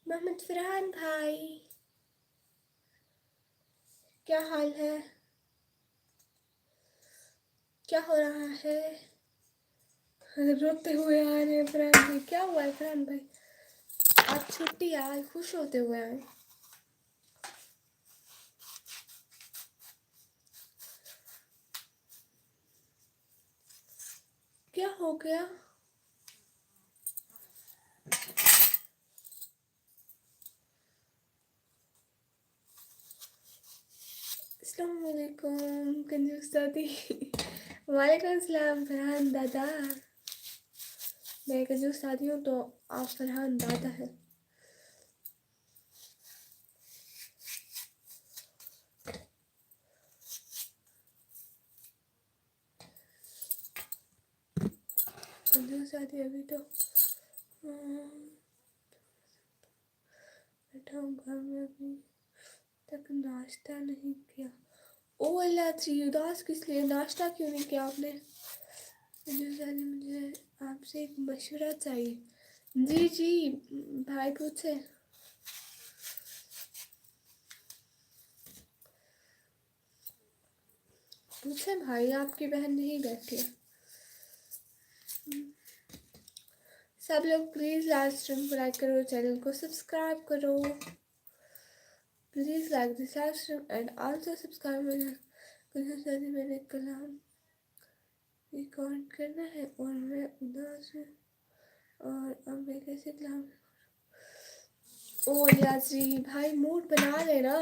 मोहम्मद फरहान भाई, क्या हाल है? क्या हो रहा है? रोते हुए आ रहे हैं फरहान भाई। क्या हुआ है फरहान भाई? आज छुट्टी है, आज खुश होते हुए आए। क्या हो गया? अस्सलाम वालेकुम कंजूस दादी। वालेकुम सलाम फरहान दादा। मैं कंजूस दादी हूँ तो आप फरहान दादा हैं। कंजूस दादी अभी तो बैठा हूँ घर में, अभी तक नाश्ता नहीं किया। ओ अल्लाह जी, उदास किस लिए? नाश्ता क्यों नहीं किया आपने? मुझे आपसे एक मशवरा चाहिए। जी जी भाई पूछे। पूछे भाई, आपकी बहन नहीं बैठी है। सब लोग प्लीज़ लाइव स्ट्रीम को लाइक करो, चैनल को सब्सक्राइब करो। Please like this live stream and also subscribe. मैंने कलाम रिकॉर्ड करना है और मैं उदास हूँ और अब मैं कैसे कलाम। ओ यासरी भाई, मूड बना लेना,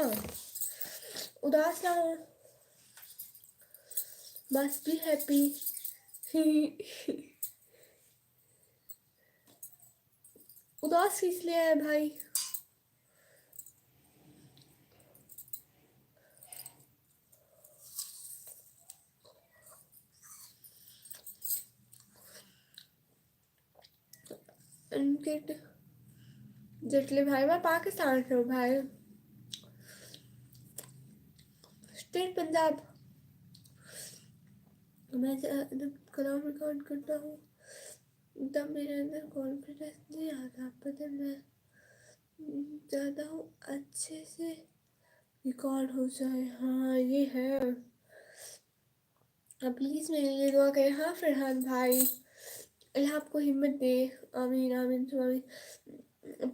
उदास ना हो, मस्ट बी हैप्पी। उदास किस लिए है भाई? उनके जेटली भाई, मैं पाकिस्तान से हूँ भाई, स्टेट पंजाब। मैं जब कलाम रिकॉर्ड करता हूँ तब मेरे अंदर कॉन्फिडेंस नहीं आता, पता मैं चाहता हूँ अच्छे से रिकॉर्ड हो जाए। हाँ ये है। अब प्लीज़ मेरे लिए दुआ करें। हाँ फरहान भाई, अल्लाह आपको हिम्मत दे। आमीन आमीन आमीन।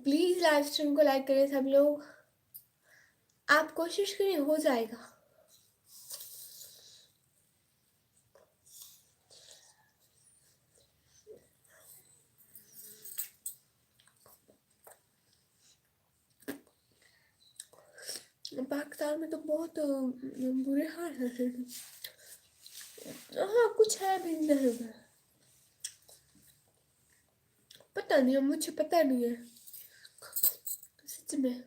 प्लीज़ लाइव स्ट्रीम को लाइक करें सब लोग, आप कोशिश करें, हो जाएगा। पाकिस्तान में तो बहुत बुरे हाल है। हाँ कुछ है भी नहीं, पता नहीं है, मुझे पता नहीं है सच में।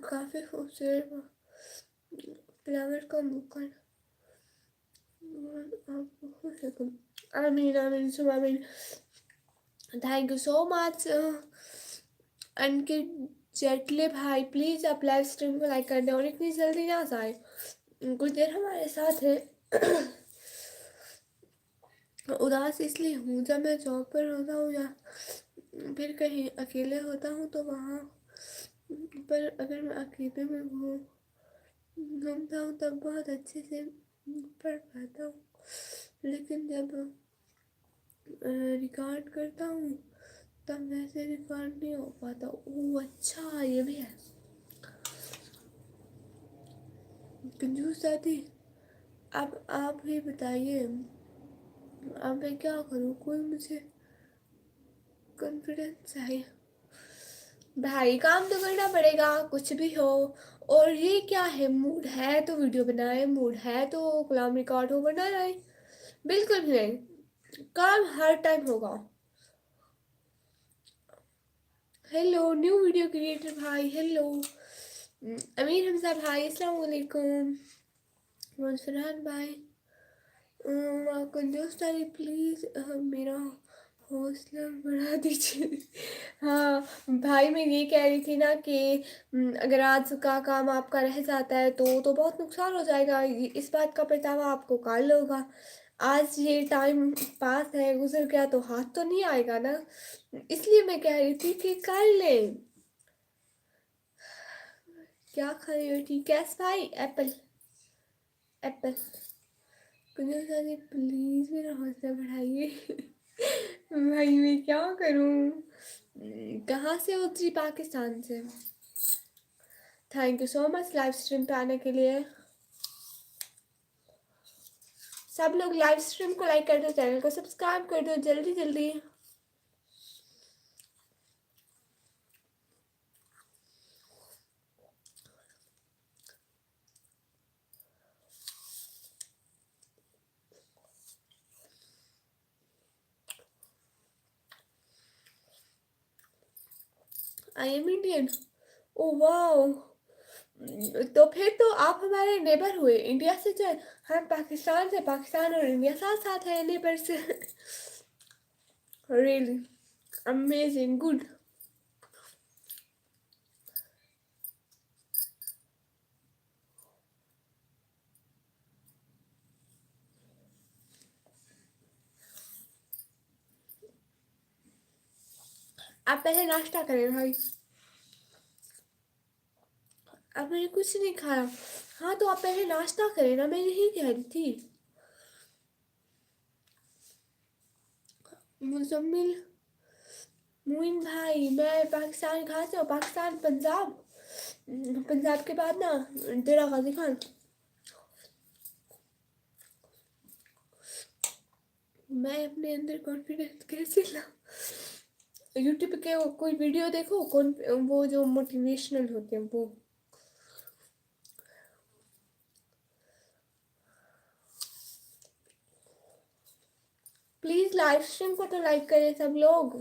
काफ़ी खूबसूरत फ्लावर का मुकुल। आमीन आमीन सुम आमीन। Thank you so much अनकित Jetley भाई। प्लीज़ आप लाइव स्ट्रीम को लाइक कर दें और इतनी जल्दी ना जाए, कुछ देर हमारे साथ है। उदास इसलिए हूँ, जब मैं जॉब पर होता हूँ या फिर कहीं अकेले होता हूँ तो वहाँ पर अगर मैं अकेले में घूमता हूँ तब बहुत अच्छे से पढ़ पाता हूँ, लेकिन जब रिकॉर्ड करता हूँ तब वैसे रिकॉर्ड नहीं हो पाता। ओह अच्छा, ये भी है। कंजूस दादी, अब आप ही बताइए, अब मैं क्या करूँ? कोई मुझे कॉन्फिडेंस चाहिए। भाई काम तो करना पड़ेगा, कुछ भी हो। और ये क्या है, मूड है तो वीडियो बनाए, मूड है तो कलाम रिकॉर्ड हो, वरना नहीं, बिल्कुल भी नहीं। काम हर टाइम होगा। हेलो न्यू वीडियो क्रिएटर भाई, हेलो अमीर हमजा भाई, अस्सलाम वालेकुम। फरहान भाई, कंजूस तारी प्लीज़ मेरा हौसला बढ़ा दीजिए। हाँ, भाई मैं ये कह रही थी ना कि अगर आज का काम आपका रह जाता है तो बहुत नुकसान हो जाएगा। इस बात का पछतावा आपको कल होगा। आज ये टाइम पास है, गुजर गया तो हाथ तो नहीं आएगा ना। इसलिए मैं कह रही थी कि कर लें। क्या खा रही हो? ठीक है भाई, एप्पल एप्पल। कुछ प्लीज मेरा हौसला बढ़ाइए। भाई मैं क्या करूं? कहाँ से उतरी? पाकिस्तान से। Thank you so much live stream पे आने के लिए। सब लोग लाइव स्ट्रीम को लाइक कर दो, चैनल को सब्सक्राइब कर दो जल्दी जल्दी। I am Indian. Oh wow. तो फिर तो आप हमारे नेबर हुए। इंडिया से जो हम पाकिस्तान से, पाकिस्तान और इंडिया साथ साथ है नेबर से। Really amazing good. आप पहले नाश्ता करें भाई। अब मैंने कुछ नहीं खाया। हाँ तो आप पहले नाश्ता करें ना, मैं यही कह रही थी। मुजम्मिल। मोइन भाई, मैं पाकिस्तान कहाँ से हूँ? पाकिस्तान पंजाब। पंजाब के बाद ना डेरा गाजी खान। मैं अपने अंदर कॉन्फिडेंस कैसे लाऊं? यूट्यूब के कोई वीडियो देखो, कौन वो जो मोटिवेशनल होते हैं वो। प्लीज लाइव स्ट्रीम को तो लाइक करें सब लोग।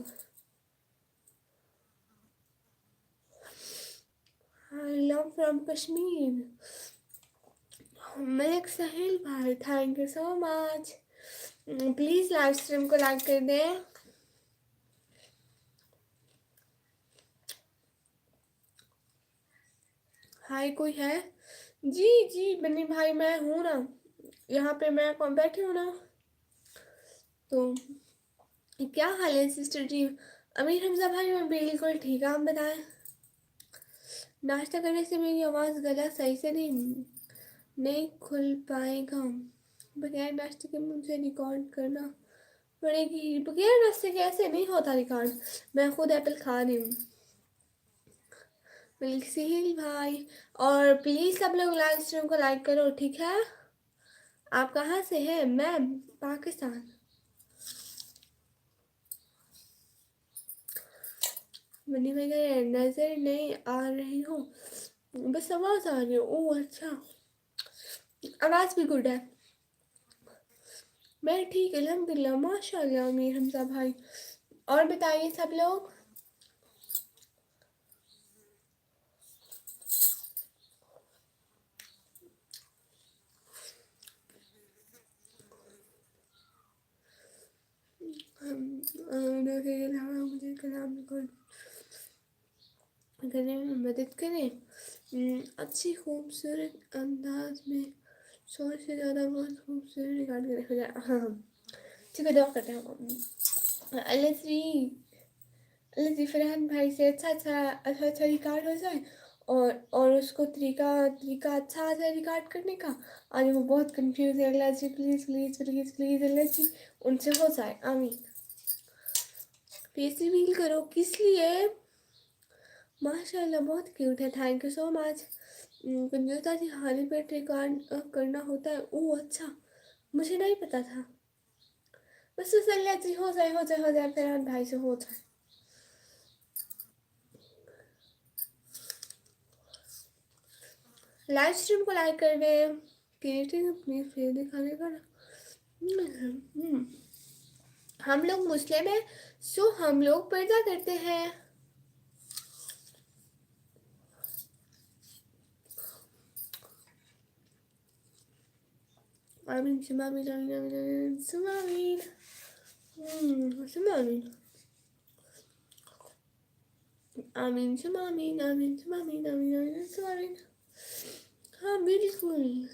I love from Kashmir. Malik Sahil भाई, thank you so much. Please live stream को लाइक कर दें। हाय कोई है? जी जी बन्नी भाई, मैं हूँ ना यहाँ पे, मैं कौन बैठी हूँ ना। तो क्या हाल है सिस्टर जी? अमीर हमजा भाई मैं बिल्कुल ठीक है, आप बताएं। नाश्ता करने से मेरी आवाज़ गला सही से नहीं खुल पाएगा। बगैर नाश्ते के मुझे रिकॉर्ड करना पड़ेगी। बगैर नाश्ते के ऐसे नहीं होता रिकॉर्ड। मैं खुद एप्पल खा रही हूँ। मिल्क सील भाई। और प्लीज़ सब लोग लाइव स्ट्रीम को लाइक करो, ठीक है? आप कहाँ से हैं? मैं पाकिस्तान। मनी भाई नज़र नहीं आ रही हो, बस आवाज़ आ रही हो। ओह अच्छा, आवाज़ भी गुड है। मैं ठीक अल्हम्दुलिल्लाह माशाल्लाह अमीर हमजा भाई। और बताइए सब लोग। के अलावा मुझे कलाम रिकॉर्ड करने में मदद करें। अच्छी खूबसूरत अंदाज में 100 से ज़्यादा बहुत खूबसूरत रिकॉर्ड करें। हाँ ठीक है, दुआ करते हैं। अलजी अलजी फरहान भाई से अच्छा रिकॉर्ड हो जाए। और उसको तरीका तरीका अच्छा आ जाए रिकॉर्ड करने का। आज वो बहुत कंफ्यूज है। अल्लाह जी प्लीज़ प्लीज़ प्लीज़ प्लीज़ अल्लाह जी उनसे हो जाए, आमीन। फेस रिवील करो किस लिए? माशाल्लाह बहुत क्यूट है, थैंक यू सो मच। कंजूता जी खाली पेट रिकॉर्ड करना होता है? ओह अच्छा, मुझे नहीं पता था। बस अल्लाह जी हो जाए हो जाए हो जाए, फरहान भाई से हो जाए। लाइव स्ट्रीम को लाइक कर दे। क्रिएटिंग अपनी फेस दिखाने का। हम लोग मुस्लिम हैं, सो हम लोग पर्दा करते हैं। आमीन सुमामीन आमीन आमीन आमीन सुमामीन। सुमा आमीन। आमीन सुमा आमीन, आमीन सुमा आमीन, आमीन आमीन सुमा आमीन। हाँ बिल्कुल।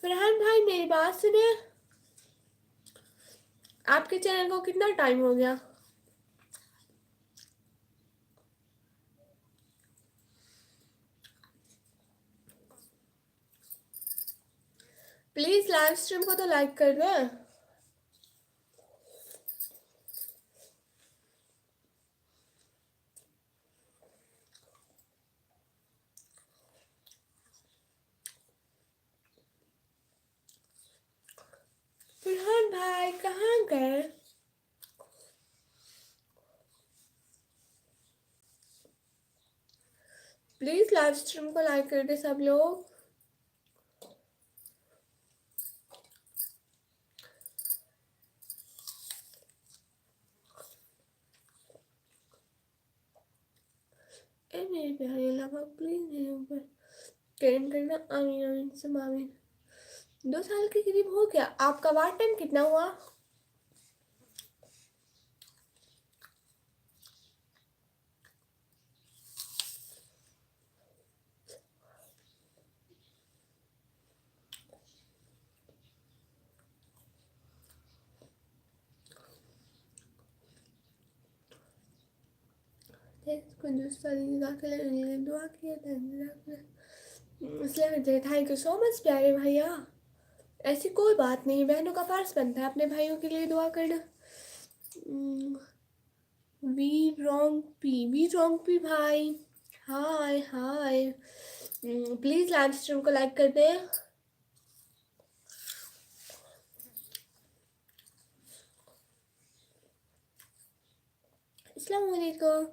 फरहान भाई मेरी बात सुने, आपके चैनल को कितना टाइम हो गया? प्लीज लाइव स्ट्रीम को तो लाइक कर दें। फरहान भाई कहाँ गए? प्लीज लाइव स्ट्रीम को लाइक कर दे सब लोग। ए मेरे प्यारे अल्लाह प्लीज मेरे ऊपर करम करना, आमीन आमीन सब आमीन। 2 साल के करीब हो गया। आपका वार टाइम कितना हुआ? दुआ किया था, इसलिए थैंक यू सो मच प्यारे भैया। ऐसी कोई बात नहीं, बहनों का फर्ज बनता है अपने भाइयों के लिए दुआ करना। वी रॉन्ग पी भाई, hi hi. Please live stream को लाइक कर दें। अस्सलाम वालेकुम।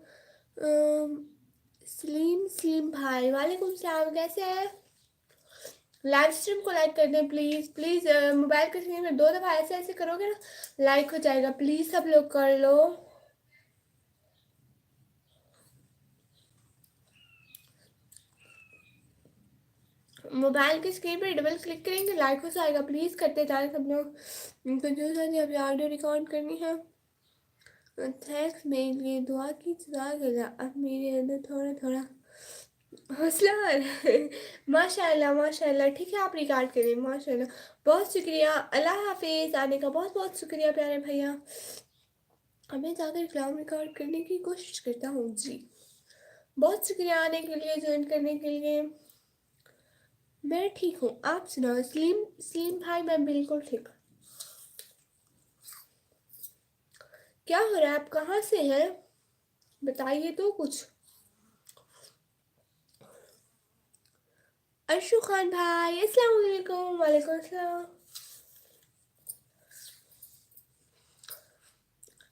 सलीम भाई वालेकुम सलाम, कैसे हैं? लाइव स्ट्रीम को लाइक कर दें प्लीज प्लीज। मोबाइल के स्क्रीन में 2 दफ़ा ऐसे ऐसे करोगे ना, लाइक हो जाएगा। प्लीज सब लोग कर लो। मोबाइल की स्क्रीन पर डबल क्लिक करेंगे, लाइक हो जाएगा। प्लीज करते जाए सब लोग। तो जो सारी अभी ऑडियो रिकॉर्ड करनी है, थैंक्स मेरे लिए दुआ की जज़ाकल्लाह। अब मेरे अंदर थोड़ा थोड़ा हौसला आ रहा है। माशाल्लाह माशाल्लाह। ठीक है आप रिकॉर्ड करें, माशाल्लाह। बहुत शुक्रिया, अल्लाह हाफिज़। आने का बहुत बहुत शुक्रिया प्यारे भैया। अब मैं जाकर कलाम रिकॉर्ड करने की कोशिश करता हूँ जी। बहुत शुक्रिया आने के लिए, ज्वाइन करने के लिए। मैं ठीक हूँ, आप सुनाओ? सलीम भाई मैं बिल्कुल ठीक। क्या हो रहा है? आप कहाँ से हैं? बताइए तो कुछ। अर्शु खान भाई अस्सलाम वालेकुम। वालेकुम अस्सलाम।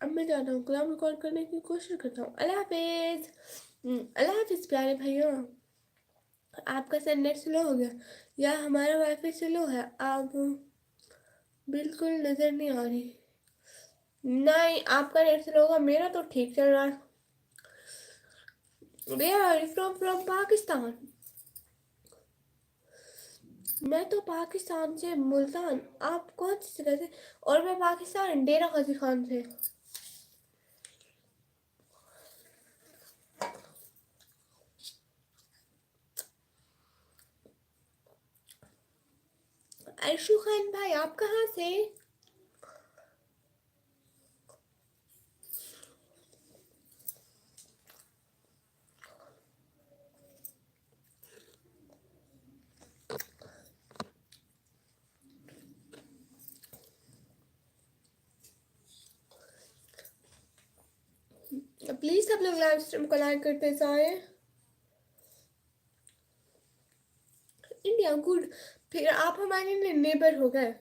अब मैं जाता हूँ, कलाम रिकॉर्ड करने की कोशिश करता हूँ। अल्लाह हाफिज़। अल्लाह हाफिज़ प्यारे भैया। आपका सर नेट स्लो हो गया या हमारा वाईफाई स्लो है? आप बिल्कुल नज़र नहीं आ रही। नहीं आपका नेट स्लो होगा, मेरा तो ठीक चल रहा है। Where are you from Pakistan. मैं तो पाकिस्तान से मुल्तान। आप कौन सी जगह से? और मैं पाकिस्तान डेरा गाजी खान से। अर्शु खान भाई आप कहाँ से? प्लीज सब लोग लाइव स्ट्रीम को लाइक करते जाए। India good. फिर आप हमारे लिए नेबर हो गए।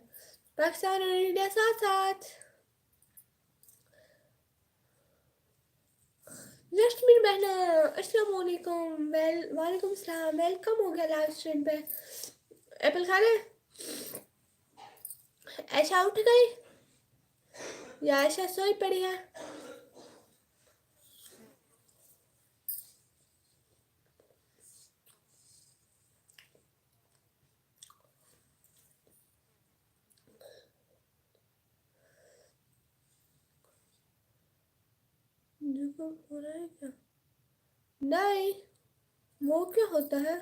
पाकिस्तान और इंडिया साथ साथ। जस्मीन बहना अस्सलाम वालेकुम। वालेकुम सलाम। वेलकम हो गया लाइव स्ट्रीम पे। एप्पल खा ले। ऐशा उठ गई या ऐशा सोई पड़ी है? यूनिफॉर्म हो रहा है क्या? नहीं, वो क्या होता है?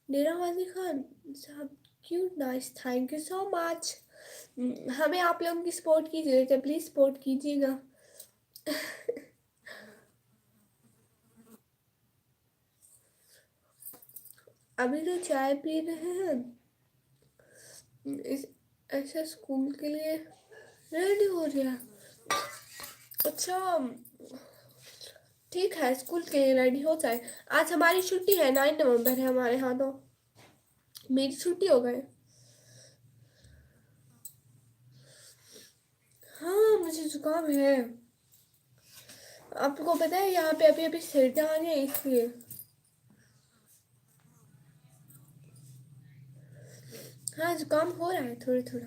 डेरावादी खान साहब, cute, nice, thank you so much. हमें आप लोगों की सपोर्ट की जरूरत है, प्लीज़ सपोर्ट कीजिएगा। अभी तो चाय पी रहे हैं। इस ऐसा स्कूल के लिए रेडी हो रहा है। अच्छा, ठीक है, स्कूल के लिए रेडी हो जाए। आज हमारी छुट्टी है, 9 नवंबर है हमारे यहाँ तो। मेरी छुट्टी हो गए। हाँ, मुझे जुकाम है। आपको पता है यहाँ पे अभी अभी सर्दियाँ आ रही हैं इसलिए। हाँ, जुकाम हो रहा है थोड़ा थोड़ा।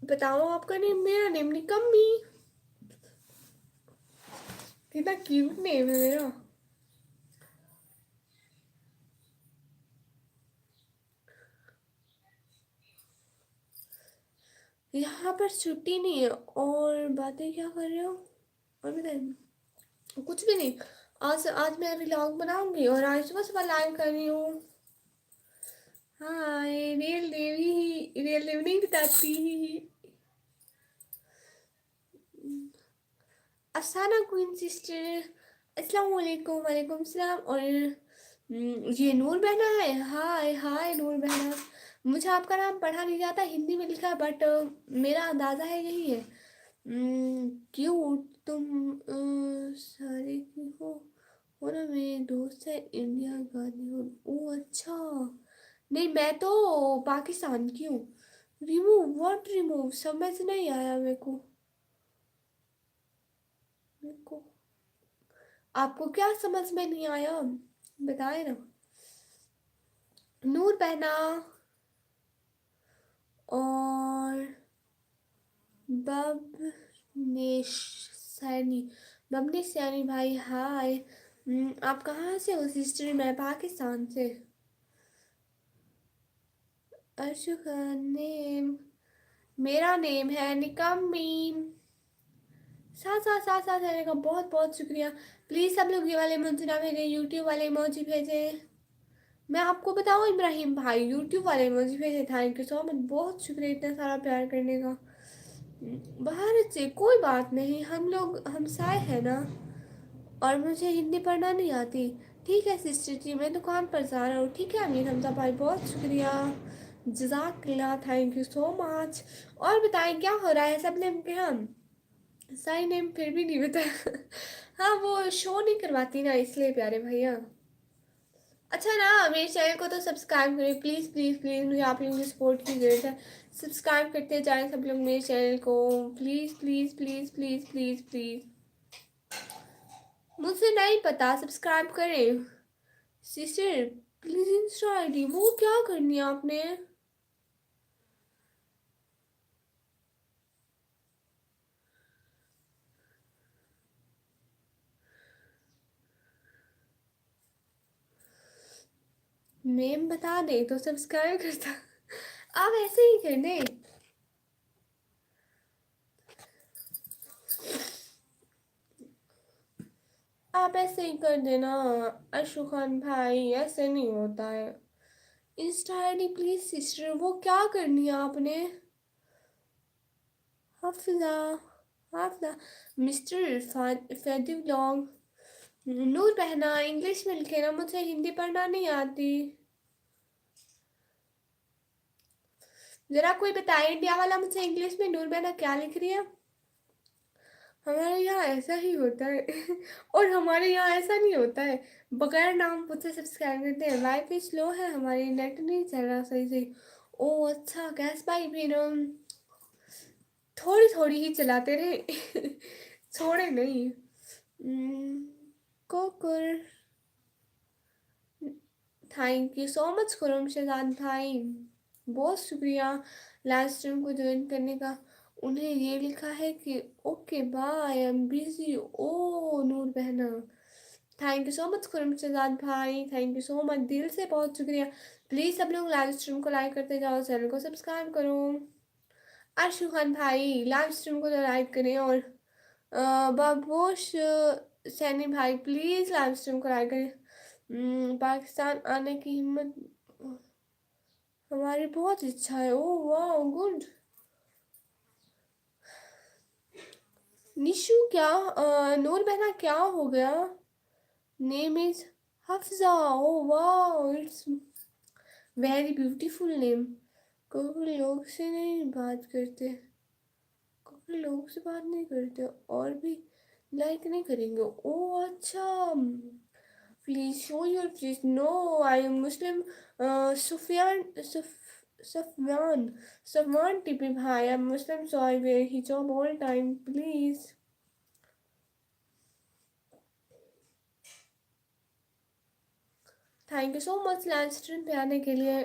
बताओ आपका नेम? मेरा नेम निकम्मी। कितना क्यूट नेम है मेरा। यहाँ पर छुट्टी नहीं है। और बातें क्या कर रहे हो? और बताइए। कुछ भी नहीं। आज आज मैं व्लॉग बनाऊंगी और आज सुबह सुबह लाइव कर रही हूँ। हाँ, रियल देवी, रियल देवी नहीं बताती। अफसाना क्वीन सिस्टर, अस्सलाम वालेकुम। वालेकुम सलाम। और ये नूर बहना है। हाय हाय नूर बहना। मुझे आपका नाम पढ़ा नहीं जाता, हिंदी में लिखा है, बट मेरा अंदाज़ा है यही है। क्यों तुम सारे की हो ना? मेरे दोस्त है इंडिया गाने। ओ अच्छा। नहीं, मैं तो पाकिस्तान की हूँ। रिमूव? What remove? समझ नहीं आया मेरे को। आपको क्या समझ में नहीं आया? बताए ना। नूर बहना और बब नेश सैनी। बबनेश सैनी भाई, हाय। आप कहाँ से हो सिस्टर? मैं पाकिस्तान से। अर्शु का नेम, मेरा नेम है निकम्मी। साथ साथ साथ साथ रहने का बहुत बहुत शुक्रिया। प्लीज़ सब लोग ये वाले इमोजी ना भेजें, यूट्यूब वाले इमोजी भेजें। मैं आपको बताऊँ इब्राहिम भाई, यूट्यूब वाले इमोजी भेजे। थैंक यू सो मच, बहुत शुक्रिया इतना सारा प्यार करने का। भारत से कोई बात नहीं, हम लोग हमसाए हैं ना। और मुझे हिंदी पढ़ना नहीं आती। ठीक है सिस्टर जी, मैं दुकान पर जा रहा हूँ। ठीक है अमीर हमजा भाई, बहुत शुक्रिया। जज़ाकल्लाह, थैंक यू सो मच। और बताएं क्या हो रहा है? सब नेम के हम सही नेम फिर भी नहीं बताया। हाँ, वो शो नहीं करवाती ना इसलिए प्यारे भैया। अच्छा ना, मेरे चैनल को तो सब्सक्राइब करें प्लीज़ प्लीज़ प्लीज़, मुझे आप लोगों की सपोर्ट की ज़रूरत है। सब्सक्राइब करते जाएं सब लोग मेरे चैनल को, please please please please please please. मुझे नहीं पता, सब्सक्राइब करें। सिस्टर प्लीज़ इंस्टा आईडी वो क्या करनी है आपने? नेम बता दे तो सब्सक्राइब करता। आप ऐसे ही कर दे। आप ऐसे ही कर देना। अशु खान भाई, ऐसे नहीं होता है। इंस्टा आईडी प्लीज सिस्टर, वो क्या करनी है आपने? Hafiza, Hafiza, mister Faidi vlog. नूर बहना, इंग्लिश में लिखे ना, मुझे हिंदी पढ़ना नहीं आती। जरा कोई बताए इंडिया वाला मुझे इंग्लिश में नूर बहना क्या लिख रही है? हमारे यहाँ ऐसा ही होता है। और हमारे यहाँ ऐसा नहीं होता है। बगैर नाम पूछे सब्सक्राइब करते हैं। वाईफाई स्लो है, हमारी नेट नहीं चल रहा सही से। ओ अच्छा, गैस भाई फिर थोड़ी थोड़ी ही चलाते रहे। छोड़े नहीं। कोकुर, thank you so much Khurram Shahzad भाई, बहुत शुक्रिया लाइव स्ट्रीम को ज्वाइन करने का। उन्हें ये लिखा है कि okay bye, I am busy. ओ नूर बहना, thank you so much Khurram Shahzad भाई, थैंक यू सो मच, दिल से बहुत शुक्रिया। प्लीज़ सब लोग लाइव स्ट्रीम को लाइक करते जाओ, चैनल को सब्सक्राइब करो। अर्शु खान भाई लाइव स्ट्रीम को लाइक करें, और बाबोश सैनी भाई प्लीज़ लाइव स्ट्रीम को लाइक करें। पाकिस्तान आने की हिम्मत हमारी बहुत इच्छा है। ओह वाह गुड। निशु क्या नूर बहना क्या हो गया? Name is Hafza. ओह वाह इट्स वेरी ब्यूटीफुल नेम। कोई लोग से नहीं बात करते, कोई लोग से बात नहीं करते और भी लाइक नहीं करेंगे। ओह अच्छा, please show your face. No I am Muslim. Sufiyan Safwan Safwan TP भाई, I am Muslim so I wear हिजाब all time please. Thank you so much live stream पे आने के लिए।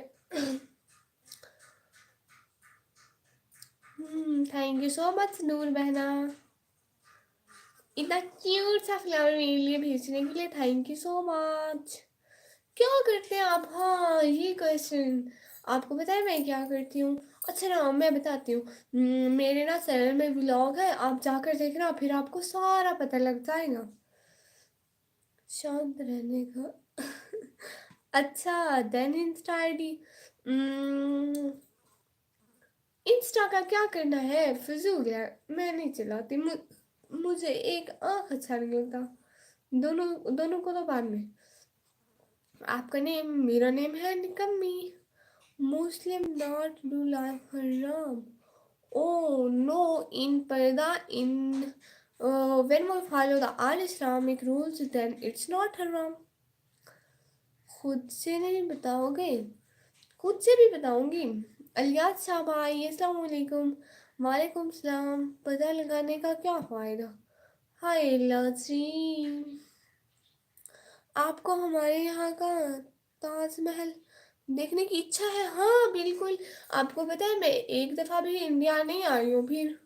थैंक यू सो मच नूर बहना, इतना क्यूट सा फ्लावर मेरे लिए भेजने के लिए थैंक यू सो मच। क्या करते हैं आप? हाँ ये क्वेश्चन, आपको पता है मैं क्या करती हूँ? अच्छा ना मैं बताती हूँ। मेरे ना चैनल में व्लॉग है, आप जाकर देखना, फिर आपको सारा पता लग जाएगा। शांत रहने का। अच्छा देन इंस्टा आईडी, इंस्टा का क्या करना है, फिजूल है, मैं नहीं चलाती। मुझे एक आँख अच्छा नहीं लगता। दोनों दोनों को तो बाद में। आपका नेम, मेरा नेम है निकम्मी। मुस्लिम नॉट डू लाइफ हराम। ओ नो, इन पर्दा इन when we follow the all Islamic rules then it's not haram। खुद से नहीं बताओगे? खुद से भी बताऊंगी। अलियास शाह भाई अस्सलाम वालेकुम। वालेकुम सलाम। पता लगाने का क्या फ़ायदा? हाय लाजी, आपको हमारे यहाँ का ताजमहल देखने की इच्छा है? हाँ बिल्कुल। आपको पता है मैं एक दफ़ा भी इंडिया नहीं आई हूँ। फिर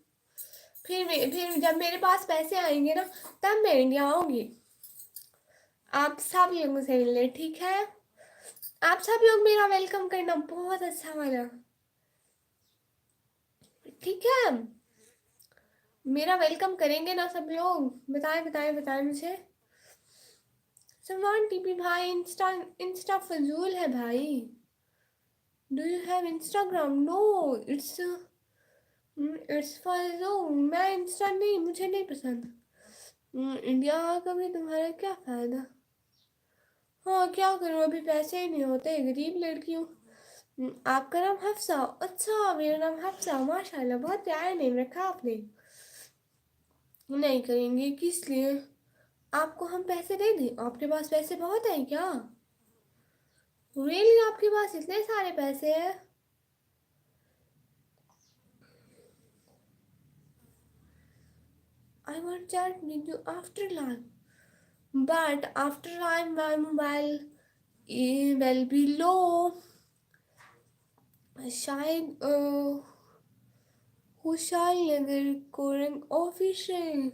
जब मेरे पास पैसे आएंगे ना, तब मैं इंडिया आऊँगी। आप सब लोग मुझसे मिलने, ठीक है? आप सब लोग मेरा वेलकम करना बहुत अच्छा वाला, ठीक है? मेरा वेलकम करेंगे ना सब लोग? बताएं बताएं बताएं मुझे। सलमान टीपी भाई, इंस्टा इंस्टा फजूल है भाई। Do you have Instagram? No it's it's फजूल। मैं इंस्टा नहीं, मुझे नहीं पसंद। इंडिया का भी तुम्हारा क्या फ़ायदा? हाँ क्या करूँ, अभी पैसे ही नहीं होते, गरीब लड़की हूँ। आपका नाम हफ्सा? अच्छा मेरा नाम हफ्सा, माशाल्लाह बहुत प्यारा नेम रखा आपने। नहीं करेंगे, किस लिए? आपको हम पैसे दे दें? आपके पास पैसे बहुत हैं क्या? रियली आपके पास इतने सारे पैसे हैं? I want chat with you after live, but after live my mobile will be low. शायद खुशहाल नगर कोरंग ऑफिशियल।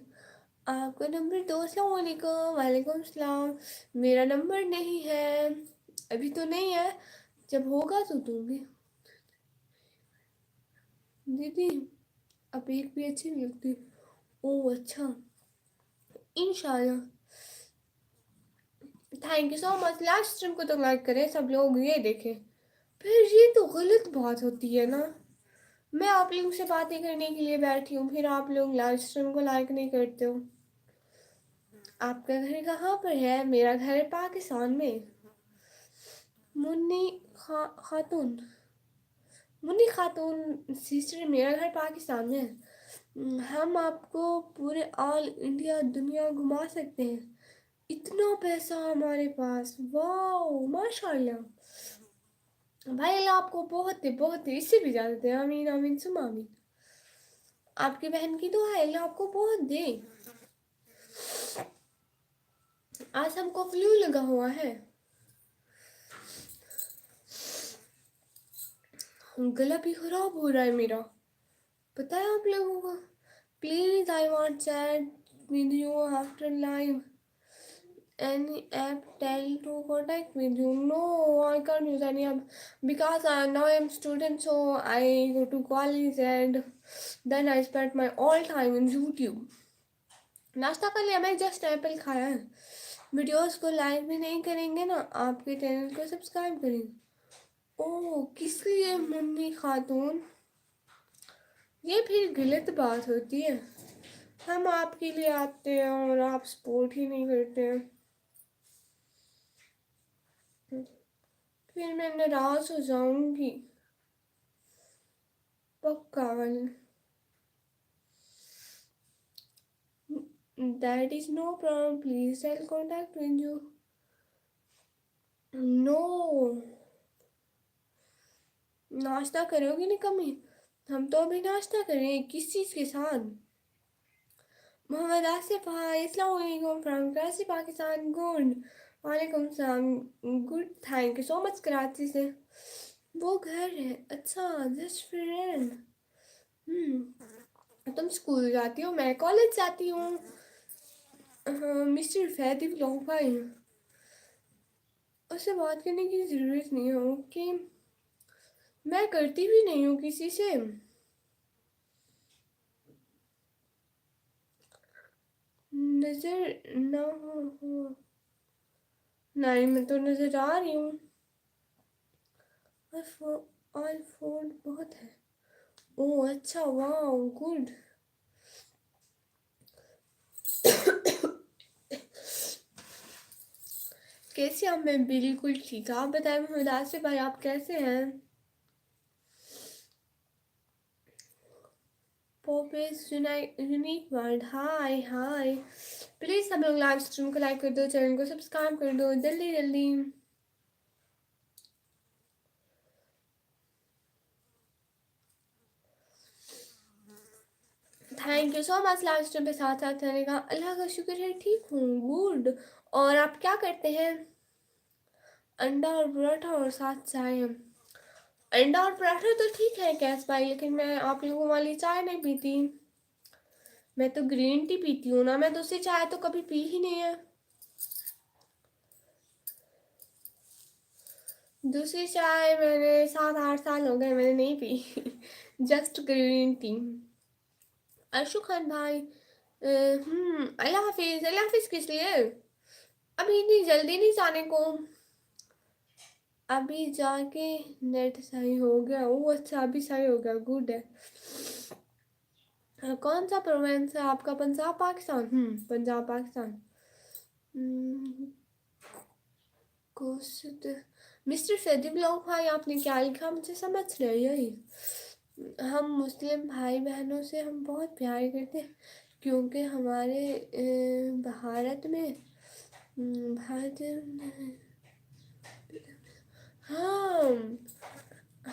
आपका नंबर दो। अस्सलाम वालेकुम। वालेकुम सलाम। मेरा नंबर नहीं है, अभी तो नहीं है, जब होगा तो दूंगी। दीदी अब एक भी अच्छी नहीं लगती। ओह अच्छा, इंशाल्लाह। Thank you so much. Last stream को तो लाइक करें सब लोग, ये देखें। फिर ये तो गलत बात होती है ना, मैं आप लोगों से बातें करने के लिए बैठी हूँ, फिर आप लोग लाइव स्ट्रीम को लाइक नहीं करते हो। आपका घर कहाँ पर है? मेरा घर है पाकिस्तान में। मुन्नी खातून, मुन्नी खातून सिस्टर, मेरा घर पाकिस्तान में है। हम आपको पूरे ऑल इंडिया दुनिया घुमा सकते हैं, इतना पैसा हमारे पास। वाह माशाल्लाह भाई, अल्लाह आपको बहुत दे, बहुत दे, इससे भी ज़्यादा दे। आमीन आमीन सुम आमीन। आपकी बहन की दुआ है, अल्लाह आपको बहुत दे। आज हमको फ्लू लगा हुआ है, गला भी खराब हो रहा है मेरा, पता है आप लोगों को? Please I want chat with you after live. any app tell to contact with you? No, I can't use any app because now I'm student, so I go to college and then I spend my all time in YouTube. नाश्ता कर लिया, मैं just Apple खाया है। Videos को like भी नहीं करेंगे ना, आपके चैनल को सब्सक्राइब करेंगे। ओह, किस लिए मम्मी खातून? ये फिर गलत बात होती है। हम आपके लिए आते हैं और आप सपोर्ट ही नहीं करते हैं, फिर मैं नाराज हो जाऊंगी पक्का वाली। That is no problem, please I'll contact with you. No, नाश्ता करोगी नहीं कमी? हम तो अभी नाश्ता करें, किस चीज़ के साथ? मोहम्मद आसिफ, हाय, अस्सलाम वालेकुम फ्रॉम कराची पाकिस्तान। गुड, वालेकुम सलाम। Good, thank you so much. Karachi से वो घर है? अच्छा, जस्ट फ्रेंड। तुम स्कूल जाती हो, मैं कॉलेज जाती हूँ। हाँ, मिस्टर फैदी ब्लॉग भाई, उससे बात करने की ज़रूरत नहीं है। ओके, मैं करती भी नहीं हूँ किसी से। नज़र ना हो? नहीं, मैं तो नज़र आ रही हूँ। आईफोन बहुत है। ओह अच्छा, वाह, गुड। कैसे आप? मैं बिल्कुल ठीक। आप बताएं मोहम्मद आसिफ भाई, आप कैसे हैं? पॉपिस unique world, hi hi. Please सब लोग लाइव स्ट्रीम को लाइक कर दो, चैनल को सब्सक्राइब कर दो, जल्दी जल्दी। Thank you so much live stream पे साथ साथ रहने का। अल्लाह का शुक्र है ठीक हूँ, गुड। और आप क्या करते हैं? अंडा और पराठा और साथ चाय। अंडा और पराठा तो ठीक है कैस भाई, लेकिन मैं आप लोगों वाली चाय नहीं पीती। मैं तो ग्रीन टी पीती हूँ ना, मैं दूसरी चाय तो कभी पी ही नहीं है। दूसरी चाय मैंने 7-8 साल हो गए मैंने नहीं P. Just green tea. Arshu Khan भाई, अल्लाह हाफिज। अल्लाह हाफिज किस लिए? अभी इतनी जल्दी नहीं जाने को, अभी जाके नेट सही हो गया। वो अच्छा, अभी सही हो गया, गुड है। कौन सा प्रोविंस है आपका? Punjab Pakistan? Punjab Pakistan. Coast. Mister Faidi blog भाई, आपने क्या लिखा? मुझे समझ रही है। हम मुस्लिम भाई बहनों से हम बहुत प्यार करते हैं, क्योंकि हमारे भारत में भारत, हाँ,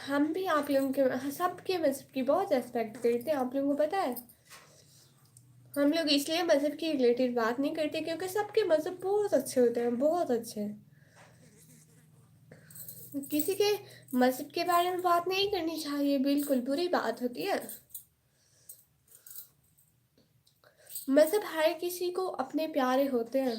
हम भी आप लोगों के सबके मज़हब की बहुत रेस्पेक्ट करते हैं। आप लोगों को पता है, हम लोग इसलिए मज़हब के रिलेटेड बात नहीं करते क्योंकि सबके मज़हब बहुत अच्छे होते हैं, बहुत अच्छे। किसी के मज़हब के बारे में बात नहीं करनी चाहिए, बिल्कुल बुरी बात होती है। मज़हब हर किसी को अपने प्यारे होते हैं।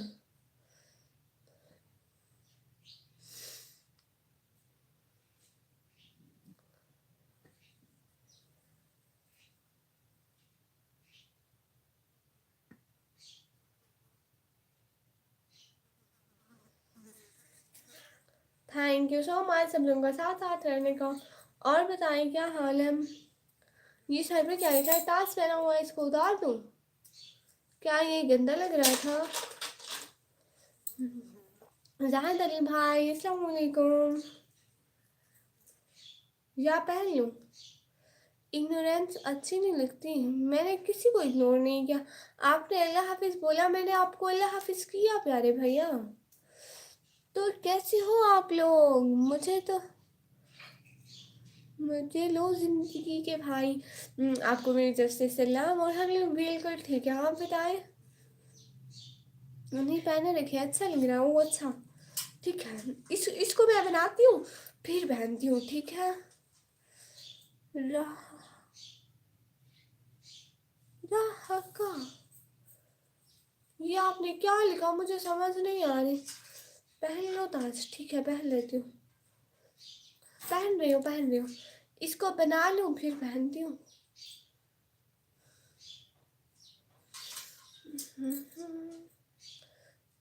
थैंक यू सो मच सब लोगों का साथ साथ रहने का। और बताएं क्या हाल है? ये सर पे क्या लिखा है? टास्क पहना हुआ है, इसको उतार दूँ? क्या ये गंदा लग रहा था? जाहिद अली भाई, अस्सलाम वालेकुम। या पहन लूँ? इग्नोरेंस अच्छी नहीं लगती, मैंने किसी को इग्नोर नहीं किया। आपने अल्लाह हाफिज़ बोला, मैंने आपको अल्लाह हाफिज़ किया प्यारे भैया। तो कैसे हो आप लोग? मुझे लो जिंदगी के भाई। आपको मेरी जस्टिस सलाम और हम लोग बिल्कुल ठीक है। आप बताएं? नहीं पहने रखे, अच्छा लग रहा है वो। अच्छा ठीक है, इसको मैं बनाती हूँ फिर पहनती हूँ, ठीक है? रहा रहा का ये आपने क्या लिखा मुझे समझ नहीं आ रही। पहन लो ताज, ठीक है पहन लेती हूँ। पहन रही हूँ, इसको बना लूँ फिर पहनती हूँ।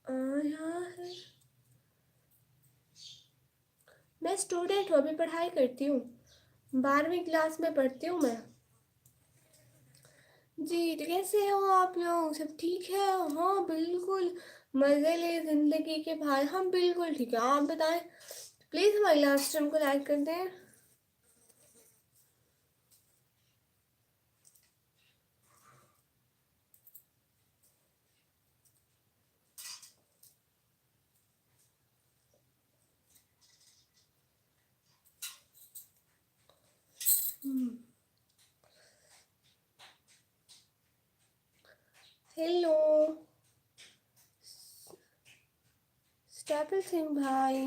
आया है। मैं स्टूडेंट हूँ, अभी पढ़ाई करती हूँ, 12वीं क्लास में पढ़ती हूँ मैं। जी तो कैसे हो आप लोग, सब ठीक है? हाँ बिल्कुल, मज़े ले ज़िंदगी के भाई, हम बिल्कुल ठीक है। आप बताएं, प्लीज़ हमारे लाइव स्ट्रीम को लाइक कर दें। हेलो स्टेपल सिंह भाई,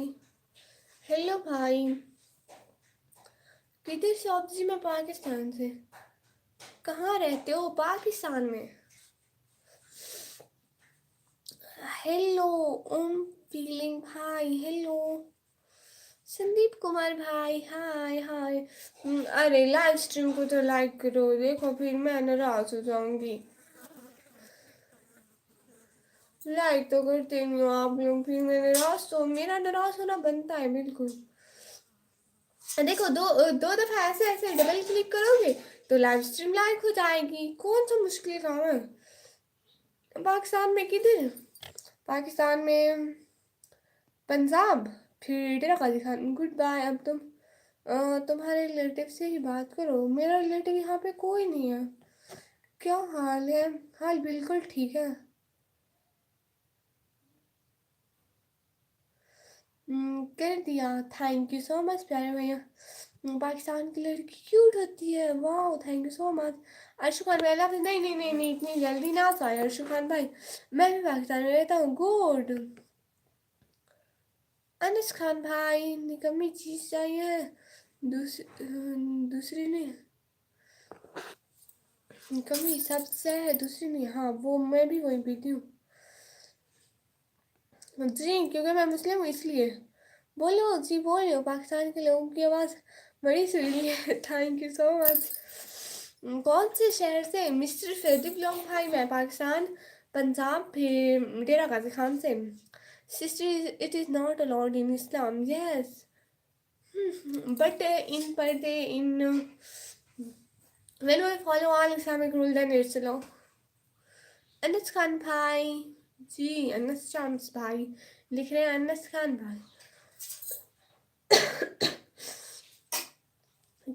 हेलो भाई। किधर से आप जी? मैं पाकिस्तान से। कहाँ रहते हो? पाकिस्तान में। हेलो ओम फीलिंग भाई, हेलो संदीप कुमार भाई, हाय हाय। अरे लाइव स्ट्रीम को तो लाइक करो, देखो फिर मैं नाराज हो जाऊंगी। लाइक तो करते नहीं हो आप लोग, फिर मैं नाराज, तो मेरा नाराज होना बनता है बिल्कुल। देखो दो दो दफा ऐसे ऐसे डबल क्लिक करोगे तो लाइव स्ट्रीम लाइक हो जाएगी, कौन सा मुश्किल काम है। पाकिस्तान में किधर? पाकिस्तान में पंजाब, फिर डेरा गाजी खान। Good bye. अब तुम्हारे रिलेटिव से ही बात करो, मेरा रिलेटिव यहाँ पे कोई नहीं है। क्या हाल है? हाल बिल्कुल ठीक है। कर दिया, थैंक यू सो मच प्यारे भैया। पाकिस्तान की लड़की क्यूट होती है, वाह thank you so much. Arshu Khan भाई लव, नहीं नहीं नहीं नहीं, इतनी जल्दी ना आए अर्शु खान भाई, मैं भी पाकिस्तान में रहता हूँ। गुड। अनस खान भाई, निकम्मी चीज़ चाहिए, दूसरी नहीं, निकम्मी सबसे है, दूसरी नहीं। हाँ वो मैं भी वही पीती हूँ जी, क्योंकि मैं मुस्लिम हूँ इसलिए। बोलो जी, बोलो, पाकिस्तान के लोगों की आवाज़ बड़ी सुरीली है। Thank you so much. कौन से शहर से? मिस्टर फैदिक लोग भाई, मैं पाकिस्तान, पंजाब, फिर डेरा गाजी खान से। Sister, it is not allowed in Islam, yes but in पर्दे, इन when we follow all Islamic rules then it's allowed. Anas Khan भाई जी, अनस चांस भाई लिख रहे हैं, अनस खान भाई।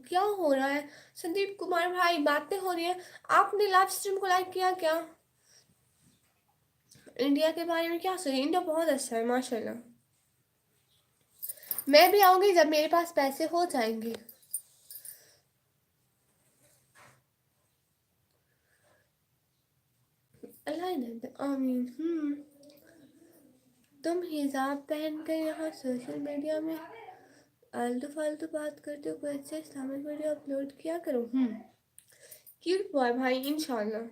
क्या हो रहा है? संदीप कुमार भाई, बातें हो रही है। आपने लाइव स्ट्रीम को लाइक किया क्या? इंडिया के बारे में क्या सोचिए? इंडिया बहुत अच्छा है माशाल्लाह। मैं भी आऊंगी जब मेरे पास पैसे हो जाएंगे। अल्लाह आमीन। तुम हिजाब पहन कर यहाँ सोशल मीडिया में आलतू फालतू बात करते हो, कोई अच्छा इस्लामिक वीडियो अपलोड किया करो। क्यूट बॉय भाई, इंशाल्लाह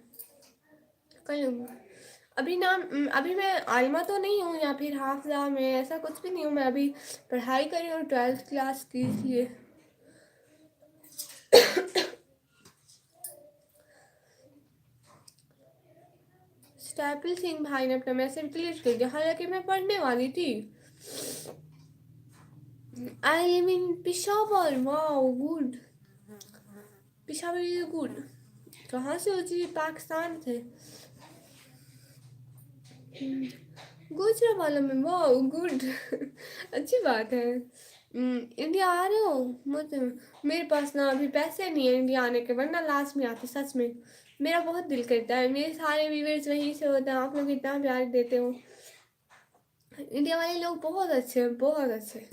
कर लूँगी। अभी ना अभी मैं आलिमा तो नहीं हूँ या फिर हाफिज़ा में, ऐसा कुछ भी नहीं हूँ। मैं अभी पढ़ाई कर रही हूँ 12th क्लास की, इसलिए। स्टैपल सिंह भाई ने अपना मैसेज डिलीट कर दिया, हालांकि मैं पढ़ने वाली थी। I live in Peshawar, wow good. Peshawar is good. कहाँ से हो जी? पाकिस्तान से। गुजरावाला में, वाओ गुड। अच्छी बात है। इंडिया आ रहे हो? मुझे, मेरे पास ना अभी पैसे नहीं है इंडिया आने के, वरना लास्ट में आते सच में। मेरा बहुत दिल करता है, मेरे सारे व्यूवर्स वहीं से होते हैं, आप लोग इतना प्यार देते हो। इंडिया वाले लोग बहुत अच्छे हैं, बहुत अच्छे।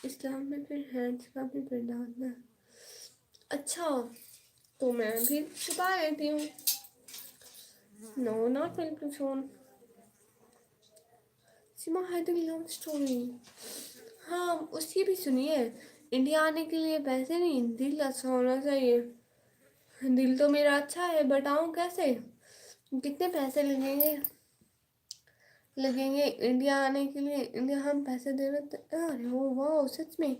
इस्लाम में फिर हैंड्स का भी पढ़ना। अच्छा, तो मैं भी छुपा लेती हूँ। No not welcome phone. Seema Haider love story, हाँ उसकी भी सुनिए। इंडिया आने के लिए पैसे नहीं, दिल अच्छा होना चाहिए। दिल तो मेरा अच्छा है, बताऊँ कैसे? कितने पैसे लगेंगे इंडिया आने के लिए? इंडिया हम पैसे दे रहे थे। अरे ओ वाह, सच में?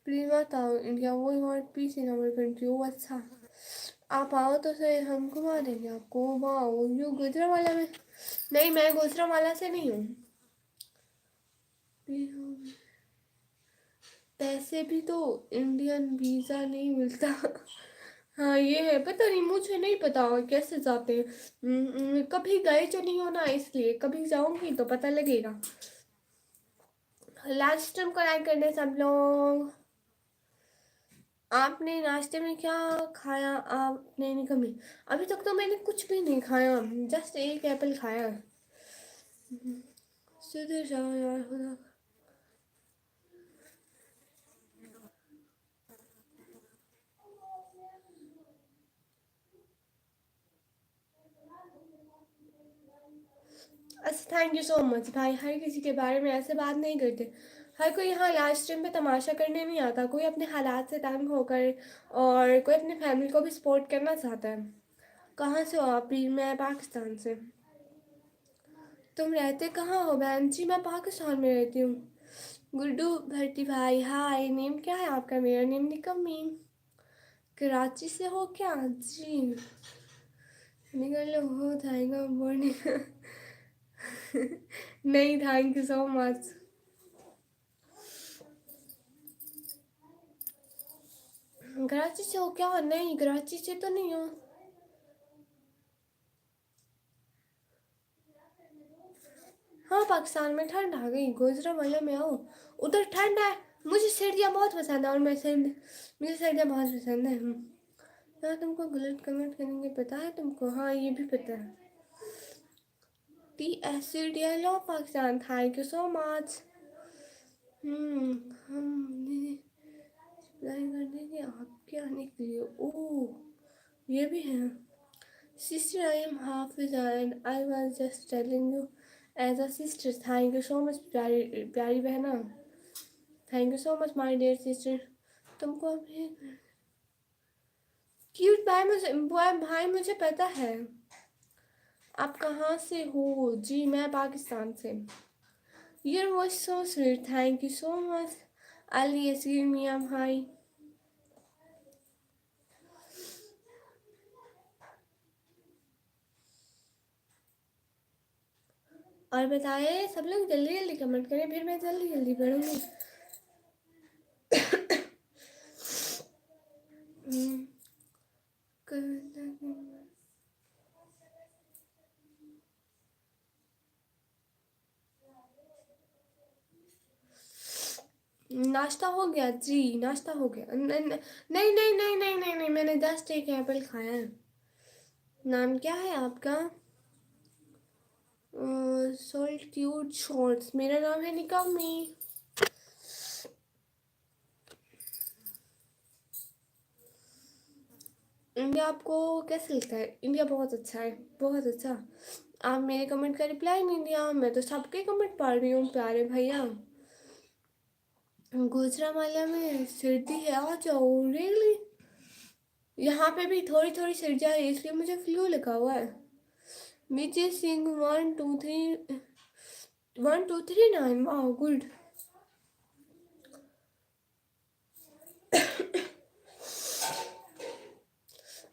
प्लीज मत आओ इंडिया, वो want peace in our country. ओ अच्छा, आप आओ तो सही, हम घुमा देंगे आपको। वाह, यू गुजरावाला में? नहीं, मैं गुजरावाला से नहीं हूँ। पैसे भी तो, इंडियन वीज़ा नहीं मिलता। हाँ ये है, पता नहीं, मुझे नहीं पता कैसे जाते हैं। कभी गए तो नहीं हो ना, इसलिए कभी जाऊंगी तो पता लगेगा। लास्ट टाइम को लाइक करने सब लोग। आपने नाश्ते में क्या खाया? आपने नहीं कमी? अभी तक तो मैंने कुछ भी नहीं खाया, जस्ट एक एप्पल खाया। सीधे जाओ यार खुदा। अच्छा, थैंक यू सो मच भाई। हर किसी के बारे में ऐसे बात नहीं करते। हर कोई यहाँ लाइव स्ट्रीम पे तमाशा करने नहीं आता। कोई अपने हालात से तंग होकर, और कोई अपनी फैमिली को भी सपोर्ट करना चाहता है। कहाँ से हो आप भी? मैं पाकिस्तान से। तुम रहते कहाँ हो बहन जी? मैं पाकिस्तान में रहती हूँ। गुड्डू भट्टी भाई हाय। नेम क्या है आपका? मेरा नेम निकम्मी। कराची से हो क्या जी? निकल लो, हो जाएगा मॉर्निंग। नहीं, thank you so much. Karachi से हो क्या? नहीं, कराची से तो नहीं हो। हाँ, पाकिस्तान में ठंड आ गई, गुजरावाला में आओ। उधर ठंड है। मुझे सर्दियाँ बहुत पसंद है, और मुझे सर्दियाँ बहुत पसंद है। हाँ, तुमको गलत कमेंट करेंगे पता है तुमको? हाँ, ये भी पता है। T acid yellow Pakistan, thank you so much. हमने अप्लाई करने के आपके आने के लिए। ओह, ये भी है। Sister, I am Hafiz and I was just telling you as a sister. Thank you so much प्यारी प्यारी बहना। Thank you so much my dear sister. तुमको अभी क्यूट भाई, मुझे पता है। आप कहाँ से हो जी? मैं पाकिस्तान से। Your voice so sweet. Thank you so much. Ali Asir Miam hi. और बताए सब लोग, जल्दी जल्दी कमेंट करें, फिर मैं जल्दी जल्दी पढ़ूंगी। नाश्ता हो गया जी, नाश्ता हो गया। नहीं नहीं नहीं नहीं नहीं नहीं नहीं, मैंने जस्ट एक एप्पल खाया है। नाम क्या है आपका? सॉल्ट्यूड शॉर्ट्स। मेरा नाम है निकामी। इंडिया आपको कैसे लगता है? इंडिया बहुत अच्छा है, बहुत अच्छा। आप मेरे कमेंट का रिप्लाई नहीं दिया। मैं तो सबके कमेंट पढ़ रही हूँ प्यारे भैया। गुजरावाला में सर्दी है, आ जाओ। रियली? यहाँ पे भी थोड़ी थोड़ी सर्दी है, इसलिए मुझे फ्लू लगा हुआ है। विजय सिंह 123 वाह गुड।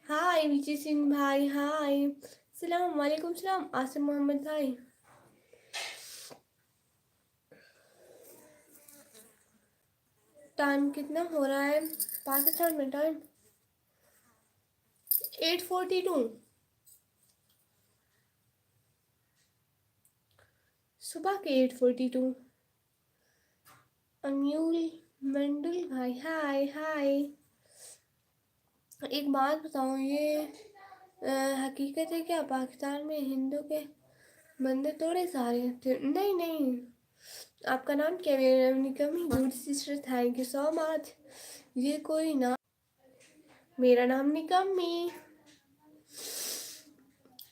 हाय विजय सिंह भाई हाय। सलाम वालेकुम सलाम आसिम मोहम्मद भाई। टाइम कितना हो रहा है पाकिस्तान में? टाइम 8:42। सुबह के 8:42। अम्यूल मंडल भाई हाय हाय। एक बात बताओ, ये हकीकत है क्या पाकिस्तान में हिंदू के मंदिर थोड़े सारे थे? नहीं नहीं। आपका नाम क्या? मेरा नाम निकमी। Good sister, thank you so much. ये कोई ना, मेरा नाम निकमी।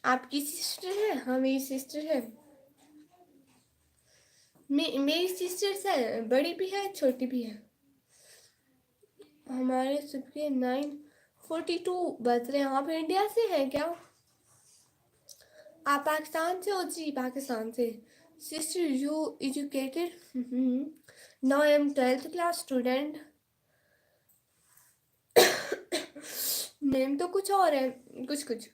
आपकी सिस्टर है? हाँ, मेरी सिस्टर है। मेरी सिस्टर्स है, बड़ी भी है छोटी भी है। हमारे सबके 9 42 बज रहे हैं। आप इंडिया से हैं क्या? आप पाकिस्तान से हो? जी पाकिस्तान से। Sister you educated? Now I am 12th class student. Name तो कुछ और है, कुछ कुछ।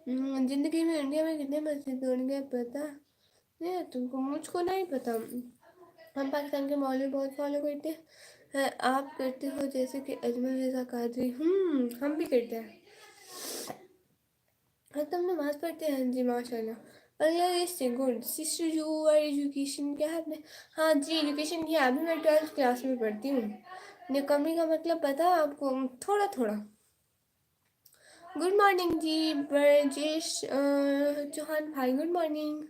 जिंदगी में इंडिया में कितने मस्जिद होंगे पता नहीं तुमको? मुझको नहीं पता। हम पाकिस्तान के मौलवी बहुत फॉलो करते हैं। आप करते हो जैसे कि अजमल रजा कादरी? हम भी करते हैं। हाँ तुम नमाज पढ़ते हैं? जी माशाल्लाह। बांग्लादेश से। Good. Sister you are education क्या है आपने? हाँ जी एजुकेशन किया। अभी मैं 12th क्लास में पढ़ती हूँ। निकम्मी का मतलब पता है आपको? थोड़ा थोड़ा। गुड मॉर्निंग जी ब्रजेश चौहान भाई, गुड मॉर्निंग।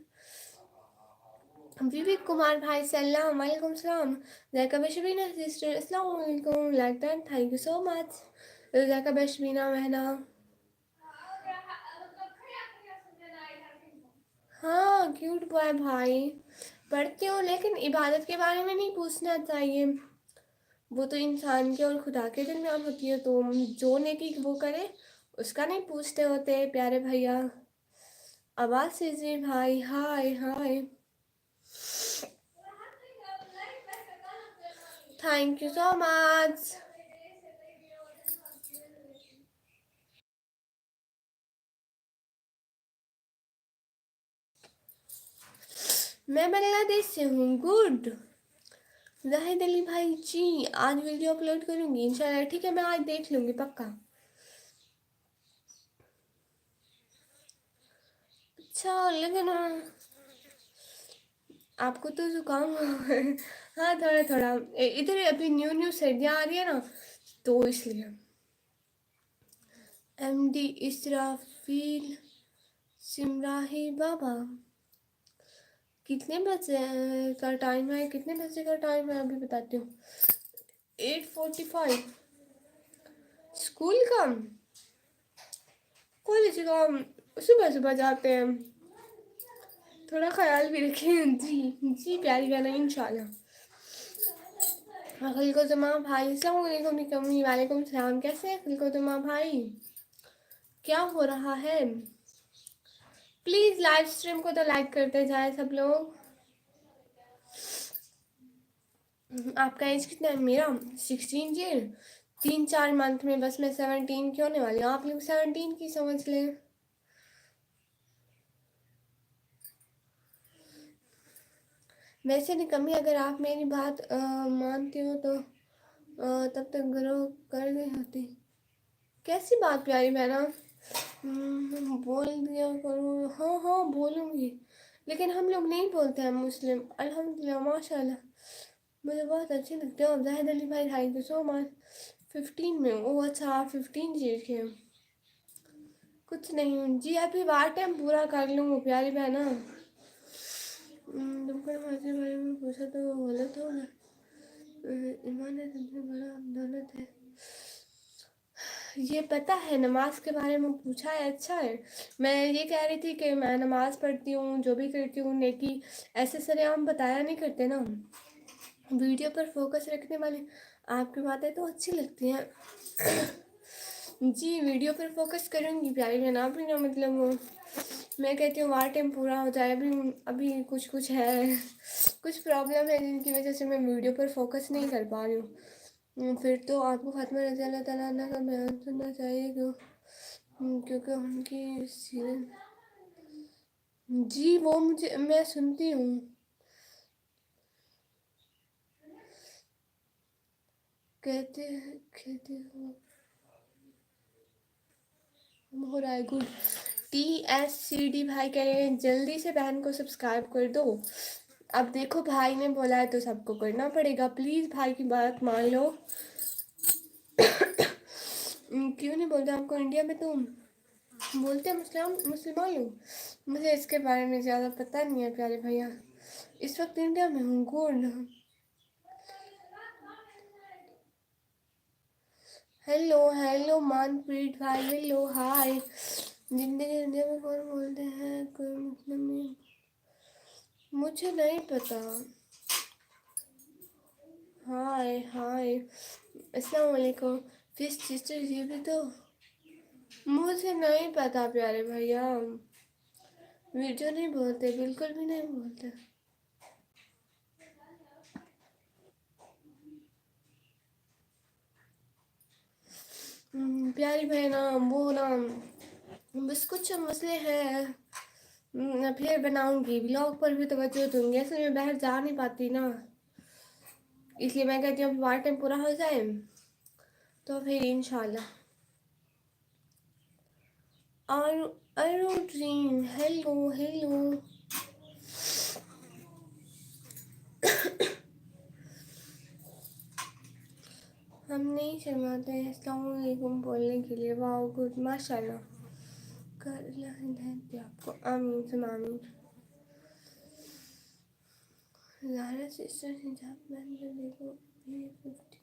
विवेक कुमार भाई सलाम वालेकुम सलाम। ज़ैका बशबीना सिस्टर अस्सलाम वालेकुम, like that, thank you so much. Zaika Bashbina महना। हाँ क्यूट बॉय भाई। पढ़ती हूँ लेकिन इबादत के बारे में नहीं पूछना चाहिए, वो तो इंसान के और खुदा के दरमियान होती है, तो जो नेकी वो करे उसका नहीं पूछते होते प्यारे भैया। आवाज़ से जी भाई, hi hi, thank you so much. मैं बांग्लादेश से हूँ। गुड। जाहिद अली भाई जी आज वीडियो अपलोड करूँगी इंशाल्लाह। ठीक है मैं आज देख लूँगी पक्का। अच्छा लेकिन आपको तो जुकाम है। हाँ थोड़ा थोड़ा इधर अभी न्यू न्यू सर्दियाँ आ रही है ना, तो इसलिए। एमडी इसराफील सिमराही बाबा। कितने बजे का टाइम है? कितने बजे का टाइम है अभी बताती हूँ। 8:45। स्कूल का? कॉलेज का सुबह सुबह जाते हैं। थोड़ा ख्याल भी रखें जी। जी प्यारी बहना इंशाल्लाह। खलको जुमा भाई अस्सलाम वालेकुम निकम्मी, वालेकुम सलाम। कैसे हैं खलको जुमा भाई? क्या हो रहा है? प्लीज़ लाइव स्ट्रीम को तो लाइक करते जाए सब लोग। आपका एज कितना है? मेरा 16 ईयर। 3-4 मंथ में बस मैं 17 की होने वाली हूँ। आप लोग 17 की समझ लें। वैसे निकम्मी अगर आप मेरी बात मानते हो तो तब तक ग्रो कर गई होती। कैसी बात प्यारी बहना? बोल दिया करो। हाँ हाँ बोलूँगी, लेकिन हम लोग नहीं बोलते हैं मुस्लिम। अल्हम्दुलिल्लाह माशाल्लाह, मुझे बहुत अच्छे लगते हो। जाहिद अली भाई थैंक यू सो मच। 15 में? ओह अच्छा आप 15 ईयर के हैं। कुछ नहीं जी, अभी वार टाइम पूरा कर लूँ प्यारी बहना। तुमको नमाज के बारे में पूछा तो गलत होगा। ईमान है सबसे बड़ा दौलत है, ये पता है। नमाज के बारे में पूछा है, अच्छा है। मैं ये कह रही थी कि मैं नमाज पढ़ती हूँ, जो भी करती हूँ नेकी ऐसे सरेआम बताया नहीं करते ना, वीडियो पर फोकस रखने वाली आपकी बातें तो अच्छी लगती हैं। जी वीडियो पर फोकस करूँगी प्यारी बहन। आप भी ना मतलब मैं कहती हूँ वार टाइम पूरा हो जाए। अभी अभी कुछ कुछ है, कुछ प्रॉब्लम है जिनकी वजह से मैं वीडियो पर फोकस नहीं कर पा रही हूँ। फिर तो आपको फातिमा रज़ी अल्लाह तआला अन्हा का बयान सुनना चाहिए क्योंकि उनकी सीरत। जी वो मुझे मैं सुनती हूँ। कहते हो रहा है। गुड। TSCD भाई कह रहे हैं जल्दी से बहन को सब्सक्राइब कर दो। अब देखो भाई ने बोला है तो सबको करना पड़ेगा। प्लीज़ भाई की बात मान लो। क्यों नहीं बोलते? आपको इंडिया में तो बोलते हैं मुसलमान लोग। मुझे इसके बारे में ज़्यादा पता नहीं है प्यारे भैया, इस वक्त इंडिया में हूँ। गुड। हेलो हेलो मानप्रीत भाई, हेलो हाय। जिंदगी इंडिया में कौन बोलते हैं कोई मुस्लिम नहीं? मुझे नहीं पता। हाय हाय अस्सलाम वालेकुम। किस सिस्टर ये भी तो मुझे नहीं पता प्यारे भैया, वीडियो नहीं बोलते, बिल्कुल भी नहीं बोलते। प्यारी बहना वो ना बस कुछ मसले हैं। मैं फिर बनाऊंगी ब्लॉग पर भी तवज्जो दूंगी, ऐसे मैं बाहर जा नहीं पाती ना, इसलिए मैं कहती हूँ पार्ट टाइम पूरा हो जाए तो फिर इंशाल्लाह। अरु ड्रीम हेलो हेलो। हम नहीं शर्माते हैं अस्सलाम वालेकुम बोलने के लिए। वाह गुड माशाल्लाह। कर हिदायत दे आपको, आमीन सुन आमीन। ज़ारा सिस्टर हिजाब पहन कर देखो, ये 50।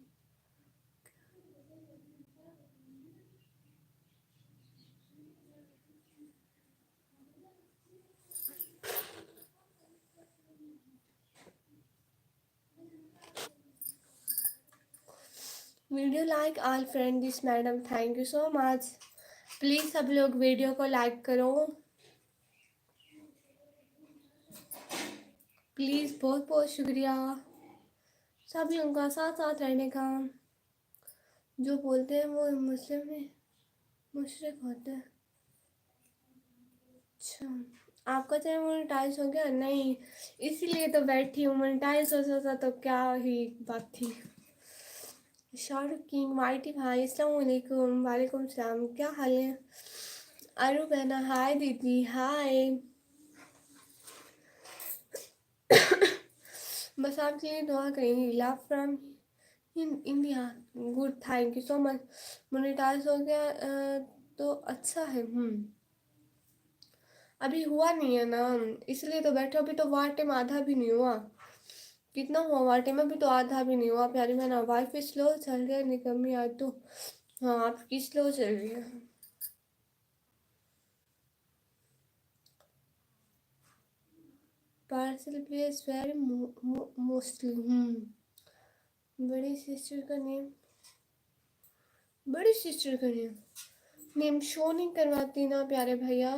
Video like all friend this madam, thank you so much. Please सब लोग वीडियो को लाइक करो प्लीज़, बहुत बहुत शुक्रिया सब लोगों का साथ साथ रहने का। जो बोलते हैं वो मुस्लिम में मुशरिक होते हैं। अच्छा आपका चैनल मोनेटाइज हो गया? नहीं, इसीलिए तो बैठी हूँ, मोनेटाइज हो सकता तो क्या ही बात थी। शाहरुख किंग वाइटी भाई अस्सलाम वालेकुम। वालेकुम सलाम, क्या हाल है? अरु बहना हाय दीदी हाय। बस आपके लिए दुआ करेंगे। Love from in India, good thank you so much. Monetize हो गया तो अच्छा है। अभी हुआ नहीं है ना, इसलिए तो बैठो, अभी तो वार टाइम आधा भी नहीं हुआ। कितना हुआ वार टाइम? अभी तो आधा भी नहीं हुआ प्यारी बहना। वाईफाई स्लो चल रहा है निकम्मी आज तो। हाँ आपकी स्लो चल रही है। Parcel place very mostly. बड़ी सिस्टर का नेम, बड़ी सिस्टर का नेम शो नहीं करवाती ना प्यारे भैया।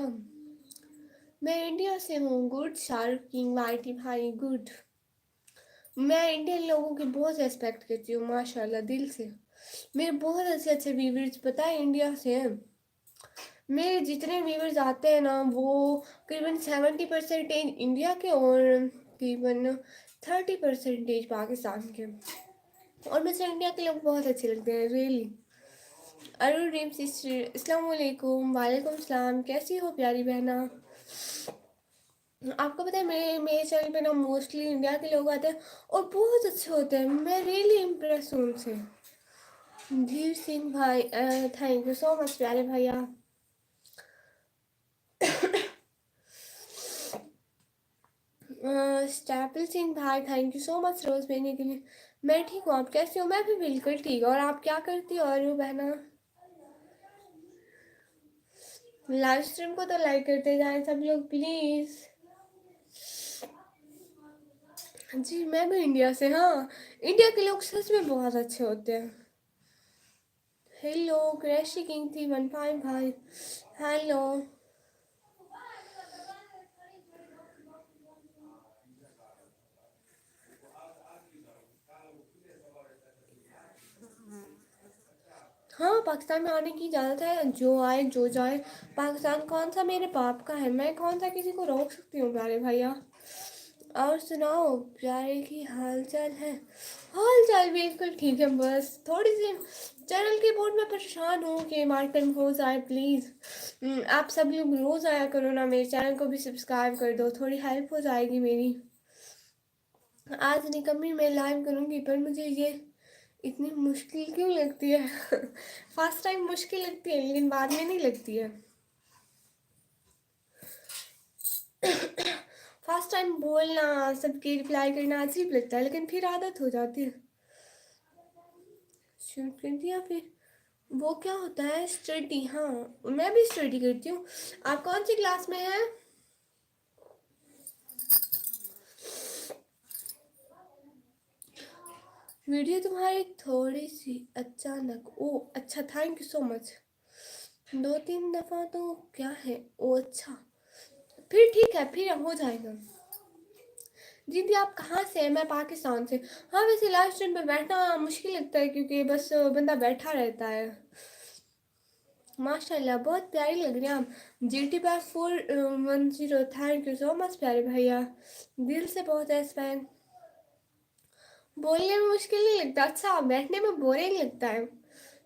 मैं इंडिया से हूँ। गुड शाहरुख किंग वाइटी भाई गुड। मैं इंडियन लोगों की बहुत रिस्पेक्ट करती हूँ माशाल्लाह दिल से। मेरे बहुत अच्छे अच्छे व्यूवर्स पता है इंडिया से हैं। मेरे जितने व्यूवर्स आते हैं ना वो करीबन 70% इंडिया के और करीबन 30% पाकिस्तान के। और मुझे इंडिया के लोग बहुत अच्छे लगते हैं रियली। अरुण रीम सिस्टर अस्सलाम वालेकुम। वालेकुम सलाम, कैसी हो प्यारी बहना? आपको पता है मेरे चैनल पे ना मोस्टली इंडिया के लोग आते हैं और बहुत अच्छे होते हैं। मैं रियली इम्प्रेस हूँ उनसे। धीर सिंह भाई थैंक यू सो मच प्यारे भैया। स्टैपल सिंह भाई थैंक यू सो मच रोज़ भेजने के लिए। मैं ठीक हूँ, आप कैसे हो? मैं भी बिल्कुल ठीक। और आप क्या करती हो और बहना? लाइव स्ट्रीम को तो लाइक करते जाएं सब लोग प्लीज़। जी मैं भी इंडिया से। हाँ इंडिया के लोग सच में बहुत अच्छे होते हैं। हेलो क्रैशी किंग 315 भाई हेलो। हाँ पाकिस्तान में आने की इजाज़त है, जो आए जो जाए। पाकिस्तान कौन सा मेरे बाप का है, मैं कौन सा किसी को रोक सकती हूँ प्यारे भैया। और सुनाओ प्यारे की हाल चाल है? हाल चाल बिल्कुल ठीक है, बस थोड़ी सी चैनल की बोर्ड में परेशान हूँ कि मार्क टाइम हो जाए प्लीज़। आप सब लोग रोज़ आया करो ना, मेरे चैनल को भी सब्सक्राइब कर दो, थोड़ी हेल्प हो जाएगी मेरी। आज निकम्मी मैं लाइव करूँगी पर मुझे ये इतनी मुश्किल क्यों लगती है? फर्स्ट टाइम मुश्किल लगती है लेकिन बाद में नहीं लगती है। फर्स्ट टाइम बोलना सबकी रिप्लाई करना अजीब लगता है लेकिन फिर आदत हो जाती है। शूट कर दिया फिर वो क्या होता है स्टडी? हाँ मैं भी स्टडी करती हूँ। आप कौन सी क्लास में हैं? वीडियो तुम्हारी थोड़ी सी अचानक। ओ अच्छा, थैंक यू सो मच। 2-3 दफ़ा तो क्या है। ओ अच्छा, फिर ठीक है, फिर हो जाएगा। दीदी आप कहाँ से हैं? मैं पाकिस्तान से। हाँ वैसे लाइव स्ट्रीम पे बैठना मुश्किल लगता है क्योंकि बस बंदा बैठा रहता है। माशाल्लाह बहुत प्यारी लग रही हैं आप। GT410, thank you so much प्यारे भैया, दिल से बहुत है फैन। बोलने में मुश्किल नहीं लगता, अच्छा बैठने में बोरिंग लगता है,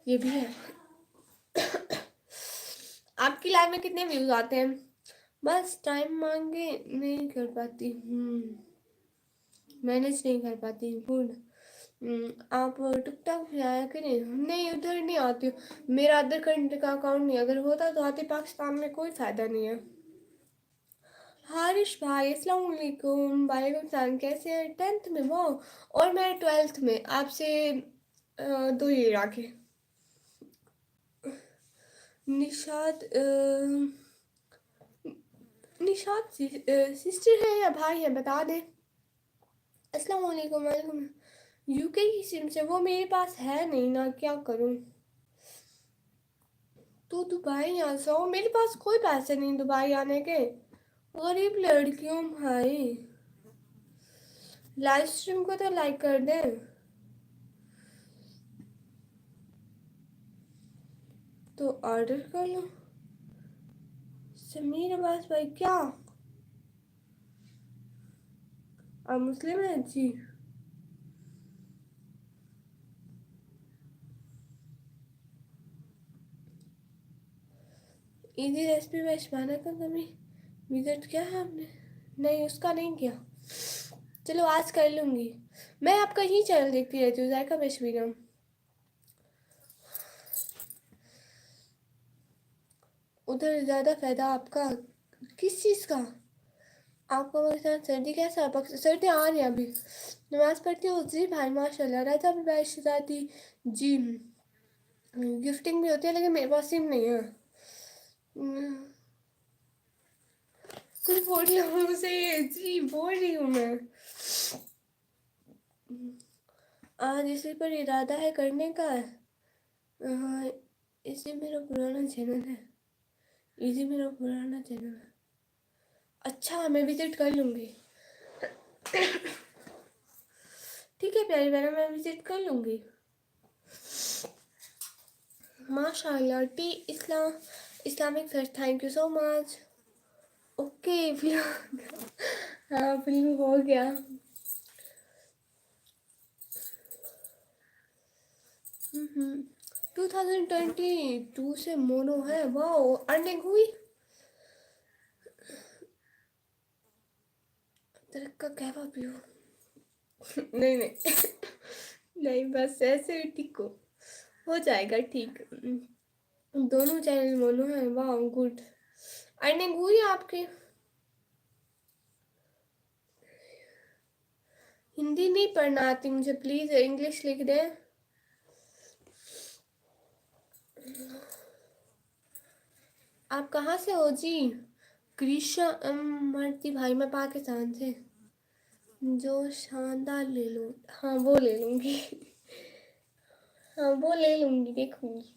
ये भी है। आपकी लाइव में कितने व्यूज आते हैं? बस टाइम मांगे नहीं कर पाती मैनेज नहीं कर पाती गुड। आप टिकटॉक पे आया करें। नहीं उधर नहीं आती हूँ, मेरा अदर कंट्री का अकाउंट नहीं, अगर होता तो आती। पाकिस्तान में कोई फ़ायदा नहीं है। हारिश भाई अस्सलाम वालेकुम। वालेकुम सलाम, कैसे हैं? 10th में वो, और मैं 12th में, आपसे 2 ईयर आगे। निशाद निशाद सिस्टर है या भाई है बता दे। अस्सलाम वालेकुम। वालेकुम। यूके की सिम से, वो मेरे पास है नहीं ना, क्या करूं। तो दुबई आ जाओ, मेरे पास कोई पैसे नहीं दुबई आने के, गरीब लड़की हूँ भाई। लाइव स्ट्रीम को तो लाइक कर दे। तो ऑर्डर कर लो। समीर अब्बास भाई क्या आप मुस्लिम हैं जी? इजी रेसिपी में शबाना का कभी विजिट किया है आपने? नहीं उसका नहीं किया। चलो आज कर लूँगी। मैं आपका ही चैनल देखती रहती हूँ, जायका बेशबीगम। उधर ज़्यादा फ़ायदा आपका किस चीज़ का? आपको वैसा सर्दी कैसा है? सर्दी आ रही है अभी। नमाज़ पढ़ती हो जी भाई माशाल्लाह। रायता भी भाई शहजादी जी। गिफ्टिंग भी होती है लेकिन मेरे पास सिम नहीं है। कुछ बोल रहा हूँ मुझे जी, बोल रही हूँ मैं। आज इसी पर इरादा है करने का। इसी मेरा पुराना चैनल है। इसी मेरा पुराना चैनल है। अच्छा मैं विजिट कर लूँगी। ठीक है प्यारी बहना, मैं विजिट कर लूँगी। माशाल्लाह। T Islamic first, thank you so much. Okay film. हाँ फिल्म हो गया। 2022 से मोनो है। वाओ अर्निंग हुई। तरक्का कहवा पियो। नहीं नहीं। नहीं बस ऐसे ही ठीक हो जाएगा ठीक। दोनों चैनल मोनो है। वाह गुड। अर्निंग हुई आपकी? हिंदी नहीं पढ़ना आती मुझे, प्लीज़ इंग्लिश लिख दें। आप कहाँ से हो जी? कृषा मरती भाई, मैं पाकिस्तान से। जो शानदार ले लो। हाँ वो ले लूँगी। हाँ वो ले लूँगी, देखूँगी।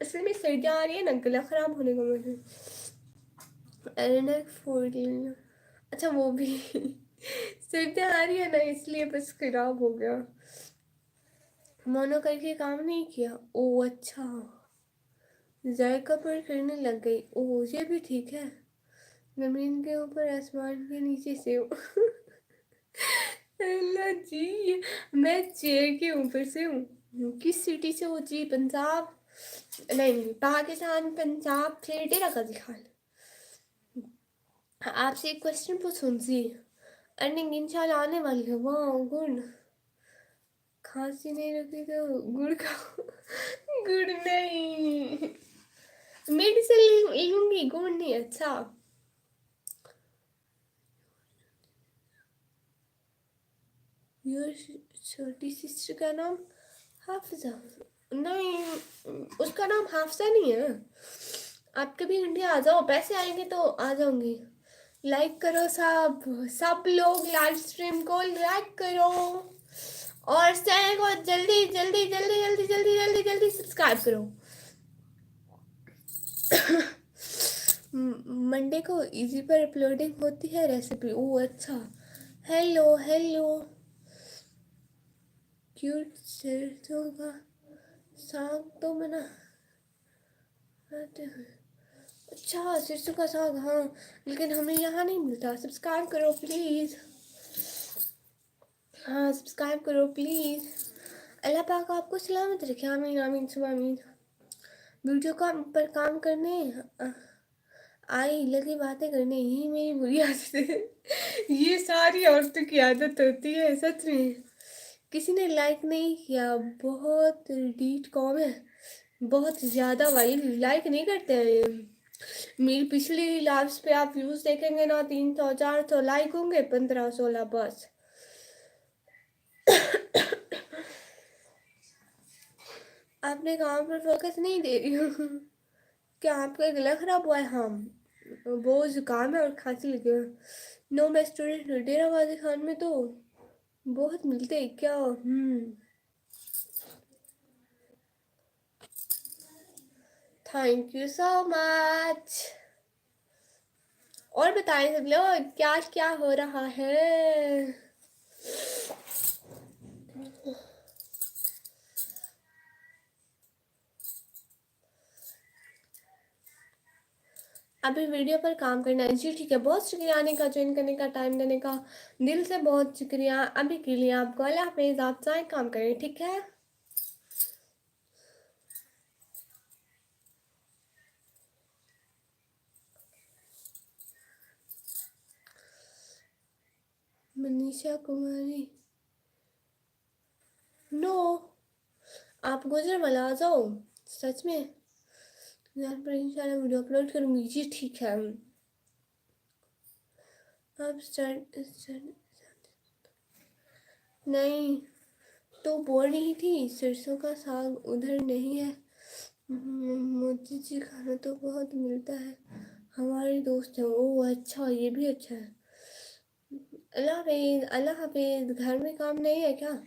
असल में सर्दियाँ आ रही है ना, गला ख़राब होने का मुझे। एरनक 14। अच्छा वो भी। सर्दियाँ आ रही है ना इसलिए बस ख़राब हो गया। मोनो करके काम नहीं किया। ओ अच्छा, जायका पर करने लग गई। ओ ये भी ठीक है। ज़मीन के ऊपर आसमान के नीचे से। अल्लाह जी, मैं चेयर के ऊपर से हूँ। किस सिटी से हो जी? पंजाब? नहीं नहीं, पाकिस्तान पंजाब फिर डेरा गाजी खान। आपसे एक क्वेश्चन पूछूं जी? अर्निंग इंशाल्लाह आने वाली है। वाह गुड। खांसी नहीं रखी तो गुड़ खाओ। गुड़ नहीं, मेडिसिन लूंगी, गुड़ नहीं। अच्छा योर छोटी सिस्टर का नाम हाफिजा? नहीं उसका नाम हाफसा नहीं है। आप कभी इंडिया आ जाओ, पैसे आएंगे तो आ जाऊंगी। लाइक करो सब सब लोग, लाइव स्ट्रीम को लाइक करो। और चैनल को जल्दी जल्दी जल्दी जल्दी जल्दी जल्दी जल्दी सब्सक्राइब करो। मंडे को इजी पर अपलोडिंग होती है रेसिपी। ओह अच्छा। Hello hello. क्यूट सरसों का साग तो बना। अच्छा सरसों का साग, हाँ लेकिन हमें यहाँ नहीं मिलता। सब्सक्राइब करो प्लीज़। हाँ सब्सक्राइब करो प्लीज़। अल्लाह पाक आपको सलामत रखे। आमीन आमीन सुबह आमीन। वीडियो पर काम करने आई लगी बातें करने, यही मेरी बुरी आदत है। ये सारी औरतों की आदत होती है सच में। किसी ने लाइक नहीं किया, बहुत डीट कॉम है, बहुत ज़्यादा वाली लाइक नहीं करते हैं। मेरी पिछली लाइव्स पे आप व्यूज़ देखेंगे ना, 300 400 लाइक होंगे, 15 16 बस। आपने काम पर फोकस नहीं दे रही हो। क्या आपका गला खराब हुआ है? हाँ वो जुकाम है और खांसी लगी है। नो मैं स्टूडेंट हूँ। डेरा गाजी खान में तो बहुत मिलते हैं क्या? Thank you so much. और बताएं सब लोग क्या क्या हो रहा है। अभी वीडियो पर काम करना है जी, ठीक है। बहुत शुक्रिया आने का, ज्वाइन करने का, टाइम देने का, दिल से बहुत शुक्रिया। अभी के लिए आपको अल्लाह हाफिज़। आप चाहे काम करें, ठीक है। मनीषा कुमारी नो, आप गुजर वाला आ जाओ सच में। यहाँ पर इंशाल्लाह वीडियो अपलोड करूँगी जी, ठीक है। अब स्टार्ट नहीं तो बोल रही थी सरसों का साग उधर नहीं है। मोदी जी खाना तो बहुत मिलता है, हमारे दोस्त हैं। ओह अच्छा, ये भी अच्छा है। अल्लाह हाफिज़ अल्लाह हाफिज़। घर में काम नहीं है क्या?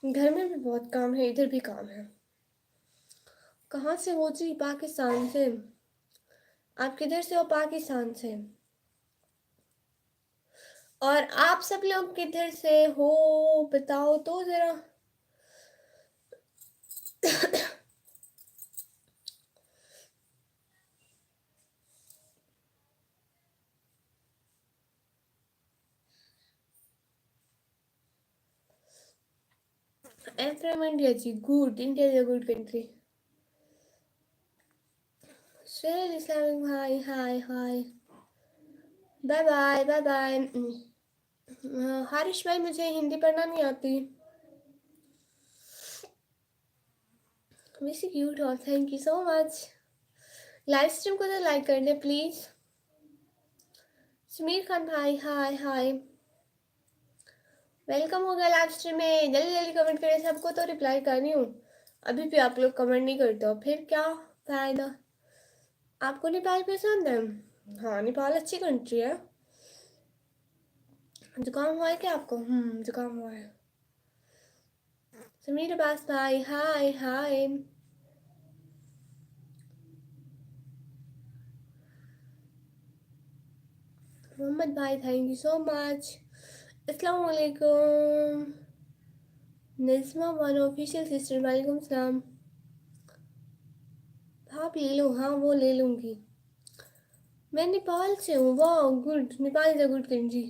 घर में भी बहुत काम है, इधर भी काम है। कहाँ से हो जी? पाकिस्तान से। आप किधर से हो? पाकिस्तान से। और आप सब लोग किधर से हो बताओ तो जरा। I'm from India ji. Good, India is a good country. Sher Islamic भाई hi hi. Bye bye bye bye. Harish भाई मुझे हिंदी पढ़ना नहीं आती। वैसे क्यूट हो, thank you so much. Live stream को तो लाइक कर दे प्लीज। समीर खान भाई हाय हाय। वेलकम हो गया लाइव स्ट्रीम में। जल्दी जल्दी कमेंट करें, सबको तो रिप्लाई कर रही हूँ। अभी भी आप लोग कमेंट नहीं करते हो, फिर क्या फायदा। आपको नेपाल पसंद है? हाँ नेपाल अच्छी कंट्री है। जुकाम हुआ है क्या आपको? जुकाम हुआ है। समीर अब्बास भाई हाय हाय। मोहम्मद भाई थैंक यू सो मच। अस्सलाम वालेकुम। नज़मा वन ऑफिशियल सिस्टर वालेकुम सलाम। आप ले लो, हाँ वो ले लूँगी। मैं नेपाल से हूँ। वाह good, Nepal is a good country.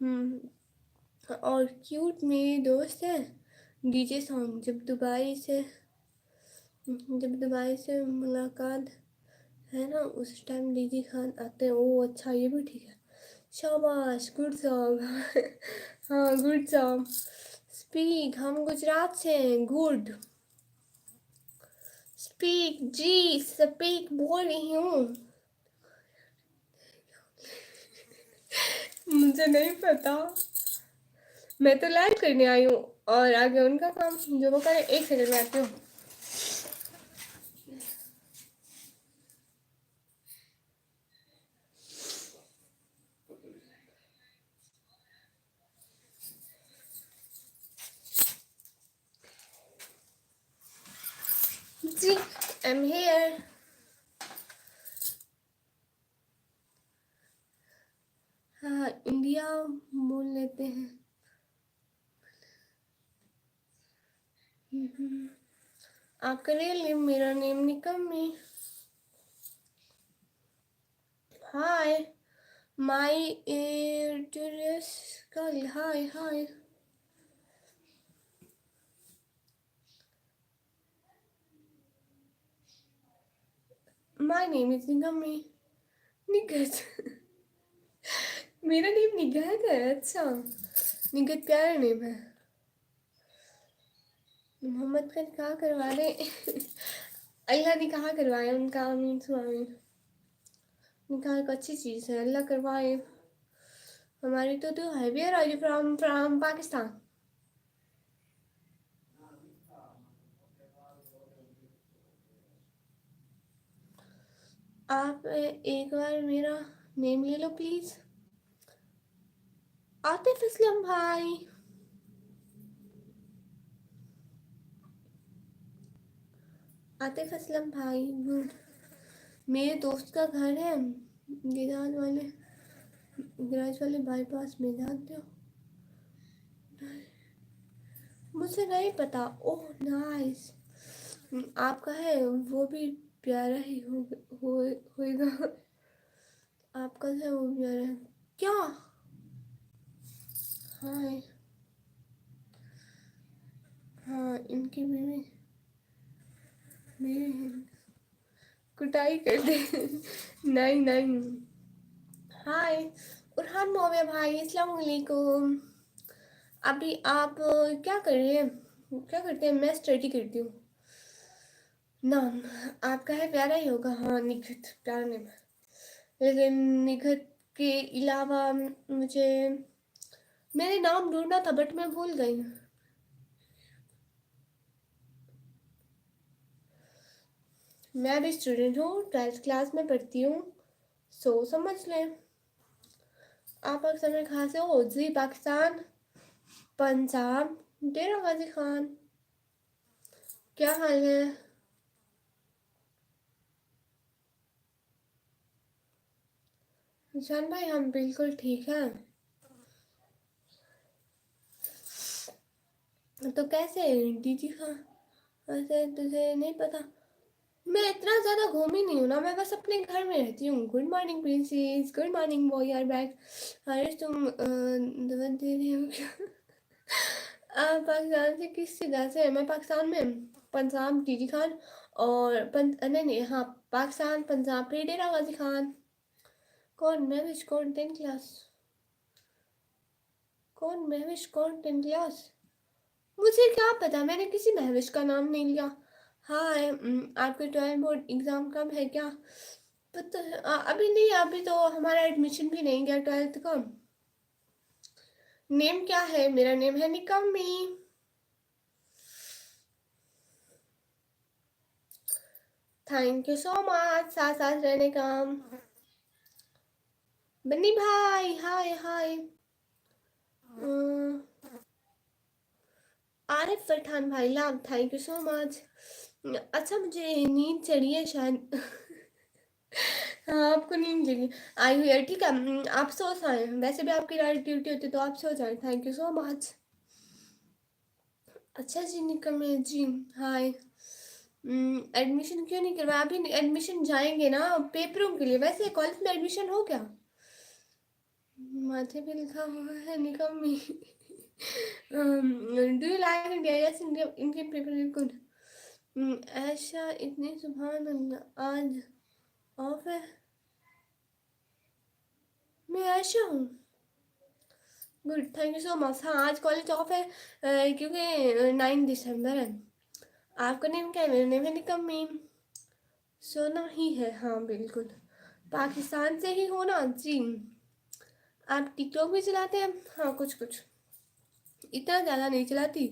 Hmm और क्यूट मेरी दोस्त है डीजे सॉन्ग। जब दुबई से मुलाकात है ना, उस टाइम डीजे खान आते हैं। ओ अच्छा, ये भी ठीक है। शाबाश, गुड सॉन्ग। हाँ गुड सॉन्ग। स्पीक, हम गुजरात से हैं। गुड। स्पीक जी, स्पीक बोल रही हूँ। मुझे नहीं पता, मैं तो लाइव करने आई हूँ और आगे उनका काम जो वो करें। एक सेकंड में आती हूँ। जी, आई एम हियर। हाँ, इंडिया बोल लेते हैं। आपका रियल नेम? मेरा नेम निकम्मी। हाय, माय एड्रेस कल। हाय हाय। माय नेम इज निकम्मी। निगत। मेरा नेम निगत है? अच्छा, निगत प्यारा नेम है। मोहम्मद का निकाह करवा दे। अल्लाह निकाह करवाए उनका, आमीन सुमा आमीन। निकाह एक अच्छी चीज़ है, अल्लाह करवाए। हमारी तो है। Where are you from Pakistan? आप एक बार मेरा नेम ले लो प्लीज़। आतिफ असलम भाई। आतिफ असलम भाई, गुड। मेरे दोस्त का घर है गिराज वाले बाईपास में, जानते हो? मुझे नहीं पता। Oh nice. आपका है वो भी प्यारा ही हो, होएगा। आपका है वो प्यारा है क्या? हाँ हाँ, इनकी बीवी मेरी कुटाई कर दे। नहीं नहीं। हाय उरहान मोमिया भाई, अस्सलाम वालेकुम। अभी आप क्या कर रहे हैं? क्या करते हैं? मैं स्टडी करती हूँ। नाम आपका है प्यारा ही होगा। हाँ, निखत प्यारा नेम है। लेकिन निखत के अलावा मुझे मेरे नाम ढूंढना था बट मैं भूल गई। मैं भी स्टूडेंट हूँ, 12th क्लास में पढ़ती हूँ। सो समझ लें। आप पाकिस्तान में कहाँ से हो? जी, पाकिस्तान, पंजाब, डेरा गाजी खान। क्या हाल है? निशान भाई, हम बिल्कुल ठीक हैं। तो कैसे दीदी खां? वैसे तुझे नहीं पता, मैं इतना ज़्यादा घूमी नहीं हूँ ना, मैं बस अपने घर में रहती हूँ। Good morning princess, good morning boy are back. अरे तुम दवा दे रही हो क्या? आप पाकिस्तान से किस जगह से? मैं पाकिस्तान में पंजाब दीदी खान और नहीं नहीं, हाँ, पाकिस्तान पंजाब फिर डेरा गाजी खान। कौन महविश? कौन 10th क्लास? कौन महविश? कौन 10th क्लास? मुझे क्या पता, मैंने किसी महविश का नाम नहीं लिया। हाँ आपके 12 बोर्ड एग्ज़ाम कब है क्या? पता अभी नहीं, अभी तो हमारा एडमिशन भी नहीं गया 12th का। नेम क्या है? मेरा नेम है निकम्मी। थैंक यू सो मच साथ साथ रहने का। बन्नी भाई, हाय हाय। आरिफ फरहान भाई, लाभ, थैंक यू सो मच। अच्छा, मुझे नींद चढ़ी है शायद। हाँ, आपको नींद लगी आई हुई है, ठीक है। आप सो जाएं, वैसे भी आपकी रात ड्यूटी होती है तो आप सो जाएं। Thank you so much. अच्छा जी, निकम्मे जी, हाय। एडमिशन क्यों नहीं करवाया? अभी एडमिशन जाएंगे ना पेपरों के लिए। वैसे कॉलेज में एडमिशन हो गया? माथे पे लिखा हुआ है निकम्मी। Do you like India? Yes, Indian paper is good. Aisha, इतनी सुभान अल्लाह, आज ऑफ है? मैं ऐशा हूँ। Good, thank you so much. हाँ, आज कॉलेज ऑफ है क्योंकि 9 दिसंबर है। आपका नेम क्या है? मेरा नेम है निकम्मी। सोना ही है, हाँ बिल्कुल। पाकिस्तान से ही हो ना जी? आप टिकटॉक भी चलाते हैं? हाँ, कुछ कुछ, इतना ज़्यादा नहीं चलाती।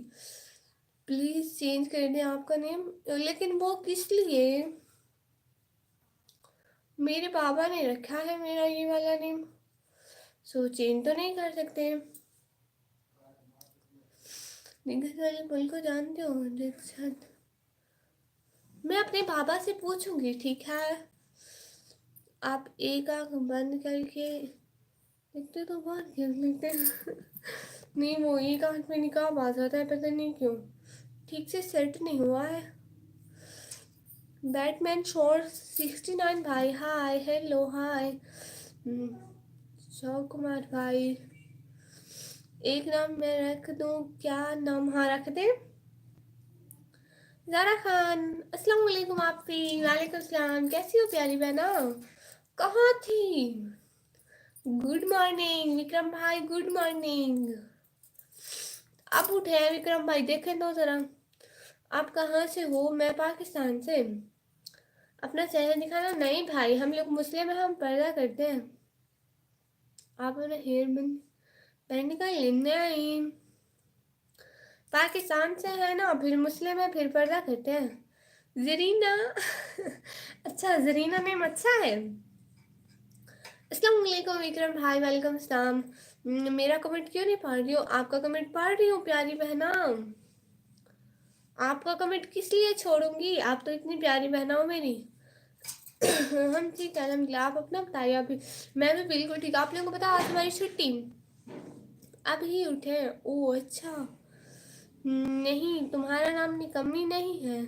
प्लीज़ चेंज कर दें आपका नेम। लेकिन वो किस लिए? मेरे पापा ने रखा है मेरा ये वाला नेम, सो चेंज तो नहीं कर सकते। निगत वाले पुल को जानते हो? रिक्शा मैं अपने पापा से पूछूंगी, ठीक है। आप एक आंख बंद करके देखते तो बहुत क्यूट लगते हैं। नहीं, वो एक आंख में निकाह आ जाता है, पता नहीं क्यों, ठीक से सेट नहीं हुआ है। बैटमैन शोर 69 भाई, हाय, हेलो, हाय। शौ कुमार भाई, एक नाम मैं रख दूं क्या नाम? हाँ, रख दे। ज़ारा खान, अस्सलाम वालेकुम आपी। वालेकुम सलाम, कैसी हो प्यारी बहना? कहाँ थी? गुड मॉर्निंग विक्रम भाई, गुड मॉर्निंग। आप उठे हैं विक्रम भाई? देखें तो जरा, आप कहाँ से हो? मैं पाकिस्तान से। अपना चेहरा दिखाना। नहीं भाई, हम लोग मुस्लिम हैं, हम पर्दा करते हैं। आप अपना हेयर बंद पहनने का नहीं, पाकिस्तान से है ना, फिर मुस्लिम है, फिर पर्दा करते हैं। जरीना। अच्छा, जरीना नेम अच्छा है। अस्सलाम वालेकुम विक्रम भाई, वालेकुम सलाम। मेरा कमेंट क्यों नहीं पढ़ रही हो? आपका कमेंट पढ़ रही हूँ प्यारी बहना। आपका कमेंट किस लिए छोड़ूंगी? आप तो इतनी प्यारी बहना हो मेरी। हम ठीक है अलहमदिल्ला। आप अपना बताइए। अभी मैं भी बिल्कुल ठीक। आप लोगों को पता आज हमारी छुट्टी, अभी उठे। ओह अच्छा। नहीं, तुम्हारा नाम निकम्मी नहीं है,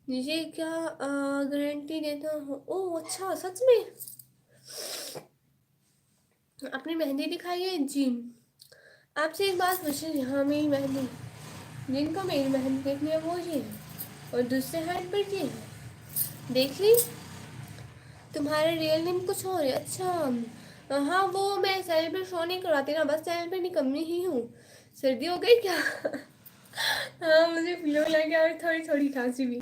मुझे क्या गारंटी देता हूँ। ओह अच्छा, सच में? अपनी मेहंदी दिखाइए जी। आपसे एक बात पूछी। हाँ, मेरी मेहंदी, जिनको मेरी मेहंदी देखनी है वो जी है, और दूसरे हाथ पर जी है। देख ली? तुम्हारा रियल नेम कुछ और है? अच्छा। हाँ, वो मैं चैनल पर शो नहीं करवाती ना, बस चैनल पर निकम्मी ही हूँ। सर्दी हो गई क्या? हाँ, मुझे फ्लू लग गया और थोड़ी थोड़ी खांसी भी।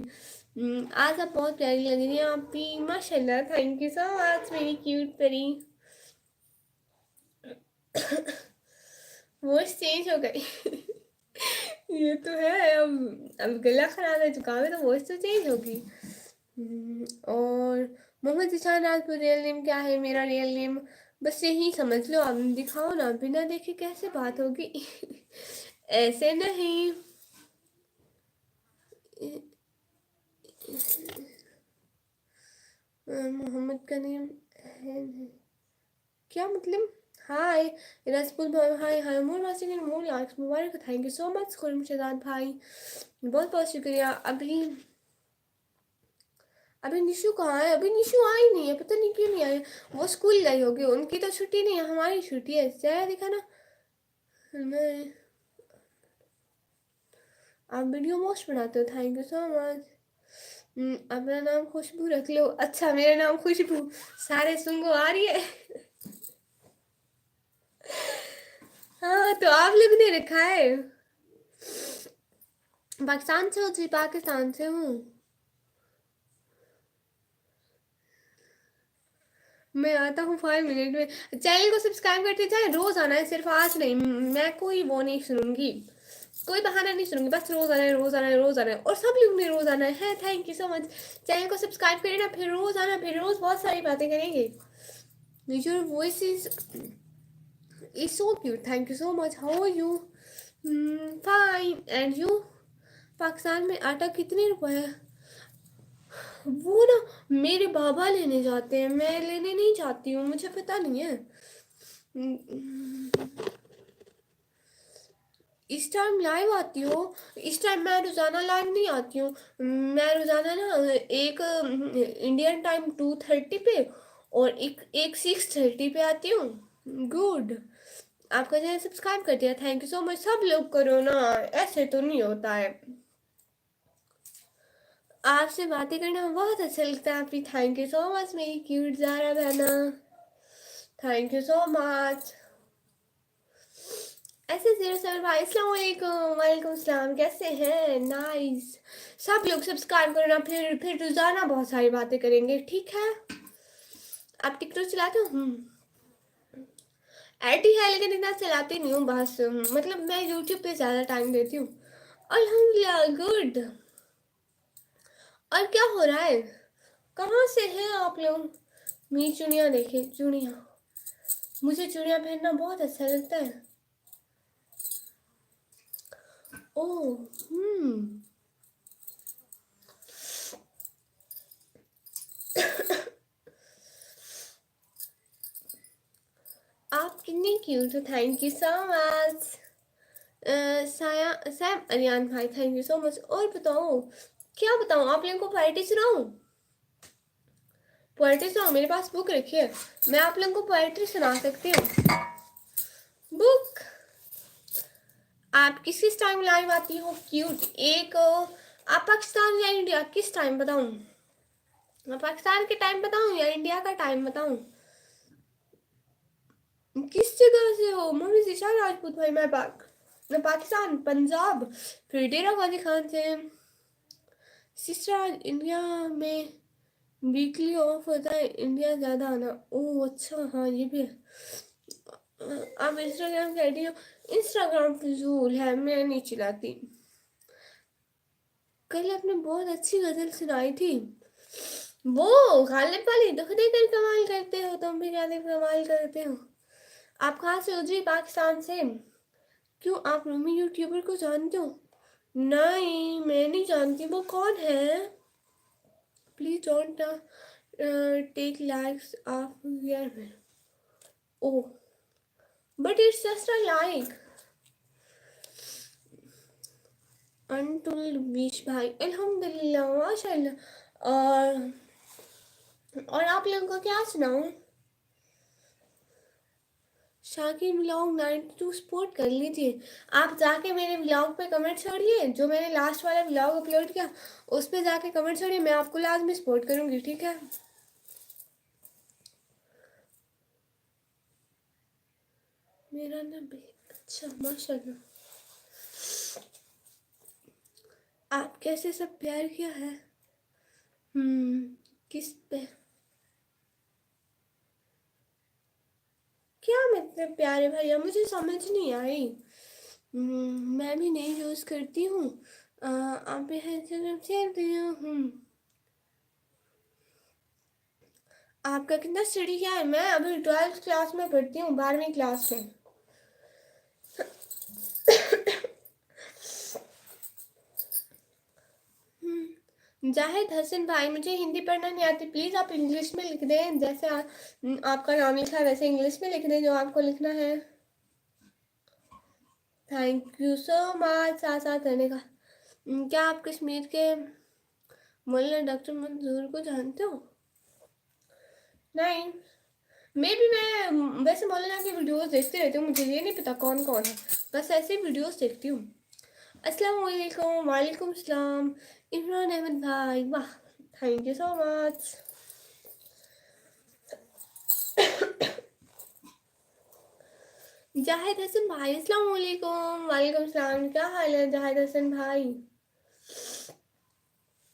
आज आप बहुत प्यारी लग रही हैं आप भी, माशाल्लाह। थैंक यू सो मच मेरी क्यूट परी। वॉइस चेंज हो गई। ये तो है। अब गला खराब है, जुकाम है, तो वॉइस तो चेंज होगी। और मोहम्मद जिशान राजपूत रियल नेम क्या है? मेरा रियल नेम बस यही समझ लो। आप दिखाओ ना, बिना देखे कैसे बात होगी? ऐसे नहीं। मोहम्मद का नेम है क्या मतलब? हाय राजपूत भाई, hi hi more Wasiq more likes मुबारक, thank you so much Khurram Shahzad भाई, बहुत बहुत शुक्रिया। अभी अभी निशु कहाँ है? अभी निशु आई नहीं है, पता नहीं क्यों नहीं आई। वो स्कूल गई होगी, उनकी तो छुट्टी नहीं है, हमारी छुट्टी है। जरा दिखा ना। मैं आप वीडियो मोस्ट बनाते हो, थैंक यू सो मच। अपना नाम खुशबू रख लो। अच्छा, मेरा नाम खुशबू सारे सुंगो आ रही है। हाँ, तो आप लोग ने रखा है। पाकिस्तान से हो जी? पाकिस्तान से हूँ मैं। आता हूँ 5 मिनट में। चैनल को सब्सक्राइब करते जाए, रोज आना है, सिर्फ आज नहीं। मैं कोई वो नहीं सुनूंगी, कोई बहाना नहीं सुनूंगी, बस रोज आना है, रोज आना है, रोज आना है। और सब लोग ने रोज आना है। Thank you so much. Channel को सब्सक्राइब करें ना, फिर रोज आना, फिर रोज बहुत सारी बातें करेंगे। Your voice is so cute, thank you so much. How are you? Fine, and you? Pakistan में आटा कितने रुपए है? वो ना मेरे बाबा लेने जाते हैं, मैं लेने नहीं जाती हूँ, मुझे पता नहीं है। इस टाइम लाइव आती हो? इस टाइम मैं रोज़ाना लाइव नहीं आती हूँ। मैं रोज़ाना ना एक इंडियन टाइम 2:30 पे, और एक 6:30 पे आती हूँ। गुड। आपका चैनल सब्सक्राइब कर दिया, थैंक यू सो मच। सब लोग करो ना, ऐसे तो नहीं होता है। आपसे बातें करना बहुत अच्छा लगता है। आपकी थैंक यू सो मच मेरी क्यूट ज़ारा बहना, थैंक यू सो मच। ऐसे 07 भाई, अस्सलाम वालेकुम। वालेकुम सलाम, कैसे हैं? नाइस। सब लोग सब्सक्राइब करना, फिर रोजाना बहुत सारी बातें करेंगे, ठीक है? आप टिकटॉक चलाते हो? आईडी है, लेकिन इतना चलाती नहीं हूँ, बस मतलब मैं यूट्यूब पे ज़्यादा टाइम देती हूँ। अल्हम्दुलिल्लाह, गुड। और क्या हो रहा है? कहाँ से हैं आप लोग? मेरी चुड़िया देखे, चुड़िया, मुझे चुड़िया पहनना बहुत अच्छा लगता है। Oh. Thank you so much. Saya Sam Ariyan भाई, थैंक यू सो मच। और बताओ, क्या बताऊँ आप लोगों को? पोएट्री सुनाऊँ? पोएट्री सुनाऊँ? मेरे पास बुक रखी है, मैं आप लोगों को पोएट्री सुना सकती हूँ। बुक आप किस टाइम लाइव आती हो? क्यूट। एक आप पाकिस्तान या इंडिया, किस टाइम बताऊँ? मैं पाकिस्तान के टाइम बताऊँ या इंडिया का टाइम बताऊँ? किस जगह से हो? मम्मी ज़ीशान राजपूत भाई। मैं पाकिस्तान, पंजाब, फिर डेरा गाजी खान से। सिस्टर इंडिया में वीकली ऑफ होता है, इंडिया ज़्यादा आना। ओह अच्छा, हाँ ये भी है। आप इंस्टाग्राम कहती हो? इंस्टाग्राम फिजूल है, मैं नहीं चलाती। कल आपने बहुत अच्छी गजल सुनाई थी, वो गालिब वाली। दुख देकर कमाल करते हो, तुम भी ज्यादा कमाल करते हो। आप कहाँ से हो जी? पाकिस्तान से। क्यों, आप रूमी यूट्यूबर को जानते हो? नहीं मैं नहीं जानती, वो कौन है? Please don't take likes off यर। Oh but it's just a like. Untold wish भाई, अल्हम्दुलिल्लाह माशाल्लाह। और आप लोगों को क्या सुनाऊं? शाकिर व्लॉग 92 सपोर्ट कर लीजिए। आप जाके मेरे व्लॉग पे कमेंट छोड़िए, जो मैंने लास्ट वाला व्लॉग अपलोड किया उस पे जाके कमेंट छोड़िए, मैं आपको लाजमी सपोर्ट करूंगी, ठीक है? मेरा नाम अच्छा माशाल्लाह। आप कैसे सब प्यार किया है? किस पे? क्या मतलब प्यारे भैया, मुझे समझ नहीं आई। मैं भी नहीं यूज़ करती हूँ। आप हूँ। आपका कितना स्टडी क्या है? मैं अभी 12th क्लास में पढ़ती हूँ, 12वीं क्लास में। जाहिद हसन भाई, मुझे हिंदी पढ़ना नहीं आती, प्लीज़ आप इंग्लिश में लिख दें, जैसे आपका नाम लिखा है वैसे इंग्लिश में लिख दें जो आपको लिखना है। थैंक यू सो मच साथ साथ करने का। क्या आप कश्मीर के मौलाना डॉक्टर मंजूर को जानते हो? नहीं, मैं वैसे मौलाना की वीडियोस देखती रहती हूँ, मुझे ये नहीं पता कौन कौन है, बस ऐसे वीडियोस देखती हूँ। अस्सलाम वालेकुम। वालेकुम सलाम। इमरान अहमद भाई, वाह thank you so much. Zahid Hasan भाई, अस्सलाम वालेकुम। वालेकुम सलाम। क्या हाल है जाहिद हसन भाई?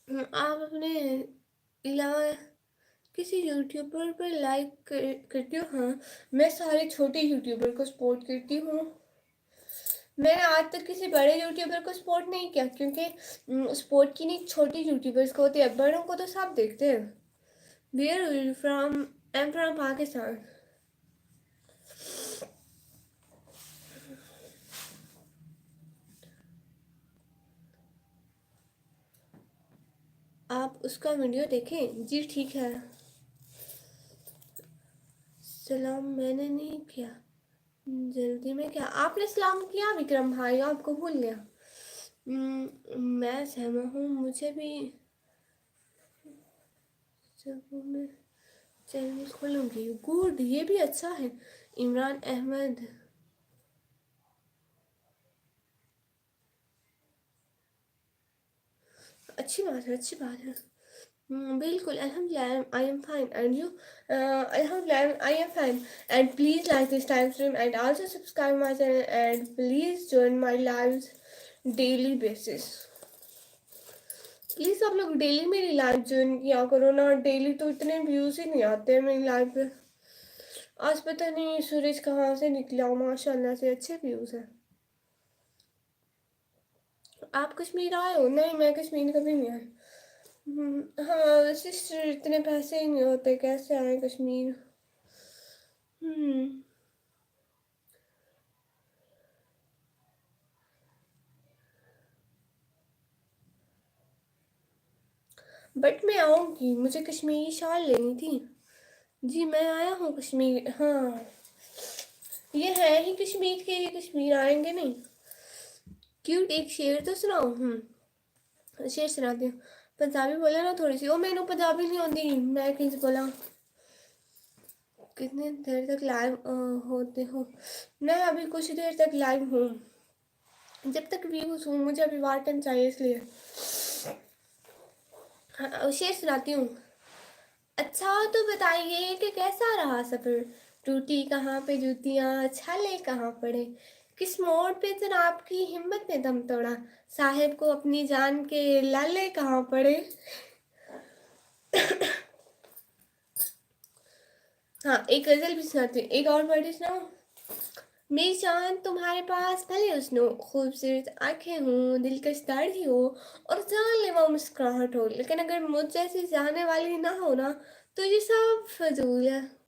आप अपने अलावा किसी यूट्यूबर पर लाइक करती हो? हाँ, मैं सारे छोटे यूट्यूबर को सपोर्ट करती हूँ। मैंने आज तक किसी बड़े यूट्यूबर को सपोर्ट नहीं किया, क्योंकि सपोर्ट की नहीं छोटी यूट्यूबर्स को होती है, बड़ों को तो सब देखते हैं। Where from? I am from Pakistan. आप उसका वीडियो देखें? जी ठीक है। सलाम मैंने नहीं किया, जल्दी में क्या? आपने सलाम किया विक्रम भाई, आपको भूल गया। मैं सहमा हूँ, मुझे भी जब मैं चैनल खोलूँगी। गुड, ये भी अच्छा है। इमरान अहमद, अच्छी बात है, अच्छी बात है। बिल्कुल अल्हम्दुलिल्लाह, I am fine and you? अल्हम्दुलिल्लाह I am fine. And please like this time stream and also subscribe my channel and please join my lives daily basis. Please आप लोग डेली मेरी लाइव ज्वाइन किया करो ना, डेली तो इतने views ही नहीं आते हैं मेरी लाइव पे। आज पता नहीं सूरज कहाँ से निकला, माशाल्लाह से अच्छे व्यूज़ हैं। आप कश्मीर आए हो? नहीं मैं कश्मीर कभी नहीं आई। हाँ सिस्टर, इतने पैसे ही नहीं होते, कैसे आए कश्मीर? हम्म बट मैं आऊँगी, मुझे कश्मीरी शॉल लेनी थी। जी मैं आया हूँ कश्मीर, हाँ। ये है ही कश्मीर के, ये कश्मीर आएंगे नहीं। क्यूट एक शेर तो सुनाओ। शेर सुनाती हूँ। पंजाबी बोला ना थोड़ी सी, ओ मैनू पंजाबी नहीं आती, मैं कहीं से बोला। कितनी देर तक लाइव होते हो? मैं अभी कुछ देर तक लाइव हूँ, जब तक व्यूज हूँ, मुझे अभी वार्टन चाहिए इसलिए। हाँ, शेर सुनाती हूँ। अच्छा तो बताइए कि कैसा रहा सफ़र, टूटी कहाँ पे जूतियाँ, छाले कहाँ पड़े, किस मोड़ पे जनाब की हिम्मत ने दम तोड़ा, साहिब को अपनी जान के लाले कहाँ पड़े। हाँ एक गज़ल भी सुनाती हूँ, एक और वर्ड सुनाओ। मेरी जान तुम्हारे पास भले हुस्न हो, खूबसूरत आंखें हों, दिलकश दाढ़ी हो और जानलेवा मुस्कुराहट हो, लेकिन अगर मुझ जैसी जाने वाली ना हो ना, तो ये सब फजूल है।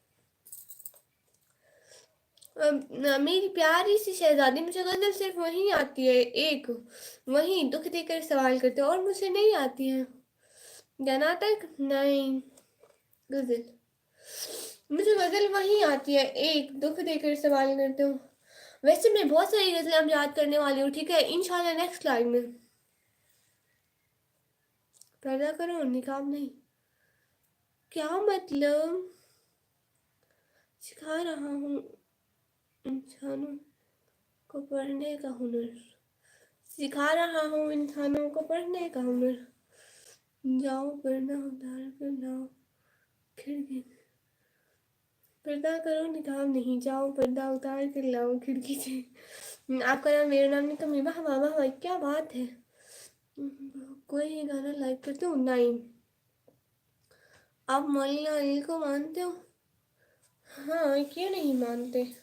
मेरी प्यारी सी शहजादी, मुझे गजल सिर्फ वहीं आती है एक, वहीं दुख देकर सवाल करते हो, और मुझे नहीं आती है। नाटक नहीं, गजल। मुझे गजल वहीं आती है एक, दुख देकर सवाल करते हो। वैसे मैं बहुत सारी गजलें अब याद करने वाली हूँ, ठीक है, इंशाल्लाह नेक्स्ट लाइव में। पैदा करो निकाब नहीं, क्या मतलब? सिखा रहा हूँ इंसानों को पढ़ने का हुनर, सिखा रहा हूँ इंसानों को पढ़ने का हुनर, जाओ पर्दा उतार कर लाओ खिड़की, पर्दा करो निकाब नहीं, जाओ पर्दा उतार कर लाओ खिड़की से। आपका नाम मेरा नाम नहीं तो मी, वाह वाह वाह, क्या बात है। कोई गाना लाइक करते हो? नहीं। आप मौलाना अली को मानते हो? हाँ क्यों नहीं मानते।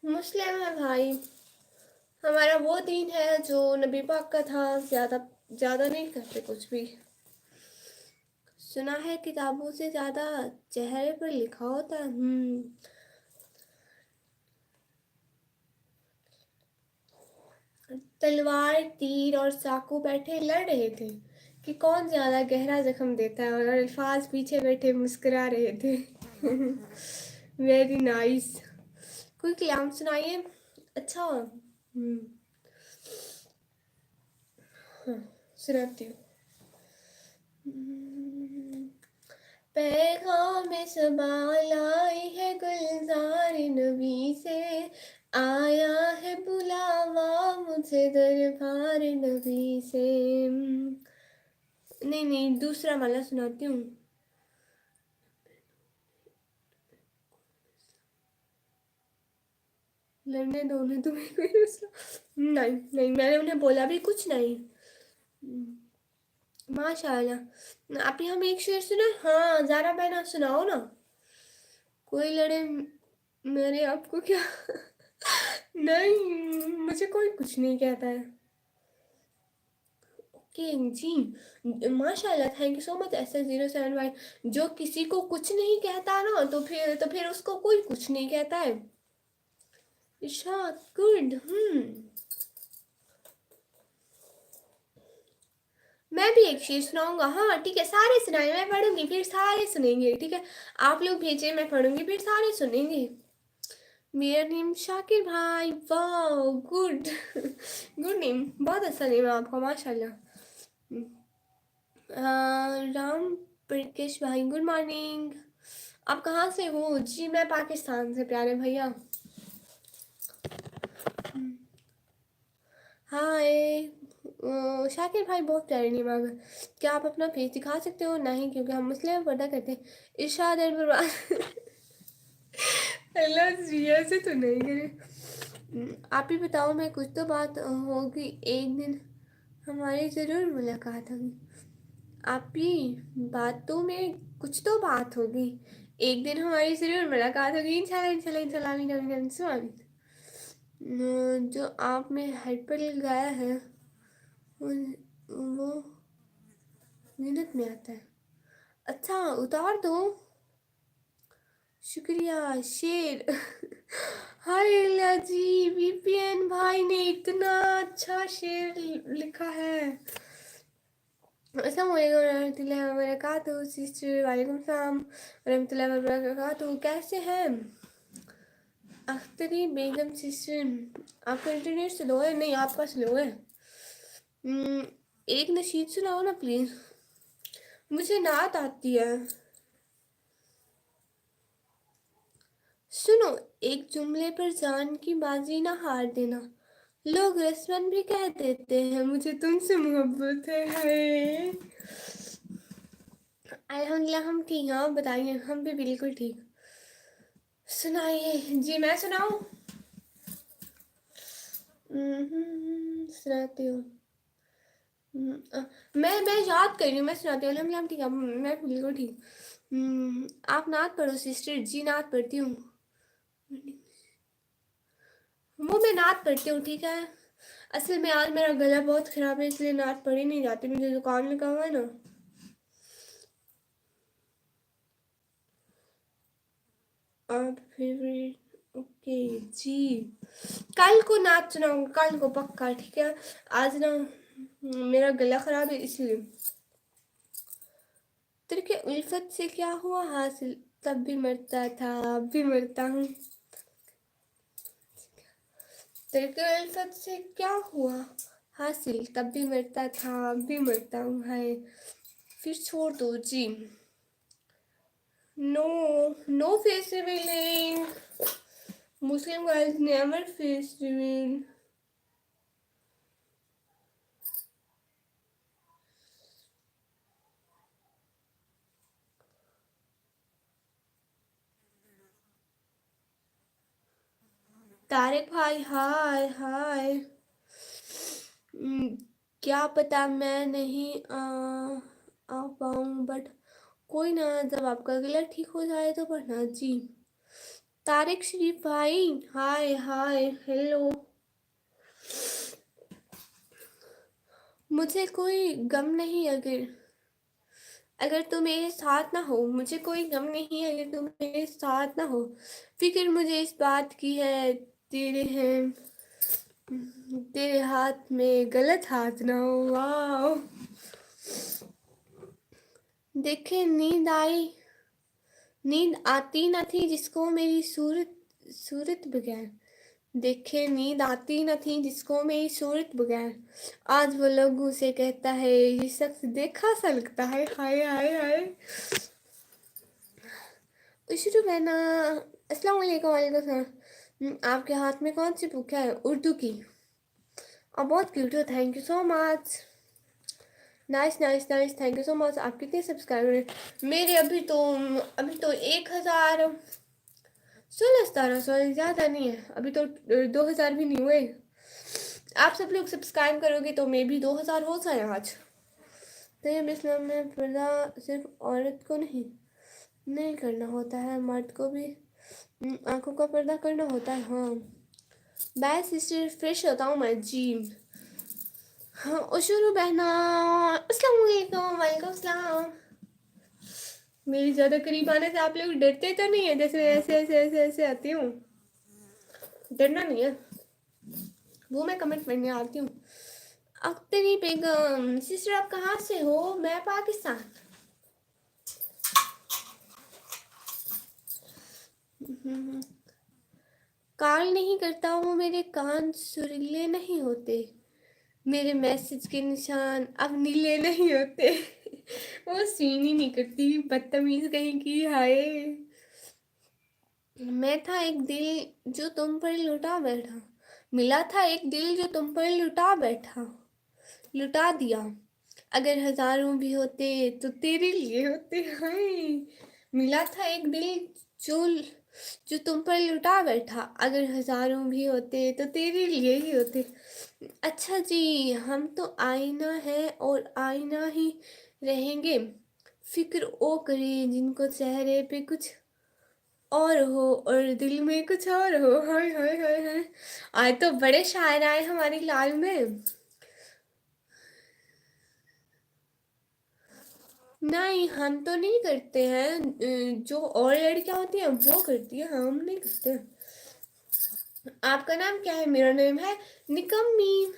मुस्लिम है भाई, हमारा वो दीन है जो नबी पाक का था, ज़्यादा ज़्यादा नहीं करते कुछ भी। सुना है किताबों से ज़्यादा चेहरे पर लिखा होता है। तलवार तीर और चाकू बैठे लड़ रहे थे कि कौन ज़्यादा गहरा जख्म देता है, और अल्फाज पीछे बैठे मुस्कुरा रहे थे। Very nice. कोई कलाम सुनाइए अच्छा। हाँ सुनाती हूँ। पैगाम सबाल आई है गुलजार नबी से, आया है बुलावा मुझे दरबार नबी से। नहीं नहीं, दूसरा वाला सुनाती हूँ। लड़ने दो उन्हें, तुम्हें कोई दूसरा। नहीं नहीं, मैंने उन्हें बोला भी कुछ नहीं। माशाल्लाह। आप ही हम एक शेर सुना, हाँ ज़ारा बहना सुनाओ ना। कोई लड़े मेरे आपको क्या। नहीं मुझे कोई कुछ नहीं कहता है। ओके जी, माशाल्लाह, thank you so much SS07 जो किसी को कुछ नहीं कहता ना, तो फिर उसको कोई कुछ नहीं कहता है। इरशाद गुड। मैं भी एक शेर सुनाऊंगा, हाँ ठीक है, सारे सुनाए, मैं पढ़ूंगी फिर सारे सुनेंगे, ठीक है। आप लोग भेजे, मैं पढ़ूंगी फिर सारे सुनेंगे। मेरा नेम शाकिर भाई, वाह गुड। गुड नेम, बहुत अच्छा नेम है आपका, माशाल्लाह। राम प्रकेश भाई गुड मॉर्निंग। आप कहाँ से हो जी? मैं पाकिस्तान से प्यारे भैया। हाय। शाकिर भाई बहुत प्यारे नेम है। क्या आप अपना फेस दिखा सकते हो? नहीं क्योंकि हम मुस्लिम में पर्दा करते हैं। इरशाद अल्लाह जी ऐसे तो नहीं करे। आप ही बताओ, मैं कुछ तो बात होगी एक दिन, हमारी ज़रूर मुलाकात होगी। आप ही बातों में कुछ तो बात होगी, एक दिन हमारी ज़रूर मुलाकात होगी, इंशाल्लाह इंशाल्लाह इंशाल्लाह आमीन आमीन आमीन सुन आमीन। जो आप में हेड पर लगाया है वो मिनट में आता है। अच्छा उतार दो, शुक्रिया शेर। हाय इला जी, वीपीएन भाई ने इतना अच्छा शेर लिखा है। अस्सलामुअलैकुम वबरकातुहू सिस्टर, वालेकुम सलाम वरहमतुल्लाहि वबरकातुहू। कैसे हैं अख्तरी बेगम सिस्टर? आपका इंटरनेट स्लो है? नहीं, आपका स्लो है। एक नशीद सुनाओ ना प्लीज, मुझे नात आती है। सुनो, एक जुमले पर जान की बाजी ना हार देना। लोग रस्मन भी कह देते हैं मुझे तुमसे मोहब्बत है। हाय, अल्हम्दुलिल्लाह हम ठीक हैं। आप बताइए, हम भी बिल्कुल ठीक। सुनाइए जी, मैं सुनाऊं? सुनाती हूँ। मैं याद कर रही हूँ, मैं सुनाती हूँ। अल्हम्दुलिल्लाह हम ठीक है, मैं बिल्कुल ठीक। आप नात पढ़ो सिस्टर जी। नात पढ़ती हूँ, वो मैं नात पढ़ती हूँ, ठीक है। असल में आज मेरा गला बहुत खराब है, इसलिए नात पढ़ी नहीं जाती, मुझे जुकाम लगा हुआ है ना। आप फेवरेट, ओके जी। कल को नाच सुनाऊंगा, कल को पक्का, ठीक है। आज ना मेरा गला खराब है इसलिए। तेरे के उल्फत से क्या हुआ हासिल, तब भी मरता था अब भी मरता हूँ। तेरे के उल्फत से क्या हुआ हासिल, तब भी मरता था अब भी मरता हूँ। हाय, फिर छोड़ दो ji. No, no face revealing, Muslim girls never face reveal. Tariq भाई हाय हाय। क्या पता मैं नहीं आ पाऊँ, बट कोई ना, जब आपका गला ठीक हो जाए तो पढ़ना जी। तारिक शरीफ भाई हाय हाय हेलो। मुझे कोई गम नहीं अगर अगर तुम मेरे साथ ना हो, मुझे कोई गम नहीं अगर तुम मेरे साथ ना हो। फिक्र मुझे इस बात की है, तेरे हैं तेरे हाथ में गलत हाथ ना हो। वाह, देखे नींद आती न थी जिसको मेरी सूरत सूरत बगैर। देखे नींद आती न थी जिसको मेरी सूरत बगैर। आज वो लोगों से कहता है ये शख्स देखा सा लगता है। हाय हाय हाय। शुरू बहना, अस्सलाम वालेकुम। वालेकुम सलाम। आपके हाथ में कौन सी बुक है? उर्दू की। आप बहुत क्यूट हो, thank you so much. Nice nice nice, thank you so much. आप कितने सब्सक्राइबर हैं? मेरे अभी तो 1000, 16-17 ज़्यादा नहीं है अभी तो। 2000 भी नहीं हुए। आप सब लोग सब्सक्राइब करोगे तो मे भी 2000 हो जाए आज। तैयब इस्लाम में पर्दा सिर्फ औरत को नहीं करना होता है, मर्द को भी आंखों का पर्दा करना होता है। हाँ, बाय सिस्टर, फ्रेश होता हूँ मैं जी। हाँ, उशरू बहना, अस्सलाम वालेकुम। वालेकुम सलाम। मेरी ज़्यादा करीब आने से आप लोग डरते तो नहीं है? जैसे ऐसे ऐसे ऐसे ऐसे आती हूँ, डरना नहीं है। वो मैं कमेंट पढ़ने आती हूँ। अख्तरी बेगम सिस्टर, आप कहाँ से हो? मैं पाकिस्तान। कॉल नहीं करता हूँ, मेरे कान सुरीले नहीं होते, मेरे मैसेज के निशान अब नीले नहीं होते। वो सीन ही नहीं करती, बदतमीज कहीं की। हाय, मैं था एक दिल जो तुम पर लुटा बैठा, मिला था एक दिल जो तुम पर लुटा दिया। अगर हजारों भी होते तो तेरे लिए होते। हाय, मिला था एक दिल जो जो तुम पर लुटा बैठा, अगर हजारों भी होते तो तेरे लिए ही होते। अच्छा जी, हम तो आईना है और आईना ही रहेंगे। फिक्र ओ करे जिनको चेहरे पे कुछ और हो और दिल में कुछ और हो। हाय हाय हाय हाय। आज तो बड़े शायर आए हमारी लाइव में। नहीं, हम तो नहीं करते हैं, जो और लड़कियां होती हैं वो करती हैं, हम नहीं करते। आपका नाम क्या है? मेरा नाम है निकम्मी।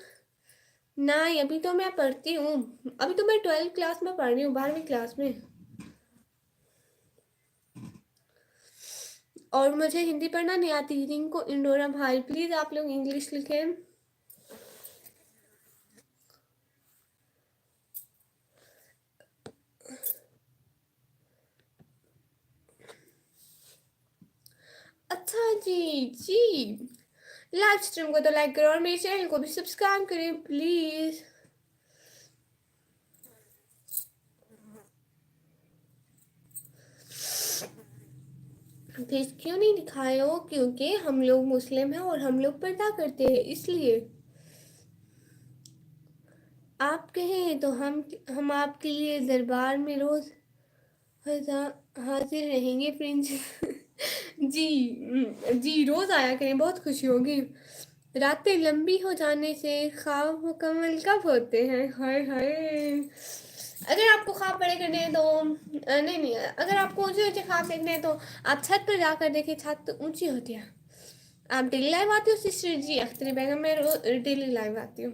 ना, अभी तो मैं पढ़ती हूँ। अभी तो मैं 12th क्लास में पढ़ रही हूँ, 12वीं क्लास में। और मुझे हिंदी पढ़ना नहीं आती। रिंको इंडोरा भाई, प्लीज आप लोग इंग्लिश लिखें। अच्छा जी। जी, लाइव स्ट्रीम को तो लाइक करो और मेरे चैनल को भी सब्सक्राइब करें प्लीज। फेस क्यों नहीं दिखाए हो? क्योंकि हम लोग मुस्लिम हैं और हम लोग पर्दा करते हैं, इसलिए। आप कहें तो हम आपके लिए दरबार में रोज हाजिर रहेंगे फ्रेंड्स। जी। जी, रोज आया करें, बहुत खुशी होगी। रातें लंबी हो जाने से ख्वाब मुकम्मल कब होते हैं? हाय हाय। अगर आपको ख्वाब बड़े करने हैं तो नहीं नहीं, अगर आपको ऊंचे ऊंचे ख्वाब देखने हैं तो आप छत पर जाकर देखिए, छत तो ऊंची होती है। आप डेली लाइव आती हो सिस्टर? जी अख्तरी बेगम, मैं डेली लाइव आती हूँ।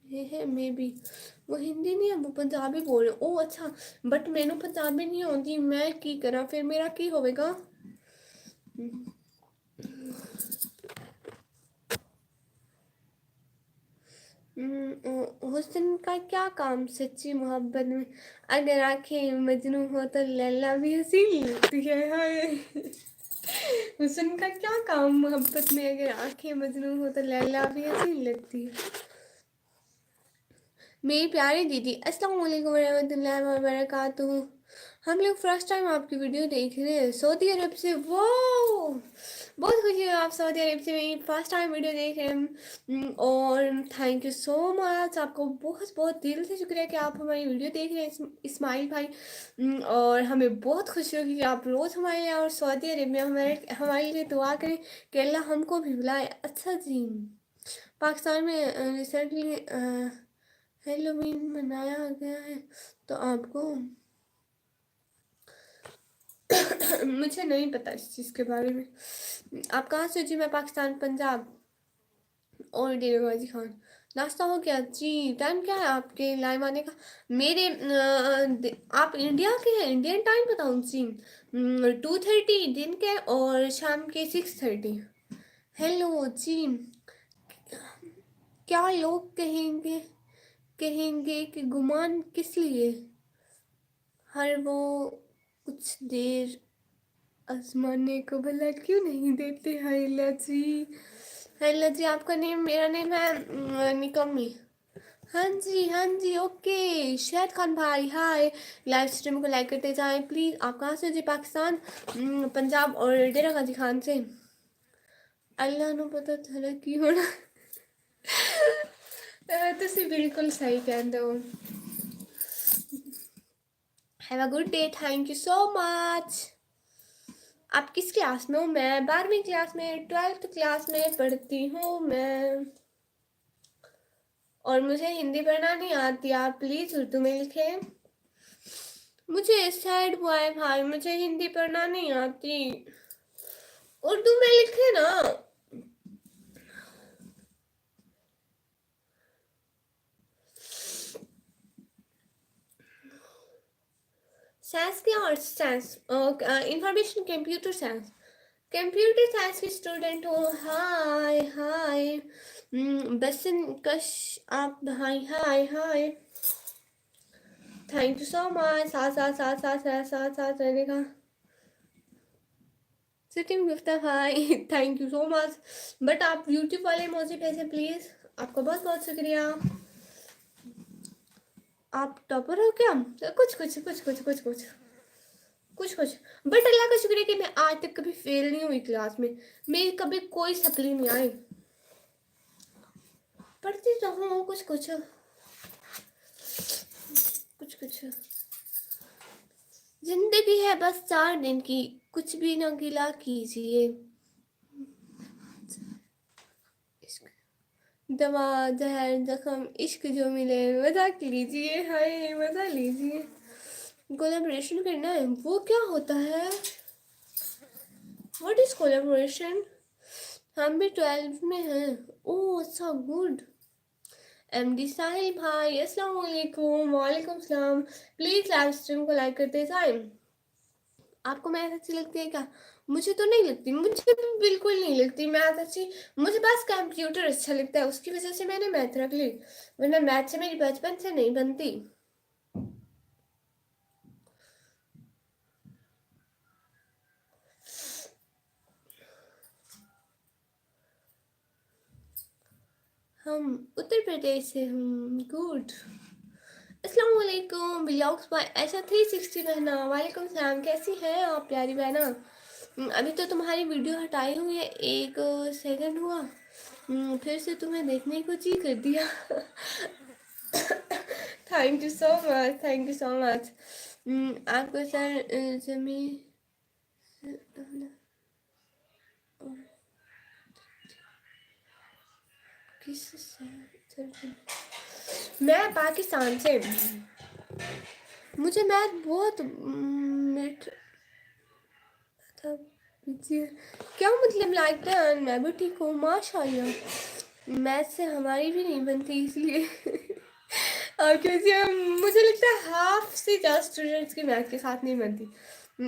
ये है मे बी। वो हिंदी नहीं है, वो पंजाबी बोल रहे। ओ अच्छा, बट मैनू पंजाबी नहीं आती, मैं की करा फिर? मेरा की होवेगा? हुस्न का क्या काम सच्ची मोहब्बत में? अगर आंखें मजनू हो तो लैला भी हसीन लगती है। हाय। हुस्न का क्या काम मोहब्बत में? अगर आंखें मजनू हो तो लैला भी हसीन लगती है। मेरी प्यारी दीदी, अस्सलाम वालेकुम रहमतुल्लाहि व बरकातुहू। हम लोग फर्स्ट टाइम आपकी वीडियो देख रहे हैं सऊदी अरब से। वो बहुत खुशी है, आप सऊदी अरब से मेरी फर्स्ट टाइम वीडियो देख रहे हैं। और थैंक यू सो मच, आपको बहुत बहुत दिल से शुक्रिया कि आप हमारी वीडियो देख रहे हैं इस्माइल भाई। और हमें बहुत खुशी होगी कि आप रोज़ हमारे यहाँ और सऊदी अरब में हमारे लिए दुआ करें कि अल्लाह हमको भी बुलाए। अच्छा जी। पाकिस्तान में रिसेंटली हेलोवीन मनाया गया है, तो आपको मुझे नहीं पता इस चीज़ के बारे में। आप कहाँ से? जी मैं पाकिस्तान, पंजाब। और डेरागाजी खान। नाश्ता हो गया जी? टाइम क्या है आपके लाइव आने का? मेरे आप इंडिया के हैं? इंडियन टाइम बताऊँ जी? 2:30 दिन के और शाम के 6:30। हेलो जी। क्या लोग कहेंगे? कहेंगे कि गुमान किस लिए? हर वो कुछ देर आजमाने को भला क्यों नहीं देते? हाइला जी। हाइला जी, आपका नेम, मेरा नेम है निकम्मी। हाँ जी हाँ जी, ओके। शाहिद खान भाई हाय। लाइव स्ट्रीम को लाइक करते जाएं प्लीज। आप कहाँ से? जी पाकिस्तान, पंजाब और डेरा गाजी खान से। अल्लाह ਨੂੰ पता चला की होना। ਤੁਸੀਂ बिल्कुल सही कहते हो। Have a good day, thank you so much. आप किस क्लास में हो? मैं 12वीं क्लास में, 12th क्लास में पढ़ती हूँ मैं। और मुझे हिंदी पढ़ना नहीं आती, आप प्लीज उर्दू में लिखें। मुझे सैड बॉय भाई, मुझे हिंदी पढ़ना नहीं आती, उर्दू में लिखे ना। साइंस क्या? और science information computer science. Computer science की स्टूडेंट हूँ। Hi hi. बसन कश आप भाई, hi hi. Thank you so much. साथ साथ साथ साथ साथ साथ साथ रहने का। सिटिंग गुफ्ता भाई, thank you so much. But आप यूट्यूब वाले मौजे पैसे प्लीज। आपका बहुत बहुत शुक्रिया। आप टॉपर हो क्या? कुछ कुछ कुछ कुछ कुछ कुछ कुछ कुछ। बट अल्लाह का शुक्र है कि मैं आज तक कभी फेल नहीं हुई क्लास में। मेरी कभी कोई सप्ली नहीं आई। पढ़ती तो हूँ कुछ कुछ कुछ कुछ। जिंदगी है बस 4 दिन की, कुछ भी ना गिला कीजिए। दवा जहर जख्म इश्क जो मिले मजा लीजिए, हाय मजा लीजिए। कोलैबोरेशन करना है, वो क्या होता है? What is collaboration? हम भी 12 में हैं। ओह अच्छा, गुड। एमडी साहिल भाई अस्सलाम वालेकुम। वालेकुम सलाम। प्लीज लाइव स्ट्रीम को लाइक करते जाएं। आपको मैथ अच्छी लगती है क्या? मुझे तो नहीं लगती, मुझे तो बिल्कुल नहीं लगती मैथ अच्छी। मुझे बस कंप्यूटर अच्छा लगता है, उसकी वजह से मैंने मैथ रख ली, वरना मैथ से मेरी बचपन से नहीं बनती। हम उत्तर प्रदेश से हूँ। गुड। अस्सलाम वालेकुम। ब्लॉग्स बाय ऐसा 360 बहना। वालेकुम सलाम। कैसी हैं आप प्यारी बहना? अभी तो तुम्हारी वीडियो हटाई हुई है, 1 सेकंड हुआ, फिर से तुम्हें देखने को जी कर दिया। Thank you so much, thank you so much. आपको सर जमी किस मैं पाकिस्तान से। मुझे मैथ बहुत मिट था। क्या मतलब लगता है? मैं भी ठीक हूँ माशाल्लाह। मैथ से हमारी भी नहीं बनती इसलिए। क्योंकि मुझे लगता है हाफ से ज़्यादा स्टूडेंट्स की मैथ के साथ नहीं बनती।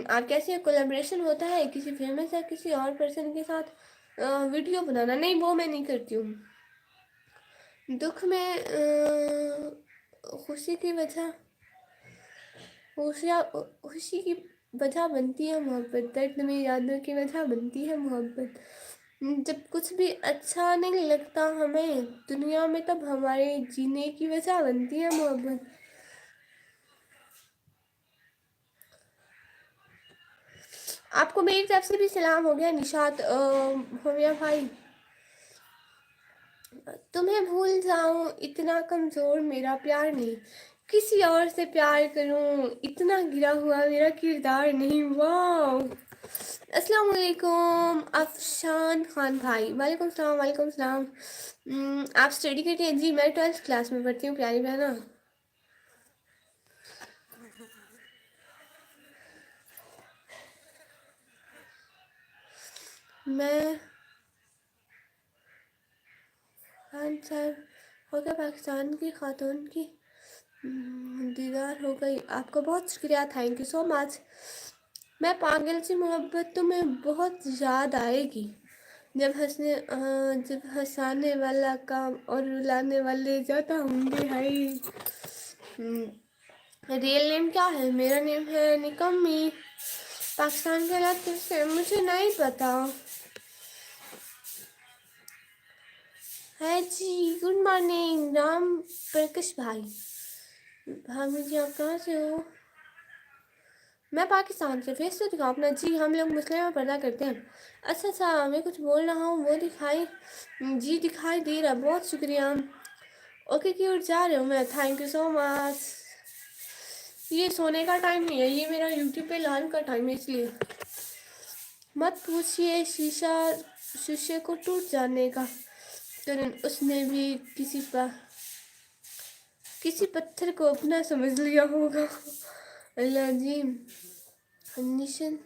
आप कैसे कोलैबोरेशन होता है किसी फेमस या किसी और पर्सन के साथ वीडियो बनाना? नहीं, वो मैं नहीं करती हूँ। दुख में खुशी की वजह खुशी की वजह बनती है मोहब्बत, दर्द में यादों की वजह बनती है मोहब्बत। जब कुछ भी अच्छा नहीं लगता हमें दुनिया में, तब हमारे जीने की वजह बनती है मोहब्बत। आपको मेरी तरफ से भी सलाम हो गया निशात हो गया भाई। तुम्हें भूल जाऊं इतना कमज़ोर मेरा प्यार नहीं, किसी और से प्यार करूं इतना गिरा हुआ मेरा किरदार नहीं। वाह। अस्सलाम वालेकुम अफशान खान भाई। वालेकुम सलाम, वालेकुम सलाम। आप स्टडी करती हैं? जी मैं 12th क्लास में पढ़ती हूँ प्यारी बहना। मैं खान साहब हो गया पाकिस्तान की खातून की दीदार हो गई। आपका बहुत शुक्रिया, थैंक यू सो मच। मैं पागल सी मोहब्बत तुम्हें बहुत याद आएगी, जब हंसाने वाला काम और रुलाने वाले ज़्यादा होंगे। हाय। रियल नेम क्या है? मेरा नेम है निकम्मी। पाकिस्तान के इलाके से मुझे नहीं पता है जी। गुड मॉर्निंग राम प्रकाश भाई। भाभी जी आप कहाँ से हो? मैं पाकिस्तान से। फेस तो दिखाओ अपना। जी हम लोग मुस्लिम में पर्दा करते हैं। अच्छा अच्छा, मैं कुछ बोल रहा हूँ वो दिखाई जी दिखाई दे रहा। बहुत शुक्रिया। ओके की ओर जा रहे हो मैं। Thank you so much. ये सोने का टाइम नहीं है, ये मेरा यूट्यूब पे लान का टाइम है, इसलिए मत पूछिए। शीशे को टूट जाने का तुरंत उसने भी किसी पत्थर को अपना समझ लिया होगा। अल्लाह जी। निशन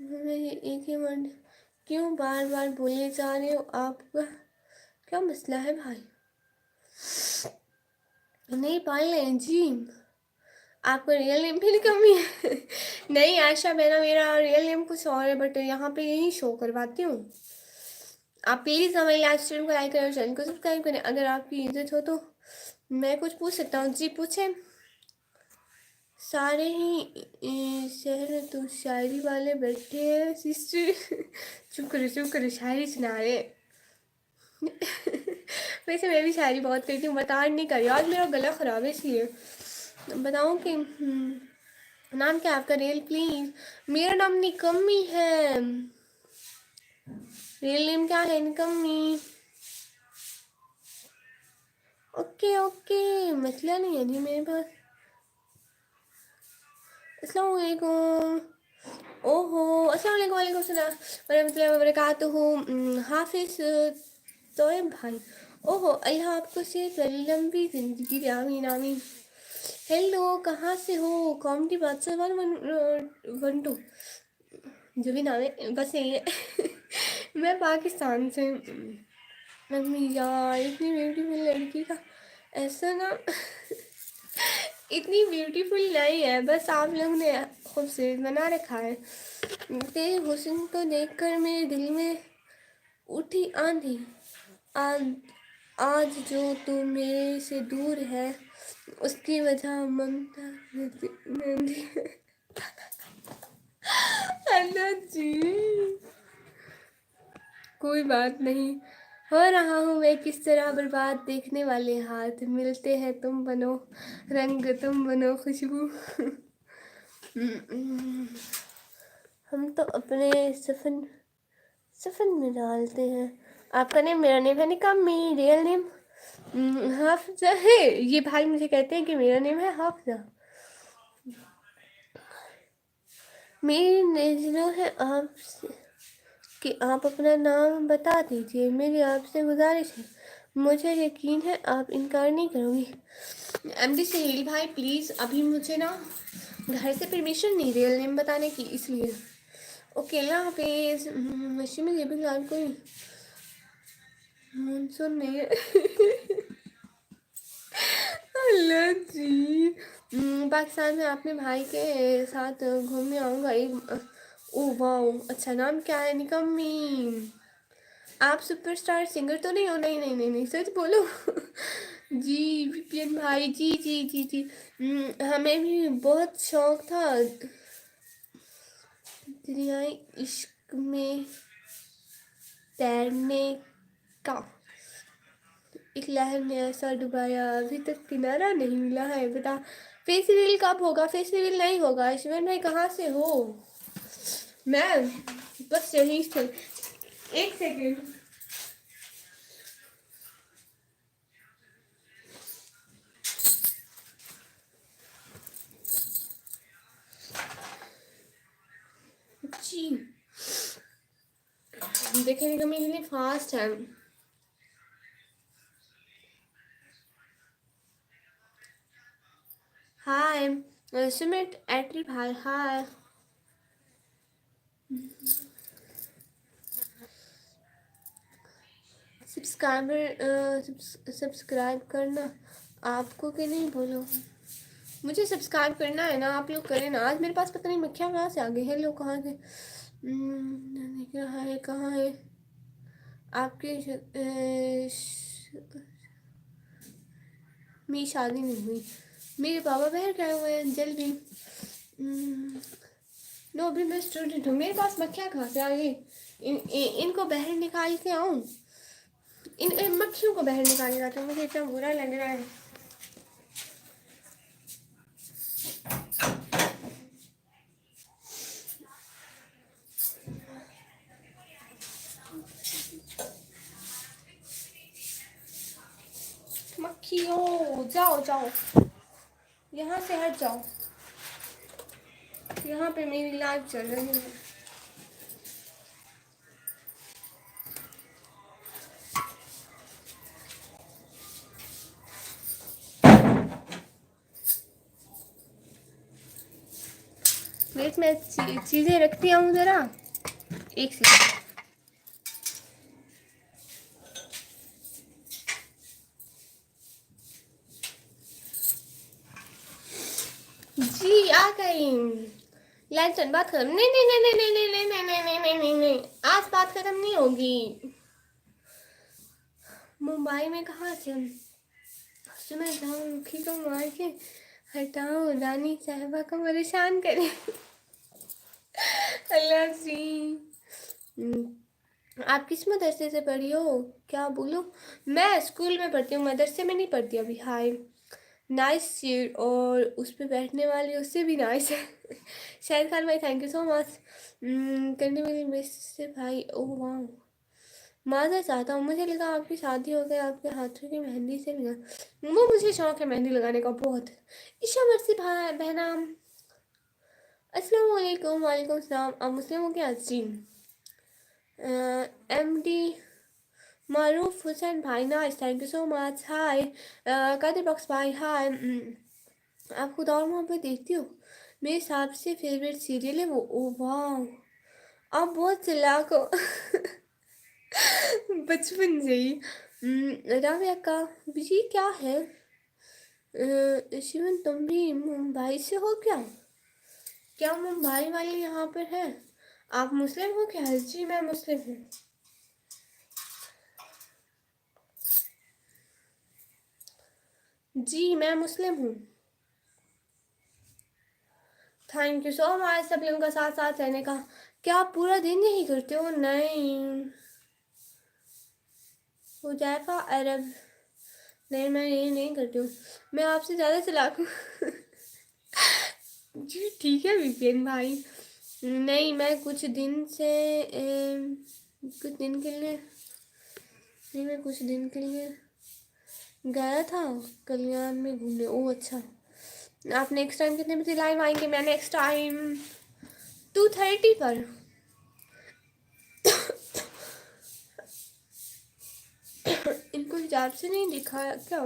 मेरी एक ही वर्ड क्यों बार बार बोले जा रहे हो? आपका क्या मसला है भाई? नहीं पाल लें जी। आपका रियल नेम भी कमी है। नहीं आयशा बहना, मेरा रियल नेम कुछ और है, बट यहाँ पे यही शो करवाती हूँ। आप प्लीज़ हमारे लाइव स्ट्रीम को लाइक करें और चैनल को सब्सक्राइब करें। अगर आपकी इज्जत हो तो मैं कुछ पूछ सकता हूँ। जी पूछें। सारे ही शहर तो शायरी वाले बैठे हैं सिस्टर। चुप करो शायरी सुना रहे। वैसे मैं भी शायरी बहुत करती हूँ, बता नहीं करी आज मेरा गला ख़राब है इसलिए। बताऊँ कि नाम क्या है आपका रियल? प्लीज़। मेरा नाम निकम्मी है। रियल नेम क्या है? निकम्मी। ओके ओके, मसला नहीं है जी मेरे पास। अस्सलाम वालेकुम। ओहो अस्सलाम वालेकुम। वालेकुम सलाम वरहमतुल्लाहि वबरकातुहू। हाफिज़ तोयब भाई। ओहो अल्लाह आपको सेहत वाली लंबी ज़िंदगी दे। आमीन आमीन। हेलो, कहाँ से हो? कॉमेडी बात से 1 1 1 2 जो भी नाम है बस यही है। मैं पाकिस्तान से। मम्मी यार, इतनी ब्यूटीफुल लड़की का ऐसा ना। इतनी ब्यूटीफुल नहीं है, बस आप लोग ने खूबसूरत बना रखा है। तेरे हुस्न को देखकर मेरे दिल में उठी आंधी। आज आज जो तू मेरे से दूर है, उसकी वजह ममता मेहंदी। अल्लाह जी, कोई बात नहीं। हो रहा हूँ मैं किस तरह बर्बाद, देखने वाले हाथ मिलते हैं, तुम बनो रंग, तुम बनो खुशबू। हम तो अपने सफन सफन में डालते हैं। आपका नेम मेरा नेम है निकम्मी, रियल नेम हाफिजा है। ये भाई मुझे कहते हैं कि मेरा नेम है हाफिजा। मेरी नजरों है आपसे कि आप अपना नाम बता दीजिए। मेरी आपसे गुजारिश है, मुझे यकीन है आप इनकार नहीं करोगी। एमडी सहेल भाई प्लीज़, अभी मुझे ना घर से परमिशन नहीं रियल नेम बताने की, इसलिए। ओके, अल्लाह हाफिज़। मशी में ये भी लाल कोई मानसून नहीं है। अल्लाह जी। पाकिस्तान में अपने भाई के साथ घूमने आऊँगा एक। ओ वाओ, अच्छा नाम क्या है? निकम्मी। आप सुपरस्टार सिंगर तो नहीं हो? नहीं नहीं नहीं नहीं, सच बोलो। जी विपिन भाई, जी जी जी जी। हमें भी बहुत शौक था दरियाए इश्क में तैरने का। एक लहर ने ऐसा डुबाया, अभी तक किनारा नहीं मिला है। बता, फेस रिवील कब होगा? फेस रिवील नहीं होगा। शिवन भाई कहाँ से हो? मैं बस यहीं से। एक सेकेंड। जी देखने का मेरे लिए फास्ट है। हाय सुमित एटल भाई, हाय। सब्सक्राइब करना आपको कि नहीं बोलो? मुझे सब्सक्राइब करना है ना, आप लोग करें ना। आज मेरे पास पता नहीं मक्खियाँ कहाँ से आ गई। हेलो, कहाँ से? दिख रहा है कहाँ है आपकी मेरी शादी नहीं हुई। मेरे पापा बाहर गए हुए हैं जल्दी। नो, अभी मैं स्टूडेंट हूँ। मेरे पास मक्खियाँ कहाँ से आ गई? इनको बाहर निकाल के आऊँ? इन मक्खियों को बाहर निकाल के आती हूँ। मुझे इतना बुरा लग रहा है। मक्खियों जाओ जाओ, यहाँ से हट जाओ। यहाँ पे मेरी लाइफ चल रही है। वेट, मैं चीज़ें रखती हूँ ज़रा, एक सेकंड। जी आ गई। लैंटन बात खत्म? नहीं नहीं नहीं नहीं नहीं नहीं नहीं नहीं नहीं नहीं नहीं नहीं, आज बात खत्म नहीं होगी। मुंबई में कहाँ से हम सुना जाऊँ? मुखी को मार के हटाओ, रानी साहिबा को परेशान करें। अल्लाह जी। आप किस मदरसे से पढ़ी हो? क्या बोलूँ? मैं स्कूल में पढ़ती हूँ, मदरसे में नहीं पढ़ती अभी। हाय, नाइस सीट, और उस पर बैठने वाली उससे भी नाइस है। शाहिद खान भाई, थैंक यू सो मच। करने वाली मिस से भाई, ओह वाह। माजर चाहता हूँ, मुझे लगा आपकी शादी हो गई, आपके हाथों की मेहंदी से भी वो मुझे शौक है मेहंदी लगाने का बहुत। ईशा मर्सी भाई बहना, अस्सलाम वालेकुम। वालेकुम सलाम। आप मुस्लिम हो क्या? जी। एम डी मारूफ हुसैन भाई, nice, thank you so much. Hi Qadir Bakhsh भाई, हाय। आप खुदा और मोहब्बत देखती हो? मेरे हिसाब से फेवरेट सीरियल है वो। ओ वाह, आप बहुत चालाक हो। बचपन से ही। राव्या का जी क्या है? शिवन तुम भी मुंबई से हो क्या? क्या मुंबई वाले यहाँ पर है? आप मुस्लिम हो क्या? जी मैं मुस्लिम हूँ। जी मैं मुस्लिम हूँ। थैंक यू सो मच सब लोगों का साथ साथ रहने का। क्या आप पूरा दिन यही करते हो? नहीं। हुजैफा अरब। नहीं मैं ये नहीं करती हूँ। मैं आपसे ज़्यादा चालाक हूँ। जी ठीक है विपिन भाई। नहीं मैं कुछ दिन से कुछ दिन के लिए नहीं, मैं कुछ दिन के लिए गया था कल्याण में घूमने। ओह अच्छा। आप नेक्स्ट टाइम कितने बजे लाइव आएंगे? मैं नेक्स्ट टाइम 2:30 पर। इनको हिजाब से नहीं दिखा क्या?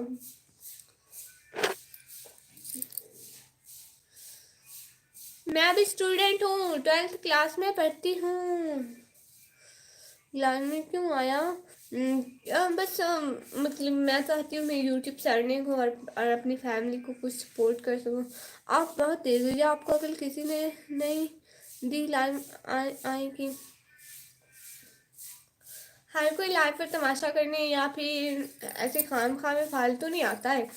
मैं अभी स्टूडेंट हूँ, 12th क्लास में पढ़ती हूँ। लाइन में क्यों आया? बस मतलब मैं चाहती हूँ मैं यूट्यूब से अर्निंग हो और अपनी फैमिली को कुछ सपोर्ट कर सकूँ। आप बहुत तेज़ हो, या आपको कल किसी ने नहीं दी लाइन आएगी? हर कोई लाइव पर तमाशा करने या फिर ऐसे खाम खा में फालतू नहीं आता है।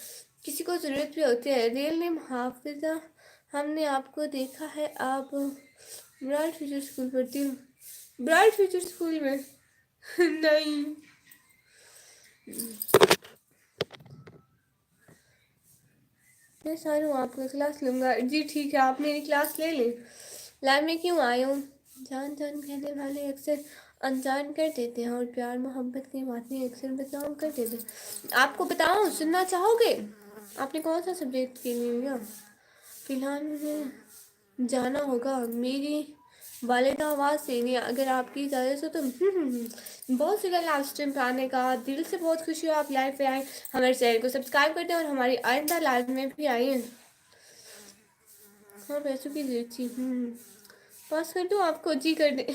किसी को ज़रूरत भी होती है। Real name Hafiza. हमने आपको देखा है, आप ब्राइट फ्यूचर स्कूल पढ़ती हूँ। ब्राइट फ्यूचर स्कूल में? नहीं। मैं सारू आपका क्लास लूँगा। जी ठीक है, आप मेरी क्लास ले लें। लाइव में क्यों आए हो? जान जान कहने वाले अक्सर अनजान कर देते हैं, और प्यार मोहब्बत की बातें अक्सर बदनाम कर देते हैं। आपको बताऊँ, सुनना चाहोगे? आपने कौन सा सब्जेक्ट के लिए लिया? फिलहाल मुझे जाना होगा, मेरी वालिदा आवाज़ से नहीं। अगर आपकी इजाज़त हो तो बहुत शुक्रिया लाइव स्ट्रीम पे आने का। दिल से बहुत खुशी हो आप लाइव पे आए। हमारे चैनल को सब्सक्राइब करते हैं और हमारी आइंदा लाइव में भी आइए। हाँ पैसों की जरूरत थी। पास कर दूँ आपको? जी कर दे।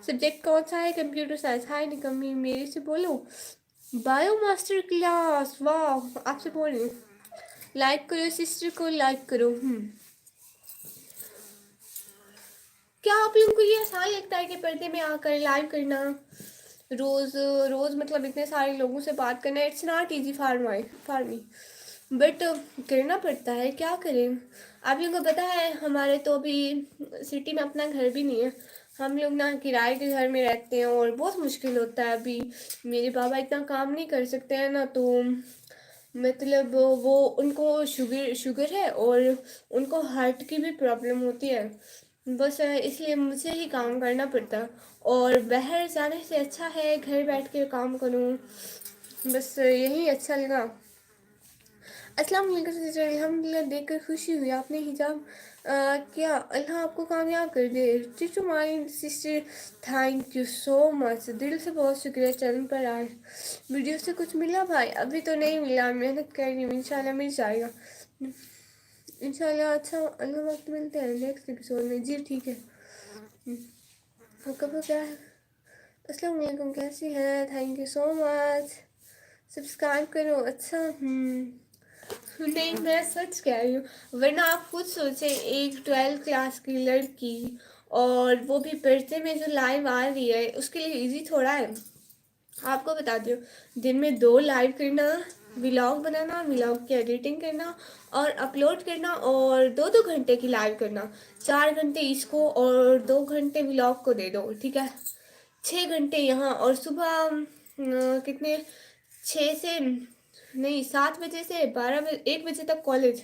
सब्जेक्ट कौन सा है? Computer science. हाय निकम्मी, मेरे से बोलो। बायो मास्टर क्लास, वाह आपसे बोल रही हूँ। लाइक करो सिस्टर को, लाइक करो। क्या आप लोगों को ये आसान लगता है कि पर्दे में आकर लाइव करना, रोज़ रोज़ मतलब इतने सारे लोगों से बात करना? It's not easy for me, but करना पड़ता है, क्या करें। आप लोगों को पता है हमारे तो अभी सिटी में अपना घर भी नहीं है। हम लोग ना किराए के घर में रहते हैं और बहुत मुश्किल होता है। अभी मेरे बाबा इतना काम नहीं कर सकते हैं ना, तो मतलब वो उनको शुगर है और उनको हार्ट की भी प्रॉब्लम होती है। बस इसलिए मुझे ही काम करना पड़ता है, और बाहर जाने से अच्छा है घर बैठ के काम करूँ। बस यही अच्छा लगा। अस्सलाम वालेकुम सिस्टर, अल्हम्दुलिल्लाह देखकर खुशी हुई। आपने हिजाब किया, अल्लाह आपको कामयाब कर दे। Teacher mind sister, thank you so much, दिल से बहुत शुक्रिया। चैनल पर आए, वीडियो से कुछ मिला भाई? अभी तो नहीं मिला, मेहनत कर रही हूँ, इंशाल्लाह मिल जाएगा। इंशाल्लाह। अच्छा अगला वक्त मिलते हैं नेक्स्ट एपिसोड में। जी ठीक है। कब क्या है? अस्सलाम वालेकुम, कैसी हैं? Thank you so much, subscribe करो। अच्छा नहीं मैं सच कह रही हूँ, वरना आप खुद सोचें, एक 12th क्लास की लड़की और वो भी पढ़ते में जो लाइव आ रही है, उसके लिए इजी थोड़ा है। आपको बताती हूँ, दिन में 2 लाइव करना, व्लॉग बनाना, व्लॉग की एडिटिंग करना और अपलोड करना, और 2-2 घंटे की लाइव करना। 4 घंटे इसको और 2 घंटे व्लॉग को दे दो, ठीक है। 6 घंटे यहाँ, और सुबह कितने 6 से नहीं 7 बजे से 12 बजे 1 बजे तक कॉलेज।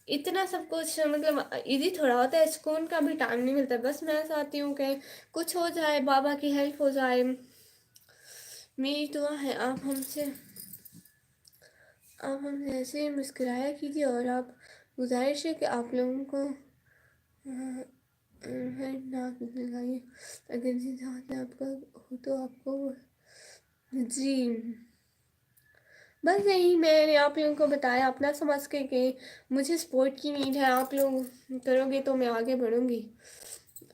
इतना सब कुछ मतलब इजी थोड़ा होता है, सुकून का भी टाइम नहीं मिलता। बस मैं चाहती हूँ कि कुछ हो जाए, बाबा की हेल्प हो जाए। मेरी दुआ है आप हमसे ऐसे ही मुस्कुराया कीजिए, और आप गुजारिश है कि आप लोगों को नाक लगाइए। अगर जिस हाथ में आपका हो तो आपको। जी बस यही मैंने आप लोगों को बताया अपना समझ के कि मुझे सपोर्ट की नीड है, आप लोग करोगे तो मैं आगे बढ़ूँगी।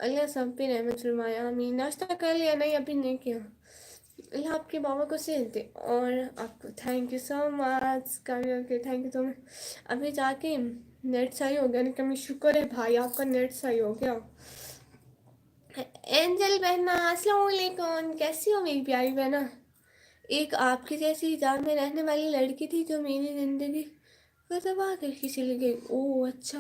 अल्लाह सब पे रहमत फरमाए, आमीन। नाश्ता कर लिया? नहीं, अभी नहीं किया। अल्लाह आपके बाबा को सेहत दे। और आपको thank you so much Kavya, thank you so much. अभी जाके नेट सही हो गया, नहीं कमी शुक्र है भाई आपका नेट सही हो गया। एंजल बहना अस्सलाम वालेकुम, कैसी हो मेरी प्यारी बहना? एक आपकी जैसी हिजाब में रहने वाली लड़की थी जो मेरी जिंदगी को तबाह करके चली गई। ओह अच्छा।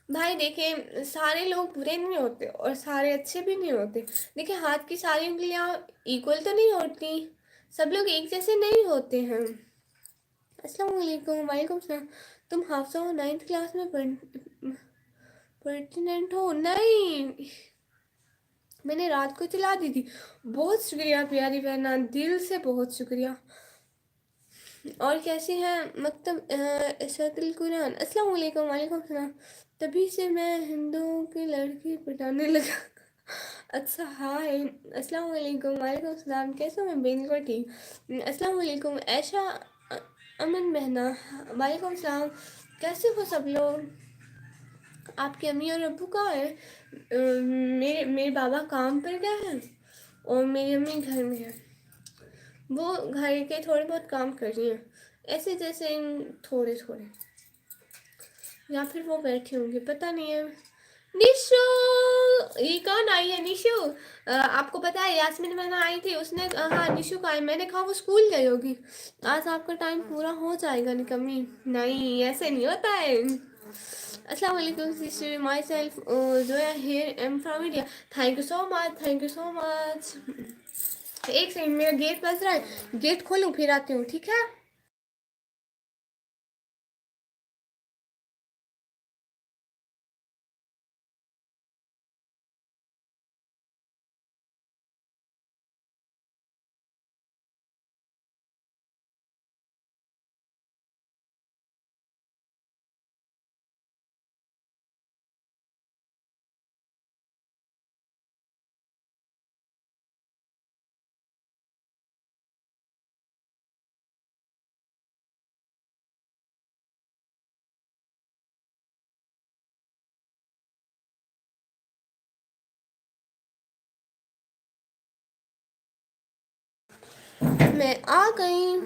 भाई देखिए, सारे लोग बुरे नहीं होते और सारे अच्छे भी नहीं होते। देखिए, हाथ की सारी उंगलियां इक्वल तो नहीं होती, सब लोग एक जैसे नहीं होते हैं। अस्सलाम वालेकुम। वालेकुम सलाम। तुम हाफसा हो, 9th क्लास में पर्टिनेंट हो? नहीं, मैंने रात को चला दी थी। बहुत शुक्रिया प्यारी बहना, दिल से बहुत शुक्रिया। और कैसी हैं मकतब शतुल कुरान? अस्सलाम वालेकुम। वालेकुम सलाम। तभी से मैं हिंदुओं की लड़की पटाने लगा। अच्छा हाय। अस्सलाम वालेकुम। वालेकुम सलाम। कैसे हो? मैं बिल्कुल ठीक। अस्सलाम वालेकुम ऐशा अमन बहना। वालेकुम सलाम। कैसे हो सब लोग? आपके अम्मी और अब्बू कहाँ हैं? मेरे मेरे बाबा काम पर गए हैं और मेरी अम्मी घर में है। वो घर के थोड़े बहुत काम कर रही हैं, ऐसे जैसे थोड़े थोड़े, या फिर वो बैठी होंगी, पता नहीं है। निशु, ये कौन आई है? निशु, आपको पता है यास्मीन मैंने आई थी, उसने हाँ निशु का आई, मैंने कहा वो स्कूल गई होगी। आज आपका टाइम पूरा हो जाएगा निकम्मी। नहीं ऐसे नहीं होता है। अस्सलाम वालेकुम sister, my self Zoya here, am from India. Thank you so much, thank you so much. एक सेकंड, मेरा गेट बज रहा है, गेट खोलूं फिर आती हूँ, ठीक है? मैं आ गई।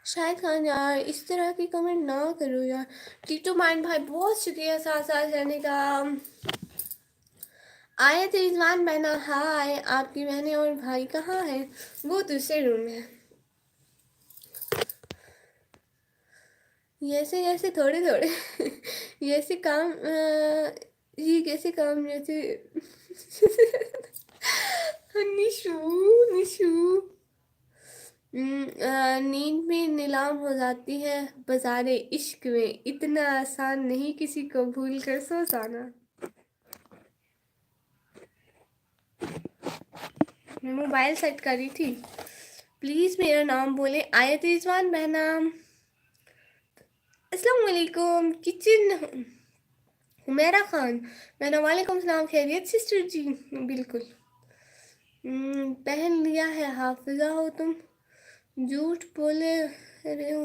शायद खान यार इस तरह की कमेंट ना करो यार। टीटू माइंड भाई बहुत शुक्रिया साथ साथ रहने का। आयत रिजवान बहना हाय। आपकी बहनें और भाई कहाँ हैं? वो दूसरे रूम में है। ऐसे ऐसे थोड़े थोड़े ये ऐसे काम ये कैसे काम जैसे निशु, निशु। नींद में नीलाम हो जाती है बाज़ारे इश्क में, इतना आसान नहीं किसी को भूल कर सो जाना। मैं मोबाइल सेट कर रही थी। प्लीज़ मेरा नाम बोले, आयत रिजवान बहना। अस्सलाम वालेकुम। किचन हुमैरा खान बहना, वालेकुम सलाम। खैरियत सिस्टर जी? बिल्कुल। पहन लिया है, हाफिजा हो तुम? झूठ बोले रहे हो?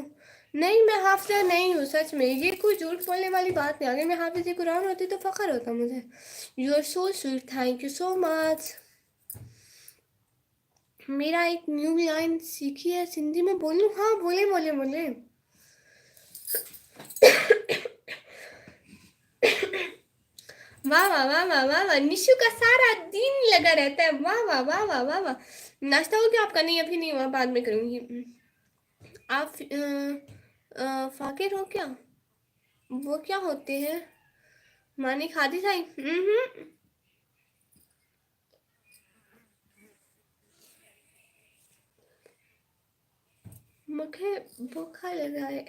नहीं, मैं हाफिजा नहीं हूँ सच में, ये कोई झूठ बोलने वाली बात नहीं। अगर मैं हाफिज कुरान होती तो फ़ख्र होता मुझे। You are so sweet, thank you so much. मेरा एक न्यू लाइन सीखी है, सिंधी में बोलूँ? हाँ बोले बोले बोले। वाह वाह वाह वाह वाह वाह, निशु का सारा दिन लगा रहता है। वाह वाह वाह वाह वाह वाह। नाश्ता हो गया आपका? नहीं अभी नहीं हुआ, बाद में करूँगी। आप फाकिर हो क्या? वो क्या होते हैं? मानी खादी साई? मुझे भूखा लगा है।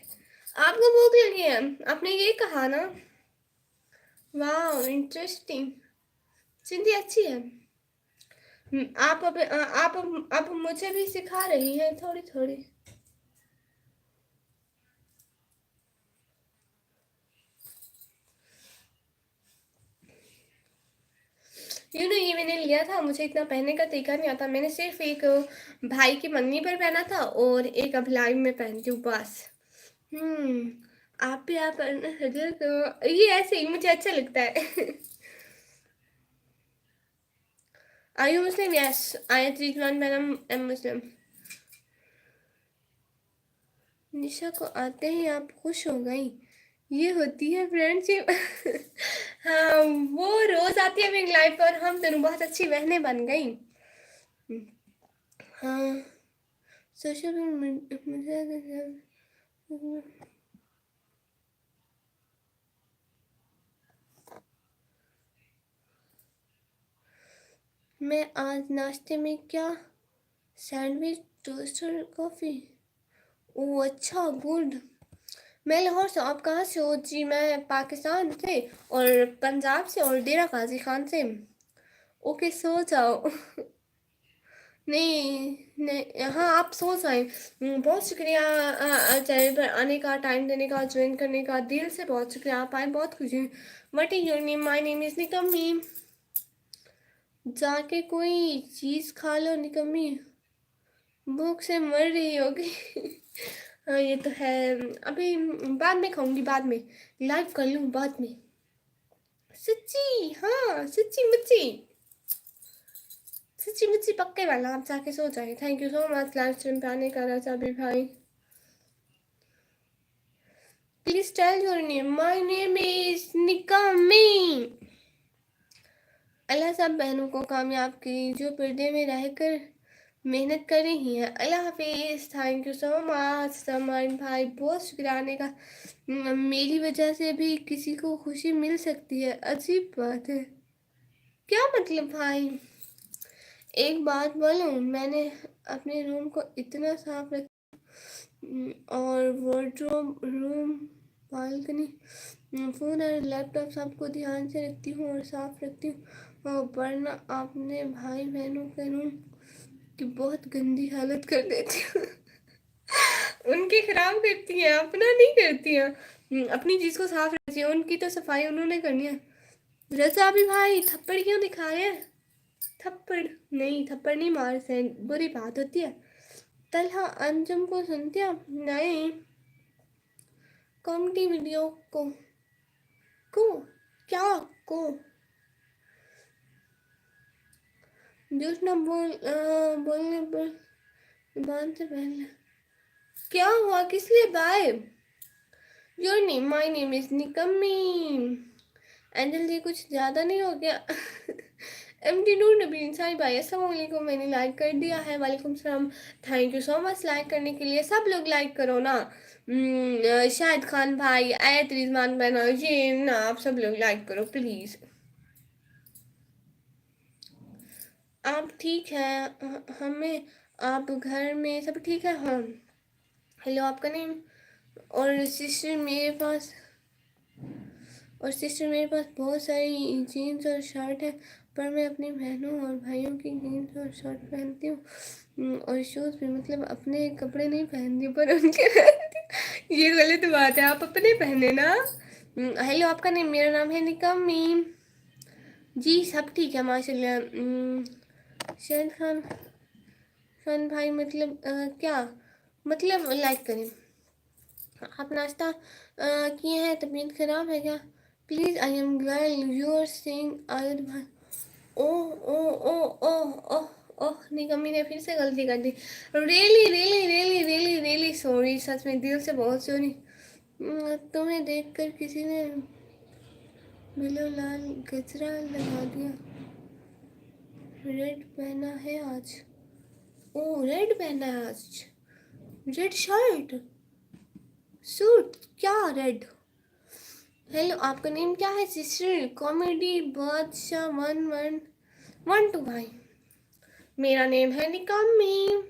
आपको भूख लगी है? आपने ये कहा ना। वाह इंटरेस्टिंग। सिंधी अच्छी है। आप मुझे भी सिखा रही हैं थोड़ी थोड़ी। लिया था, मुझे इतना पहनने का तरीका नहीं आता, मैंने सिर्फ एक भाई की मंगनी पर पहना था और एक अब लाइव में पहनती हूँ बस। आप भी आप तो ये ऐसे ही मुझे अच्छा लगता है। Are you Muslim? Yes, I am Muslim. निशा को आते ही आप खुश हो गई, ये होती है फ्रेंडशिप। हाँ, वो रोज आती है मेरी लाइफ पर, हम दोनों बहुत अच्छी बहनें बन गई। हाँ, सोशल मीडिया। मैं आज नाश्ते में क्या, सैंडविच, टोस्टर, कॉफ़ी। ओह अच्छा, गुड। मैं लाहौर से, आप कहाँ से हो? जी मैं पाकिस्तान से और पंजाब से और डेरा गाजी खान से। ओके सो जाओ। नहीं नहीं, हाँ आप सो जाएं। बहुत शुक्रिया चैनल पर आने का, टाइम देने का, ज्वाइन करने का, दिल से बहुत शुक्रिया। आप आए, बहुत खुशी हुई। What is your name? My name is निकम्मी। जाके कोई चीज़ खा लो निकम्मी, भूख से मर रही होगी। हाँ ये तो है, अभी बाद में खाऊंगी, बाद में लाइव कर लूँ बाद में। सच्ची, हाँ सच्ची मुच्ची, सच्ची मुच्ची पक्के वाला। आप जाके सो जाए। Thank you so much live stream पे आने का राजा भी भाई। Please tell your name. My name is Nikami. Allah सब बहनों को कामयाब की जो पर्दे में रहकर मेहनत कर रही हैं। अल्लाह हाफिज। थैंक यू सो मच समान भाई, बहुत शुक्रिया आने का। मेरी वजह से भी किसी को खुशी मिल सकती है, अजीब बात है। क्या मतलब भाई? एक बात बोलूं, मैंने अपने रूम को इतना साफ रख और वार्डरोब, रूम, बालकनी, फ़ोन और लैपटॉप सबको ध्यान से रखती हूँ और साफ रखती हूँ, और वरना अपने भाई बहनों के रूम की बहुत गंदी हालत कर देती हूँ। उनकी खराब करती हैं, अपना नहीं करती हैं। अपनी चीज़ को साफ रखती हैं, उनकी तो सफाई उन्होंने करनी है। रजा भी भाई थप्पड़ क्यों दिखा रहे हैं? थप्पड़ नहीं, थप्पड़ नहीं मार से बुरी बात होती है। तलहा अंजुम को सुनते हैं? नहीं, कॉमेडी वीडियो को क्या को झूठ ना बोलने पर बात से पहले क्या हुआ, किस लिए bye? Your name? My name is Nikammi. Angel ji कुछ ज़्यादा नहीं हो गया? एम डी नूर नबीन साई भाई अस्सलाम वालेकुम, मैंने लाइक कर दिया है। वालेकुम सलाम। Thank you so much like करने के लिए। सब लोग लाइक करो ना। शाहिद खान भाई, आयत रिजवान बना, ये ना आप सब लोग लाइक करो प्लीज़। आप ठीक हैं? हमें आप घर में सब ठीक है? हाँ। हेलो, आपका नेम? और सिस्टर मेरे पास बहुत सारी जीन्स और शर्ट है, पर मैं अपनी बहनों और भाइयों की जीन्स और शर्ट पहनती हूँ, और शूज़ भी, मतलब अपने कपड़े नहीं पहनती पर उनके पहनती हूँ। ये गलत बात है, आप अपने पहने ना। हेलो, आपका नेम? मेरा नाम है निकम्मी। जी सब ठीक है माशाल्लाह। शाहिद खान भाई, मतलब क्या मतलब? लाइक करें। आप नाश्ता किए हैं? तबीयत खराब है क्या? Please, I am girl, you are saying Ayat भाई। ओह ओह ओह ओह ओह ओह, निकम्मी ने फिर से गलती कर दी। Really really really really really sorry, सच में दिल से बहुत सॉरी। तुम्हें देखकर किसी ने बिलो लाल गजरा लगा दिया। रेड पहना है आज? ओह रेड पहना है आज, रेड शर्ट, सूट, क्या रेड? हेलो, आपका नेम क्या है सिस्टर? कॉमेडी बादशाह 1112 भाई। मेरा नेम है निकम्मी।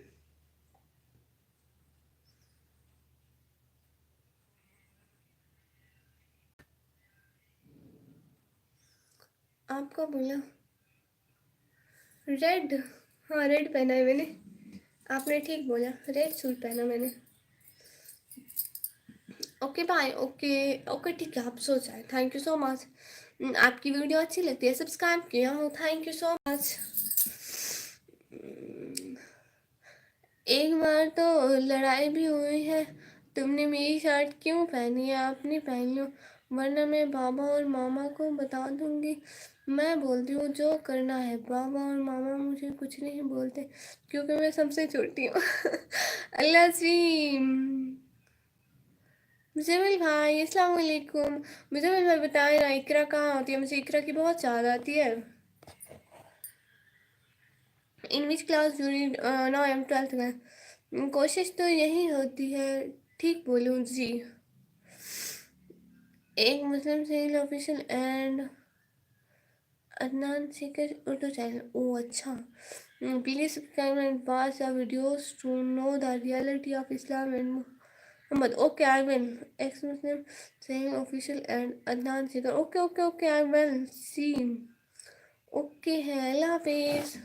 आपका बोला रेड? हाँ रेड पहना है मैंने, आपने ठीक बोला, रेड सूट पहना मैंने। Okay bye. ओके ओके ठीक है, आप सो जाए। Thank you so much. आपकी वीडियो अच्छी लगती है सब्सक्राइब किया हूँ, थैंक यू सो मच। एक बार तो लड़ाई भी हुई है, तुमने मेरी शर्ट क्यों पहनी है, आपने पहन लो वरना मैं बाबा और मामा को बता दूंगी। मैं बोलती हूँ जो करना है, बाबा और मामा मुझे कुछ नहीं बोलते क्योंकि मैं सबसे छोटी हूँ। अल्लाह जी। मुजमिल भाई अस्सलाम वालेकुम। मुजमिल भाई बताएं ना इकरा कहाँ होती है, मुझे इकरा की बहुत याद आती है। In which class now I am 12th में। कोशिश तो यही होती है ठीक बोलूँ जी। Ex Muslim single official and Adnan seeker Urdu channel. Oh अच्छा। Please subscribe and watch the videos to know the reality of Islam and Mohammad. Okay I will. Ex Muslim single official and Adnan seeker. Okay okay okay I will see. Okay है, अल्लाह हाफिज।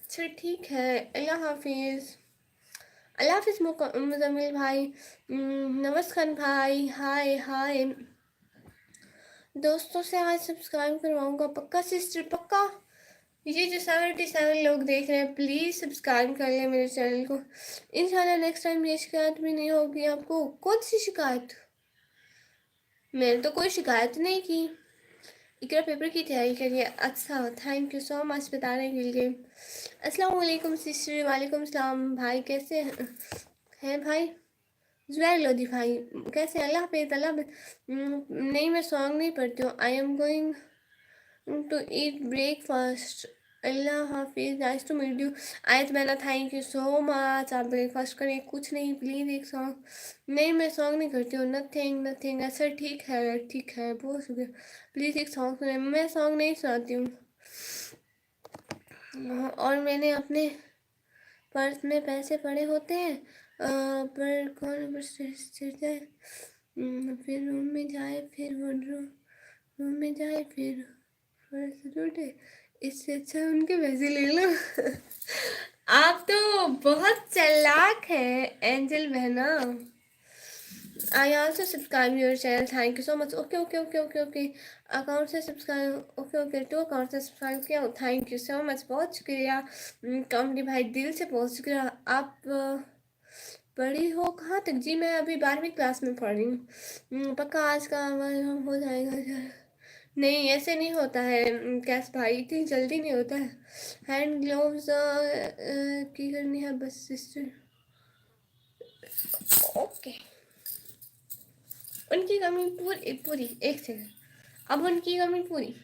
अच्छा ठीक है, अल्लाह हाफिज। अल्लाह हाफिज मुजम्मिल भाई। नमस्कार भाई, hi हाय। दोस्तों से आज सब्सक्राइब करवाऊंगा पक्का सिस्टर, पक्का। ये जो 77 लोग देख रहे हैं प्लीज़ सब्सक्राइब कर लें मेरे चैनल को। इंशाल्लाह नेक्स्ट टाइम ये शिकायत भी नहीं होगी आपको। कौन सी शिकायत? मैंने तो कोई शिकायत नहीं की। इकरा पेपर की तैयारी करिए। अच्छा थैंक यू सो मच बताने के लिए। अस्सलाम वालेकुम सिस्टर। वालेकुम सलाम भाई, कैसे हैं भाई? जुबैर लोधी भाई कैसे? अल्लाह हाफिज़, अल्लाह हाफिज़। नहीं मैं सॉन्ग नहीं पढ़ती हूँ। I am going to eat breakfast. Allah हाफिज़, nice to meet you. Ayat Maina thank you so much. आप ब्रेकफास्ट करें, कुछ नहीं प्लीज़ एक सॉन्ग। नहीं मैं सॉन्ग नहीं करती हूँ, नथिंग नथिंग। अच्छा ठीक है बहुत शुक्रिया। प्लीज़ एक सॉन्ग सुने। मैं सॉन्ग नहीं सुनाती हूँ। और मैंने अपने पर्स में पैसे पड़े होते हैं पर कौन चिढ़ जाए, फिर रूम में जाए, फिर रूम में जाए, फिर पर्स लूटे, इससे अच्छा उनके पैसे ले लो। आप तो बहुत चालाक है एंजल बहना। I also subscribe your channel, thank you so much. Okay okay okay okay okay. Account से subscribe, okay okay two account से सब्सक्राइब किया, थैंक यू सो मच, बहुत शुक्रिया। कॉमेडी भाई दिल से बहुत शुक्रिया। आप पढ़ी हो कहाँ तक? जी मैं अभी 12वीं क्लास में पढ़ रही हूँ। पक्का आज का हो जाएगा। नहीं ऐसे नहीं होता है कैस भाई, इतनी जल्दी नहीं होता है। हैंड ग्लोव्स की करनी है बस सिस्टर। ओके उनकी कमी पूरी पूरी, एक सेकंड, अब उनकी कमी पूरी।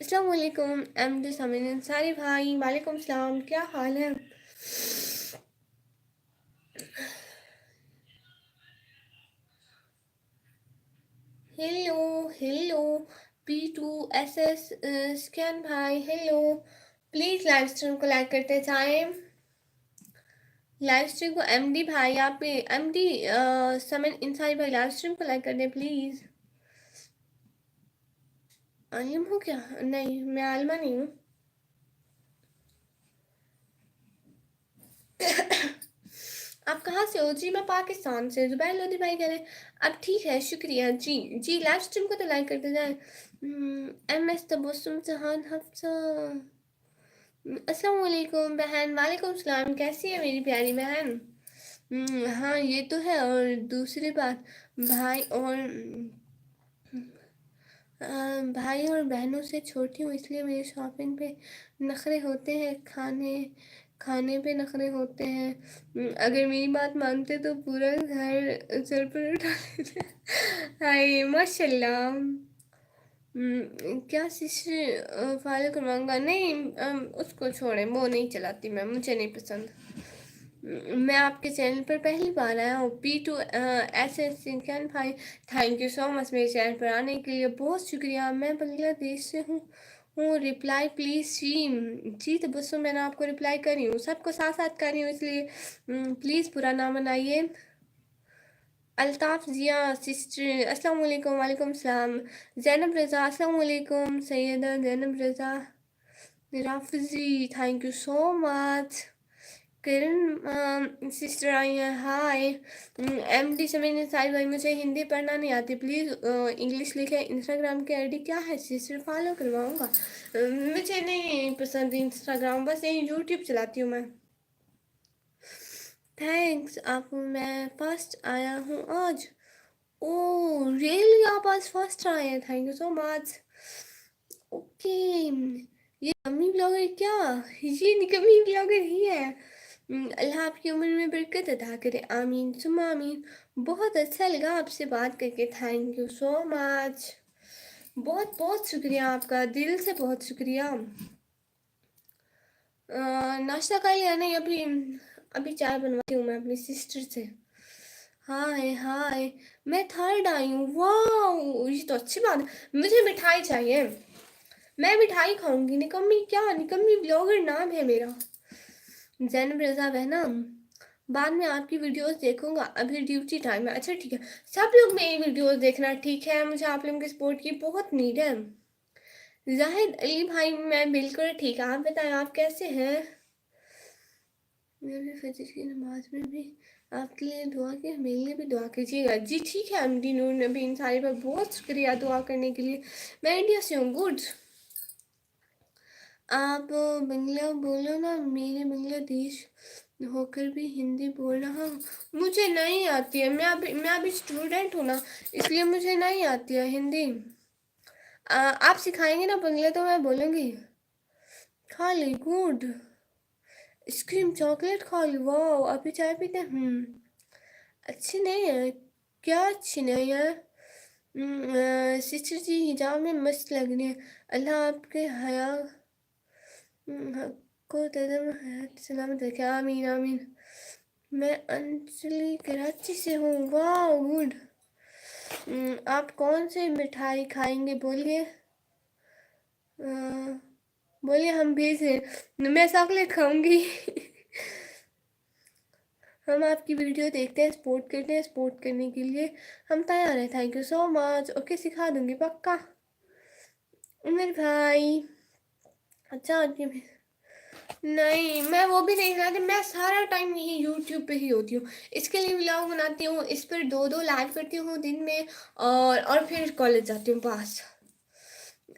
अस्सलाम वालेकुम एमडी समीन अंसारी भाई, वालेकुम सलाम, क्या हाल है? हेलो हेलो P2SS स्कैन भाई, हेलो। प्लीज़ लाइव स्ट्रीम को लाइक करते जाएं। लाइव स्ट्रीम को एमडी भाई, आप एमडी समीन अंसारी भाई लाइव स्ट्रीम को लाइक कर दें प्लीज़। आलिम हो क्या? नहीं मैं आलमा नहीं हूँ। आप कहाँ से हो? जी मैं पाकिस्तान से। जुबैर लोधी भाई कह रहे हैं अब ठीक है शुक्रिया जी। जी लाइव स्ट्रीम को तो लाइक करते जाए। MS तबस्सुम जहान हफ्सा। अस्सलाम वालेकुम बहन। वालेकुम सलाम, कैसी है मेरी प्यारी बहन? हाँ ये तो है। और दूसरी बात भाई और बहनों से छोटी हूँ इसलिए मेरी शॉपिंग पे नखरे होते हैं, खाने खाने पे नखरे होते हैं। अगर मेरी बात मानते तो पूरा घर सर पर उठा लेते। हाय माशाल्लाह। क्या सिस्टर फॉलो करवाऊंगा? नहीं उसको छोड़ें, वो नहीं चलाती मैं, मुझे नहीं पसंद। मैं आपके चैनल पर पहली बार आया हूँ। P2SS सिंकन भाई थैंक यू सो मच मेरे चैनल पर आने के लिए, बहुत शुक्रिया। मैं बांग्लादेश से हूँ रिप्लाई प्लीज़ जी तो बस मैंने आपको रिप्लाई करी हूँ, सबको साथ साथ कर रही हूँ इसलिए प्लीज़ बुरा ना मनाइए। अल्ताफ़ ज़िया सिस्टर अस्सलाम वालेकुम। वालेकुम सलाम। ज़ैनब रज़ा अस्सलाम वालेकुम। Syeda Zainab Raza Rafizi thank you so much. Kiran sister आई हैं, हाय। एमडी समीर साहिब भाई, मुझे हिंदी पढ़ना नहीं आती, प्लीज़ इंग्लिश लिखे। इंस्टाग्राम की आईडी क्या है सिस्टर, फॉलो करवाऊँगा। मुझे नहीं पसंद इंस्टाग्राम, बस यही यूट्यूब चलाती हूँ मैं। थैंक्स आप, मैं फर्स्ट आया हूँ आज। ओह रियली, आप आज फर्स्ट आए हैं, thank you so much. Okay, ये निकम्मी ब्लॉगर क्या, ये निकम्मी ब्लॉगर ही है। अल्लाह आपकी उम्र में बरकत अता करे, आमीन सुम्मा आमीन। बहुत अच्छा लगा आपसे बात करके, थैंक यू सो मच। बहुत बहुत शुक्रिया आपका, दिल से बहुत शुक्रिया। नाश्ता कर लिया? नहीं, अभी अभी चाय बनवाती हूँ मैं अपनी सिस्टर से। हाय हाय, मैं थर्ड आई हूँ, वाह ये तो अच्छी बात है। मुझे मिठाई चाहिए, मैं मिठाई खाऊंगी। निकम्मी क्या, निकम्मी ब्लॉगर नाम है मेरा। जैनब रजा बहना, बाद में आपकी वीडियोस देखूंगा, अभी ड्यूटी टाइम है। अच्छा ठीक है, सब लोग मेरी वीडियोस देखना, ठीक है? मुझे आप लोगों के सपोर्ट की बहुत नीड है। जाहिद अली भाई, मैं बिल्कुल ठीक, आप बताएं आप कैसे हैं? मेरे फजर की नमाज में भी आपके लिए दुआ की, मेरे लिए भी दुआ कीजिएगा। जी ठीक है अमदी नूर नबी इंसारी पर बहुत शुक्रिया दुआ करने के लिए। मैं इंडिया से हूँ। गुड, आप बंगला बोलो ना, मेरे बांग्लादेश होकर भी हिंदी बोल रहा हूँ। मुझे नहीं आती है, मैं अभी स्टूडेंट हूँ ना, इसलिए मुझे नहीं आती है हिंदी। आप सिखाएंगे ना बंगला तो मैं बोलूँगी। खा ली, गुड। आइसक्रीम चॉकलेट खा ली, वाह। अभी चाय पीते हैं? अच्छी नहीं है, क्या अच्छी नहीं है? सिस्टर जी हिजाब में मस्त लग रही है, अल्लाह आपके हया को तदम हयात सलामत रखे, आमीन आमीन। मैं अंजलि कराची से हूँ, वाह गुड। आप कौन से मिठाई खाएंगे बोलिए? बोलिए, हम भेज रहे। मैं चॉकलेट खाऊंगी। हम आपकी वीडियो देखते हैं, सपोर्ट करते हैं, सपोर्ट करने के लिए हम तैयार हैं। Thank you so much. Okay, सिखा दूंगी पक्का। उमर भाई, अच्छा नहीं, मैं वो भी नहीं कराती, मैं सारा टाइम यही यूट्यूब पे ही होती हूँ। इसके लिए व्लॉग बनाती हूँ, इस पर 2-2 लाइव करती हूँ दिन में, और फिर कॉलेज जाती हूँ पास।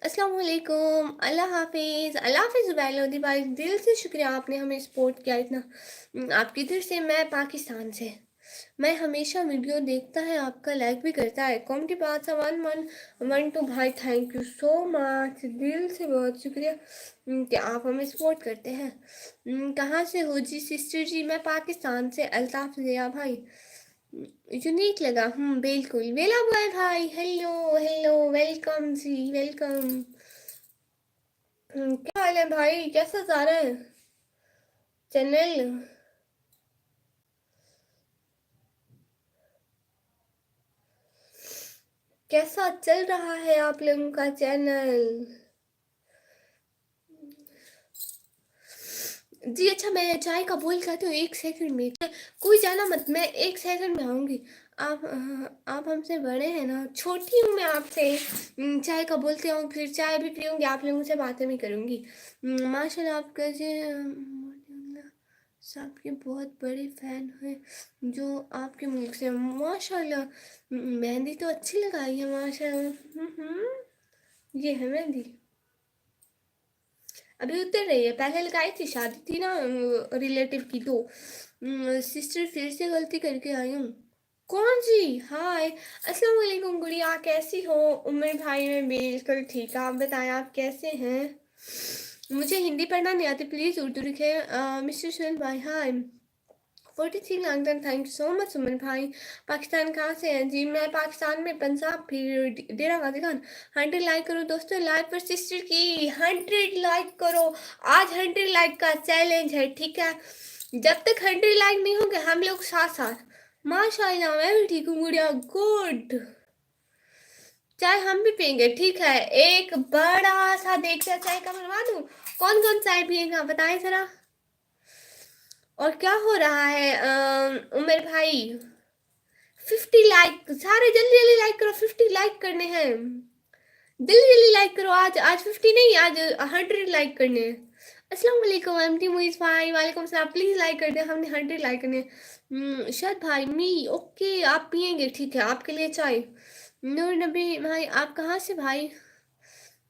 अस्सलाम वालेकुम, अल्लाह हाफिज़, अल्लाह हाफिज़। ज़ुबैर भाई, दिल से शुक्रिया, आपने हमें सपोर्ट किया इतना। आप किधर से? मैं पाकिस्तान से। मैं हमेशा वीडियो देखता है, आपका लाइक भी करता है। कॉमेडी बात सा 1-1-1-2 भाई, थैंक यू सो मच, दिल से बहुत शुक्रिया कि आप हमें सपोर्ट करते हैं। कहाँ से हो जी सिस्टर जी? मैं पाकिस्तान से, अल्ताफ ज़िया भाई। यूनिक लगा, बिल्कुल। वेला बॉय भाई, हेलो हेलो, वेलकम जी वेलकम। क्या हाल है भाई, कैसा जा रहा है चैनल? कैसा चल रहा है आप लोगों का चैनल? जी अच्छा, मैं चाय का बोल करती हूँ, 1 सेकंड में। कोई जाना मत, मैं 1 सेकंड में आऊँगी। आप हमसे बड़े हैं ना, छोटी हूँ मैं आपसे। चाय का बोलते हूँ, फिर चाय भी पीऊँगी, आप लोगों से बातें भी करूँगी। माशाल्लाह, आप कैसे सबके बहुत बड़े फ़ैन हैं जो आपके मुल्क से। माशाल्लाह, मेहंदी तो अच्छी लगाई है माशाल्लाह। ये है मेहंदी, अभी उतर रही है, पहले लगाई थी, शादी थी ना रिलेटिव की, तो सिस्टर फिर से गलती करके आई हूँ। कौन सी? हाय, अस्सलाम वालेकुम गुड़िया, कैसी हो? उमर भाई, मैं बिल्कुल ठीक, आप बताएं आप कैसे हैं? मुझे हिंदी पढ़ना नहीं आती, प्लीज़ उर्दू लिखे। मिस्टर सुहेल भाई, hi. 43 London, thank you so much Umar भाई। पाकिस्तान कहाँ से हैं जी? मैं पाकिस्तान में पंजाब, फिर डेरा गाजी खान। 100 लाइक करो दोस्तों, लाइक पर सिस्टर की 100 लाइक करो। आज 100 लाइक का चैलेंज है, ठीक है? जब तक 100 लाइक नहीं होंगे हम लोग साथ साथ। माशाल्लाह, मैं भी ठीक हूँ गुड़िया, गुड। चाय हम भी पियेंगे, ठीक है? एक बड़ा सा देगचा चाय का बनवा दूँ? कौन कौन चाय पियेगा बताएं जरा। और क्या हो रहा है उमर भाई? 50 लाइक, सारे जल्दी जल्दी लाइक करो, 50 लाइक करने हैं, जल्दी जल्दी लाइक करो। आज आज 50 नहीं, आज 100 लाइक करने हैं। अस्सलाम वालेकुम एमटी मुइज़ भाई, वालेकुम सलाम। प्लीज़ लाइक कर दें, हमने 100 लाइक करने हैं। शायद भाई मी ओके, आप पियेंगे, ठीक है, आपके लिए चाय। नूर नबी भाई, आप कहाँ से भाई?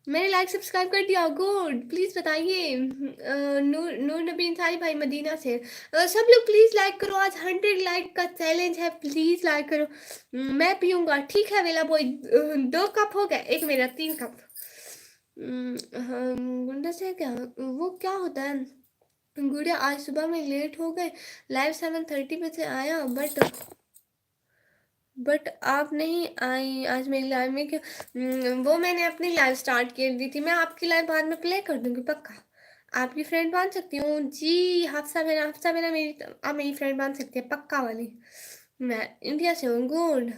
मैंने लाइक सब्सक्राइब कर दिया, गुड। प्लीज़ बताइए। नूर नूर नबी इंसारी भाई मदीना से। सब लोग प्लीज़ लाइक करो, आज 100 लाइक का चैलेंज है, प्लीज़ लाइक करो। मैं पीऊँगा, ठीक है वेला बॉय। 2 कप हो गए, एक मेरा 3 कप। गुंडा से क्या वो क्या होता है? गुड़िया आज सुबह में लेट हो गए, लाइव 7:30 पे से आया, बट आप नहीं आई आज मेरी लाइव में, क्यों? वो मैंने अपनी लाइव स्टार्ट कर दी थी, मैं आपकी लाइव बाद में प्ले कर दूंगी पक्का। आपकी फ्रेंड बन सकती हूँ जी। हफ्सा मेरा मेरी, आप मेरी फ्रेंड बन सकती है पक्का वाली। मैं इंडिया से हूँ, गुड।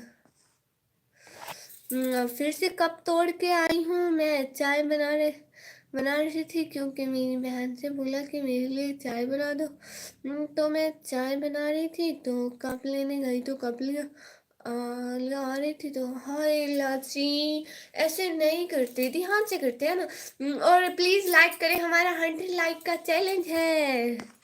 फिर से कप तोड़ के आई हूँ मैं, चाय बना रही थी, क्योंकि मेरी बहन से बोला कि मेरे लिए चाय बना दो। तो मैं चाय बना रही थी, तो कप लेने गई तो कप लगा रही थी, तो हाय लाची, ऐसे नहीं करते, ध्यान से करते हैं ना। और प्लीज़ लाइक करें, हमारा 100 लाइक का चैलेंज है।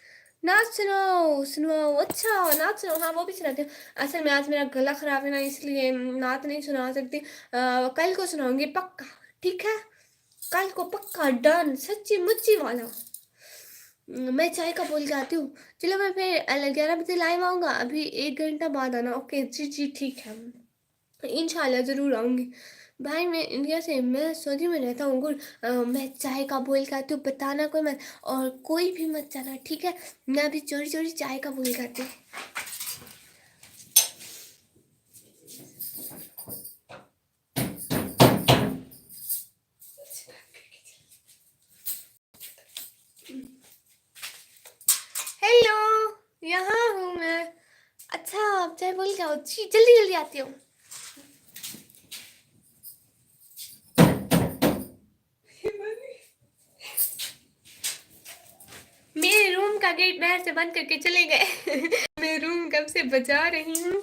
नाच सुनाओ सुनाओ, अच्छा नाच सुनाओ, हाँ वो भी सुनाते हो। असल में आज मेरा गला खराब है ना, इसलिए नाच नहीं सुना सकती। कल को सुनाऊंगी पक्का, ठीक है? कल को पक्का, डन, सच्ची मुच्ची वाला। मैं चाय का बोल के आती हूँ। चलो मैं फिर 11 बजे लाइव आऊँगा, अभी 1 घंटा बाद आना, ओके जी जी ठीक है। इंशाल्लाह ज़रूर आऊँगी। भाई मैं इंडिया से, मैं सऊदी में रहता हूँ, गुड। मैं चाय का बोल के आती हूँ, बताना कोई मत, और कोई भी मत जाना, ठीक है? मैं अभी चोरी चोरी चाय का बोल के आती हूँ। हेलो, यहाँ हूँ मैं। अच्छा आप चाय बोल के आओ जी, जल्दी जल्दी आती हूँ। मेरे रूम का गेट बाहर से बंद करके चले गए। मैं रूम कब से बजा रही हूँ।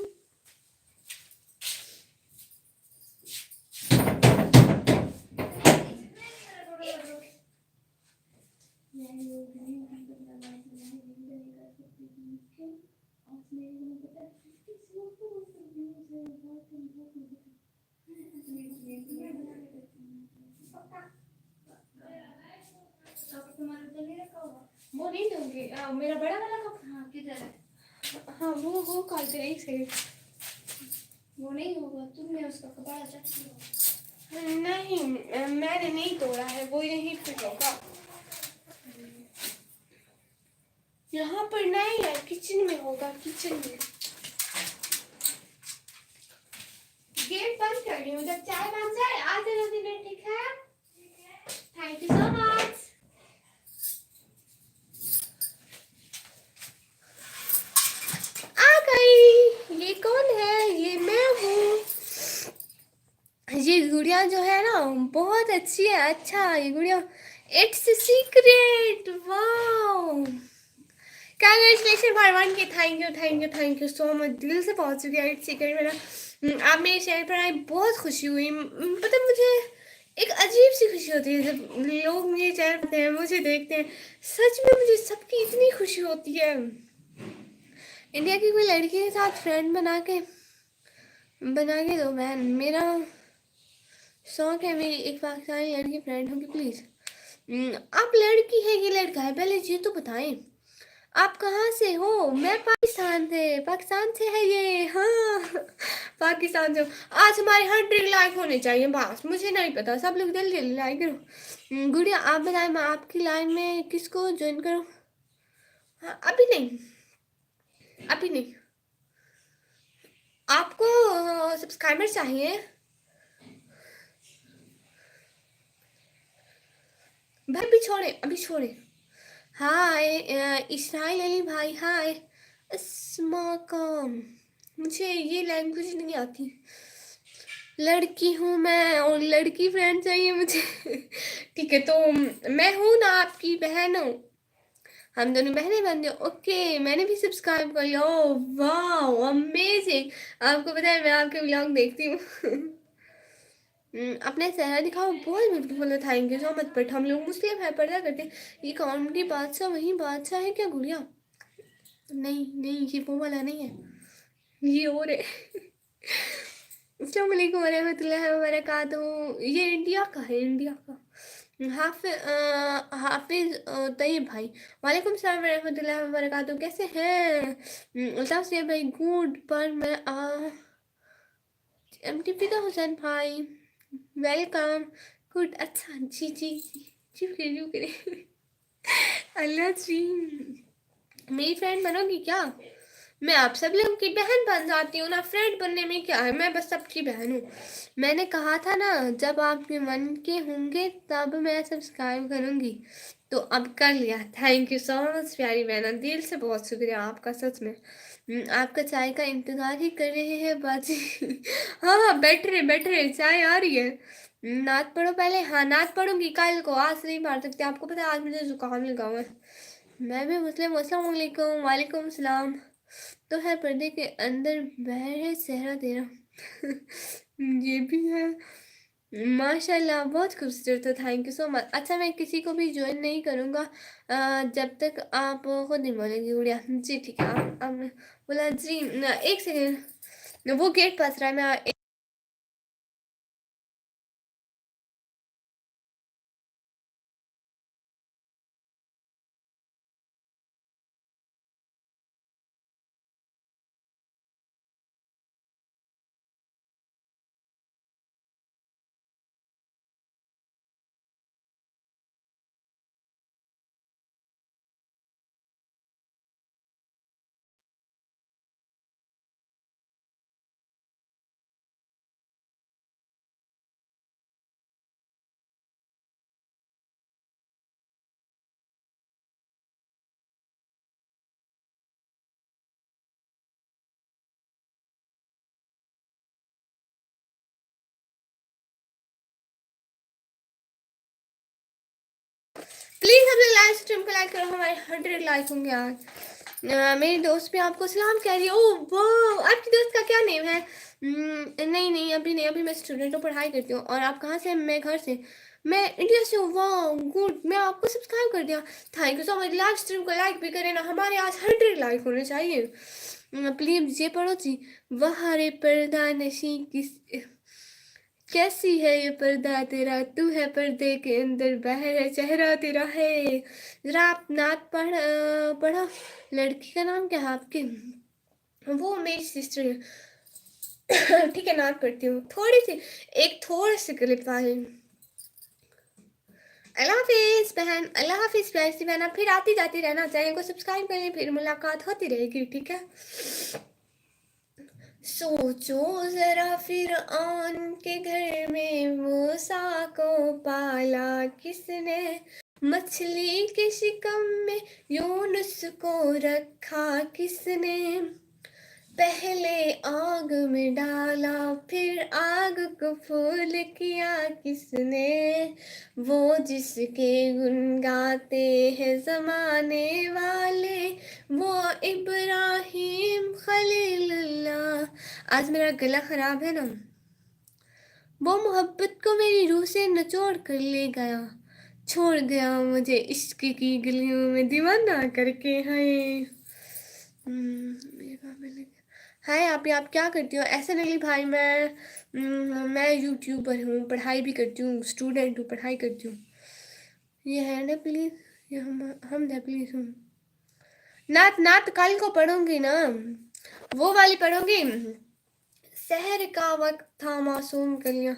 वो नहीं दूंगी, मेरा बड़ा वाला कप, हाँ किधर है? हाँ वो कॉल करे, एक सेकंड। वो नहीं होगा, तुमने उसका कपड़ा चट लिया। नहीं, मैंने नहीं तोड़ा है, वो यहीं फिट होगा। यहाँ पर नहीं है, किचन में होगा, किचन में। गेट बंद कर रही हूँ, जब चाय बन जाए आ जाना दिन, ठीक है? Thank you so much. आ गई, ये कौन है? ये मैं हूँ। ये गुड़िया जो है ना बहुत अच्छी है। अच्छा ये गुड़िया, it's secret, wow. Congratulation for 1K, thank you so much, दिल से पहुंच चुकी है इट्स सीक्रेट मेरा। आप मेरे चैनल पर आई, बहुत खुशी हुई। पता मुझे एक अजीब सी खुशी होती है जब लोग मेरे चैनल पर हैं, मुझे देखते हैं। सच में मुझे सबकी इतनी खुशी होती है। इंडिया की कोई लड़की के साथ फ्रेंड बना के दो मैन, मेरा शौक है मेरी एक पाकिस्तानी लड़की फ्रेंड होगी प्लीज़। आप लड़की है कि लड़का है, पहले ये तो बताएं। आप कहाँ से हो? मैं पाकिस्तान से है ये, हाँ। पाकिस्तान से हो। आज हमारे 100 लाइक होने चाहिए बस, मुझे नहीं पता, सब लोग जल्दी जल्दी लाइक करो। गुड़िया आप बताएं, मैं आपकी लाइन में किसको ज्वाइन करूँ? हाँ अभी नहीं, अभी नहीं। आपको सब्सक्राइबर चाहिए? भाई अभी छोड़े। हाय इस्राइल अली भाई, हाय। अस्सलाम। मुझे ये लैंग्वेज नहीं आती। लड़की हूँ मैं और लड़की फ्रेंड चाहिए मुझे। ठीक है, तो मैं हूँ ना आपकी बहन हूँ, हम दोनों बहनें बनते। ओके मैंने भी सब्सक्राइब कर लिया। ओह वाह अमेजिंग। आपको पता है मैं आपके व्लॉग देखती हूँ। अपने चेहरा दिखाओ, बहुत ब्यूटीफुल है, thank you so much. But हम लोग मुस्लिम है, पर्दा करते हैं। ये कौन की बादशाह, वही बादशाह है क्या गुड़िया? नहीं नहीं, ये वो वाला नहीं है, ये और है। अस्सलाम वालेकुम वरहमतुल्लाहि वबरकातुहू। ये इंडिया का है, इंडिया का। हाफिज तैयब भाई, वालेकुम सलाम वरहमतुल्लाहि वबरकातुहू। कैसे हैं? अल्ताफ से भाई गुड, पर मैं एमटीपी का हुसैन भाई, वेलकम। गुड, अच्छा जी जी जी। चुप करे चुप करे। अल्लाह जी, मेरी फ्रेंड बनोगी क्या? मैं आप सब लोगों की बहन बन जाती हूँ ना, फ्रेंड बनने में क्या है, मैं बस सबकी बहन हूँ। मैंने कहा था ना, जब आपके मन के होंगे तब मैं सब्सक्राइब करूँगी, तो अब कर लिया। थैंक यू सो मच प्यारी बहना, दिल से बहुत शुक्रिया आपका, सच में। आपका चाय का इंतज़ार ही कर रहे हैं बाजी। हाँ हाँ, बैठ रहे, चाय आ रही है। नात पढ़ो पहले। हाँ, नात पढ़ूंगी कल को, आज नहीं पढ़ सकती, आपको पता है आज मुझे जुकाम लगा हुआ है। मैं भी मुस्लिम। अस्सलाम वालेकुम। वालेकुम सलाम। तो है पर्दे के अंदर बहर है चेहरा तेरा। ये भी है। माशाल्लाह, बहुत खूबसूरत है, थैंक यू सो मच। अच्छा, मैं किसी को भी ज्वाइन नहीं करूँगा जब तक आप खुद नहीं बोलेंगी गुड़िया। जी ठीक है, आप बोला जी। एक सेकेंड, वो गेट पास रहा है, मैं प्लीज अपने लाइव स्ट्रीम को लाइक करो, हमारे 100 लाइक होंगे आज। मेरी दोस्त भी आपको सलाम कह रही है। ओ वो, आपकी दोस्त का क्या नेम है? नहीं नहीं, अभी नहीं, अभी मैं स्टूडेंट हूँ, पढ़ाई करती हूँ। और आप कहाँ से? मैं घर से। मैं इंडिया से हूँ। वाह गुड, मैं आपको सब्सक्राइब कर दिया, thank you so much. Live stream को लाइक भी करें ना, हमारे आज 100 लाइक होने चाहिए। प्लीज ये पढ़ो जी। वह रे पर्दा नशी किस, कैसी है ये पर्दा तेरा, तू है पर्दे के अंदर, बाहर है चेहरा तेरा है। जरा आप नात पढ़ो। लड़की का नाम क्या है आपके? वो मेरी सिस्टर है। ठीक है, नात पढ़ती हूँ थोड़ी सी, एक थोड़ी सी क्लिप वाली। अल्लाह हाफिज बहन, अल्लाह हाफिज प्यारी सी बहन। आप फिर आती जाती रहना, चैनल को सब्सक्राइब करें, फिर मुलाकात होती रहेगी, ठीक है? सोचो जरा, फिर आन के घर में मूसा को पाला किसने, मछली के शिकम में यूनुस को रखा किसने, पहले आग में डाला फिर आग को फूल किया किसने, वो जिसके गुन गाते हैं जमाने वाले, वो इब्राहिम खलीलुल्लाह। आज मेरा गला खराब है ना, वो मोहब्बत को मेरी रूह से नचोड़ कर ले गया, छोड़ गया मुझे इश्क की गलियों में दीवाना करके। हाय, मेरे पापा ने, हाय आप क्या करती हो? ऐसे नहीं भाई, मैं यूट्यूबर हूँ, पढ़ाई भी करती हूँ, स्टूडेंट हूँ, पढ़ाई करती हूँ। ये है ना प्लीज, ये हम ना प्लीज हूँ। नात नात कल को पढ़ूंगी ना, वो वाली पढ़ूंगी। शहर का वक्त था मासूम कलियां।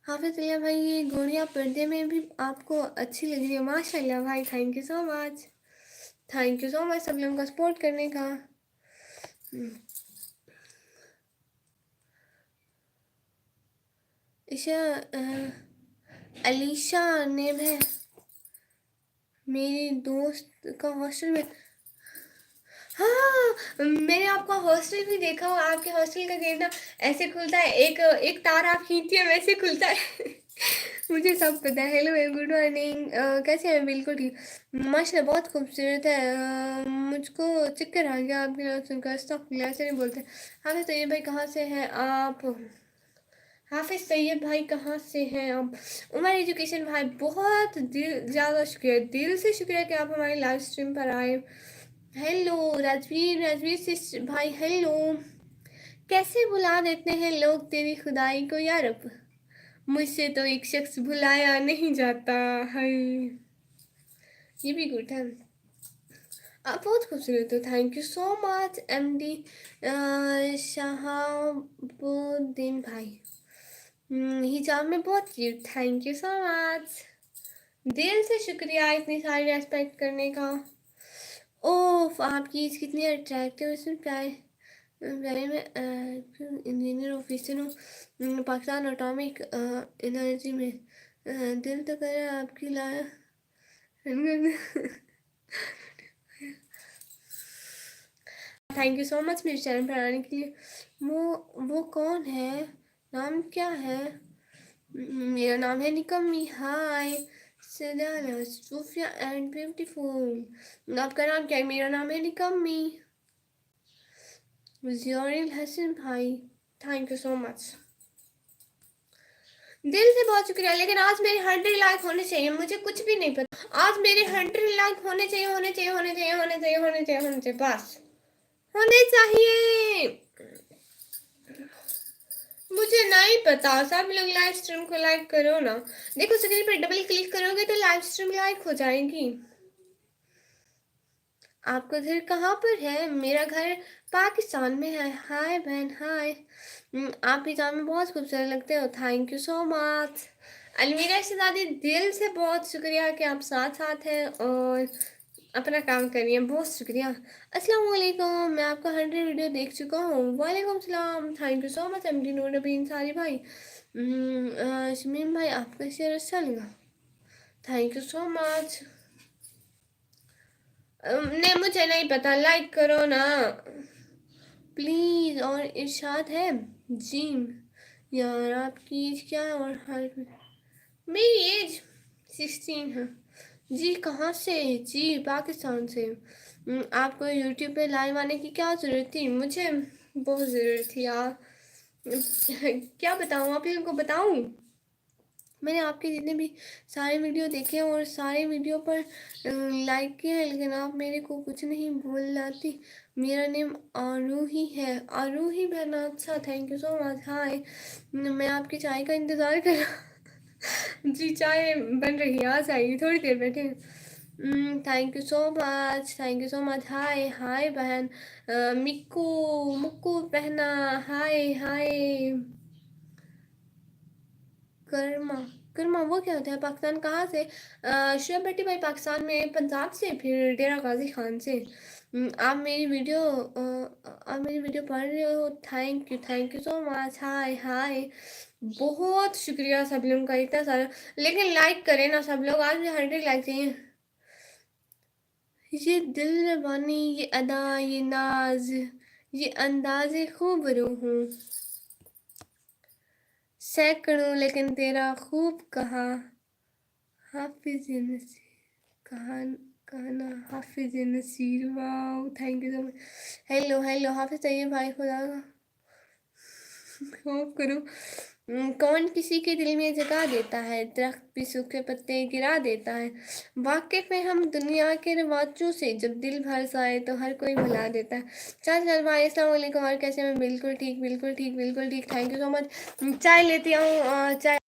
हाफिज अल्लाह भाई, ये गोलियां पर्दे में भी आपको अच्छी लग रही है, माशाल्लाह भाई, thank you so much. Thank you so much सब लोगों का सपोर्ट करने का। ईशा अलीशा नेम है मेरी दोस्त का, हॉस्टल में। हाँ, मैंने आपका हॉस्टल भी देखा हो, आपके हॉस्टल का गेट ना ऐसे खुलता है, एक एक तार आप खींचती है वैसे खुलता है। मुझे सब पता है। हेलो गुड मॉर्निंग, कैसे हैं? बिल्कुल ठीक, माशाल्लाह बहुत खूबसूरत है। मुझको चक्कर आ गया आपकी नाम सुनकर, अस्तगफुरुल्लाह, ऐसे नहीं बोलते। हाँ तो ये भाई, कहाँ से हैं आप? हाफिज़ सैयद भाई कहाँ से हैं आप? उमर एजुकेशन भाई बहुत दिल ज़्यादा शुक्रिया, दिल से शुक्रिया कि आप हमारी लाइव स्ट्रीम पर आए। हेलो राजवीर, राजवीर से भाई हेलो। कैसे भुला देते हैं लोग तेरी खुदाई को यार, अब मुझसे तो एक शख्स भुलाया नहीं जाता है। ये भी गुड है। आप बहुत खूबसूरत हो, thank you so much MD Shahabuddin भाई। हिजाब में बहुत cute, thank you so much. दिल से शुक्रिया इतनी सारी रेस्पेक्ट करने का। ओह आपकी एज कितनी अट्रैक्टिव, इसमें प्यारे प्यारे में इंजीनियर ऑफिसर हूँ पाकिस्तान एटॉमिक एनर्जी में। दिल तो करे आपकी लाया। थैंक यू सो मच मेरे चैनल पर आने के लिए। वो कौन है, नाम क्या है? मेरा नाम है निकम्मी। हाय सदाना सूफिया एंड ब्यूटीफुल। आपका नाम क्या है? मेरा नाम है निकम्मी। ज़ियारिल हसन भाई, थैंक यू सो मच, दिल से बहुत शुक्रिया। लेकिन आज मेरे 100 लाइक होने चाहिए, मुझे कुछ भी नहीं पता। आज मेरे 100 लाइक होने चाहिए, होने चाहिए, होने चाहिए, होने चाहिए, होने चाहिए, होने चाहिए, बस होने चाहिए। मुझे नहीं पता, सब लोग लाइव स्ट्रीम को लाइक करो ना। देखो स्क्रीन पर डबल क्लिक करोगे तो लाइव स्ट्रीम लाइक हो जाएगी। आपका घर कहाँ पर है? मेरा घर पाकिस्तान में है। हाय बहन हाय। आप हिजाब में बहुत खूबसूरत लगते हो, थैंक यू सो मच। अलमीरा शहजादी दिल से बहुत शुक्रिया कि आप साथ साथ हैं और अपना काम करिए, बहुत शुक्रिया। अस्सलाम वालेकुम, मैं आपका 100 वीडियो देख चुका हूँ। वालेकुम सलाम, thank you so much MD Noor Nabi Ansari भाई। शमीम भाई आपका शेयर अच्छा लगा, थैंक यू सो मच। नहीं मुझे नहीं पता, लाइक करो ना प्लीज़। और इरशाद है जी। यार आपकी एज क्या है और हाइट में? मेरी एज 16 है जी। कहाँ से? जी पाकिस्तान से। आपको यूट्यूब पे लाइव आने की क्या ज़रूरत थी? मुझे बहुत ज़रूरत थी यार। क्या बताऊँ, आप लोगों को बताऊँ? मैंने आपके जितने भी सारे वीडियो देखे और सारे वीडियो पर लाइक किया है, लेकिन आप मेरे को कुछ नहीं बोलाती। मेरा नेम आरूही है। आरूही बहन, अच्छा थैंक यू सो मच। हाय, मैं आपकी चाय का इंतज़ार कर रहा। जी चाय बन रही है, आ जाइए थोड़ी देर बैठे। Thank you so much, thank you so much. Hi hi बहन। मिक्कू मुक्कू बहना, हाय हाय। कर्मा, कर्मा वो क्या होता है? पाकिस्तान कहाँ से? शुएब भट्टी भाई पाकिस्तान में, पंजाब से, फिर डेरा गाजी खान से। आप मेरी वीडियो पढ़ रहे हो, thank you so much. Hi हाय, बहुत शुक्रिया सब लोगों का इतना सारा। लेकिन लाइक करें ना सब लोग, आज भी 100 लाइक चाहिए। ये दिल रवानी, ये अदा, ये नाज, ये अंदाज़े खूब रूह हूँ, सैकड़ों लेकिन तेरा खूब कहा। हाफिज नसीर, कहना Hafiz Naseer, wow thank you so much. Hello hello Hafiz Saeed भाई, खुदा का खौफ करो। कौन किसी के दिल में जगा देता है, दरख्त भी सूखे पत्ते गिरा देता है। वाकिफ में हम दुनिया के रिवाजों से, जब दिल भर जाए तो हर कोई भुला देता है। चाचा भाई अस्सलाम वालेकुम, और कैसे? मैं बिल्कुल ठीक, बिल्कुल ठीक, बिल्कुल ठीक, थैंक यू सो मच। चाय लेती हूँ, चाय।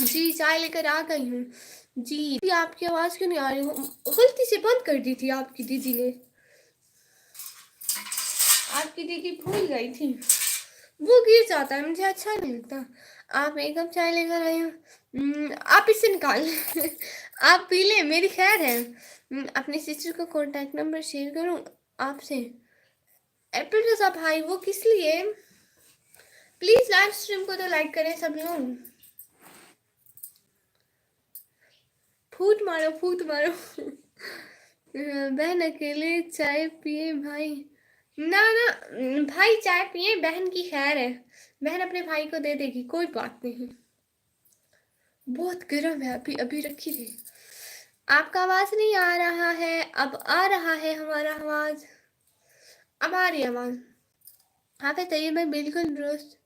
जी चाय लेकर आ गई हूँ। जी आपकी आवाज़ क्यों नहीं आ रही? गलती से बंद कर दी थी आपकी दीदी ने। आपकी दीदी भूल गई थी, वो गिर जाता है, मुझे अच्छा नहीं लगता। आप एक कप चाय लेकर आए हो, आप इसे निकाल आप पी लें, मेरी खैर है। अपनी सिस्टर को कॉन्टैक्ट नंबर शेयर करूँ आपसे? एप्पल रजा भाई वो किस लिए? प्लीज़ लाइव स्ट्रीम को तो लाइक करें सब लोग। फूट मारो फूट मारो बहन अकेले चाय पिए भाई? ना ना भाई चाय पिए, बहन की खैर है, बहन अपने भाई को दे देगी, कोई बात नहीं। बहुत गर्म है, अभी अभी रखी थी। आपका आवाज नहीं आ रहा है, अब आ रहा है हमारा आवाज, अब आ रही आवाज। हाँ फिर तैयब भाई बिल्कुल दुरुस्त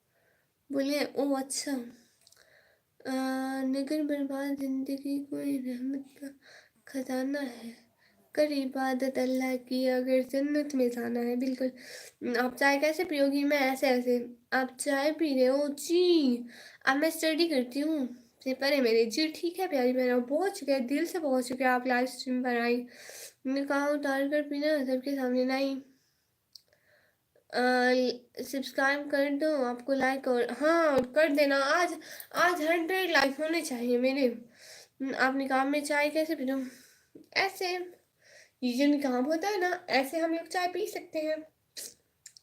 बोले। ओ अच्छा, नगर बर्बाद जिंदगी कोई रहमत का खजाना है, कर इबादत अल्लाह की अगर जन्नत में जाना है। बिल्कुल। आप चाय कैसे पियोगी? मैं ऐसे ऐसे। आप चाय पी रहे हो? जी अब मैं स्टडी करती हूँ, पेपर है मेरे। जी ठीक है प्यारी बहना, बहुत शुक्रिया, दिल से बहुत शुक्रिया आप लाइव स्ट्रीम पर आई। मैंने कहा उतार कर पीना सबके सामने, नहीं सब्सक्राइब कर दो, आपको लाइक और हाँ कर देना। आज आज 100 लाइक होने चाहिए मेरे। आपने कहा मैं चाय कैसे पी रहा हूँ? ऐसे, ये जो निकाम होता है ना, ऐसे हम लोग चाय पी सकते हैं,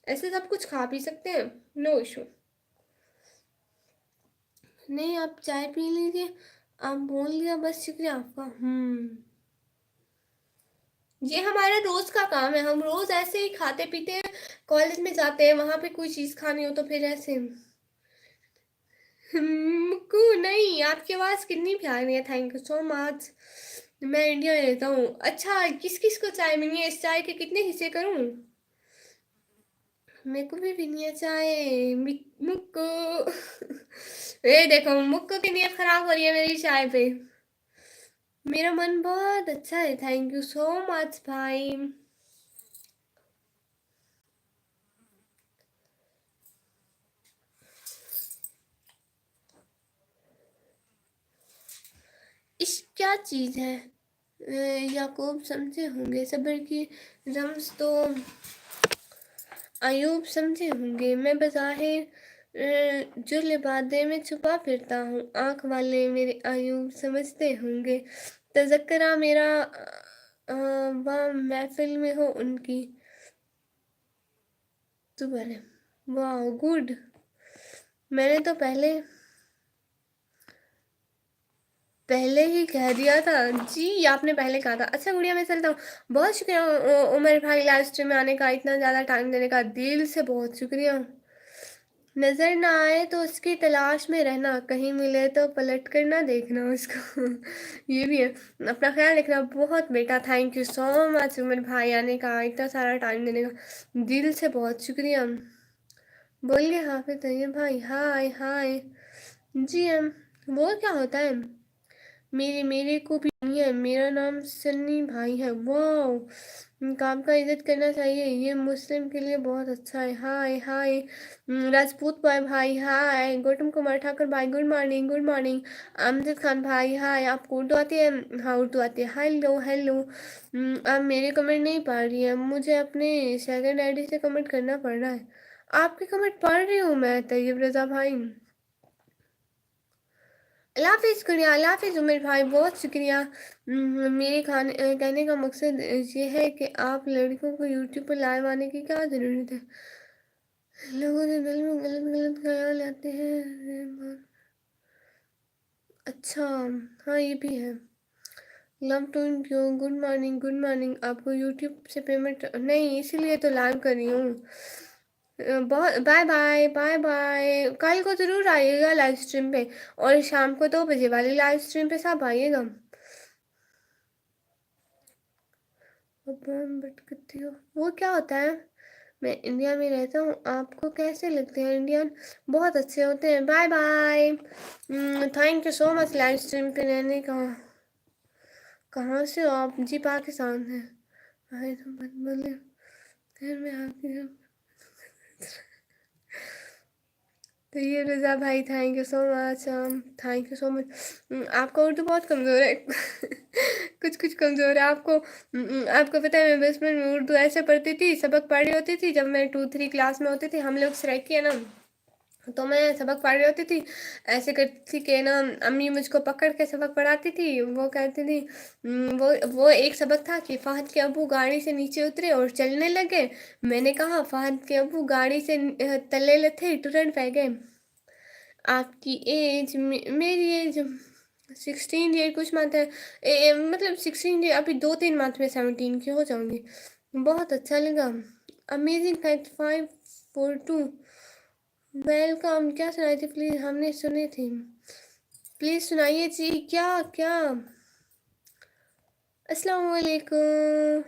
ऐसे सब कुछ खा पी सकते हैं, नो इशू। नहीं आप चाय पी लीजिए, आप बोल लिया बस, शुक्रिया आपका। ये हमारा रोज का काम है, हम रोज ऐसे ही खाते पीते हैं, कॉलेज में जाते हैं, वहां पे कोई चीज खानी हो तो फिर ऐसे। मुक्कू नहीं, आपकी आवाज कितनी प्यारी है, थैंक यू सो मच। मैं इंडिया में रहता हूँ। अच्छा किस किस को चाय मिली है? इस चाय के कितने हिस्से करूँ? मेरे को भी पीनी है चाय। मुक्कू ये देखो मुक्कू की नीयत खराब हो रही है मेरी चाय पे। मेरा मन बहुत अच्छा है, थैंक यू सो मच भाई। इश्क क्या चीज़ है? याकूब समझे होंगे, सब्र की रम्स तो अयूब समझे होंगे। मैं बज़ाहिर जो लिबादे में छुपा फिरता हूँ, आँख वाले मेरे अयूब समझते होंगे। तज़क्करा मेरा वह महफिल में हो उनकी। तो बने वाह गुड। मैंने तो पहले ही कह दिया था। जी आपने पहले कहा था। अच्छा गुड़िया मैं चलता हूँ। बहुत शुक्रिया उमर भाई लाइव स्ट्रीम में आने का, इतना ज़्यादा टाइम देने का, दिल से बहुत शुक्रिया। नज़र ना आए तो उसकी तलाश में रहना, कहीं मिले तो पलट कर ना देखना उसको ये भी है। अपना ख्याल रखना बहुत बेटा, thank you so much Umar भाई आने का, इतना सारा टाइम देने का, दिल से बहुत शुक्रिया। बोलिए हाफिज तैयब भाई। हाय हाय। जी वो क्या होता है? मेरे मेरे को भी नहीं है, मेरा नाम सन्नी भाई है। वाह काम का इज्जत करना चाहिए, ये मुस्लिम के लिए बहुत अच्छा है। हाय हाय। राजपूत बॉय भाई हाय। गौतम कुमार ठाकुर भाई good morning good morning. Amjad Khan भाई हाय। आपको उर्दू आती है? हाँ उर्दू आती है। Hello hello. आप मेरे कमेंट नहीं पढ़ रही है, मुझे अपने सेकंड आईडी से कमेंट करना पड़ रहा है। आपके कमेंट पढ़ रही हूँ मैं तैयब रजा भाई। अल्लाह हाफिज़ गुड़िया, अल्लाह हाफिज़ उमर भाई, बहुत शुक्रिया। मेरे कहने का मकसद ये है कि आप लड़कों को यूट्यूब पर लाइव आने की क्या ज़रूरत है? लोगों के दिल में गलत गलत ख्याल आते हैं। अच्छा हाँ ये भी है। Love to you, good morning good morning. आपको यूट्यूब से पेमेंट नहीं, इसीलिए तो लाइव कर रही हूँ। बहुत बाय बाय बाय बाय। कल को ज़रूर आइएगा लाइव स्ट्रीम पे, और शाम को 2 बजे वाली लाइव स्ट्रीम पे सब आइएगा। भटकती हो वो क्या होता है? मैं इंडिया में रहता हूँ, आपको कैसे लगते हैं इंडियन? बहुत अच्छे होते हैं। Bye bye. Thank you so much live stream पे रहने का। कहाँ से हो आप? जी पाकिस्तान है। आए तो मत बोले, फिर मैं आपकी तो ये रज़ा भाई, thank you so much, thank you so much. आपका उर्दू बहुत कमज़ोर है। कुछ कुछ कमज़ोर है आपको। आपको पता है, मैं बचपन में उर्दू ऐसे पढ़ती थी, सबक पढ़ रही होती थी, जब मैं 2-3 क्लास में होती थी, हम लोग सराइकी है ना, तो मैं सबक पढ़ रही होती थी, ऐसे करती थी कि ना अम्मी मुझको पकड़ के सबक पढ़ाती थी। वो कहती थी, वो एक सबक था कि फ़हद के अब्बू गाड़ी से नीचे उतरे और चलने लगे। मैंने कहा फ़हद के अब्बू गाड़ी से तले थे, तुरंत बह गए। आपकी एज, मेरी एज 16 ईयर कुछ मंथ है। मतलब 16 ईयर, अभी 2-3 मंथ में 17 की हो जाऊंगी। बहुत अच्छा लगा। Amazing fact 542। वेलकम। क्या सुनाई थी प्लीज़, हमने सुनी थी, प्लीज़ सुनाइए जी। क्या क्या? अस्सलाम वालेकुम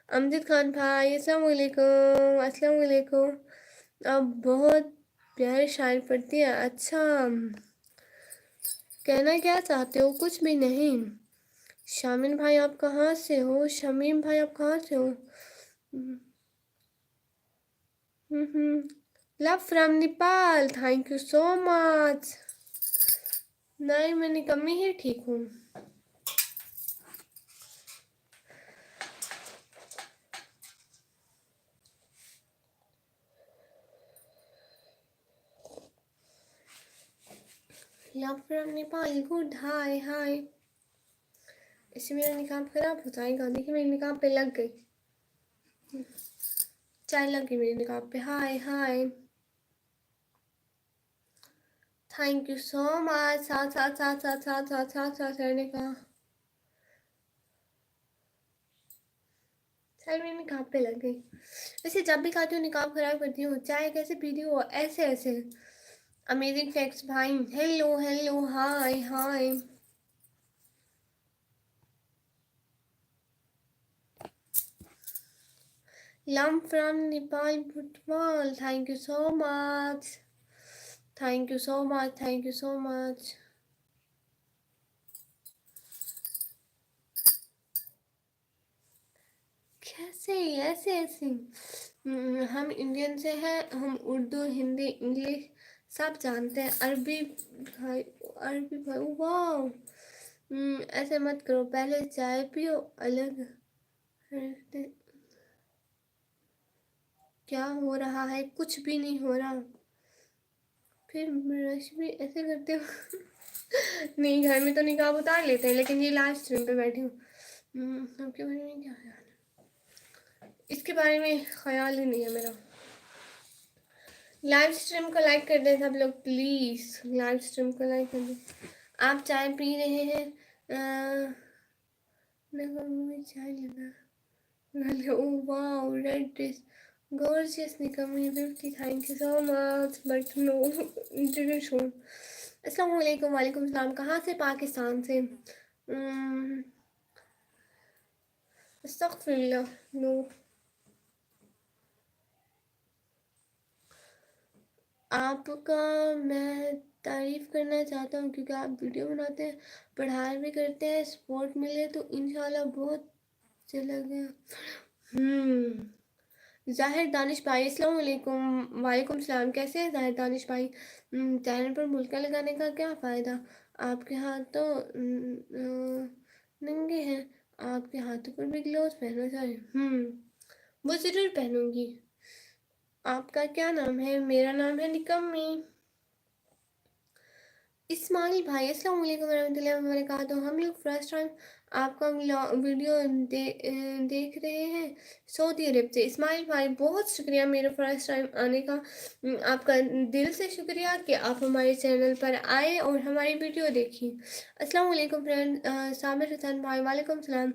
अमजद खान भाई, अस्सलाम वालेकुम, अस्सलाम वालेकुम। आप बहुत प्यारे शायर पढ़ती हैं। अच्छा, कहना क्या चाहते हो? कुछ भी नहीं। शामिन भाई आप कहाँ से हो? शमीम भाई आप कहाँ से हो? Love from Nepal, thank you so much. नहीं, मैं निकम्मी ही ठीक हूँ। लव फ्रॉम नेपाल, गुड, हाय हाय। इससे मेरा निकाब खराब हो जाएगा। देखिए मेरे निकाब पे लग गई, चाय लग गई मेरे निकाब पे। हाय hi, thank you so much. साथ साथ साथ साथ साथ साथ साथ साथ रहने का। चाय मेरे निकाब पे लग गई। वैसे जब भी खाती हूँ निकाब खराब करती हूँ। चाय कैसे पीती हूँ? ऐसे ऐसे। अमेजिंग फैक्ट्स भाई, hello hello, hi hi. Lump from Nepal football, thank you so much, thank you so much, thank you so much. कैसे ऐसे ऐसे? हम इंडियन से हैं, हम उर्दू हिंदी इंग्लिश सब जानते हैं। अरबी भाई, अरबी भाई, वाह। ऐसे मत करो, पहले चाय पियो अलग। क्या हो रहा है? कुछ भी नहीं हो रहा। फिर ब्रश भी ऐसे करते हो? नहीं, घर में तो निकाब उतार लेते हैं, लेकिन ये लास्ट स्ट्रीम पे बैठी हूँ। आपके बारे में क्या ख्याल है? इसके बारे में ख्याल ही नहीं है मेरा। लाइव स्ट्रीम को लाइक कर दें सब लोग प्लीज़, लाइव स्ट्रीम को लाइक कर दें। आप चाय पी रहे हैं? में चाय लगा। Oh wow, red dress, gorgeous Nikammi 50, thank you so much, but no didn't show. अस्सलाम वालेकुम, वालेकुम सलाम। कहाँ से? पाकिस्तान से। अस्तगफिरुल्लाह, नो। आपका मैं तारीफ़ करना चाहता हूँ क्योंकि आप वीडियो बनाते हैं, पढ़ाई भी करते हैं, सपोर्ट मिले तो इंशाल्लाह बहुत चला गया। ज़ाहिर दानिश भाई, अस्सलाम वालेकुम, वालेकुम सलाम। कैसे हैं ज़ाहिर दानिश भाई? चैनल पर मुल्का लगाने का क्या फ़ायदा? आपके हाथ तो नंगे हैं, आपके हाथों पर भी ग्लोव्स पहनना चाहिए। वो ज़रूर पहनूंगी। आपका क्या नाम है? मेरा नाम है निकम्मी। इस्माइल भाई, अस्सलाम वालेकुम रहमतुल्लाहि व बरकातुहू। हम लोग फर्स्ट टाइम आपका वीडियो देख रहे हैं सऊदी अरब से। इस्माइल भाई बहुत शुक्रिया मेरे फर्स्ट टाइम आने का। आपका दिल से शुक्रिया कि आप हमारे चैनल पर आए और हमारी वीडियो देखी। अस्सलाम वालेकुम फ्रेंड। साबिर हसन भाई, वालेकुम सलाम।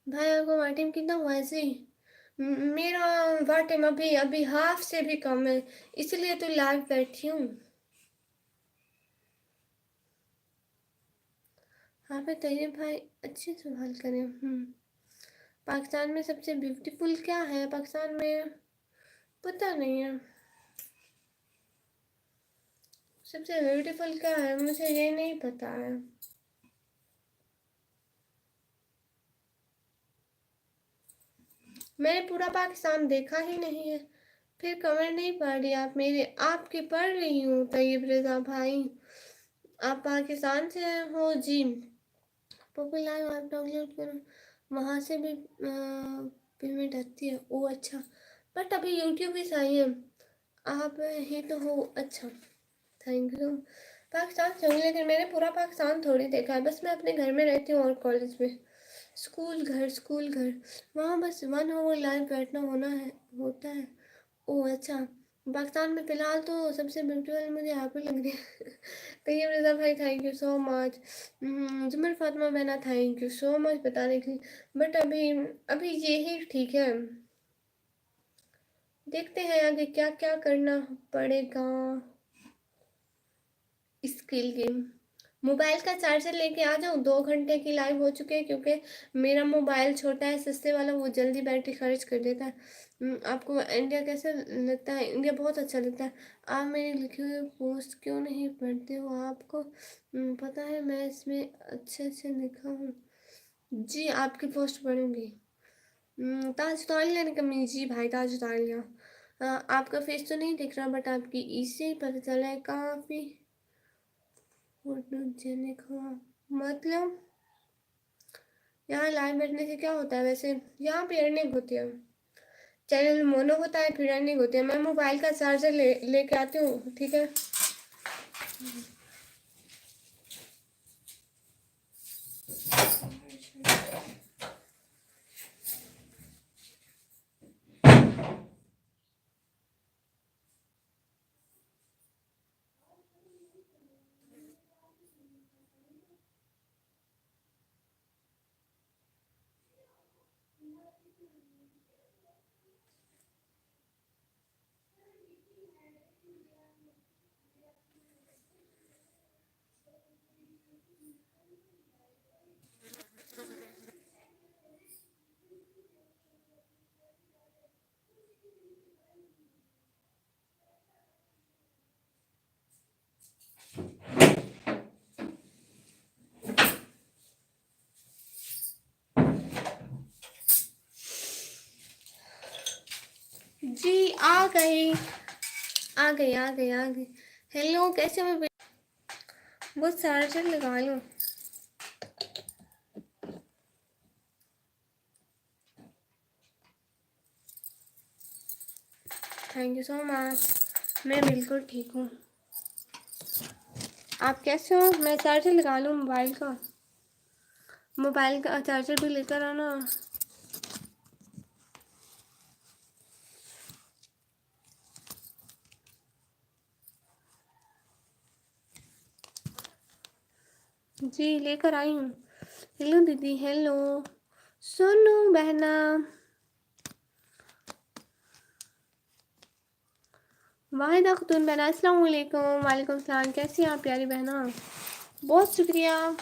भाई आपका वाटिम कितना हुआ ऐसे? मेरा वाटिम अभी अभी हाफ से भी कम है, इसलिए तो लाइव बैठी हूँ। हाँ बताइए भाई, अच्छे सवाल करें। पाकिस्तान में सबसे ब्यूटीफुल क्या है? पाकिस्तान में पता नहीं है। सबसे ब्यूटीफुल क्या है मुझे ये नहीं पता है। मैंने पूरा पाकिस्तान देखा ही नहीं है, फिर कमेंट नहीं पढ़ रही आप मेरे। आपकी पढ़ रही हूँ तैयब रज़ा भाई, आप पाकिस्तान से हो जी। पॉपुलर लाइव ऐप डाउनलोड करो, वहाँ से भी पेमेंट आती है। ओ अच्छा, बट अभी यूट्यूब भी सही है, आप ही तो हो। अच्छा थैंक यू। पाकिस्तान से हूँ लेकिन मैंने पूरा पाकिस्तान थोड़ी देखा है, बस मैं अपने घर में रहती हूँ और कॉलेज में। स्कूल घर वहाँ बस 1 आवर लाइव बैठना होता है। ओह अच्छा, पाकिस्तान में फ़िलहाल तो सबसे ब्यूटीफुल मुझे आप ही लग रही है। तैयब रज़ा भाई thank you so much. Zumar Fatima बहना थैंक यू सो मच बताने के लिए, बट अभी अभी यही ठीक है, देखते हैं आगे क्या क्या करना पड़ेगा। स्किल गेम, मोबाइल का चार्जर लेके आ जाऊँ, 2 घंटे की लाइव हो चुके हैं क्योंकि मेरा मोबाइल छोटा है सस्ते वाला, वो जल्दी बैटरी खर्च कर देता है। आपको इंडिया कैसा लगता है? इंडिया बहुत अच्छा लगता है। आप मेरी लिखी हुई पोस्ट क्यों नहीं पढ़ते हो? आपको पता है मैं इसमें अच्छे अच्छे लिखा हूँ। जी आपकी पोस्ट पढ़ूंगी। ताज उतार ने कमी जी भाई, ताज उतार लिया। आपका फेस तो नहीं दिख रहा बट आपकी इससे ही पता चला है काफ़ी लिखा। मतलब यहाँ लाइव बैठने से क्या होता है वैसे? यहाँ पे अर्निंग होती है, चैनल मोनो होता है फिर अर्निंग होती है। मैं मोबाइल का चार्जर लेके आती हूँ, ठीक है। जी आ गई। हेलो कैसे मैं वो चार्जर लगा लूँ। थैंक यू सो मच, मैं बिल्कुल ठीक हूँ। आप कैसे हो? मैं चार्जर लगा लूँ मोबाइल का चार्जर भी लेकर आना। जी लेकर आई हूँ। हेलो दीदी, हेलो सोनू बहना, वाहिदा खतून बहना अस्सलाम वालेकुम। वालेकुम सलाम, कैसी हैं आप प्यारी बहना? बहुत शुक्रिया।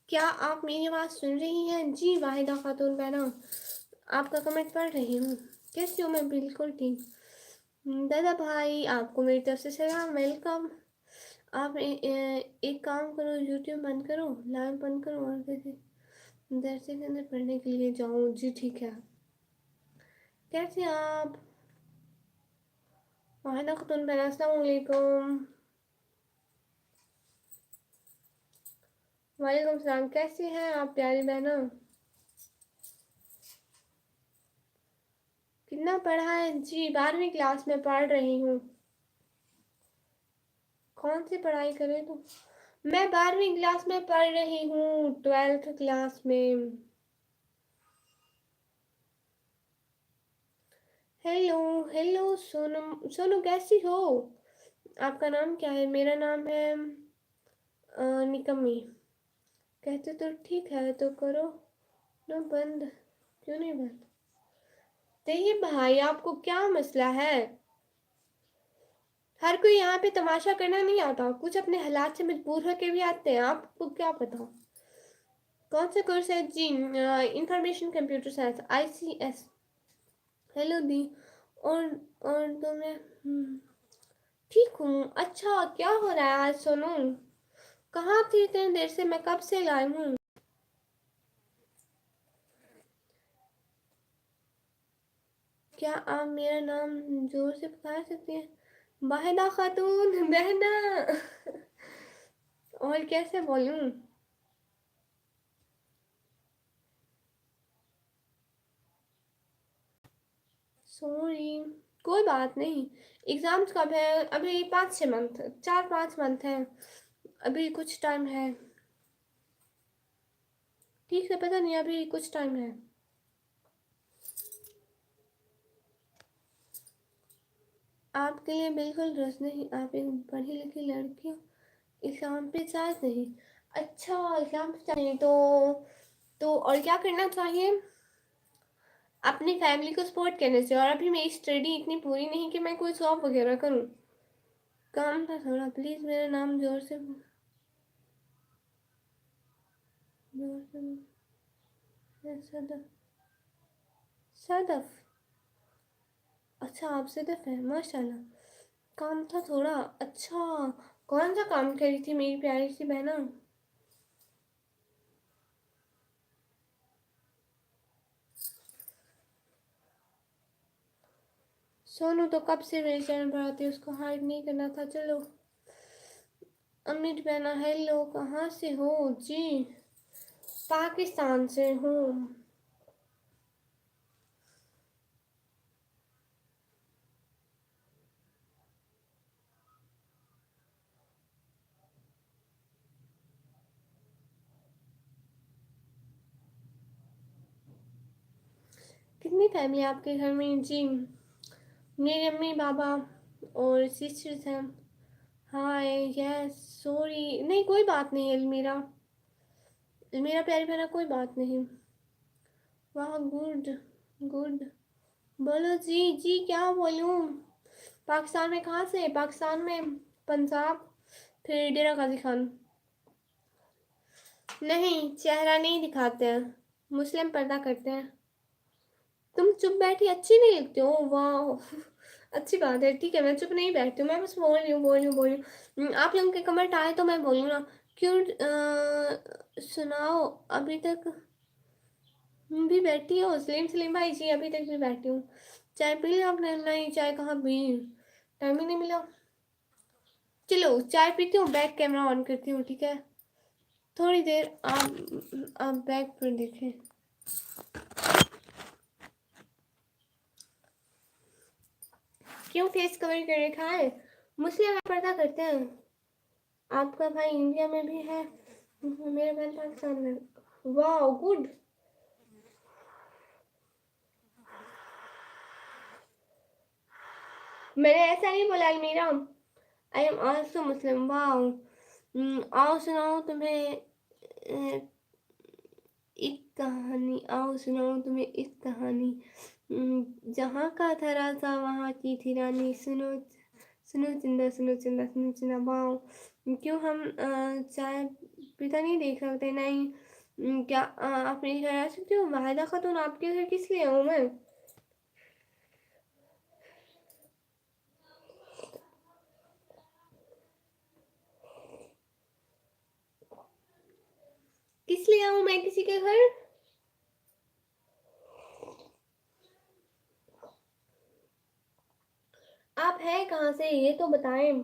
क्या आप मेरी बात सुन रही हैं? जी वाहिदा खातून बहना, आपका कमेंट पढ़ रही हूँ। कैसी हो? मैं बिल्कुल ठीक। दादा भाई आपको मेरी तरफ से सलाम, वेलकम। आप एक काम करो, यूट्यूब बंद करो, लाइव बंद करो और फिर दरसे के अंदर पढ़ने के लिए जाओ। जी ठीक है। कैसे हैं आप? वाहिदा खातून बहना अस्सलाम वालेकुम। वालेकुम सलाम, कैसी हैं आप प्यारी बहना? कितना पढ़ा है? जी 12वीं क्लास में पढ़ रही हूँ। कौन सी पढ़ाई करें तो? मैं 12वीं क्लास में पढ़ रही हूँ, 12th क्लास में। हेलो हेलो सोनम, सोनू कैसी हो? आपका नाम क्या है? मेरा नाम है निकम्मी। कहते तो ठीक है तो करो ना बंद। क्यों नहीं बंद? देखिए भाई आपको क्या मसला है? हर कोई यहाँ पे तमाशा करना नहीं आता, कुछ अपने हालात से मजबूर होकर भी आते हैं, आपको क्या पता। कौन सा कोर्स है जी? Information computer science, ICS। Hello दी। और तो मैं ठीक हूँ। अच्छा क्या हो रहा है आज सोनू? कहाँ थी इतनी देर से? मैं कब से लाई हूँ। क्या आप मेरा नाम जोर से पुकार सकते हैं? वाहिदा खातून बहना। और कैसे बोलूं? सॉरी। कोई बात नहीं। एग्जाम्स कब है? अभी 5-6 मंथ, 4-5 मंथ है। अभी कुछ टाइम है। ठीक है, पता नहीं, अभी कुछ टाइम है। आपके लिए बिल्कुल दुरुस्त नहीं, आप एक पढ़ी लिखी लड़की हो। एग्जाम पे चार्ज नहीं? अच्छा, एग्जाम पे चाहिए तो और क्या करना चाहिए? अपनी फैमिली को सपोर्ट करने से। और अभी मेरी स्टडी इतनी पूरी नहीं कि मैं कोई जॉब वगैरह करूं। काम था थोड़ा, प्लीज मेरा नाम जोर से सदफ। सदफ। अच्छा, आप सदफ है, माशाल्लाह। काम था थोड़ा। अच्छा, कौन सा काम करी थी मेरी प्यारी सी बहना? सोनू तो कब से मेरे चैनल पर आती है, उसको हाइड नहीं करना था। चलो। अमित बहना हेलो, कहाँ से हो जी? पाकिस्तान से हूँ। कितनी फैमिली आपके घर में जी? मेरी अम्मी पापा और सिस्टर्स हैं। हाय। यस। सॉरी, नहीं कोई बात नहीं अलमीरा। अलमीरा प्यारी बहना, कोई बात नहीं। वाह, गुड। गुड। बोलो जी। जी क्या बोलूँ? पाकिस्तान में कहाँ से? पाकिस्तान में पंजाब, फिर डेरा गाजी खान। नहीं, चेहरा नहीं दिखाते हैं, मुस्लिम पर्दा करते हैं। तुम चुप बैठी अच्छी नहीं लगती हो। वाह। अच्छी बात है, ठीक है, मैं चुप नहीं बैठती हूँ, मैं बस बोल रही हूँ बोल रही हूँ बोल रही हूँ। आप लोगों के कमेंट आए तो मैं बोलूँ ना। क्यों? सुनाओ। अभी तक भी बैठी हो? सलीम सलीम भाई जी, अभी तक भी बैठी हूँ। चाय पी लिया आपने? नहीं, चाय कहाँ पी, टाइम ही नहीं मिला। चलो चाय पीती हूँ, बैक कैमरा ऑन करती हूँ, ठीक है? थोड़ी देर आप बैक पर देखें। क्यों फेस कवर कर रखा है? मुस्लिम पर्दा करते हैं। आपका भाई इंडिया में भी है, मेरा बहन पाकिस्तान में। वाह, गुड। मैंने ऐसा नहीं बोला अलमीरा। आई एम आल्सो मुस्लिम। वाह। आओ सुनाओ तुम्हें एक कहानी। आओ सुनाओ तुम्हें एक कहानी। जहाँ का था राजा वहाँ की थी रानी। सुनो सुनो चिंदा, सुनो चिंदा, सुनो चिंदा। वाह। क्यों हम चाय पीता नहीं देख सकते? नहीं। क्या आप मेरे घर आ सकते हो? वाहिदा खातून, आपके घर किस लिए आऊँ मैं? किस लिए आऊँ मैं किसी के घर? आप हैं कहाँ से ये तो बताएं।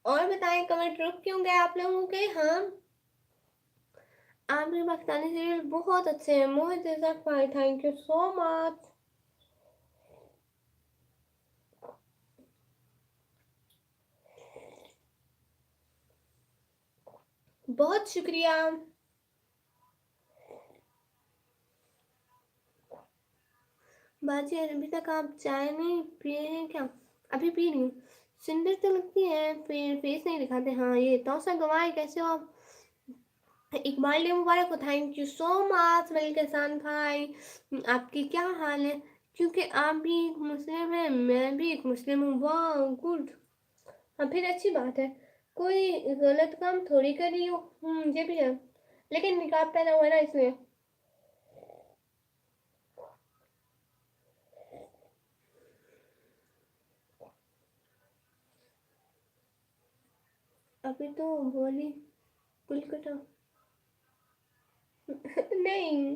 और बताएं, कमेंट रुक क्यों गए आप लोगों के? हाँ, आपके पाकिस्तानी सीरियल बहुत अच्छे हैं। मोहित इजाक भाई, थैंक यू सो मच। बहुत शुक्रिया। बाजी, अभी तक आप चाय नहीं पिए हैं क्या? अभी पी रही हूँ। सुंदर तो लगती है, फिर फेस नहीं दिखाते। हाँ, ये तौसा गवाए, कैसे हो आप? इकबाल डे मुबारक हो, thank you so much Malik भाई। आपकी क्या हाल है? क्योंकि आप भी एक मुस्लिम हैं, मैं भी एक मुस्लिम हूँ। वाह गुड। हाँ, फिर अच्छी बात है। कोई गलत काम थोड़ी कर रही हो। ये भी है, लेकिन निकाब पहना हुआ है ना, इसलिए। अभी तो बोली कुल कटा। नहीं।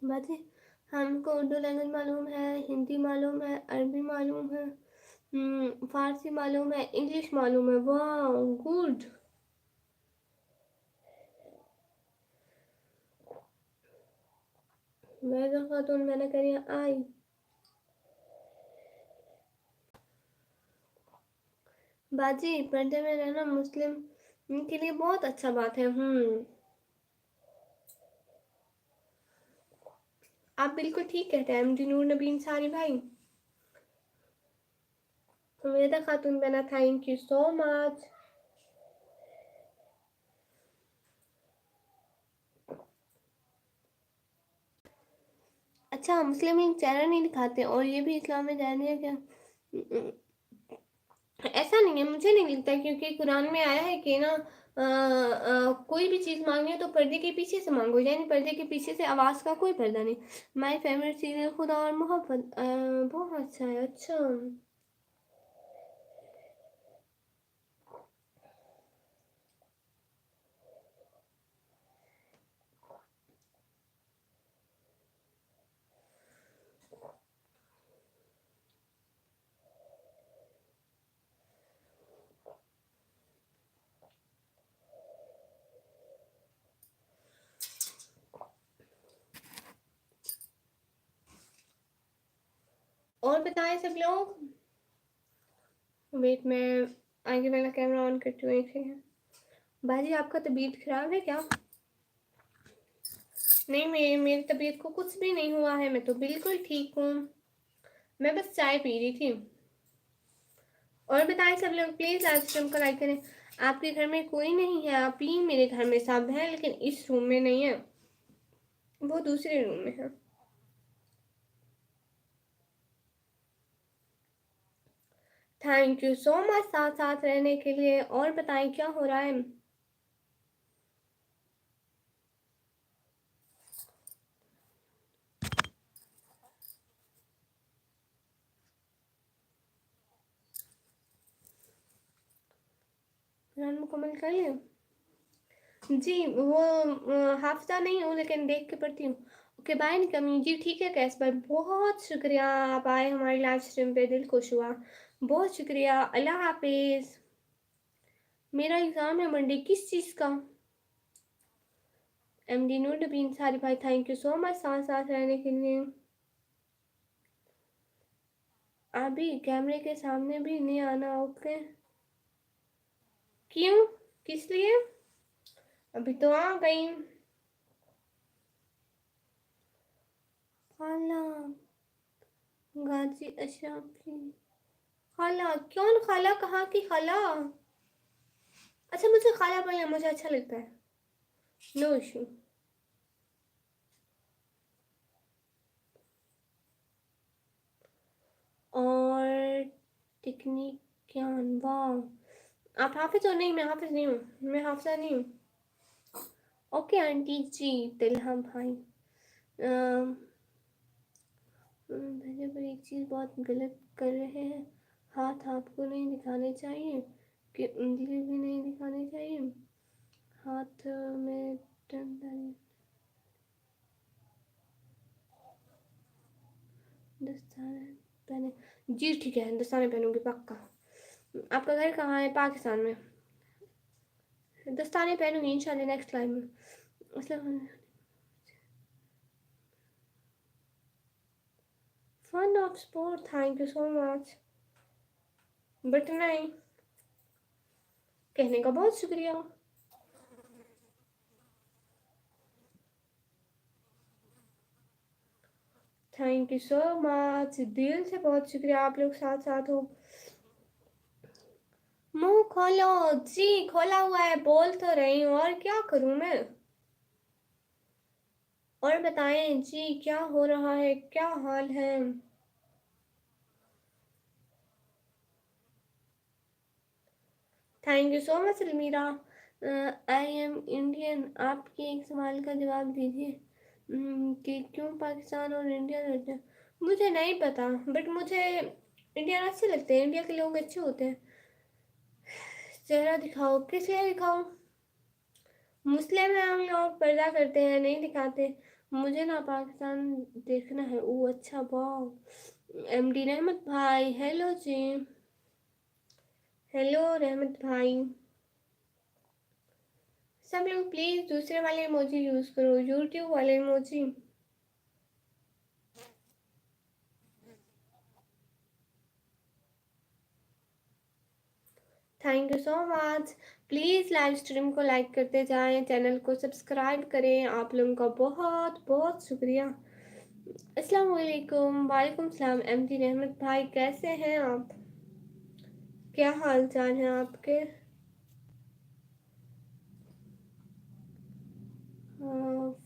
बाजी, हमको उर्दू लैंग्वेज मालूम है, हिंदी मालूम है, अरबी मालूम है, फारसी मालूम है, इंग्लिश मालूम है। वाह गुड। मैं तो खातून मैंने करी आई। बाजी, पर्दे में रहना मुस्लिम के लिए बहुत अच्छा बात है। आप बिल्कुल ठीक कहते हैं एमडी नूर नबी अंसारी भाई। मेरा खातून बना, थैंक यू सो मच। अच्छा, मुस्लिम लीग चेहरा नहीं दिखाते और ये भी इस्लाम में जाने है क्या? ऐसा नहीं है, मुझे नहीं लगता, क्योंकि कुरान में आया है कि ना, कोई भी चीज़ मांगे तो पर्दे के पीछे से मांगो, यानी पर्दे के पीछे से आवाज़ का कोई पर्दा नहीं। माय फेवरेट सीरियल खुदा और मोहब्बत। बहुत अच्छा है। अच्छा, और बताएं सब लोग। वेट, मैं आगे वाला कैमरा ऑन करती हूँ, एक सेकंड। बाजी, आपका तबीयत खराब है क्या? नहीं, मेरी तबीयत को कुछ भी नहीं हुआ है, मैं तो बिल्कुल ठीक हूँ। मैं बस चाय पी रही थी। और बताएं सब लोग, प्लीज लाइव स्ट्रीम को लाइक करें। आपके घर में कोई नहीं है? आप ही मेरे घर में सब है, लेकिन इस रूम में नहीं है, वो दूसरे रूम में है। थैंक यू सो मच साथ साथ रहने के लिए। और बताएं क्या हो रहा है? कुरान मुकम्मल कर लिया? जी, वो हाफिजा नहीं हूँ, लेकिन देख के पढ़ती हूँ। ओके बाय निकमी जी। ठीक है कैस भाई, बहुत शुक्रिया, आप आए हमारी लाइव स्ट्रीम पे, दिल खुश हुआ। बहुत शुक्रिया, अल्लाह हाफिज। मेरा एग्ज़ाम है मंडे, किस चीज़ का? एमडी नूर नबीन सारी भाई, थैंक यू सो मच साथ साथ रहने के लिए। अभी कैमरे के सामने भी नहीं आना, ओके? क्यों? किस लिए? अभी तो आ गई। खाला, गाजी अशराफी। खाला कौन? खाला कहाँ की खाला? अच्छा, मुझे खाला बोलना मुझे अच्छा लगता है, नो इशू। और टेक्निक ज्ञान, वाह। आप हाफिज हो? नहीं, मैं हाफिज नहीं हूँ, मैं हाफिजा नहीं हूँ। ओके आंटी जी, तिलहम भाई। भैया, पर एक चीज़ बहुत गलत कर रहे हैं। हाथ आपको नहीं दिखाने चाहिए, कि उंगली भी नहीं दिखानी चाहिए। हाथ में डंडा, दस्ताने पहने। जी ठीक है, दस्ताने पहनूंगी पक्का। आपका घर कहाँ है? पाकिस्तान में। दस्ताने पहनूंगी इंशाल्लाह नेक्स्ट टाइम में। मतलब fun of sport, thank you so much, but नहीं। कहने का बहुत शुक्रिया। थैंक यू सो मच, दिल से बहुत शुक्रिया, आप लोग साथ साथ हो। मुंह खोलो जी, खोला हुआ है, बोल तो रही हूँ, और क्या करूँ मैं। और बताएं जी, क्या हो रहा है, क्या हाल है। थैंक यू सो मच अलमीरा। आई एम इंडियन, आपके एक सवाल का जवाब दीजिए कि क्यों पाकिस्तान और इंडिया लड़ते हैं। मुझे नहीं पता, बट मुझे इंडियन अच्छे लगते हैं, इंडिया के लोग अच्छे होते हैं। चेहरा दिखाओ, किस लिए दिखाओ। मुस्लिम है हम लोग, पर्दा करते हैं, नहीं दिखाते। मुझे ना पाकिस्तान देखना है। ओ अच्छा, वाह। एमडी रहमत भाई, हेलो जी। हेलो रहमत भाई। सब लोग प्लीज दूसरे वाले इमोजी यूज करो, यूट्यूब वाले emoji. Thank you so much. Please live stream को लाइक करते जाएं, चैनल को सब्सक्राइब करें, आप लोगों का बहुत बहुत शुक्रिया। अस्सलाम वालेकुम, वालेकुम सलाम। एमडी रहमत भाई, कैसे हैं आप, क्या हाल चाल है आपके।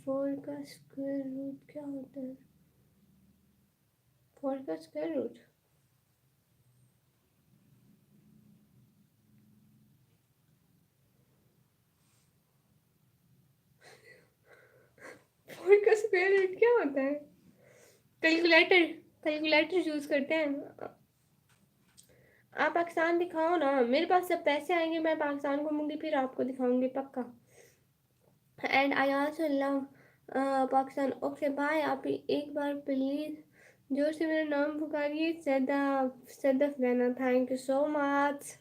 फोर का स्क्वायर रूट क्या होता है। फोर का स्क्वायर रूट, फोर का स्क्वायर रूट क्या होता है। कैलकुलेटर, कैलकुलेटर यूज करते हैं। आप पाकिस्तान दिखाओ ना, मेरे पास जब पैसे आएंगे मैं पाकिस्तान घूमूंगी, फिर आपको दिखाऊंगी पक्का। And I also love Pakistan. Okay bye. आप एक बार प्लीज जोर से मेरा नाम पुकारिए, सदफ, सदफ रहना। Thank you so much.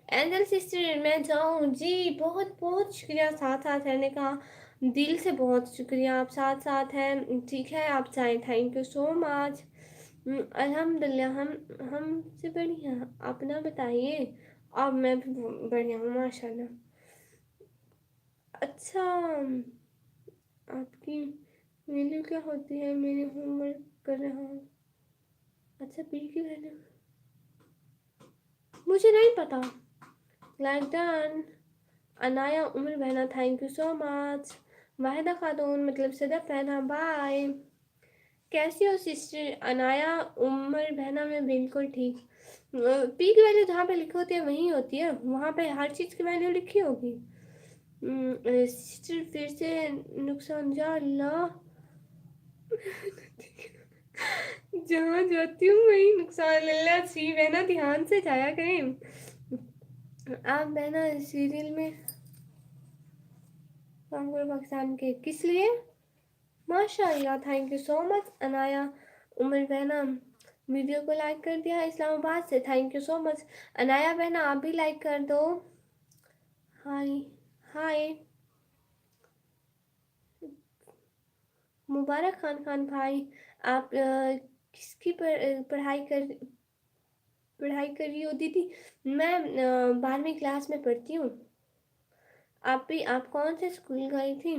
Angel sister, मैं जाऊँ जी, बहुत बहुत शुक्रिया साथ साथ रहने का, दिल से बहुत शुक्रिया, आप साथ साथ हैं, ठीक है आप चाहें। Thank you so much. अल्हम्दुलिल्लाह, हम हमसे बढ़िया, अपना बताइए। अब मैं भी बढ़िया हूँ माशाल्लाह। अच्छा, आपकी वैल्यू क्या होती है, मेरे होमवर्क कर रहा हूँ। अच्छा, पी की वैल्यू मुझे नहीं पता। Like done. अनाया उम्र बहना, thank you so much. Waheeda खातून मतलब सदफ बहना, बाय। कैसी हो सिस्टर अनाया उम्र बहना, मैं बिल्कुल ठीक। पी की वैल्यू जहाँ पे लिखी होती है वहीं होती है, वहाँ पे हर चीज़ की वैल्यू लिखी होगी। सिस्टर फिर से नुकसान जा अल्लाह। जहाँ जाती हूँ वही नुकसान, अल्लाह सी बहना ध्यान से जाया करें। आप बहना सीरियल में काम करो पाकिस्तान के, किस लिए। माशाल्लाह, thank you so much Anaya Umar बहना। वीडियो को लाइक कर दिया इस्लामाबाद से, thank you so much. Anaya बहना आप भी लाइक कर दो। हाय हाय। मुबारक खान खान भाई, आप किसकी पढ़ाई कर रही हो दीदी। मैं 12वीं क्लास में पढ़ती हूँ। आप भी, आप कौन से स्कूल गई थी।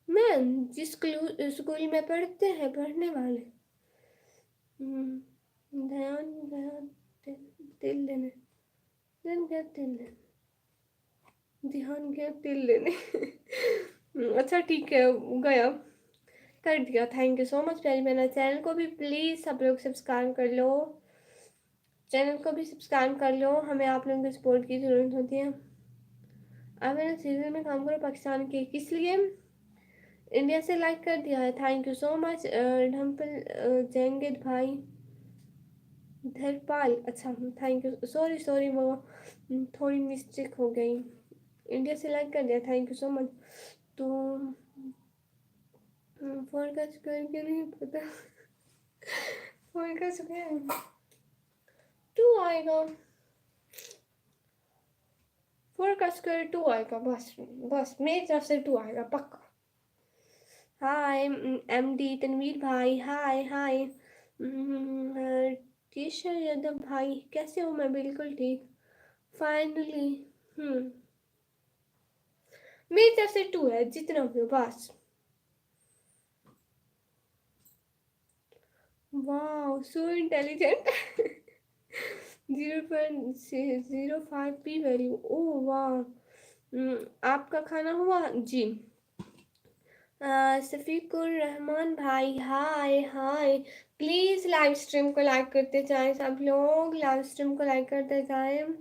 मैं जिस स्कूल स्कूल में पढ़ते हैं पढ़ने वाले। ध्यान ध्यान, दिल दिल देने, दिन गया दिल देने, ध्यान गया दिल देने। अच्छा ठीक है, गया, कर दिया। थैंक यू सो मच प्यारी बहना। चैनल को भी प्लीज़ सब लोग सब्सक्राइब कर लो, चैनल को भी सब्सक्राइब कर लो, हमें आप लोगों की सपोर्ट की ज़रूरत होती है। अब मैंने सीरियल में काम करो पाकिस्तान के, किस लिए। इंडिया से लाइक कर दिया है, थैंक यू सो मच। ढम्पल जेंगिद भाई, धरपाल, अच्छा थैंक यू, सॉरी सॉरी वो थोड़ी मिस्टेक हो गई। इंडिया से लाइक कर दिया, थैंक यू सो मच। तो फोन का स्क्वायर क्यों नहीं पता। फोन का स्क्वायर टू आएगा, फोर का स्क्वायर टू आएगा, बस बस मेरी तरफ से टू आएगा पक्का। हाय एमडी तनवीर भाई, हाय हाय। टीशर यादव भाई, कैसे हो, मैं बिल्कुल ठीक। फाइनली। मेरी तरफ से 2 है, जितना भी हो बस। वाह, सो इंटेलिजेंट। 0.05 पी वैल्यू, ओह वाह। आपका खाना हुआ जी? सफ़ीकुर रहमान भाई, hi hi. Please live stream को लाइक करते जाएं, सब लोग लाइव स्ट्रीम को लाइक करते जाएं।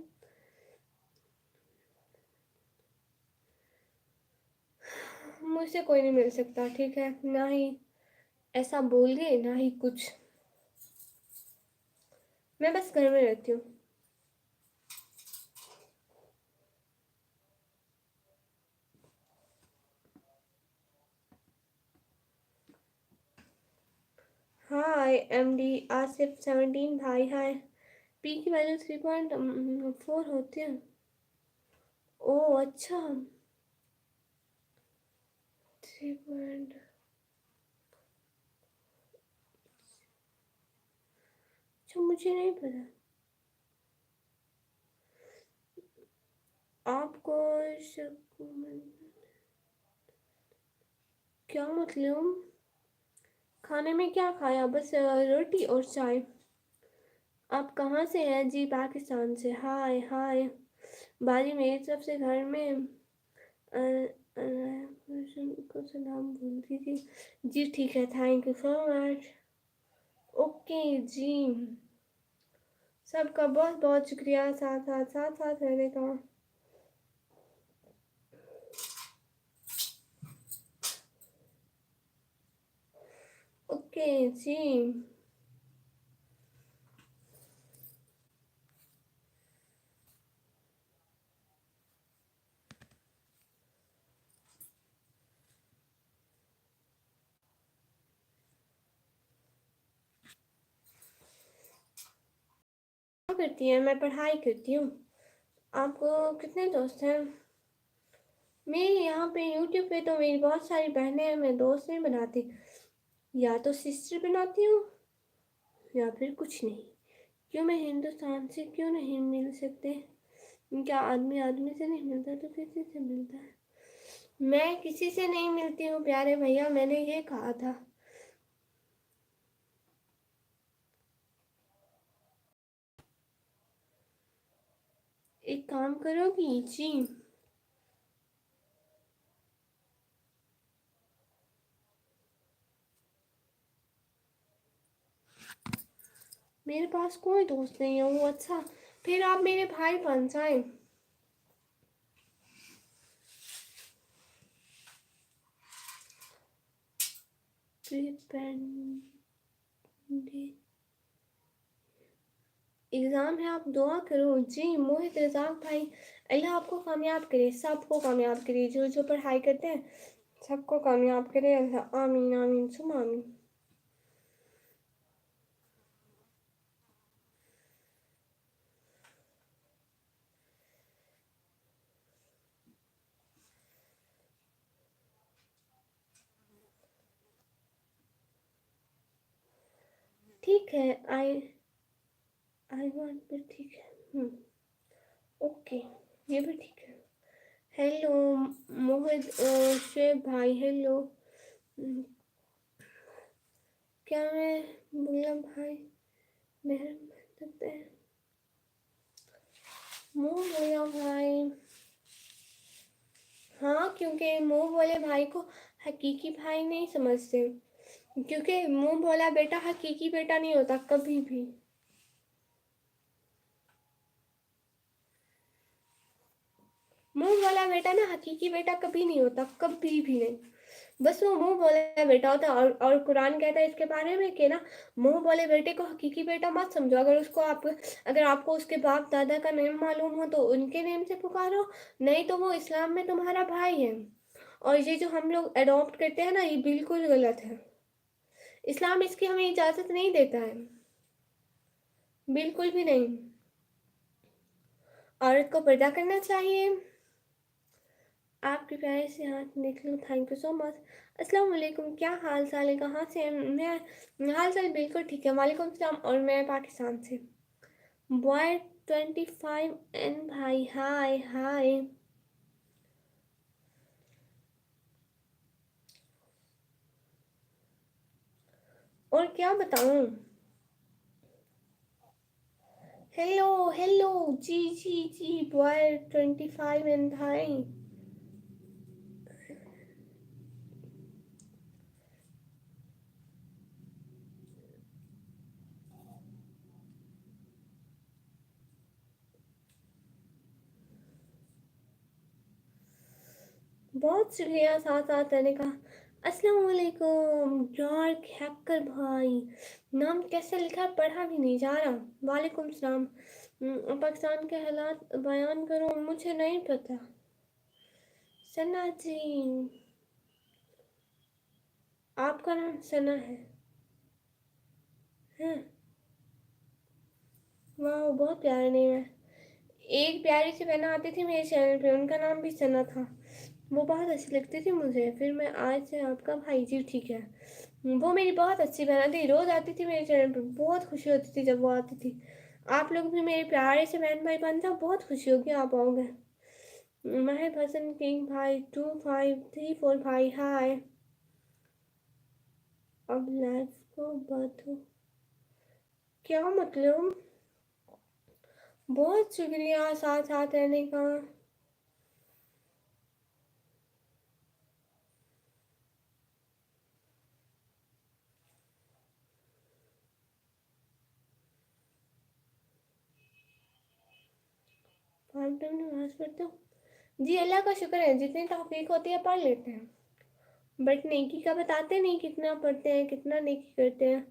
मुझसे कोई नहीं मिल सकता, ठीक है? ना ही ऐसा बोलिए, ना ही कुछ। मैं बस घर में रहती हूँ। हाय MD आसिफ 17 भाई, हाय। पी की वैल्यू 3.4 होती है। ओह अच्छा। 3 अच्छा, मुझे नहीं पता। आपको क्या मतलब? खाने में क्या खाया? बस रोटी और चाय। आप कहाँ से हैं जी? पाकिस्तान से, हाय हाय। बाजी मेरी तरफ से घर में को सलाम बोल दीजिए जी। ठीक है, thank you so much. Okay जी, सबका बहुत बहुत शुक्रिया साथ रहने का। ओके जी। क्या करती हैं? मैं पढ़ाई करती हूँ। आपको कितने दोस्त हैं? मेरे यहाँ पे यूट्यूब पे तो मेरी बहुत सारी बहनें हैं, मैं दोस्त नहीं बनाती। या तो सिस्टर बनाती हूँ या फिर कुछ नहीं। क्यों, मैं हिंदुस्तान से क्यों नहीं मिल सकते? क्या आदमी आदमी से नहीं मिलता तो किसी से मिलता है? मैं किसी से नहीं मिलती हूँ प्यारे भैया, मैंने ये कहा था। एक काम करोगी जी? मेरे पास कोई दोस्त नहीं है। वो अच्छा, फिर आप मेरे भाई बन जाए। एग्ज़ाम है, आप दुआ करो जी। मोहित रजाक भाई, अल्लाह आपको कामयाब करे, सबको कामयाब करे, जो जो पढ़ाई करते हैं सबको कामयाब करे अल्लाह, आमीन आमीन सुम आमीन। ठीक है, आई वांट भी ठीक है। ओके, ये भी ठीक है। हेलो मोहित शेख भाई, हेलो। क्या मैं बोला भाई? मेहरबान सकते हैं मुँह बोला भाई। हाँ, क्योंकि मुँह बोले भाई को हकीकी भाई नहीं समझते, क्योंकि मुँह बोला बेटा हकीकी बेटा नहीं होता कभी भी। मुँह बोला बेटा ना हकीकी बेटा कभी नहीं होता, कभी भी नहीं। बस वो मुंह बोले बेटा होता है। और कुरान कहता है इसके बारे में कि ना, मुंह बोले बेटे को हकीकी बेटा मत समझो। अगर आपको उसके बाप दादा का नेम मालूम हो तो उनके नेम से पुकारो, नहीं तो वो इस्लाम में तुम्हारा भाई है। और ये जो हम लोग अडॉप्ट करते हैं ना, ये बिल्कुल गलत है। इस्लाम इसकी हमें इजाज़त नहीं देता है, बिल्कुल भी नहीं। औरत को पर्दा करना चाहिए। आपके प्यारे से हाथ निकलूँ, थैंक यू सो मच। अस्सलाम वालेकुम, क्या हाल चाल है? कहाँ से हैं? मैं हाल चाल बिल्कुल ठीक है, वालेकुम सलाम। और मैं पाकिस्तान से। बॉय 25 एन भाई, हाय हाय। और क्या बताऊं। हेलो हेलो, जी जी जी बॉय 25 एन भाई। बहुत शुक्रिया साथ साथ रहने का। अस्सलाम वालेकुम यार हैकर भाई, नाम कैसे लिखा है पढ़ा भी नहीं जा रहा। वालेकुम सलाम। पाकिस्तान के हालात बयान करो, मुझे नहीं पता। सना जी, आपका नाम सना है? हैं? वाह बहुत प्यारा नेम है। एक प्यारी सी बहना आती थी मेरे चैनल पे, उनका नाम भी सना था। वो बहुत अच्छी लगती थी मुझे, फिर मैं आज से आपका भाई जी ठीक है। वो मेरी बहुत अच्छी बहन थी, रोज आती थी मेरे चैनल पे, बहुत खुशी होती थी जब वो आती थी। आप लोग भी मेरे प्यारे से बहन भाई बन जाओ, बहुत खुशी होगी आप आओगे। महब हसन किंग भाई 2534 भाई हाय। अब लाइफ को बात हो, क्या मतलब। बहुत शुक्रिया साथ साथ रहने का। पाँच टाइम नमाज पढ़ते हो? जी अल्लाह का शुक्र है, जितनी तौफीक होती है पढ़ लेते हैं। बट नेकी का बताते नहीं, कितना पढ़ते हैं कितना नेकी करते हैं।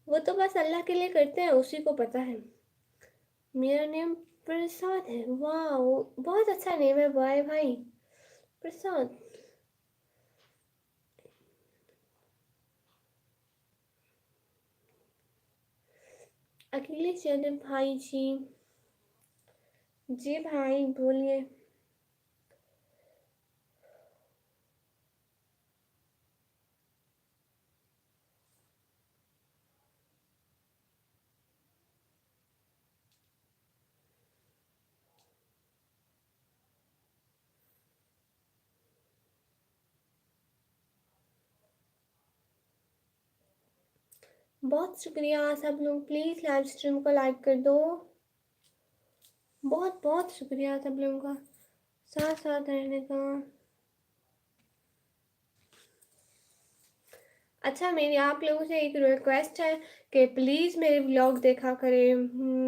वो तो बस अल्लाह के लिए करते हैं, उसी को पता है। मेरा नेम प्रसाद है। वाह बहुत अच्छा नेम है भाई भाई, प्रसाद। अकेले चले भाई जी। जी भाई बोलिए। बहुत शुक्रिया सब लोग, प्लीज़ लाइव स्ट्रीम को लाइक कर दो। बहुत बहुत शुक्रिया सब लोगों का साथ साथ रहने का। अच्छा मेरी आप लोगों से एक रिक्वेस्ट है कि प्लीज़ मेरे व्लॉग देखा करें,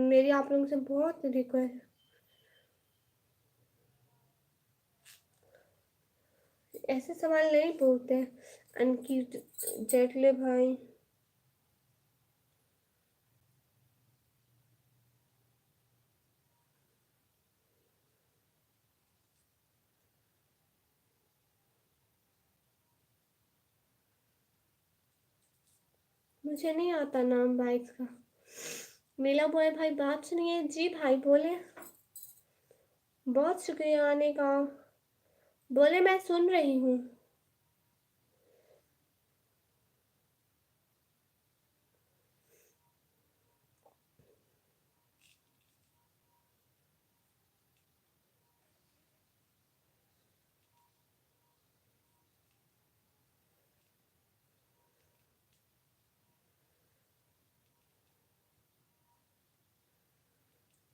मेरी आप लोगों से बहुत रिक्वेस्ट। ऐसे सवाल नहीं पूछते अनकी जेटले भाई। मुझे नहीं आता नाम बाइक का। मेला बॉय भाई बात सुनिए। जी भाई बोले। बहुत शुक्रिया आने का। बोले मैं सुन रही हूँ।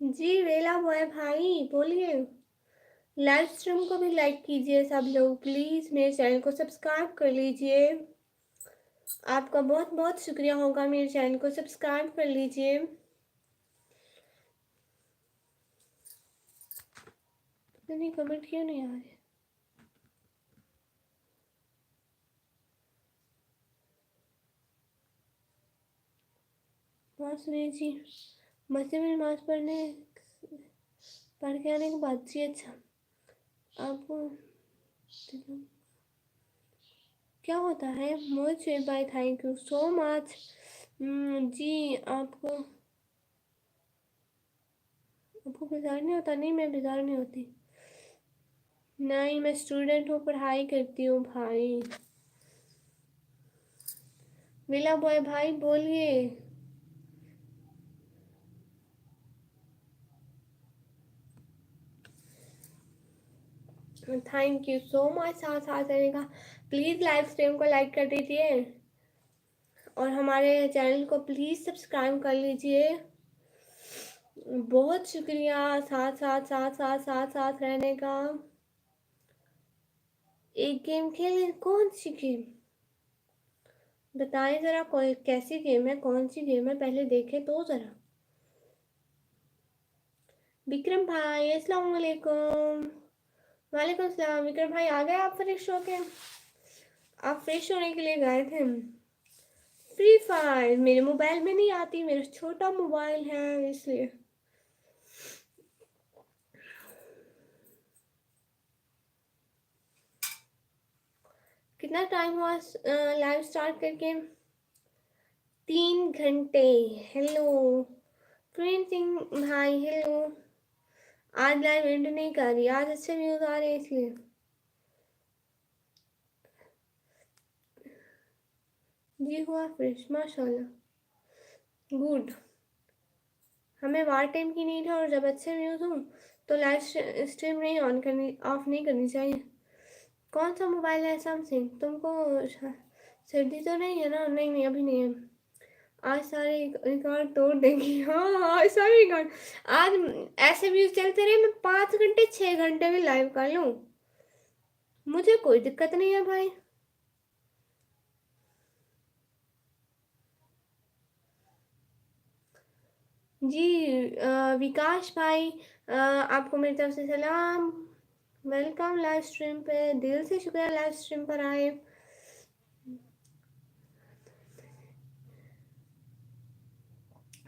जी वेला बॉय भाई बोलिए। लाइव स्ट्रीम को भी लाइक कीजिए सब लोग, प्लीज़ मेरे चैनल को सब्सक्राइब कर लीजिए। आपका बहुत बहुत शुक्रिया होगा, मेरे चैनल को सब्सक्राइब कर लीजिए। नहीं कमेंट क्यों नहीं आ रहे। बात सुनिए जी। मस्जिद में नमाज पढ़ के आने के बाद जी। अच्छा आपको क्या होता है? मुझे bye thank you so much. जी आपको आपको बेजार नहीं होता? नहीं मैं बेजार नहीं होती। नहीं मैं स्टूडेंट हूँ, पढ़ाई करती हूँ भाई। मिला बॉय भाई बोलिए। थैंक यू सो मच साथ साथ रहने का। प्लीज़ लाइव स्ट्रीम को लाइक कर दीजिए और हमारे चैनल को प्लीज़ सब्सक्राइब कर लीजिए। बहुत शुक्रिया साथ साथ साथ साथ साथ साथ रहने का। एक गेम खेलें, कौन सी गेम बताएं ज़रा, कोई कैसी गेम है, कौन सी गेम है पहले देखें तो ज़रा। विक्रम भाई अस्सलाम वालेकुम। वालेकुम सलाम। विक्रम भाई आ गए आप फ्रेश होके? आप फ्रेश होने के लिए गए थे? फ्री फायर मेरे मोबाइल में नहीं आती, मेरा छोटा मोबाइल है इसलिए। कितना टाइम हुआ लाइव स्टार्ट करके? 3 घंटे। हेलो प्रिंस सिंह भाई, हेलो। आज लाइव एंड नहीं कर रही, आज अच्छे व्यूज आ रहे हैं इसलिए। जी हुआ फ्रेश, माशाल्लाह, गुड। हमें वार टाइम की नीड है और जब अच्छे व्यूज हों तो लाइव स्ट्रीम नहीं ऑन करनी, ऑफ नहीं करनी चाहिए। कौन सा मोबाइल है? सैमसंग। तुमको सर्दी तो नहीं है ना? नहीं नहीं अभी नहीं है। आज सारे रिकॉर्ड तोड़ देंगी। हाँ हाँ सारे रिकॉर्ड। आज ऐसे व्यूज चलते रहे, मैं 5 घंटे 6 घंटे भी लाइव कर लूँ, मुझे कोई दिक्कत नहीं है भाई। जी विकास भाई, आपको मेरी तरफ से सलाम। वेलकम लाइव स्ट्रीम पे, दिल से शुक्रिया लाइव स्ट्रीम पर आए।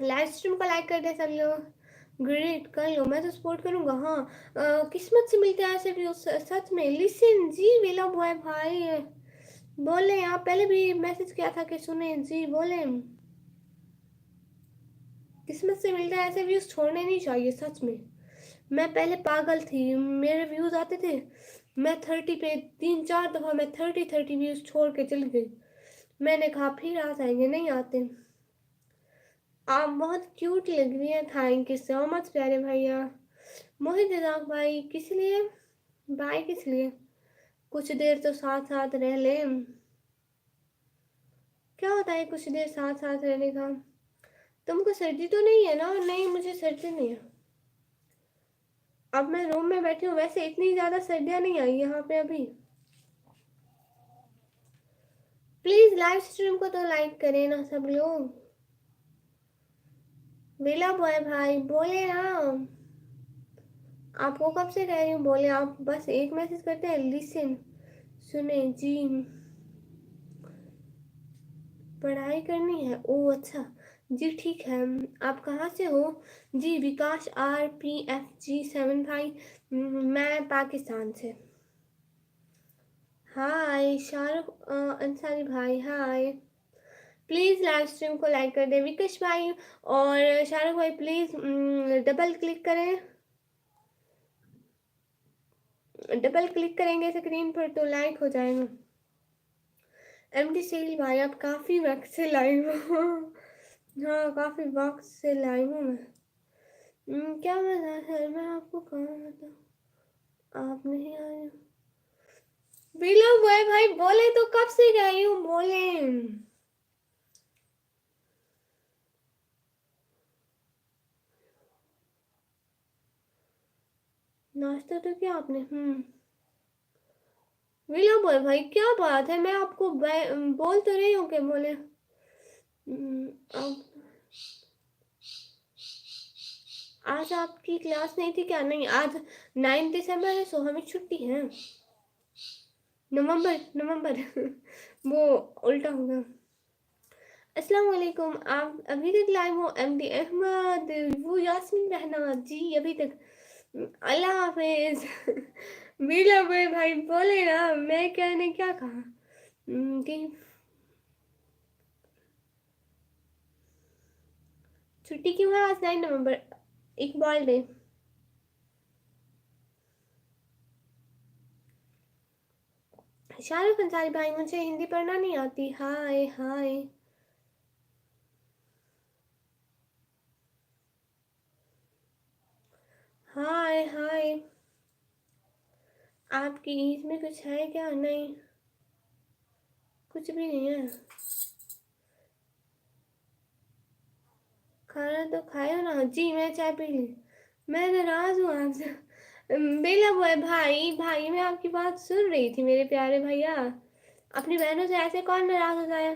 लाइव स्ट्रीम को लाइक कर दे सब लोग। ग्रेट, कर लो, मैं तो सपोर्ट करूंगा। हाँ किस्मत से मिलते हैं ऐसे भी सच में। लिसन जी वेला बॉय भाई बोले, आप पहले भी मैसेज किया था कि सुने जी, बोले किस्मत से मिलता है ऐसे व्यूज छोड़ने नहीं चाहिए सच में। मैं पहले पागल थी, मेरे व्यूज आते थे, मैं 30 पे 3 4 दफ़ा मैं 30 व्यूज छोड़ के चली गई। मैंने कहा फिर आ जाएंगे, नहीं आते। आप बहुत क्यूट लग रही हैं, थैंक यू सो मच प्यारे भैया। मोहित रजाक भाई, किस लिए भाई, किस लिए? कुछ देर तो साथ साथ रह लें, क्या होता है कुछ देर साथ साथ रहने का? तुमको सर्दी तो नहीं है ना? नहीं मुझे सर्दी नहीं है। अब मैं रूम में बैठी हूँ, वैसे इतनी ज़्यादा सर्दियाँ नहीं आई यहाँ पे अभी। प्लीज़ लाइव स्ट्रीम को तो लाइक करें ना सब लोग। वेला बॉय भाई बोले ना, आपको कब से कह रही हूँ बोले, आप बस एक मैसेज करते हैं लिसन, सुने जी। पढ़ाई करनी है, ओ अच्छा जी ठीक है। आप कहाँ से हो? जी विकास RPFG 7 भाई, मैं पाकिस्तान से। हाय शाहरुख अंसारी भाई, हाय। प्लीज़ लाइव स्ट्रीम को लाइक कर दें विकास भाई, और शाहरुख भाई प्लीज़ डबल क्लिक करें, डबल क्लिक करेंगे स्क्रीन पर तो लाइक हो जाएगा। एमडी सेल भाई, आप काफ़ी वक्त से लाइव हो। हाँ काफ़ी वक्त से लाइव हूँ मैं। क्या मजा है, मैं आपको कहाँ बताऊँ, आप नहीं आए। बिलो भाई भाई बोले तो कब से गई हूँ, बोले। नाश्ता तो क्या आपने? विला बॉय भाई क्या बात है, मैं आपको बोल तो रही हूँ कि बोले। अब आज आपकी क्लास नहीं थी क्या? नहीं आज 9 दिसंबर है, सो हमें छुट्टी है। नवंबर नवंबर वो उल्टा हो गया। अस्सलाम वालेकुम, आप अभी तक लाइव हो? एमडी अहमद, वो यास्मीन रहना जी अभी तक। अल्लाह हाफिज। मीला भाई बोले ना, मैं क्या ने क्या कहा कि छुट्टी क्यों है आज 9 नवंबर, इकबाल डे। शाहरुख अंसारी भाई, मुझे हिंदी पढ़ना नहीं आती। हाय हाय। हाय हाय। आपकी ईद में कुछ है क्या? नहीं, कुछ भी नहीं है। खाना तो खाए हो ना जी, मैं चाय पी ली। मैं नाराज हूँ आपसे। बेला हुआ है भाई, भाई मैं आपकी बात सुन रही थी मेरे प्यारे भैया। अपनी बहनों से ऐसे कौन नाराज हो जाए?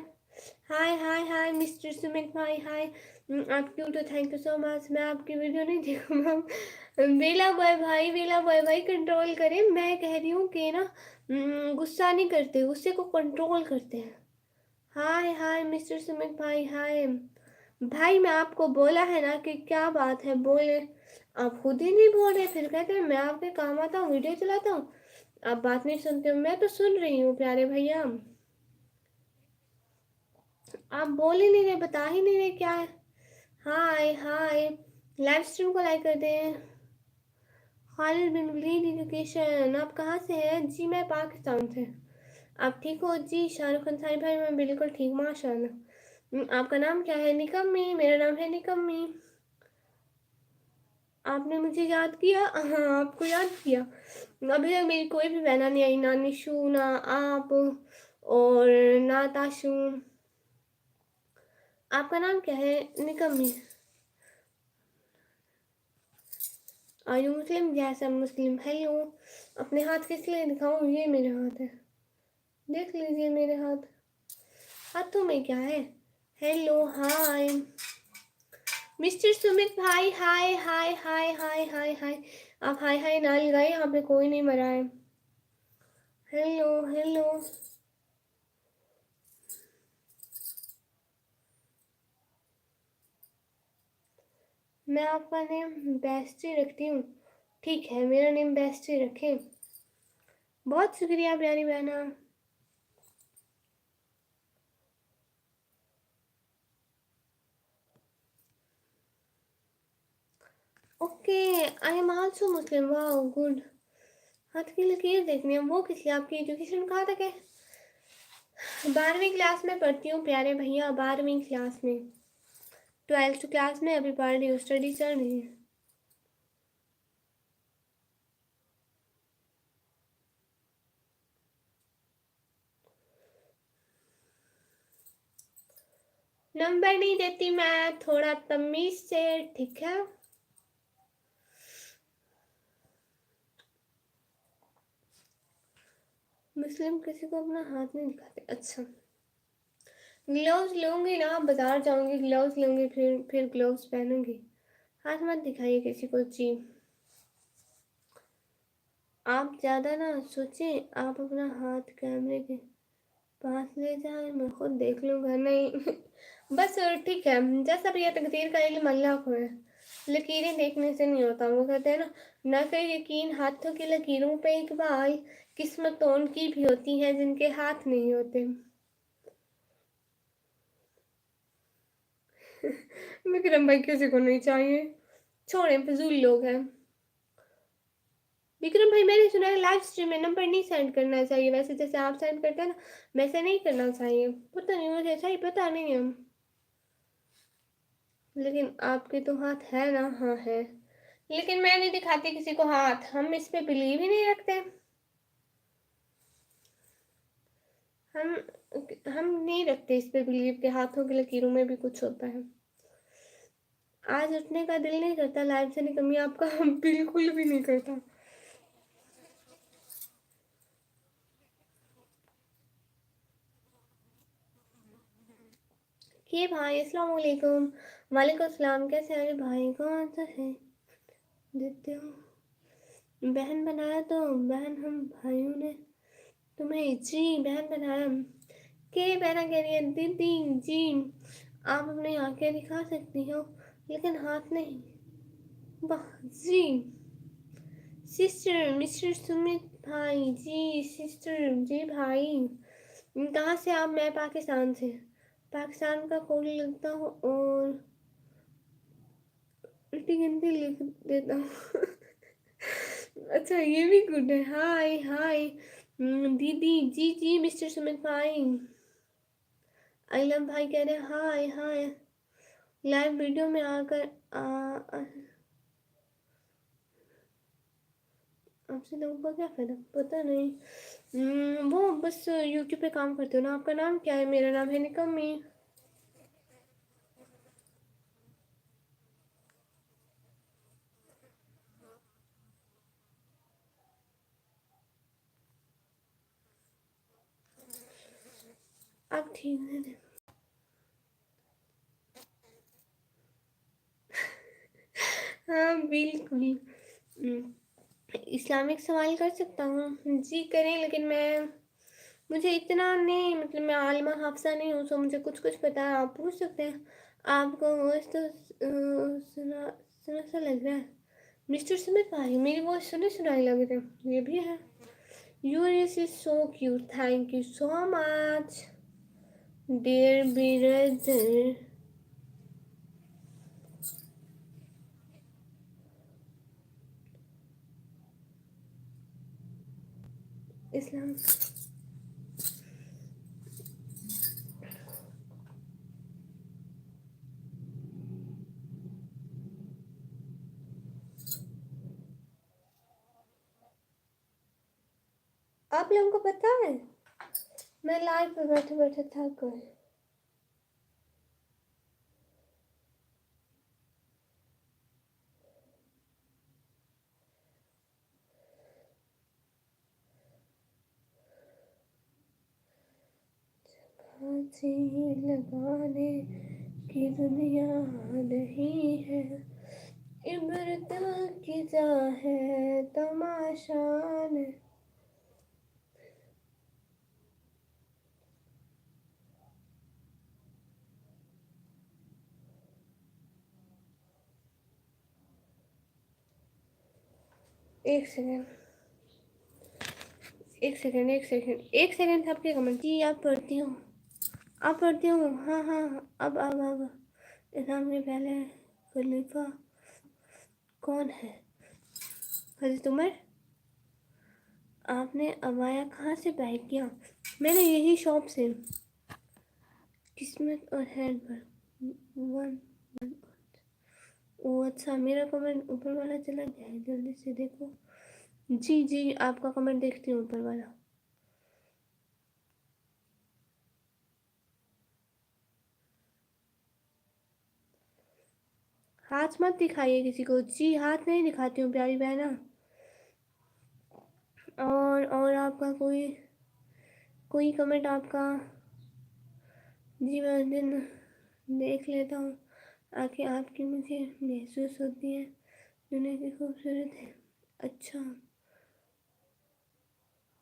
हाय हाय हाय मिस्टर सुमित भाई, हाय। आप क्यूट हो, थैंक यू सो मच। मैं आपकी वीडियो नहीं देखूंगा। बेला बॉय भाई, बेला बॉय भाई कंट्रोल करें। मैं कह रही हूँ कि ना, गुस्सा नहीं करते, गुस्से को कंट्रोल करते हैं। हाय हाय मिस्टर सुमित भाई, हाय। भाई मैं आपको बोला है ना कि क्या बात है, बोले। आप खुद ही नहीं बोल रहे, फिर कहते हैं मैं आपके काम आता हूँ, वीडियो चलाता हूँ। आप बात नहीं सुनते हो, मैं तो सुन रही हूँ प्यारे भैया। आप बोल ही नहीं रहे, बता ही नहीं रहे क्या है। हाय हाय, लाइव स्ट्रीम को लाइक कर दें। खालिद बिन वलीद एजुकेशन, आप कहाँ से हैं जी? मैं पाकिस्तान से। आप ठीक हो जी? शाहरुख खान साहिब भाई मैं बिल्कुल ठीक, माशाल्लाह। आपका नाम क्या है? निकम्मी, मेरा नाम है निकम्मी। आपने मुझे याद किया? हाँ, आपको याद किया। अभी तक मेरी कोई भी बहना नहीं आई, ना निशु, ना आप, और ना ताशु। आपका नाम क्या है? Nikammi. Are you Muslim? Yes I am Muslim. Hello. अपने हाथ किस लिए दिखाऊं? ये मेरे हाथ है, देख लीजिए मेरे हाथ। हाथों में क्या है? हेलो हाय मिस्टर सुमित भाई, हाय हाय हाय हाय हाय हाय। आप हाय हाय ना लगाए, यहाँ पे कोई नहीं मरा है। Hello hello. मैं आपका नेम बेस्टी रखती हूँ। ठीक है, मेरा नेम बेस्टी रखें। बहुत शुक्रिया प्यारी बहना। Okay, I am also Muslim, wow good. हाथ की लकीर देखनी है, वो किस लिए? आपकी एजुकेशन कहाँ तक है? 12वीं क्लास में पढ़ती हूँ प्यारे भैया, 12वीं क्लास में। 12th क्लास में अभी पढ़ रही हूँ, स्टडी चल रही है। नंबर नहीं देती मैं, थोड़ा तमीज से, ठीक है। मुस्लिम किसी को अपना हाथ नहीं दिखाते, अच्छा। ग्लव्स लूंगी ना, बाजार जाऊंगी, ग्लव्स लूंगी, फिर ग्लव्स पहनूंगी। हाथ मत दिखाइए किसी को जी। आप ज़्यादा ना सोचें, आप अपना हाथ कैमरे के पास ले जाए, मैं खुद देख लूंगा। नहीं बस ठीक है, जैसा भी है तकदीर का इल्म अल्लाह को है। लकीरें देखने से नहीं होता, वो कहते हैं ना, न कर यकीन हाथों की लकीरों पे इकबाल, किस्मत तो उनकी भी होती है जिनके हाथ नहीं होते। विक्रम भाई किसी को नहीं चाहिए, छोड़े, फजूल लोग हैं। विक्रम भाई मैंने सुना है लाइव स्ट्रीम में नंबर नहीं सेंड करना चाहिए, वैसे जैसे आप सेंड करते हैं ना, वैसे नहीं करना चाहिए। पता नहीं, मुझे सही पता नहीं है। लेकिन आपके तो हाथ है ना? हाँ है, लेकिन मैं नहीं दिखाती किसी को हाथ, हम इस पे बिलीव ही नहीं रखते। हम हम नहीं रखते इस पे बिलीव के हाथों की लकीरों में भी कुछ होता है। आज उठने का दिल नहीं करता लाइव से, नहीं कमी आपका बिल्कुल भी नहीं करता। ये भाई अस्सलाम वालेकुम। वालेकुम सलाम, कैसे हैं भाई? कौन सा है? देते हो बहन बनाया तो, बहन हम भाइयों ने तुम्हें जी बहन बनाया। के बहना कह रही है दीदी जी। आप अपनी आंखें दिखा सकती हो लेकिन हाथ नहीं। वाह जी। सिस्टर मिस्टर सुमित भाई जी, सिस्टर जी भाई। कहाँ से आप? मैं पाकिस्तान से। पाकिस्तान का कोड लगता हूँ और उल्टी गिनती लिख देता हूँ। अच्छा, ये भी गुड है। हाय हाय दीदी जी जी मिस्टर सुमित भाई। अइलम भाई कह रहे हैं हाय हाय। लाइव वीडियो में आकर आपसे लोगों का क्या फ़ायदा? पता नहीं। वो बस यूट्यूब पे काम करते हो ना? आपका नाम क्या है? मेरा नाम है निकम्मी। आप ठीक है? हाँ बिल्कुल। इस्लामिक सवाल कर सकता हूँ? जी करें, लेकिन मुझे इतना नहीं, मतलब मैं आलिमा हाफ़िज़ा नहीं हूँ, सो मुझे कुछ पता है। आप पूछ सकते हैं। आपका वॉइस तो सुना सुना सा लग रहा है। मिस्टर सुमित भाई, मेरी वॉइस सुनी सुनाई लग रही है। ये भी है। Your voice is so cute, thank you so much dear brother. Islam आप लोगों को पता है, मैं लाइव पे बैठे बैठे थक गई। फांसी लगाने की दुनिया नहीं है, इबरत की जा है तमाशा ने। एक सेकेंड, एक सेकेंड, आपके कमेंट जी आप पढ़ती हूँ, आप पढ़ती हूँ। हाँ हाँ हाँ, अब इस्लाम के पहले खलीफा कौन है? हज़रत उमर। आपने अबाया कहाँ से बाय किया? मैंने यही शॉप से। किस्मत और हैंड पर वन। ओ अच्छा, मेरा कमेंट ऊपर वाला चला गया है, जल्दी से देखो। जी जी, आपका कमेंट देखती हूँ ऊपर वाला। हाथ मत दिखाइए किसी को। जी हाथ नहीं दिखाती हूँ प्यारी बहना। और आपका कोई कमेंट आपका? जी मैं दिन देख लेता हूँ। आंखें आपकी मुझे महसूस होती है, दुनिया की खूबसूरत है। अच्छा,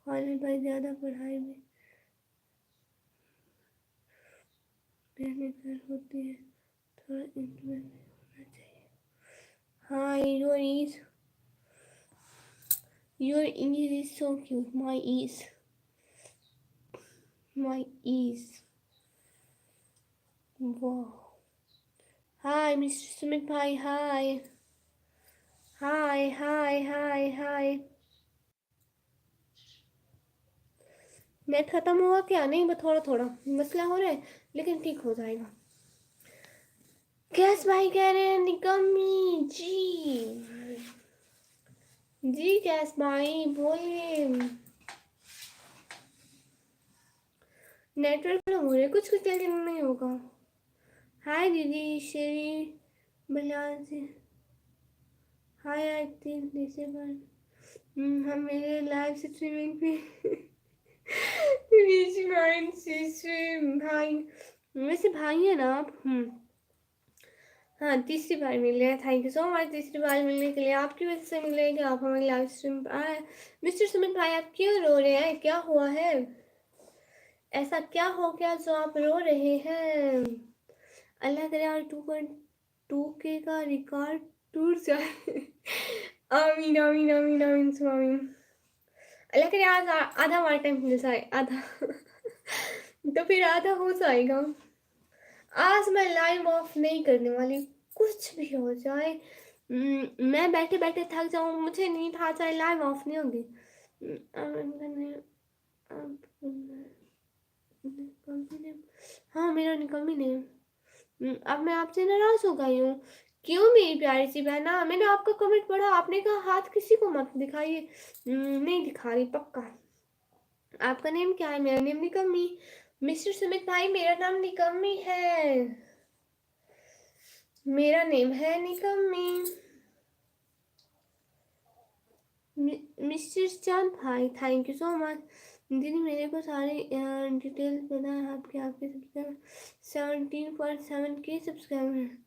खालिद भाई ज़्यादा पढ़ाई में मेहनत कर होती है, थोड़ा इंटरनेट होना चाहिए। हाँ, your ears is so cute. My ears. Wow. Hi, Mr. Sumit bhai. Hi. Hi. Net खत्म हुआ क्या? नहीं, बस थोड़ा थोड़ा मसला हो रहा है, लेकिन ठीक हो जाएगा। कैस भाई कह रहे हैं निकम्मी जी कैस भाई बोलिए। नेटवर्क प्रॉब्लम हो रहा है कुछ लेकिन नहीं होगा। हाय दीदी शेरी बलियान से। हाय आई थिंक दिसंबर। हम मेरे लाइव स्ट्रीमिंग पे भाई, वैसे भाई है ना आप? हाँ तीसरी बार मिले हैं, थैंक यू सो मच तीसरी बार मिलने के लिए। आपकी वजह से मिले कि आप हमारे लाइव स्ट्रीम पर आए। मिस्टर सुमित भाई आप क्यों रो रहे हैं? क्या हुआ है? ऐसा क्या हो गया जो आप रो रहे हैं? अल्लाह करे और 2.2 का रिकॉर्ड टूट जाए। आमीन आमीन आमीन आमीन आमीन। अल्लाह करे आज आधा हमारा टाइम मिल जाए, आधा। तो फिर आधा हो जाएगा। आज मैं लाइव ऑफ नहीं करने वाली, कुछ भी हो जाए। मैं बैठे बैठे थक जाऊँ, मुझे नींद आ जाए, लाइव ऑफ नहीं होगी। हाँ मेरा निकम्मी ने। अब मैं आपसे नाराज हो गई हूँ क्यों मेरी प्यारी सी बहना, मैंने आपका कमेंट पढ़ा, आपने कहा हाथ किसी को मत दिखाइए। नहीं दिखा रही पक्का। आपका नेम क्या है? मेरा नेम निकम्मी। मिस्टर सुमित भाई, मेरा नाम निकम्मी है, मेरा नेम है निकम्मी। मिस्टर चांद भाई, थैंक यू सो मच। दीदी मेरे को सारे डिटेल्स पता है आपके। आपके सब्सक्राइबर 17.7 के सब्सक्राइबर।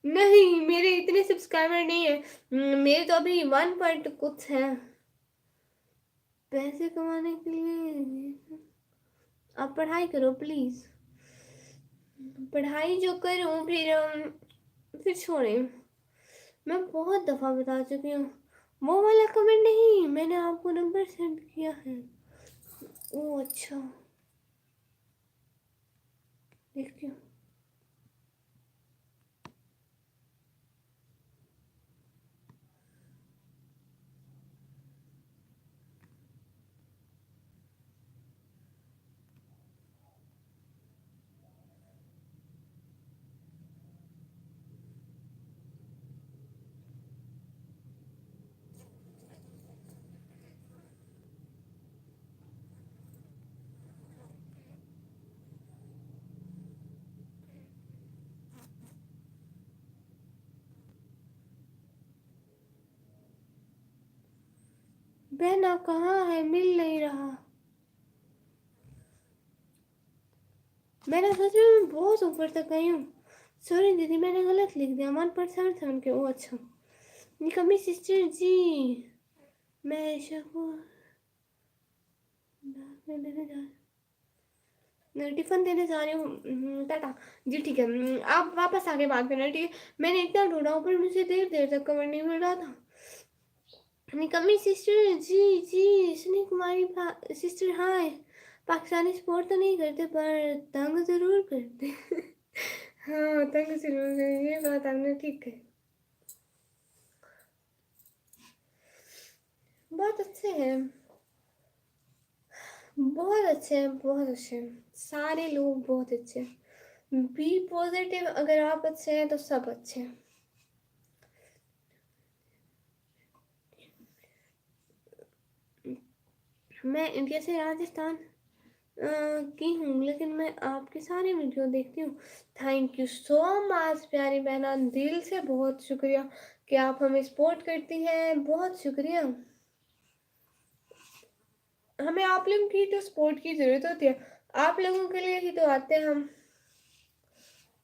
नहीं, मेरे इतने सब्सक्राइबर नहीं है। मेरे तो अभी 1 पॉइंट कुछ है। पैसे कमाने के लिए आप पढ़ाई करो प्लीज। पढ़ाई जो करूं फिर छोड़े। मैं बहुत दफा बता चुकी हूँ, वो वाला कमेंट नहीं, मैंने आपको नंबर सेंड किया है। ओ अच्छा, देखती हूँ। बहना कहाँ है, मिल नहीं रहा। मैंने सच में मैं बहुत ऊपर तक गई हूँ। सॉरी दीदी, मैंने गलत लिख दिया। 1.77 के। ओ अच्छा। निकम्मी सिस्टर जी, मैं ऐशा को टिफिन देने जा रही हूँ, टाटा। जी ठीक है। आप वापस आके बात करना, ठीक है। मैंने इतना ढूंढा, ऊपर मुझे देर देर तक कवर नहीं मिल रहा था। निकम्मी सिस्टर जी, जी सुनी कुमारी सिस्टर, हाय। पाकिस्तानी स्पोर्ट तो नहीं करते पर तंग जरूर करते। हाँ तंग जरूर करते, ये बात आपने ठीक है। बहुत अच्छे हैं, बहुत अच्छे हैं, बहुत अच्छे हैं। सारे लोग बहुत अच्छे हैं। बी पॉजिटिव, अगर आप अच्छे हैं तो सब अच्छे हैं। मैं इंडिया से राजस्थान की हूँ, लेकिन मैं आपके सारे वीडियो देखती हूँ। थैंक यू सो मच प्यारी बहना, दिल से बहुत शुक्रिया कि आप हमें सपोर्ट करती हैं, बहुत शुक्रिया। हमें आप लोगों की तो सपोर्ट की ज़रूरत होती है, आप लोगों के लिए ही तो आते हैं हम,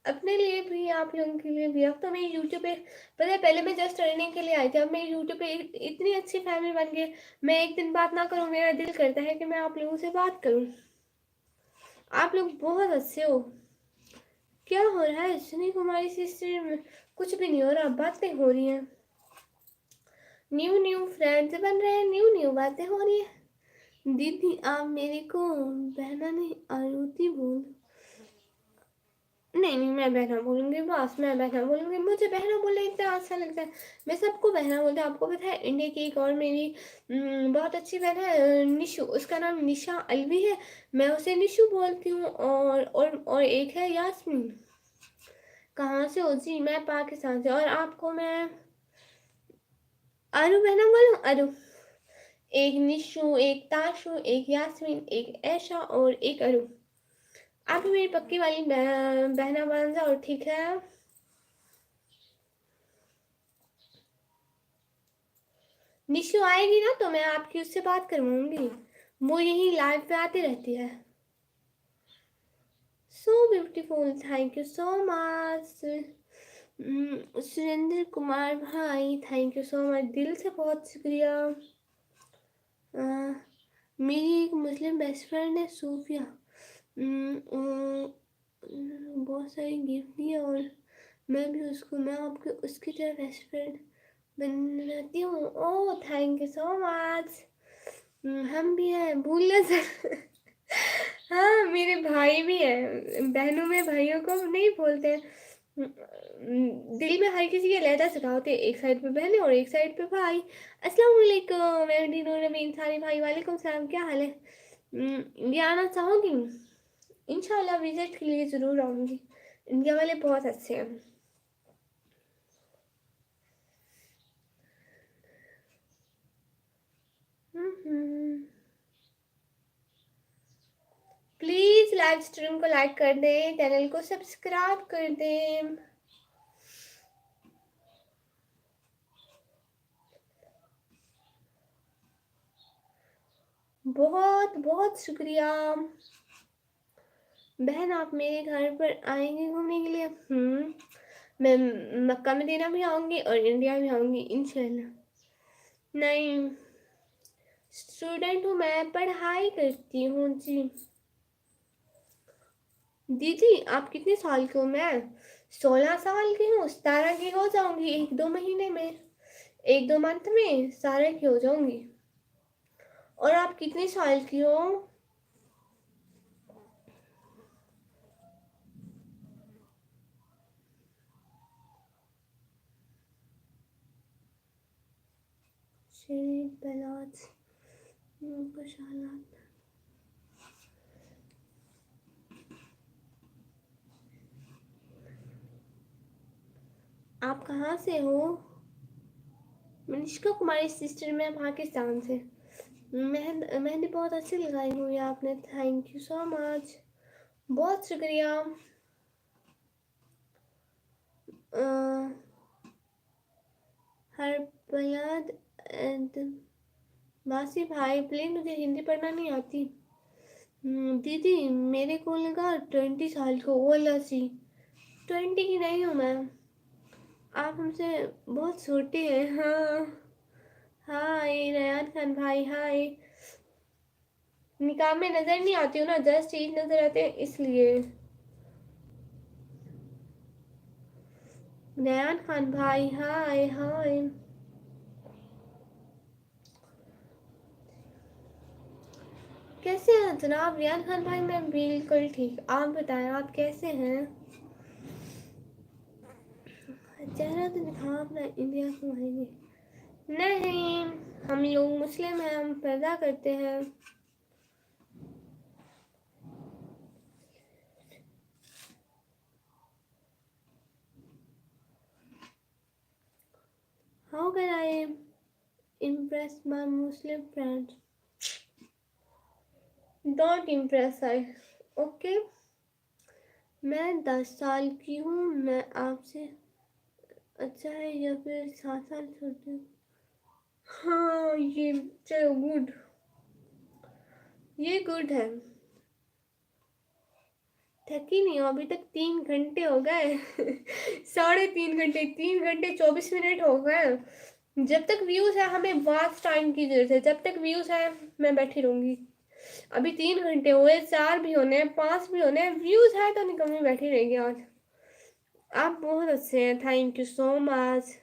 अपने लिए भी आप लोगों के लिए भी। अब तो मेरी यूट्यूब पे पता है, पहले मैं जस्ट अर्निंग के लिए आई थी, अब मेरी यूट्यूब पे इतनी अच्छी फैमिली बन गई। मैं एक दिन बात ना करूँ, मेरा दिल करता है कि मैं आप लोगों से बात करूँ। आप लोग बहुत अच्छे हो। क्या हो रहा है सुनी कुमारी सिस्टर? कुछ भी नहीं हो रहा, बातें हो रही हैं, न्यू न्यू फ्रेंड्स बन रहे हैं, न्यू न्यू बातें हो रही है। दीदी आप मेरे को बहना नहीं आरुति बोल। नहीं नहीं, मैं बहना बोलूंगी, बस मैं बहना बोलूंगी। मुझे बहना बोलना इतना अच्छा लगता है, मैं सबको बहना बोलती हूँ। आपको पता है इंडिया की एक और मेरी बहुत अच्छी बहन है, निशु, उसका नाम निशा अलवी है, मैं उसे निशु बोलती हूँ। और एक है यास्मीन। कहाँ से हो जी? मैं पाकिस्तान से। और आपको मैं अरु बहना बोलूँ? अरु। एक निशु, एक ताशु, एक यास्मीन, एक ऐशा और एक अरु। आप भी मेरी पक्की वाली बहना बन जाओ, ठीक है। निशु आएगी ना तो मैं आपकी उससे बात करवाऊंगी, वो यही लाइव पे आती रहती है। सो beautiful, thank you so much. Surendra Kumar भाई, थैंक यू सो मच, दिल से बहुत शुक्रिया। मेरी एक मुस्लिम बेस्ट फ्रेंड है सूफिया, बहुत सारी गिफ्ट दिए, और मैं भी उसको, मैं आपके उसकी तरह बेस्ट फ्रेंड बनाती हूँ। ओह थैंक यू सो मच। हम भी हैं, भूलना सर। हाँ मेरे भाई भी है, बहनों में भाइयों को नहीं बोलते हैं। दिल में हर किसी के लहजा सखा होते हैं, एक साइड पे बहनें और एक साइड पे भाई। अस्सलाम वालेकुम मेहदीन और नवीन सारे भाई, वालेकुम सलाम, क्या हाल है? इंडिया आना चाहोगी? इंशाल्लाह विजिट के लिए ज़रूर आऊँगी, इंडिया वाले बहुत अच्छे हैं। लाइव स्ट्रीम को लाइक कर दें, चैनल को सब्सक्राइब कर दें। बहुत बहुत शुक्रिया बहन, आप मेरे घर पर आएंगे घूमने के लिए। मैं मक्का मदीना भी आऊंगी और इंडिया भी आऊंगी इंशाल्लाह। नहीं, स्टूडेंट हूँ मैं, पढ़ाई करती हूँ जी। दीदी आप कितने साल की हो? मैं 16 साल की हूँ, 17 की हो जाऊंगी 1-2 महीने में, 1-2 मंथ में 17 की हो जाऊंगी। और आप कितने साल की हो? आप कहाँ से हो? मनीषा कुमारी सिस्टर, मैं पाकिस्तान से। मेहंदी बहुत अच्छी लगाई हुई है आपने, थैंक यू सो मच, बहुत शुक्रिया। हर बयाद एंड वासी भाई, प्लीज मुझे हिंदी पढ़ना नहीं आती। दीदी मेरे को लगा 20 साल को, बोला सी 20 की नहीं हूँ मैं, आप हमसे बहुत छोटे हैं। हाँ हाय रयान खान भाई, हाय। निकाह में नजर नहीं आती हूँ ना, जस्ट चीज नजर आते हैं इसलिए। रयान खान भाई, हाय हाय। कैसे हैं जनाब रियान खान भाई? मैं बिल्कुल ठीक, आप बताएं आप कैसे हैं? चेहरा तो दिखा अपना, इंडिया को आएंगे। नहीं, हम लोग मुस्लिम हैं, हम पर्दा करते हैं। How can I impress my Muslim friends? Don't impress her, okay? मैं 10 साल की हूँ, मैं आपसे अच्छा है या फिर 7 साल छोटी हूँ? हाँ ये चलो गुड, ये गुड है। थकी नहीं हो अभी तक? 3 घंटे हो गए। 3.5 घंटे, 3 घंटे 24 मिनट हो गए। जब तक व्यूज है हमें वास्ट टाइम की जरूरत है, जब तक व्यूज है मैं बैठी रहूंगी। अभी 3 घंटे हुए, 4 भी होने, 5 भी होने, व्यूज है तो निकल में बैठी रहेगी आज। आप बहुत अच्छे हैं, थैंक यू सो मच।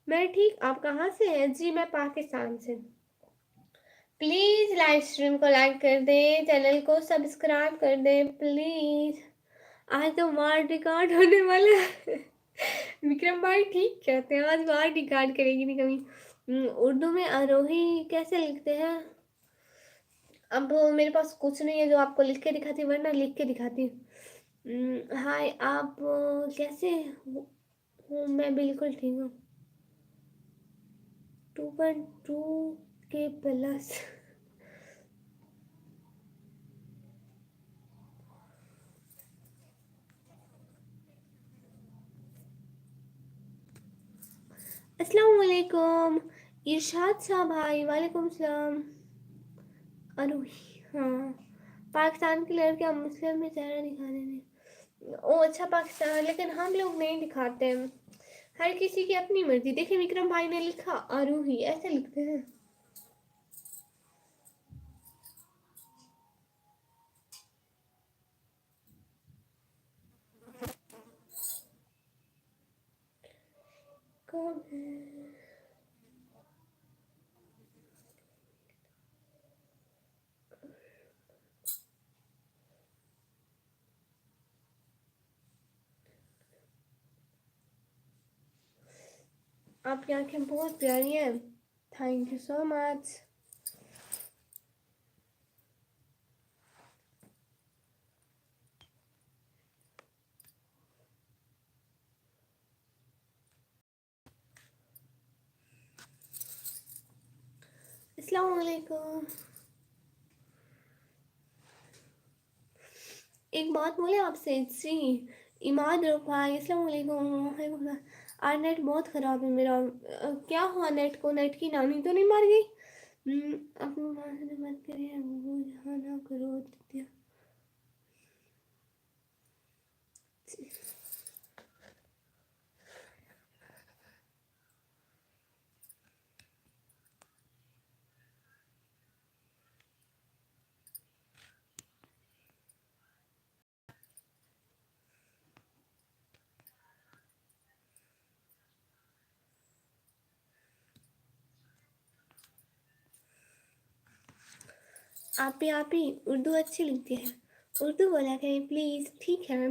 मैं ठीक, आप कहाँ से हैं? जी मैं पाकिस्तान से। प्लीज लाइव स्ट्रीम को लाइक कर दें, चैनल को सब्सक्राइब कर दें प्लीज। आज तो वार रिकॉर्ड होने वाला है। विक्रम भाई ठीक कहते हैं, आज वार रिकॉर्ड करेगी नहीं कभी। उर्दू में आरोही कैसे लिखते हैं? अब मेरे पास कुछ नहीं है जो आपको लिख के दिखाती, वरना लिख के दिखाती। हाय आप कैसे हूँ? मैं बिल्कुल ठीक हूँ। 2.2 के प्लस। अस्सलाम वालेकुम इरशाद शाह भाई, वालेकुम सलाम। अरुही, हाँ पाकिस्तान की लड़कियां मुस्लिम में चेहरा दिखा देने। ओ अच्छा पाकिस्तान, लेकिन हम लोग नहीं दिखाते हैं, हर किसी की अपनी मर्जी। देखिए विक्रम भाई ने लिखा आरूही, ऐसे लिखते हैं। कौन है? आपकी आंखें बहुत प्यारी हैं, थैंक यू सो मच। अस्सलाम वालेकुम। एक बात बोले आपसे जी, इमाद भाई अस्सलाम वालेकुम। आज नेट बहुत ख़राब है मेरा। क्या हुआ नेट को? नेट की नानी तो नहीं मर गई? अपनी बात से मत करिए, वो यहाँ ना करो दित्या। आप ही उर्दू अच्छी लिखती है, उर्दू बोला करें प्लीज़, ठीक है।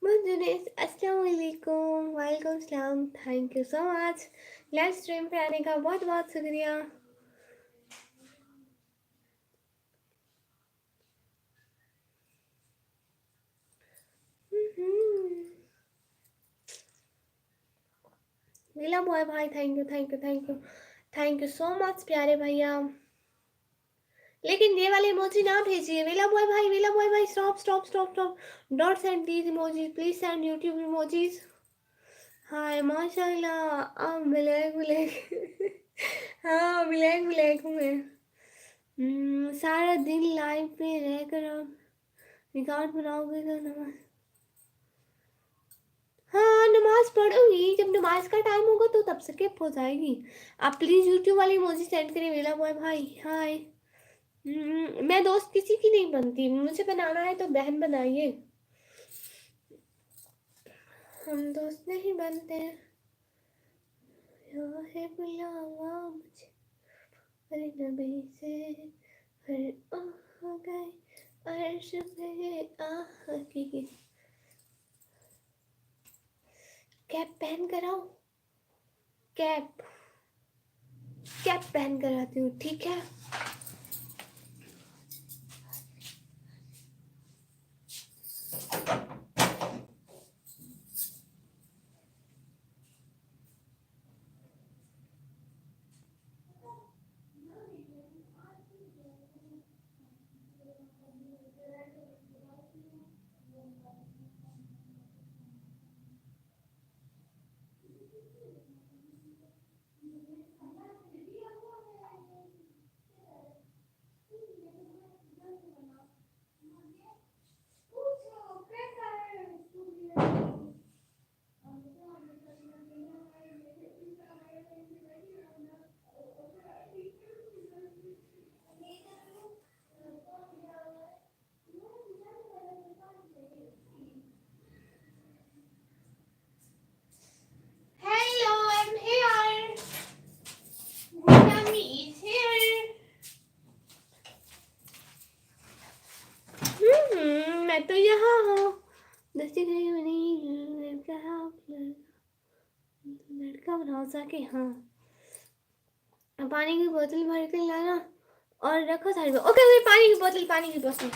मुझे अस्सलाम वालेकुम, वालेकुम सलाम, thank you so much live stream पे आने का बहुत बहुत शुक्रिया। नीला बॉय भाई thank you thank you thank you thank you so much प्यारे भैया। लेकिन ये वाले इमोजी ना भेजिए वेला बॉय भाई, stop stop stop stop, don't send these emojis, please send YouTube emojis. Hi माशाल्लाह, आप ब्लैक ब्लैक हाँ ब्लैक ब्लैक हूँ मैं। सारा दिन लाइव पे रहकर आप रिकॉर्ड बनाओगे तो नमाज? हाँ नमाज पढ़ूंगी, जब नमाज का टाइम होगा तो तब स्किप हो जाएगी। आप प्लीज यूट्यूब वाली इमोजी सेंड करें वेला बॉय भाई। हाय। मैं दोस्त किसी की नहीं बनती, मुझे बनाना है तो बहन बनाइए, हम दोस्त नहीं बनते। यहाँ है बुलावा मुझे हर नबी से, हर आह गए अर्श पे आह की। कैप पहन कर आओ, कैप कैप पहन कर आती हूँ, ठीक है। Hello, I'm here. Mommy is here. मैं तो यहाँ हूँ। दस्ती गई बनी लड़का बनाओ जाके। हाँ पानी की बोतल भर के लाना और रखो साइड में। ओके ओके, पानी की बोतल पानी की बोतल।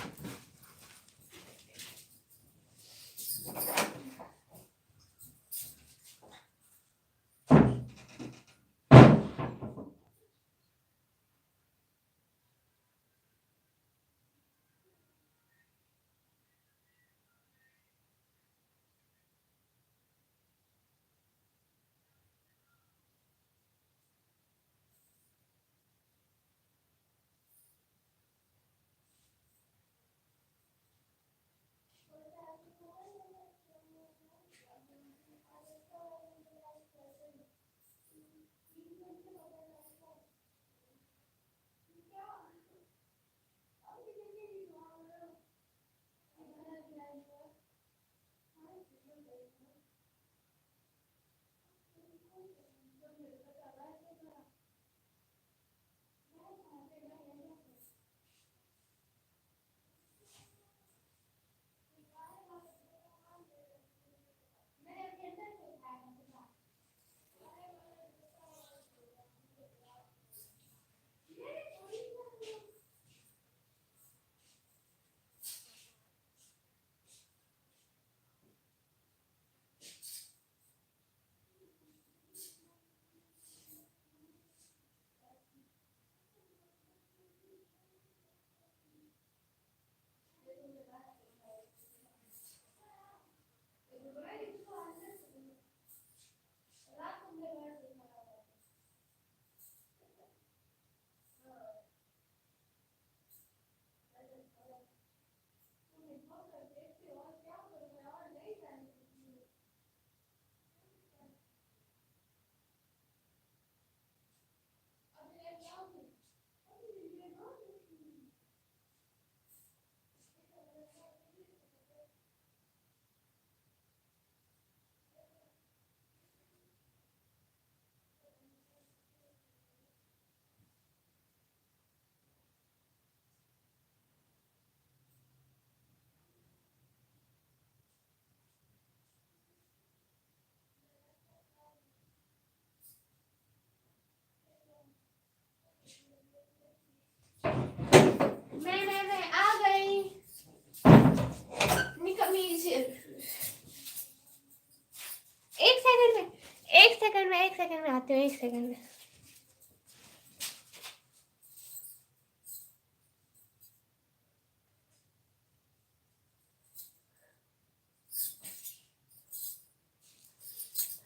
सेकंड में आती हूँ, 1 सेकंड में।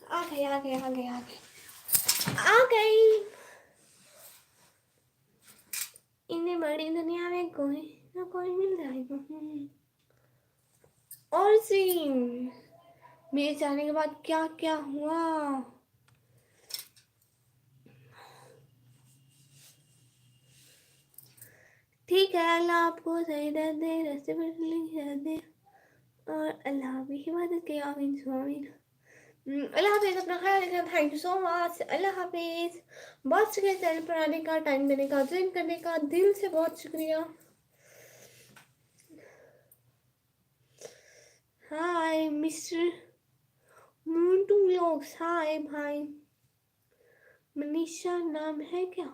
आ गई। इन्हें बड़ी दुनिया में कोई ना कोई मिल जाएगा। और सी मेरे जाने के बाद क्या क्या हुआ। ठीक है, अल्लाह आपको सही दे, रास्ते पर दे, और अल्लाह भी हिफाजत के। आमीन आमीन। अल्लाह हाफिज़, अपना ख्याल रखना। Thank you so much. Allah हाफिज़। बहुत शुक्रिया चैनल पर आने का, टाइम देने का, ज्वाइन करने का, दिल से बहुत शुक्रिया। Hi mister Montu vlogs. Hi भाई। मनीषा नाम है क्या?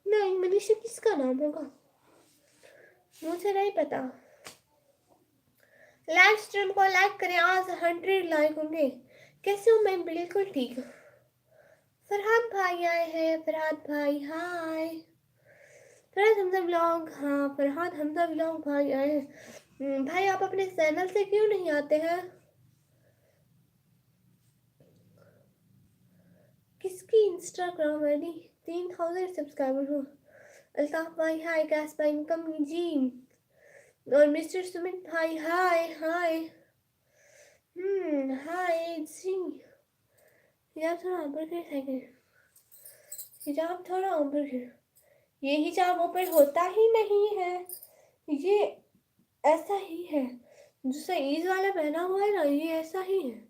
नहीं, मनीषा किसका नाम होगा, मुझे नहीं पता। लाइव स्ट्रीम को लाइक करें, आज 100 लाइक होंगे। कैसे हो? मैं बिल्कुल ठीक हूँ। फरहाद भाई आए हैं। फरहाद भाई हाय। फरहाद हमजा व्लॉग, हाँ फरहाद हमजा व्लॉग भाई आए हैं। भाई आप अपने चैनल से क्यों नहीं आते हैं? किसकी इंस्टाग्राम आईडी? 3000 सब्सक्राइबर हो। अल्ताफ भाई हाय। कैस भाई कम जी, और मिस्टर सुमित भाई हाय हाय। हाय जी। हिजाब थोड़ा ऊपर कर सके, हिजाब थोड़ा ऊपर कर। ये हिजाब ऊपर होता ही नहीं है, ये ऐसा ही है। जो सईद वाला पहना हुआ है ना, ये ऐसा ही है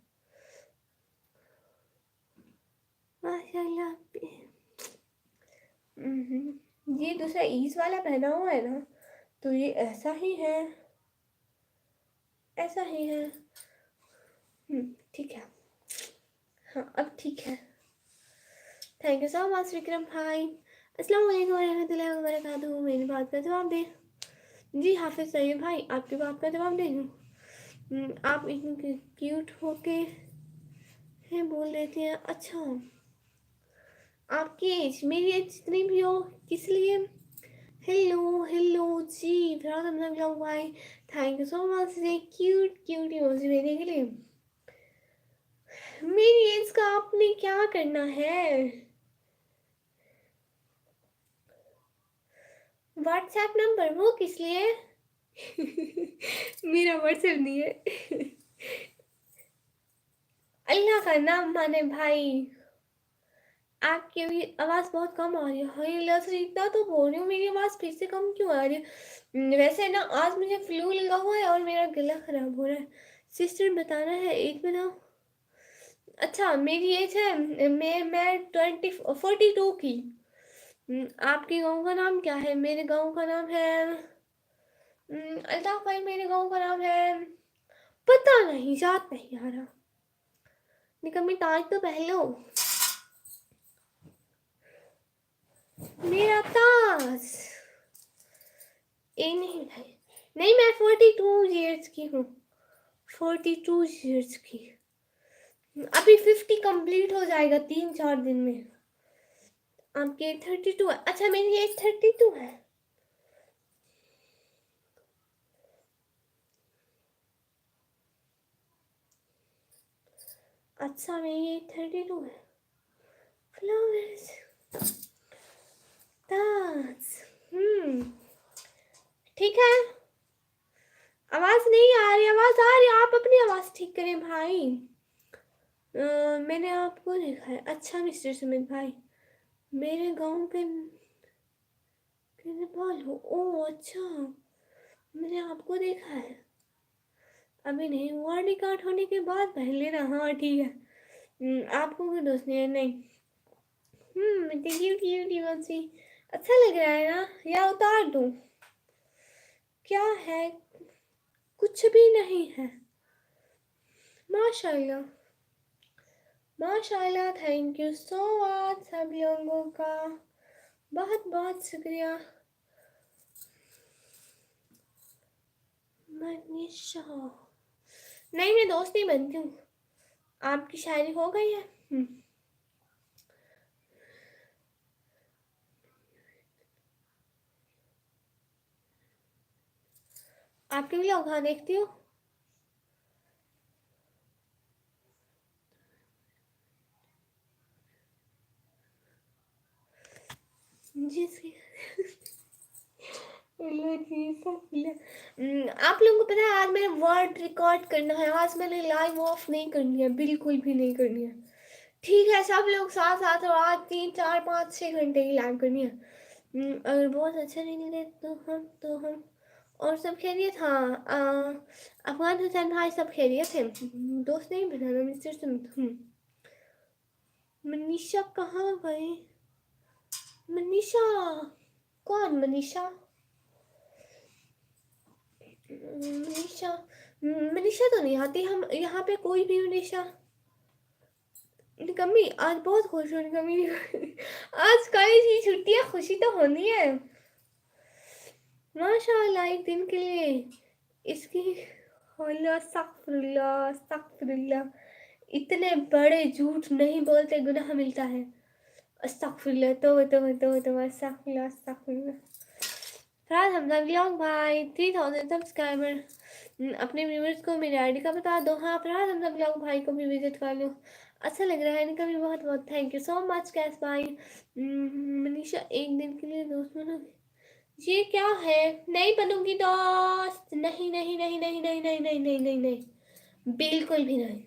माशाल्लाह। ये दूसरा ईज वाला पहना हुआ है ना, तो ये ऐसा ही है, ऐसा ही है। ठीक है, हाँ अब ठीक है। Thank you so much Vikram भाई। अस्सलाम वालेकुम रहमतुल्लाहि व बरकातुहू। मेरी बात का जवाब दे। जी हाफिज सईद भाई, आपकी बात का जवाब दे दूँ। आप इतनी क्यूट होके हैं बोल देती हैं। अच्छा, आपकी एज मेरी एज जितनी भी हो, किस लिए? हेलो हेलो जी फरहाद हमजा व्लॉग भाई, थैंक यू सो मच ये क्यूट क्यूट इमोजी भेजने के लिए। मेरी एज का आपने क्या करना है? व्हाट्सएप नंबर वो किस लिए? मेरा व्हाट्सएप नहीं है। अल्लाह का नाम माने भाई। आपकी भी आवाज़ बहुत कम आ रही है। हाय अल्लाह से इतना तो बोल रही हूँ, मेरी आवाज़ फिर से कम क्यों आ रही है? वैसे ना आज मुझे फ्लू लगा हुआ है और मेरा गला खराब हो रहा है। सिस्टर बताना है, एक बताओ। अच्छा मेरी एज है, मैं 42 की। आपके गांव का नाम क्या है? मेरे गांव का नाम है अल्ताफ भाई, मेरे गांव का नाम है पता नहीं, याद नहीं आ रहा। निकम्मी ताज तो पहलो। मेरा ताज ए नहीं भाई, नहीं मैं 42 ईयर्स की हूँ। 42 ईयर्स की। अभी 50 कंप्लीट हो जाएगा 3-4 दिन में। आपके 32 है? अच्छा मेरी एज 32 है। अच्छा मेरी एज 32 है। फ्लावर्स ताज। ठीक है, आवाज नहीं आ रही, आवाज आ रही, आप अपनी आवाज ठीक करें भाई। मैंने आपको देखा है। अच्छा मिस्टर सुमित भाई, मेरे गांव के नेपाल हो? ओ अच्छा, मैंने आपको देखा है। अभी नहीं, वारंटी कार्ड होने के बाद पहन लेना। हाँ ठीक है। आपको कोई दोस्त नहीं है? नहीं। क्यूट क्यूट इमोजी अच्छा लग रहा है ना, या उतार दूं? क्या है, कुछ भी नहीं है। माशाल्लाह माशाल्लाह। थैंक यू सो मच सब लोगों का, बहुत बहुत शुक्रिया। मनीषा नहीं, मैं दोस्त नहीं बनती हूँ। आपकी शायरी हो गई है? आपके भी लोग, हाँ देखती हो। जिसकी आप लोगों को पता है आज मैंने वर्ड रिकॉर्ड करना है, आज मैंने लाइव ऑफ नहीं करनी है, बिल्कुल भी नहीं करनी है। ठीक है सब लोग साथ साथ, और आज 3 4 5 6 घंटे की लाइव करनी है। अगर बहुत अच्छा नहीं मिले तो हम और सब खैरियत। हाँ अफगान हुसैन भाई सब खैरियत है, दोस्त नहीं बनाना मिस्टर सुमित। मनीषा कहाँ गई? मनीषा कौन? मनीषा मनीषा मनीषा तो नहीं आती हम यहाँ पे, कोई भी मनीषा। निकम्मी आज बहुत खुश हूँ निकम्मी। आज कई की छुट्टी है, खुशी तो होनी है। माशाल्लाह एक दिन के लिए इसकी। अस्तगफुरुल्लाह अस्तगफुरुल्लाह, इतने बड़े झूठ नहीं बोलते, गुनाह मिलता है। अस्तगफुरुल्लाह, तौबा तौबा तौबा तौबा, अस्तगफुरुल्लाह अस्तगफुरुल्लाह। फरहाद हमजा व्लॉग भाई 3000 सब्सक्राइबर। अपने व्यूअर्स को मेरी आईडी का बता दो। हाँ फरहाद हमजा व्लॉग भाई को भी विजिट कर लो, अच्छा लग रहा है इनका भी। बहुत बहुत थैंक यू सो मच कैस भाई। मनीषा एक दिन के लिए दोस्त बनोगी? ये क्या है? नहीं बनूंगी दोस्त, नहीं नहीं नहीं नहीं नहीं नहीं नहीं नहीं नहीं नहीं, बिल्कुल भी नहीं।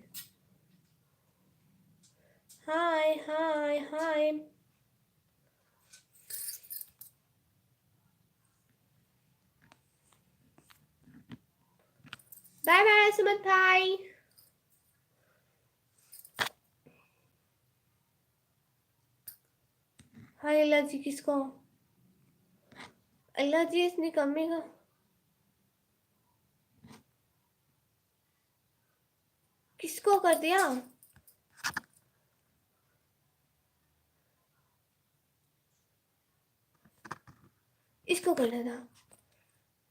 हाय हाय हाय। बाय बाय सुमन भाई। हाय अल्लाह जी, किसको? अल्लाह जी इस निकम्मे का। किसको कर दिया? इसको करना था।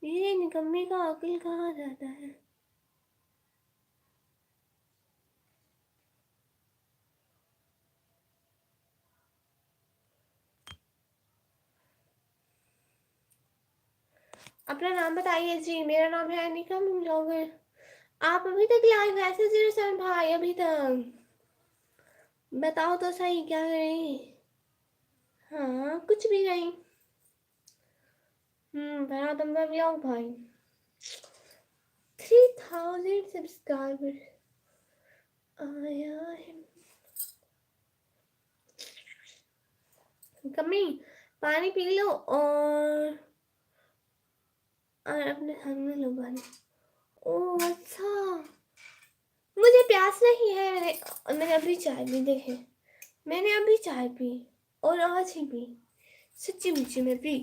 ये निकम्मे का अकल कहाँ जाता है? अपना नाम बताइए जी। मेरा नाम है निकम ब्लॉगर। आप अभी तक लाइव है 07 भाई, अभी तक बताओ तो सही क्या करें? हाँ कुछ भी नहीं। बना दूंगा व्लॉग भाई। 3000 सब्सक्राइबर आया है। कमी पानी पी लो और अपने सामने लो पानी। ओह अच्छा, मुझे प्यास नहीं है। मैंने अभी चाय पी, देखे मैंने अभी चाय पी, और आज ही पी, सच्ची मुच्ची में पी।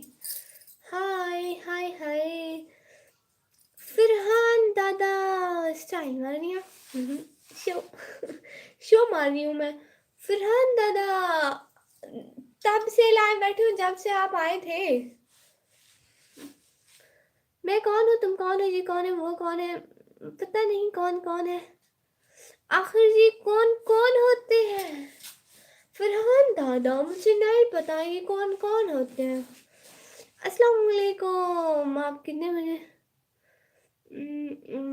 हाय हाय हाय फरहान दादा, स्टाइल मार रही हूँ। शो शो मार रही हूँ मैं। फरहान दादा तब से लाइव बैठी हूँ जब से आप आए थे। मैं कौन हूँ, तुम कौन हो, ये कौन है, वो कौन है, पता नहीं कौन कौन है। आखिर ये कौन कौन होते हैं? फरहान दादा मुझे नहीं पता ये कौन कौन होते हैं। अस्सलाम वालेकुम। आप कितने बजे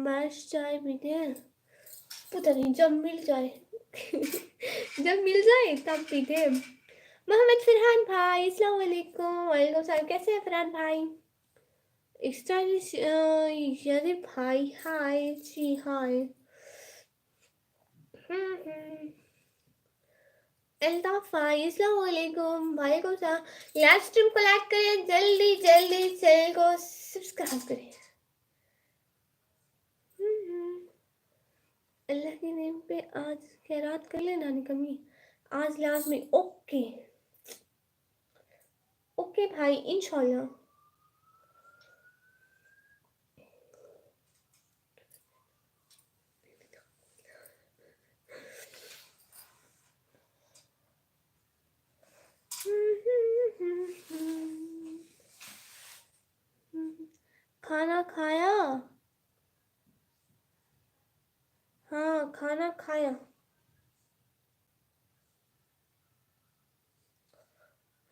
बस चाय पीते हैं? पता नहीं, जब मिल जाए। जब मिल जाए तब पीते हैं। मोहम्मद फरहान भाई अस्सलाम वालेकुम। वालेकुम सलाम, कैसे हैं फरहान भाई? स्टाइलिश यानी भाई हाय जी हाय। अल्ताफ भाई अस्सलाम वालेकुम। वालेकुम सलाम। लाइव स्ट्रीम को लाइक करें जल्दी जल्दी, चैनल को सब्सक्राइब करें। अल्लाह के नेम पे आज खैरात कर लेना निकम्मी, आज लाजमी। ओके ओके भाई इंशाल्लाह। खाना खाया? हाँ खाना खाया।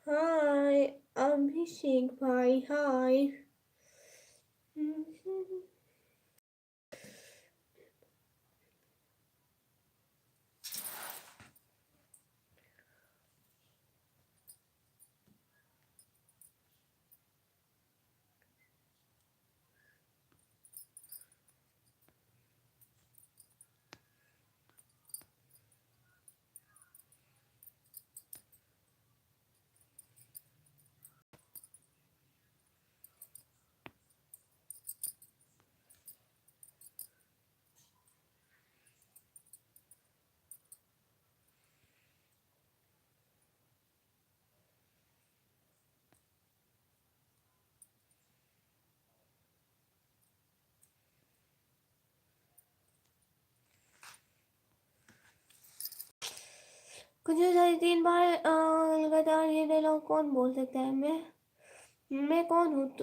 हाय अभिषेक भाई, हाय। कुछ 3 बार लगातार ये डायलॉग कौन बोल सकता है? मैं कौन हूँ?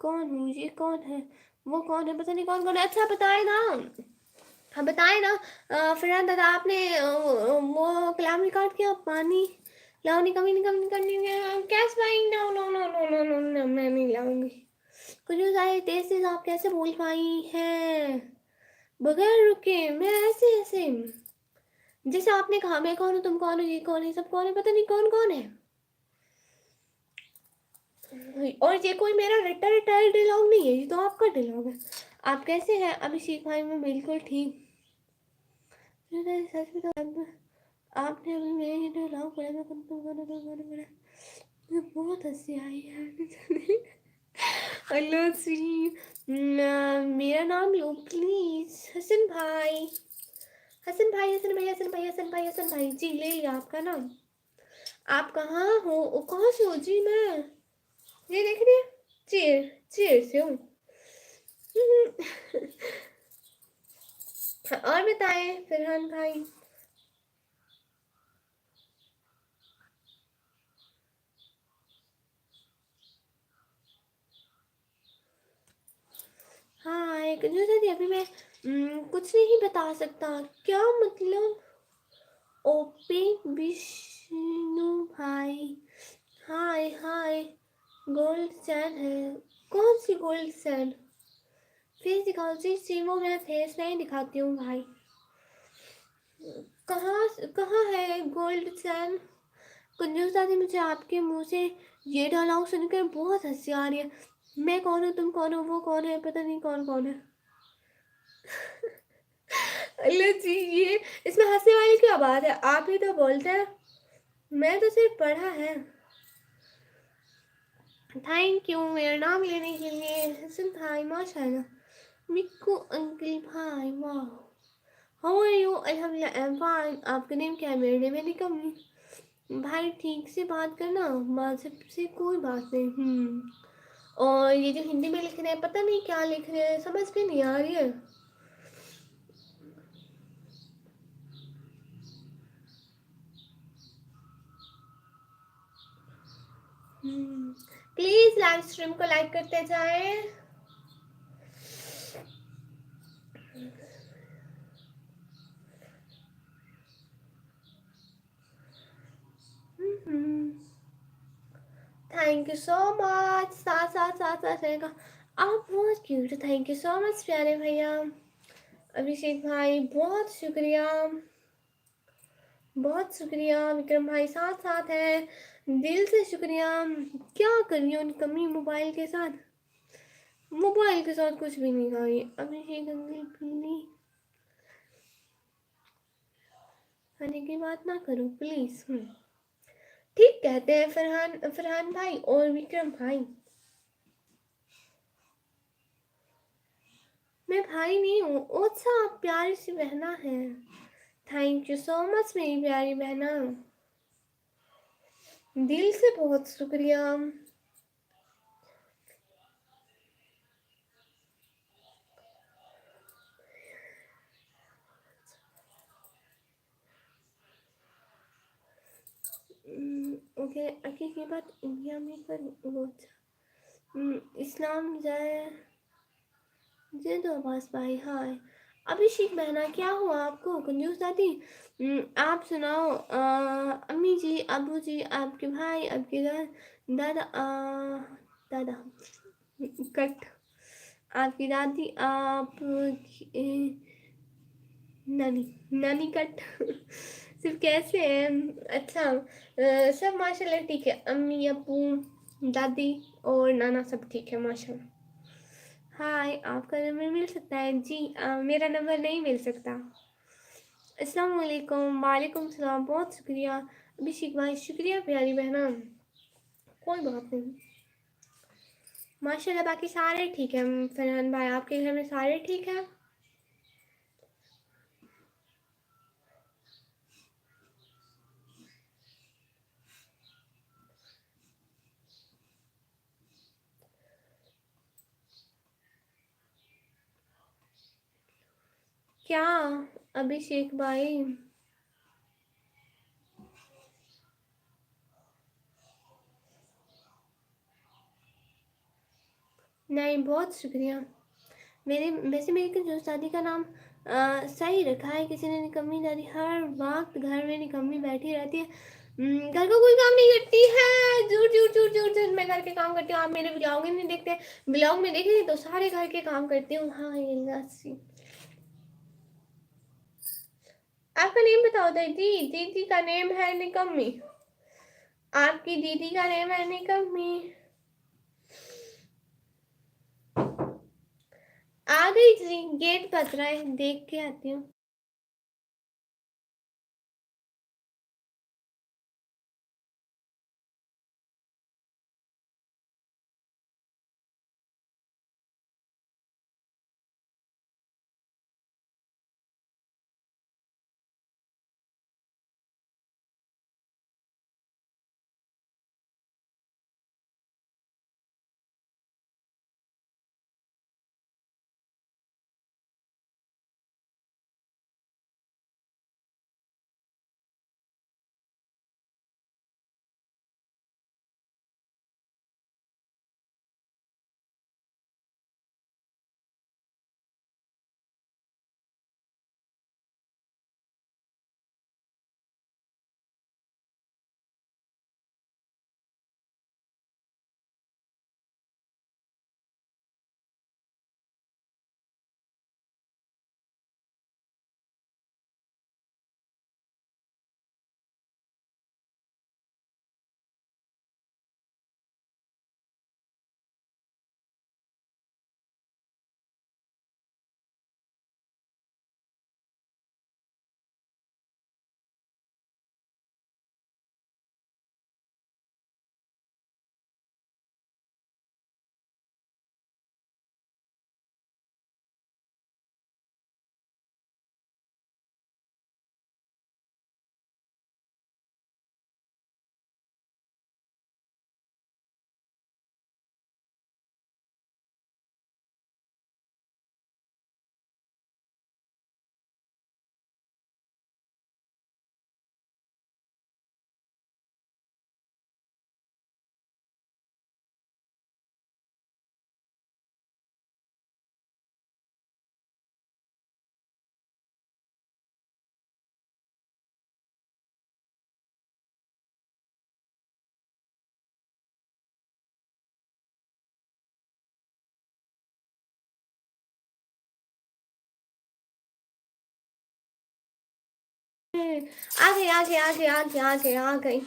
कौन हूँ? ये कौन है? वो कौन है? पता नहीं कौन कौन है। अच्छा बताए ना, हाँ बताए ना। फरहान दादा, आपने वो कलाम रिकॉर्ड किया? पानी लाओ, कमी नहीं कमी करनी है। कैश भाई, no no no no no no no, मैं नहीं लाऊंगी। कुछ सारे तेज तेज आप कैसे बोल पाई हैं बगैर रुके? मैं ऐसे ऐसे, जैसे आपने कहा मैं कौन हूँ, तुम कौन हो, ये कौन है, सब कौन है, पता नहीं कौन कौन है। और ये कोई मेरा रट्टा रट्टा डिलॉग नहीं है, ये तो आपका डिलॉग है। आप कैसे हैं अभिषेक भाई? मैं बिल्कुल ठीक। सच में आपने अभी मेरे डिलॉग पढ़ा, मैं पढ़ा, मुझे बहुत हंसी आई है। हेलो सी, मेरा नाम लो प्लीज। हसन भाई, हसन भाई, हसन भाई, हसन भाई, हसन भाई, हसन भाई जी, ले लिया आपका नाम। आप कहाँ हो? कहाँ से हो जी? मैं ये देख रही है, चेयर चेयर से हूँ। और बताएं फरहान भाई। हाँ, एक जो अभी मैं कुछ नहीं बता सकता। क्या मतलब? ओपी विष्णु भाई, हाय हाय। गोल्ड चैन है? कौन सी गोल्ड चैन? फेस दिखाओ जी। वो मैं फेस नहीं दिखाती हूँ भाई। कहाँ कहाँ है गोल्ड चैन? कंजूस दादी, मुझे आपके मुंह से ये डायलॉग सुनकर बहुत हंसी आ रही है। मैं कौन हूँ, तुम कौन हो, वो कौन है, पता नहीं कौन कौन है। अल्लाह जी, ये इसमें हंसने वाली क्या बात है? आप ही तो बोलते हैं, मैं तो सिर्फ पढ़ा है। थैंक यू मेरा नाम लेने के लिए। हसन भाई माशाल्लाह। मिक्कू अंकल भाई, वाह। How are you? अल्हम्दुलिल्लाह आई एम फाइन। आपका नेम क्या है? मेरे नेम है निकम। भाई ठीक से बात करना, मजहब से कोई बात नहीं। और ये जो हिंदी में लिख रहे हैं, पता नहीं क्या लिख रहे हैं, समझ में नहीं आ रही है। प्लीज लाइव स्ट्रीम को लाइक करते जाए। Thank you so much. साथ साथ साथ साथ रहेगा। आप बहुत cute. Thank you so much प्यारे भैया। अभिषेक भाई बहुत शुक्रिया, बहुत शुक्रिया। विक्रम भाई साथ साथ है, दिल से शुक्रिया। क्या करिए उन कमी मोबाइल के साथ कुछ भी नहीं खाई। अभिषेक अंकल प्लीज खाने की बात ना करो प्लीज। ठीक कहते हैं फरहान, फरहान भाई और विक्रम भाई। मैं भाई नहीं हूँ। अच्छा, आप प्यारी सी बहना है। थैंक यू सो मच मेरी प्यारी बहना, दिल से बहुत शुक्रिया। ओके, आगे की बात इंडिया में कर वो। अच्छा, इस्लाम जय जय दो अब्बास भाई, हाय। अभिषेक बहना, क्या हुआ आपको? कंजूस दादी। आप सुनाओ। अम्मी जी, अबू जी, आपके भाई, आपके दादा, दादा कट, आपकी दादी, आप नानी, नानी कट। सिर्फ कैसे हैं? अच्छा, सब माशाल्लाह ठीक है। अम्मी, अबू, दादी और नाना सब ठीक है माशाल्लाह। हाय, आपका नंबर मिल सकता है? जी, मेरा नंबर नहीं मिल सकता। अस्सलाम वालेकुम। वालेकुम सलाम। बहुत शुक्रिया अभिषेक भाई, शुक्रिया प्यारी बहना। कोई बात नहीं माशाल्लाह। बाकी सारे ठीक है। फरहान भाई, आपके घर में सारे ठीक है? क्या अभिषेक भाई? नहीं, बहुत शुक्रिया। मेरे वैसे मेरी कंजूस दादी का नाम सही रखा है किसी ने। निकम्मी दादी हर वक्त घर में निकम्मी बैठी रहती है। घर का कोई काम नहीं करती है। झूठ झूठ झूठ झूठ झूठ। मैं घर के काम करती हूँ। आप मेरे ब्लॉग ही नहीं देखते। ब्लॉग में देखेंगे तो सारे घर के काम करती हूँ। हाँ, ये लस्सी। आपका नेम बताओ दीदी। दीदी का नेम है निकम्मी। आपकी दीदी का नेम है निकम्मी। आ गई जी, गेट बज रहा है, देख के आती हूँ। आ गई, आ गई, आ गई, आ गई, आ गई, आ गई,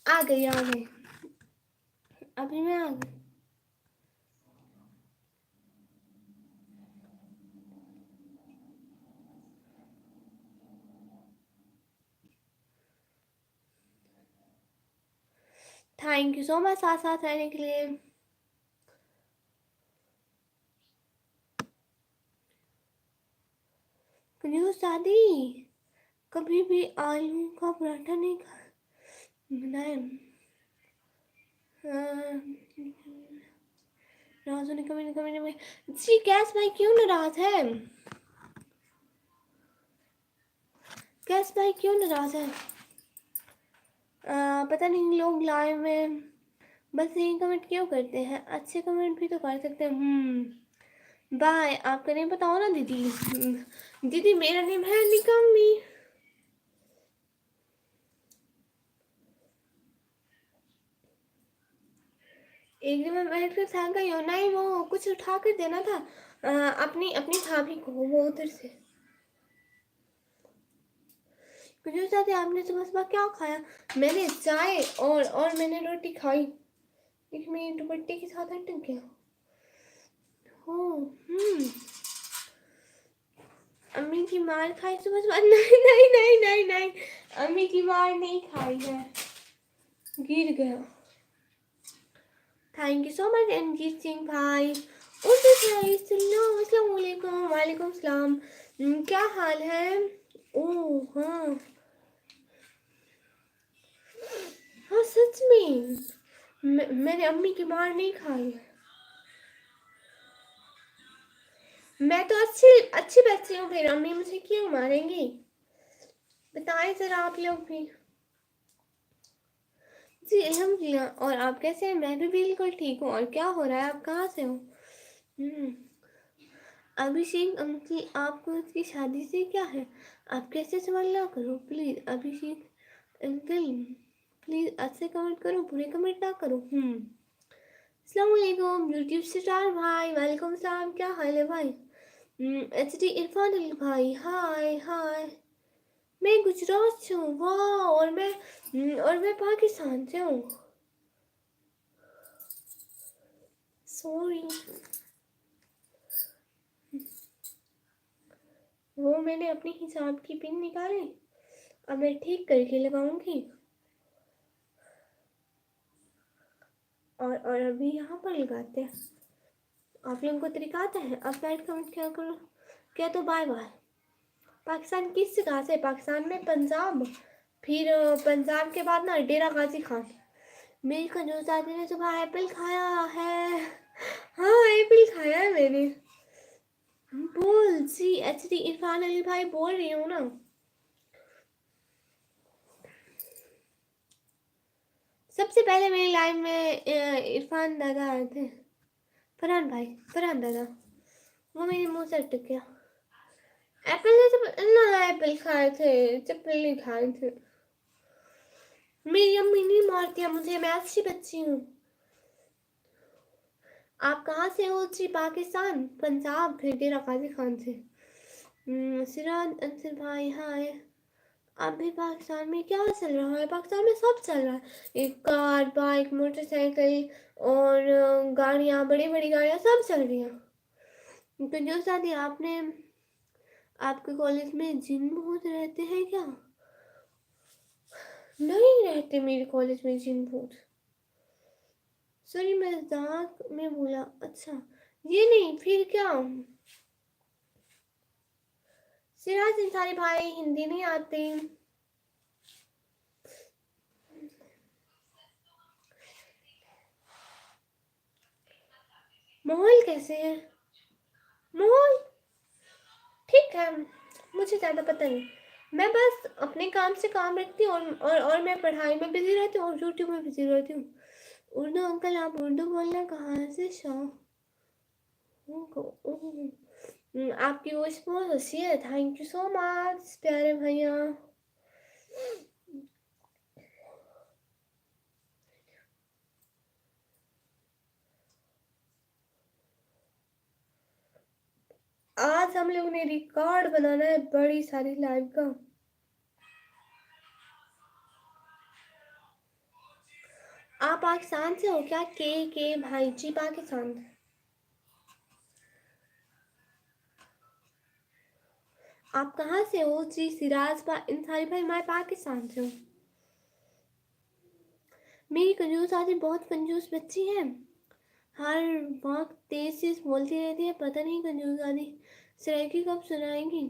आ गई, आ गई। अभी मैं आ गई। थैंक यू सो मच साथ साथ रहने के लिए। कंजूस दादी, कभी भी आलू का पराठा नहीं बनाए। नाराज होने का मैंने जी। कैस भाई क्यों नाराज है? कैस भाई क्यों नाराज है? पता नहीं लोग लाइव में बस यही कमेंट क्यों करते हैं? अच्छे कमेंट भी तो कर सकते हैं। बाय। आपका नेम बताओ ना दीदी। दीदी मेरा नेम है निकम्मी। एक दिन मैं बैठ कर थक गई हूँ। नहीं वो कुछ उठा कर देना था अपनी अपनी भाभी को, वो उधर से। कुछ साथी आपने सुबह सुबह क्या खाया? मैंने चाय और मैंने रोटी खाई। एक मेरी दुपट्टे के साथ अटक गया। हो अम्मी की मार खाई सुबह सुबह? नहीं नहीं नहीं नहीं नहीं, अम्मी की मार नहीं खाई है, गिर गया। Thank you so much Ranjit Singh भाई। उर्दू भाई अस्सलाम वालेकुम। वालेकुम सलाम। क्या हाल है? ओह हाँ हाँ सच में मैंने अम्मी की मार नहीं खाई है। मैं तो अच्छी अच्छी बच्ची हूँ, फिर अम्मी मुझे क्यों मारेंगी? बताएं जरा आप लोग भी। जी अल्हम्दुलिल्लाह। और आप कैसे हैं? मैं भी बिल्कुल ठीक हूँ। और क्या हो रहा है? आप कहाँ से हो? अभिषेक अंकल आपको उसकी शादी से क्या है? आप कैसे सवाल ना करो प्लीज अभिषेक अंकल, प्लीज अच्छे कमेंट करो, बुरे कमेंट ना करो। अस्सलाम वालेकुम यूट्यूब स्टार भाई। वालेकुम सलाम। क्या हाल है भाई? एच डी इरफान अली भाई हाय हाय। मैं गुजरात से हूँ। वाह। और मैं पाकिस्तान से हूँ। सॉरी। वो मैंने अपने हिसाब की पिन निकाली, अब मैं ठीक करके लगाऊंगी। और अभी यहाँ पर लगाते हैं। आप लोगों को तरीका आता है? अब बैठ कमेंट क्या करो, क्या तो बाय बाय। पाकिस्तान किस जगह से? पाकिस्तान में पंजाब, फिर पंजाब के बाद ना डेरा गाजी खान। मेरी कंजूस दादी ने सुबह एप्पल खाया है। हाँ एप्पल खाया है मैंने। बोल जी एच डी इरफान अली भाई बोल रही हूँ ना। सबसे पहले मेरी लाइव में इरफान दादा आए थे। फरहान भाई, फरहान दादा। वो मेरे मुंह से अटक गया। एप्पल ने सब ना एप्पल खाए थे, चप्पल नहीं खाए थे। मेरी अम्मी नहीं मारती है मुझे, मैं अच्छी बच्ची हूँ। आप कहाँ से हो जी? पाकिस्तान, पंजाब, फिर डेरा गाजी खान से। सिराज अंसर भाई हाय। अभी पाकिस्तान में क्या चल रहा है? पाकिस्तान में सब चल रहा है। एक कार, बाइक, मोटरसाइकिल और गाड़ियाँ, बड़ी बड़ी गाड़ियाँ सब चल रही हैं। तो जो शादी आपने, आपके कॉलेज में जिन भूत रहते हैं क्या? नहीं रहते मेरे कॉलेज में जिन भूत। सॉरी मैं मजाक में बोला। अच्छा ये नहीं फिर क्या? सिराज इंसारी भाई हिंदी नहीं आती। माहौल कैसे है? माहौल ठीक है, मुझे ज़्यादा पता नहीं। मैं बस अपने काम से काम रखती हूँ और मैं पढ़ाई में बिजी रहती हूँ और यूट्यूब में बिजी रहती हूँ। उर्दू अंकल आप उर्दू बोलना कहाँ से शौक? आपकी वॉइस बहुत अच्छी है। थैंक यू सो मच प्यारे भैया। आज हम लोग ने रिकॉर्ड बनाना है बड़ी सारी लाइव का। आप पाकिस्तान से हो क्या? के भाई जी पाकिस्तान। आप कहाँ से हो जी? सिराज इंसारी भाई मैं पाकिस्तान से हूँ। मेरी कंजूस आदि बहुत कंजूस बच्ची है, हर वक्त तेज तेज बोलती रहती है। पता नहीं कंजूस आदि सराइकी कब सुनाएंगी।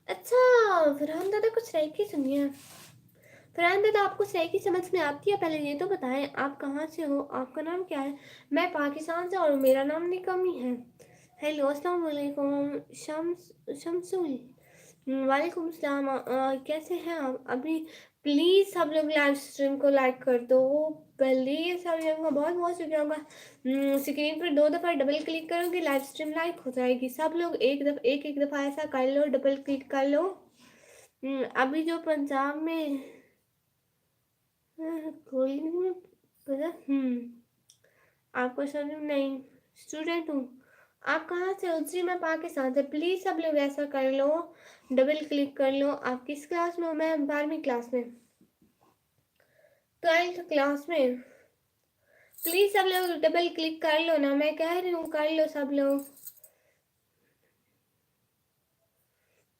अच्छा फरहान दादा कुछ सराइकी सुनिए। फरहान दादा आपको सराइकी समझ में आती है? पहले ये तो बताएं आप कहाँ से हो, आपका नाम क्या है? मैं पाकिस्तान से और मेरा नाम निकमी है। हेलो अस्सलाम वालेकुम शम्स शमसुल। वालेकुम सलाम। कैसे हैं आप? अभी प्लीज सब लोग लाइव स्ट्रीम को लाइक कर दो प्लीज। सब लोगों का बहुत बहुत शुक्रिया होगा। स्क्रीन पर 2 दफा डबल क्लिक करोगे लाइव स्ट्रीम लाइक हो जाएगी। सब लोग एक दफा ऐसा कर लो, डबल क्लिक कर लो। अभी जो पंजाब में कोई नहीं पता। आपको समझ नहीं, स्टूडेंट हूँ। आप कहाँ से हो जी? मैं पाकिस्तान से। प्लीज सब लोग ऐसा कर लो, डबल क्लिक कर लो। आप किस क्लास में हो? मैं 12वीं क्लास में, 12th क्लास में। प्लीज सब लोग डबल क्लिक कर लो ना, मैं कह रही हूँ कर लो सब लोग।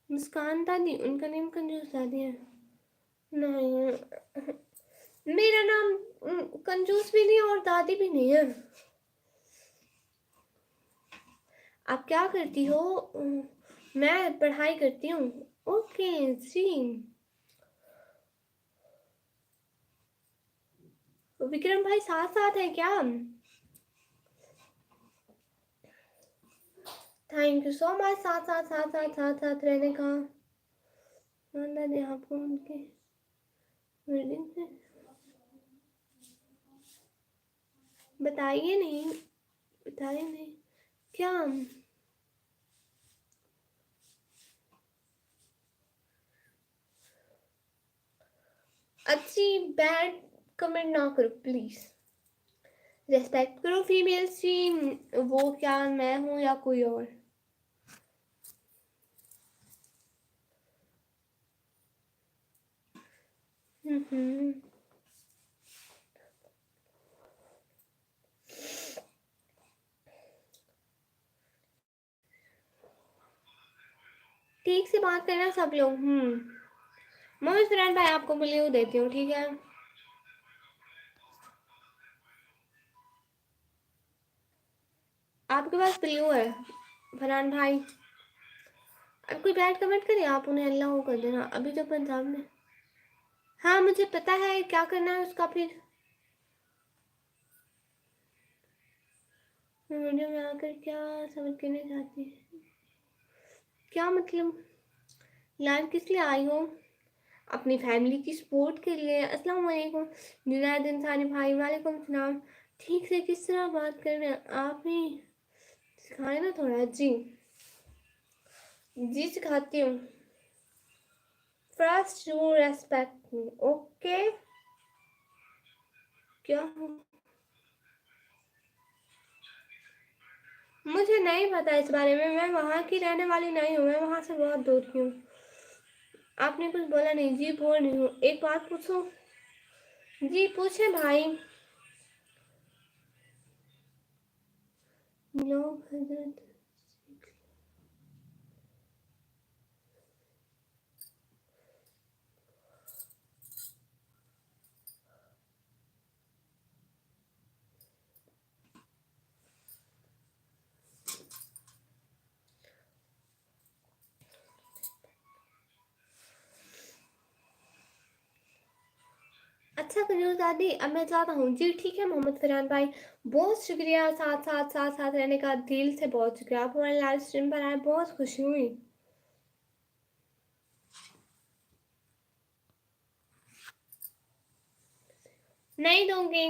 मुस्कान दादी, उनका नेम कंजूस दादी है? नहीं, मेरा नाम कंजूस भी नहीं और दादी भी नहीं है। आप क्या करती हो? मैं पढ़ाई करती हूँ। ओके जी। विक्रम भाई साथ साथ है क्या? थैंक यू सो मच साथ साथ साथ साथ साथ साथ रहने का। दादी आपको उनके रीडिंग से बताइए नहीं, बताइए नहीं क्या? अच्छी बैड कमेंट ना करो प्लीज। रेस्पेक्ट करो फीमेल्स की। वो क्या मैं हूँ या कोई और? ठीक से बात करना सब लोग। मोहित फरहान भाई आपको ब्लू देती हूँ, ठीक है? आपके पास ब्लू है फरहान भाई। अब कोई बैड कमेंट करे आप उन्हें अल्लाह हो कर देना। अभी तो पंजाब में। हाँ मुझे पता है क्या करना है उसका। फिर मैं वीडियो में आकर क्या समझ करना चाहती है? क्या मतलब? लाइव किस लिए आई हो? अपनी फैमिली की सपोर्ट के लिए। अस्सलाम वालेकुम जुनैद इंसानी भाई, वालेकुम सलाम। ठीक से किस तरह बात करना है आप ही सिखाए ना थोड़ा जी। जी सिखाती हूँ। First you respect me, okay? क्या मुझे नहीं पता इस बारे में। मैं वहाँ की रहने वाली नहीं हूँ, मैं वहाँ से बहुत दूर की हूँ। आपने कुछ बोला नहीं जी? बोल रही हूँ। एक बात पूछूं? जी पूछे भाई। लोग हजरत अच्छा करियो दादी, अब मैं जाता हूँ जी। ठीक है मोहम्मद फरहान भाई, बहुत शुक्रिया। साथ साथ साथ साथ रहने का दिल से बहुत शुक्रिया। आप हमारे लाइव स्ट्रीम पर आए, बहुत खुशी हुई। नहीं दूंगी,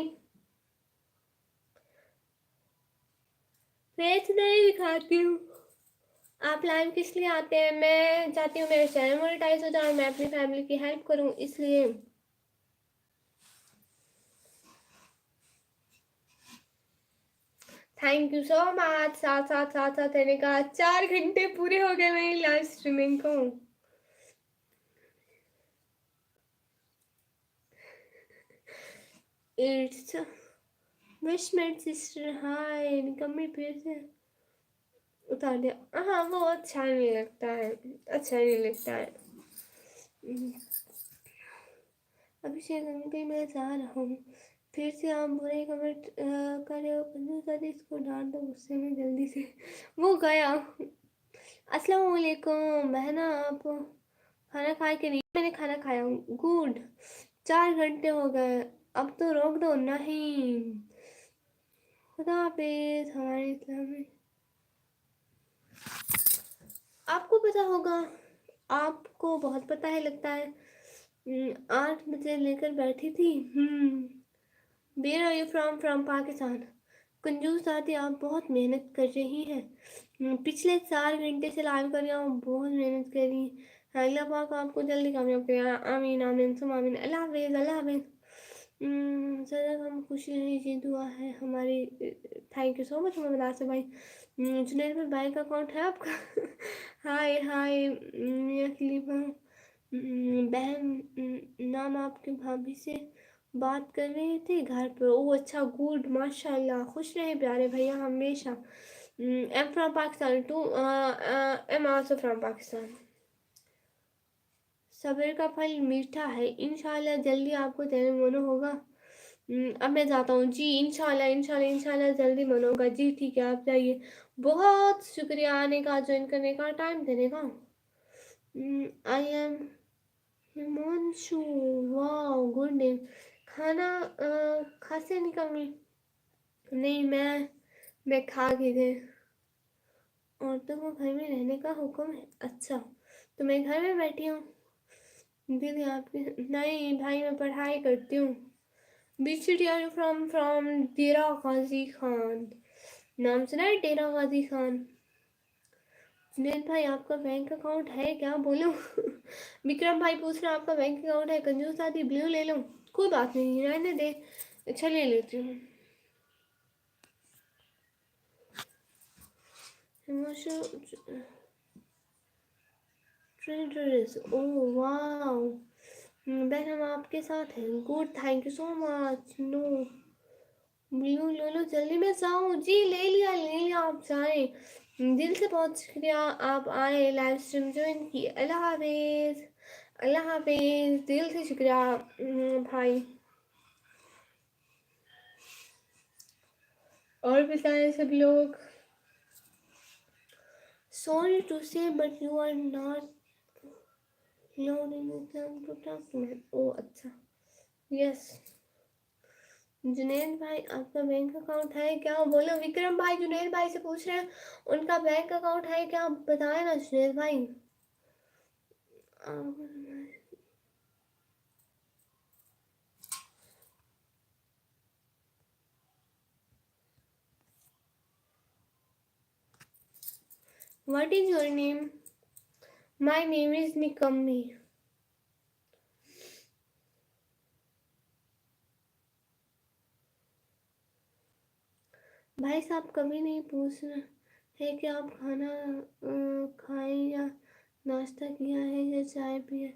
फेस नहीं दिखाती हूँ। आप लाइव किस लिए आते हैं? मैं चाहती हूँ मेरा चैनल मोनेटाइज हो जाए, मैं अपनी फैमिली की हेल्प करूँ, इसलिए। Thank you so much. साथ साथ साथ साथ रहने का। 4 घंटे पूरे हो गए मेरी लाइव स्ट्रीमिंग को। इट्स विश मेड सिस्टर हाय निकम्मी, फिर से उतार दिया। हाँ वो अच्छा नहीं लगता है, अच्छा नहीं लगता है। अभिषेक अंकल मैं जा रहा हूँ। फिर से आप बुरे कमेंट कर रहे हो कंजूस दादी, इसको डांट दो गुस्से में जल्दी से। वो गया। अस्सलाम वालेकुम बहना, आप खाना खा के नहीं? मैंने खाना खाया हूँ। गुड। 4 घंटे हो गए, अब तो रोक दो नहीं। खुदा हाफिज। हमारे इस्लाम में आपको पता होगा, आपको बहुत पता है लगता है। 8 बजे लेकर बैठी थी। Where are you from Pakistan. कंजूस आती, आप बहुत मेहनत कर रही हैं। पिछले 4 घंटे से लाइव कर रही हूँ, बहुत मेहनत कर रही हैं। अल्लाह पाक आपको जल्दी कामयाब करे, आमीन आमीन सुम आमीन। अल्लाह हाफिज़, अल्लाह हाफिज़। सर हम खुशी है, ये दुआ है हमारी। Thank you so much Mohammad Asif भाई। जुनैद में बैंक अकाउंट है आपका? हाय हाय मियां खलीफा। बहन नाम आपके भाभी से बात कर रहे थे घर पर। ओ अच्छा, गुड, माशाल्लाह, खुश रहे प्यारे भैया हमेशा। Am from Pakistan too, am also from Pakistan. सब्र का फल मीठा है, इंशाल्लाह जल्दी आपको दिल मनो होगा। अब मैं जाता हूँ जी, इंशाल्लाह इंशाल्लाह इंशाल्लाह जल्दी मनो होगा जी। ठीक है, आप जाइए। बहुत शुक्रिया आने का, ज्वाइन करने का, टाइम देने का। आई एम हिमांशु, वाह गुड नेम। खाना खासे निकल? नहीं, मैं खा गई थी। औरतों को घर में रहने का हुक्म है? अच्छा, तो मैं घर में बैठी हूँ। दीदी आपकी? नहीं भाई, मैं पढ़ाई करती हूँ। बीच सिटी आर यू फ्रॉम डेरा गाजी खान। नाम सुना है डेरा गाजी खान? जुनैद भाई आपका बैंक अकाउंट है क्या? बोलो। विक्रम भाई पूछ रहे आपका बैंक अकाउंट है? कंजूस आदि, ब्लू ले लो। कोई बात नहीं, रहने दे। अच्छा, ले लेती हूँ। Traders, oh wow. बहन हम आपके साथ हैं। Good, thank you so much. No blue ले लो जल्दी। मैं जाऊँ जी? ले लिया, आप जाए। दिल से बहुत शुक्रिया आप आए, लाइव स्ट्रीम ज्वाइन की। अल्लाह हाफिज, अल्लाह हाफिज, दिल से शुक्रिया भाई। और बताएं सब लोग। Sorry to say but you are not loading. Oh अच्छा, यस। जुनैद भाई आपका बैंक अकाउंट है क्या? बोलो। विक्रम भाई जुनैद भाई से पूछ रहे हैं उनका बैंक अकाउंट है क्या, बताए ना जुनैद भाई। What is your name? My name is निकम्मी। भाई साहब कभी नहीं पूछ रहे है कि आप खाना खाए या नाश्ता किया है या चाय पिया।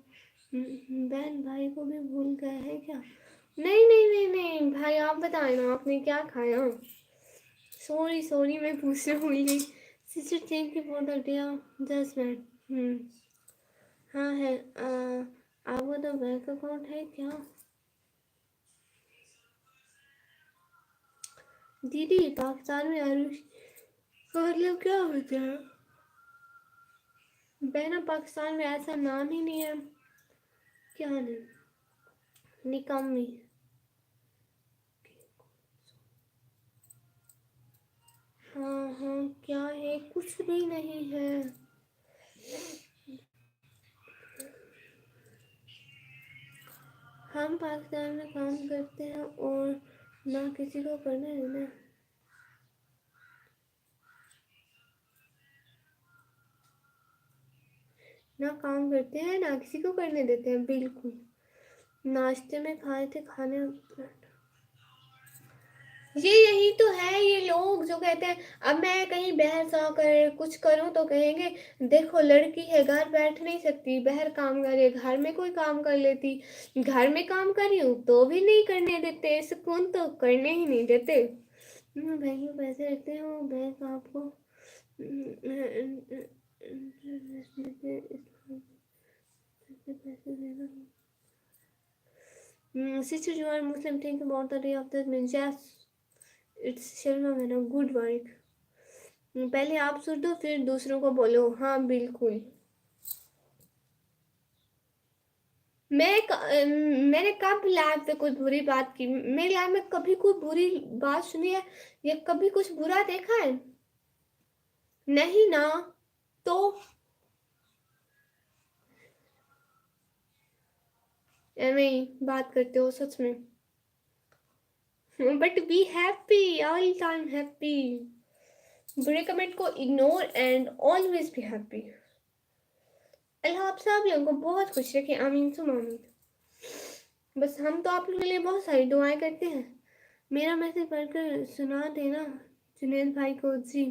बहन भाई को भी भूल गए हैं क्या? नहीं नहीं नहीं नहीं भाई, आप बताएं ना आपने क्या खाया। सॉरी सॉरी, मैं पूछने भूल गई। Sister thank you for the day of judgement. हाँ है। आपका तो बैंक अकाउंट है क्या? दीदी पाकिस्तान में आरुष का मतलब क्या होता है? बहना पाकिस्तान में ऐसा नाम ही नहीं है। क्या नहीं, निकम्मी। हाँ हाँ, क्या है? कुछ भी नहीं है। हम पाकिस्तान में काम करते हैं और ना किसी को करने देना। ना काम करते हैं ना किसी को करने देते हैं, बिल्कुल। नाश्ते में खाए थे खाने। ये यही तो है, ये लोग जो कहते हैं। अब मैं कहीं बाहर जाकर कुछ करूं तो कहेंगे देखो लड़की है, घर बैठ नहीं सकती, बाहर काम करे, घर में कोई काम कर लेती। घर में काम कर रही हूँ तो भी नहीं करने देते, सुकून तो करने ही नहीं देते। बैंक में पैसे रखते हो, बैंक आपको पैसे देगा। Sister, you are Muslim. Think about the day of the means. Yes, it's Shalma मैना, गुड वर्क। पहले आप सुन दो फिर दूसरों को बोलो। हाँ बिल्कुल। मैंने कब लाइफ पे कोई बुरी बात की? मेरी लाइफ में कभी कोई बुरी बात सुनी है या कभी कुछ बुरा देखा है? नहीं ना। तो एवं ही बात करते हो सच में। But be happy, all time happy. बुरे कमेंट को ignore and always be happy. Allah आप सब लोगों को बहुत खुश रखे, आमीन सुम आमीन। बस हम तो आप लोगों के लिए बहुत सारी दुआएं करते हैं। मेरा मैसेज पढ़कर सुना देना जुनैद भाई को। जी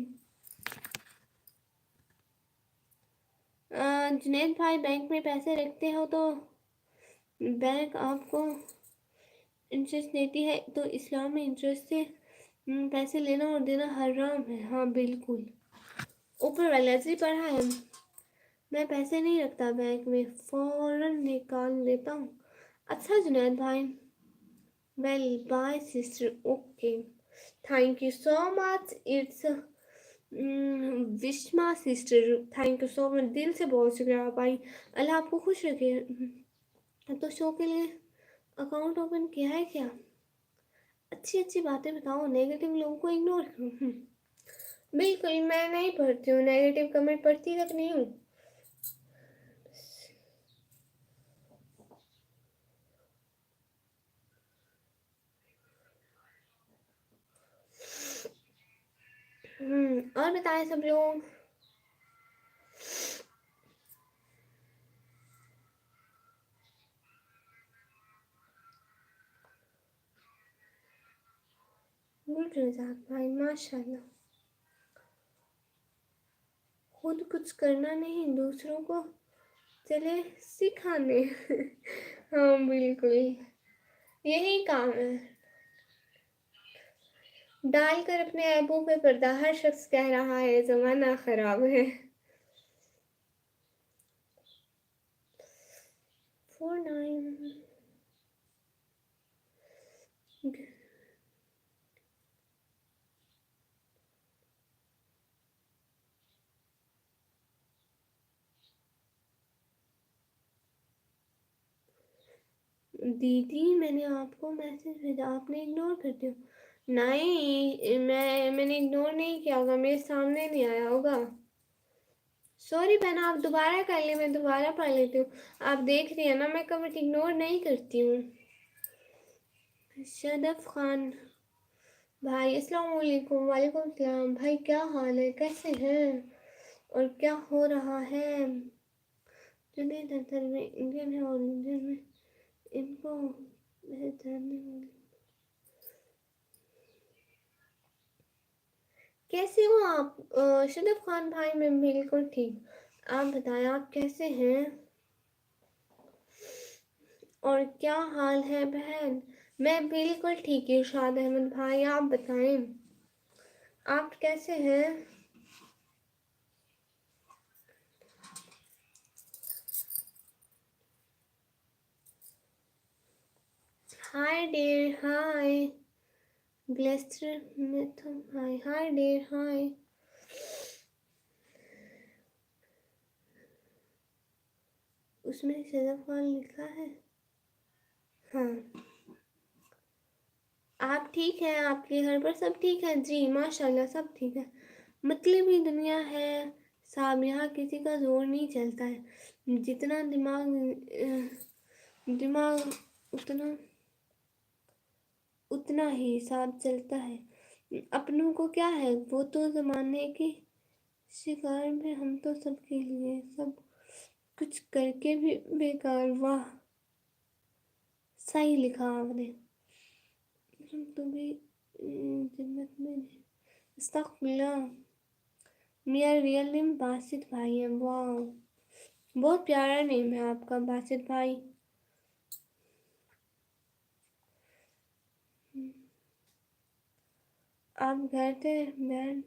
जुनैद भाई, बैंक में पैसे रखते हो तो बैंक आपको इंटरेस्ट देती है, तो इस्लाम में इंटरेस्ट से पैसे लेना और देना हराम है। हाँ बिल्कुल, ऊपर वाला जी पढ़ा है। मैं पैसे नहीं रखता बैंक में, फौरन निकाल लेता हूँ। अच्छा जुनैद भाई, well bye sister, okay thank you so much. It's Wishma sister, thank you so much, दिल से बहुत शुक्रिया भाई। अल्लाह आपको खुश रखे। तो शो के लिए अकाउंट ओपन किया है क्या? अच्छी अच्छी बातें बताओ, नेगेटिव लोगों को इग्नोर करो। बिल्कुल मैं नहीं पढ़ती हूँ, नेगेटिव कमेंट पढ़ती तक नहीं हूँ। और बताएं सब लोग। गुड रिजल्ट भाई, माशाल्लाह। खुद कुछ करना नहीं, दूसरों को चले सिखाने। हाँ बिल्कुल, यही काम है। डालकर अपने ऐबों पे पर्दा, हर शख्स कह रहा है जमाना खराब है। 49 दीदी मैंने आपको मैसेज भेजा, आपने इग्नोर कर दिया। नहीं मैंने इग्नोर नहीं किया होगा, मेरे सामने नहीं आया होगा। सॉरी बहना, आप दोबारा कर ले, मैं दोबारा पढ़ लेती हूँ। आप देख रही है ना मैं कमेंट इग्नोर नहीं करती हूँ। शदफ खान भाई, अस्सलाम वालेकुम। वालेकुम सलाम भाई, क्या हाल है, कैसे हैं और क्या हो रहा है? जुनैद अख्तर में इंडियन है और इंडियन में इनको जानने वाले। कैसे हो आप? शदफ खान भाई मैं बिल्कुल ठीक, आप बताएं आप कैसे हैं और क्या हाल है बहन? मैं बिल्कुल ठीक हूँ इरशाद अहमद भाई, आप बताएं आप कैसे हैं? हाय डियर, हाय ग्लेस्टर मिथुन, हाय हाय डियर, हाय। उसमें सदफ खान लिखा है। हाँ आप ठीक हैं, आपके घर पर सब ठीक है? जी माशाल्लाह सब ठीक है। मतलबी दुनिया है साहब, यहाँ किसी का जोर नहीं चलता है। जितना दिमाग उतना उतना ही हिसाब चलता है। अपनों को क्या है, वो तो जमाने के शिकार में, हम तो सबके लिए सब कुछ करके भी बेकार। वाह सही लिखा आपने। हम तो भी जन्नत में नहीं। अस्तगफुरुल्लाह। मेरा रियल नेम बासित भाई है। वाह बहुत प्यारा नेम है आपका बासित भाई। आप घर थे बहन?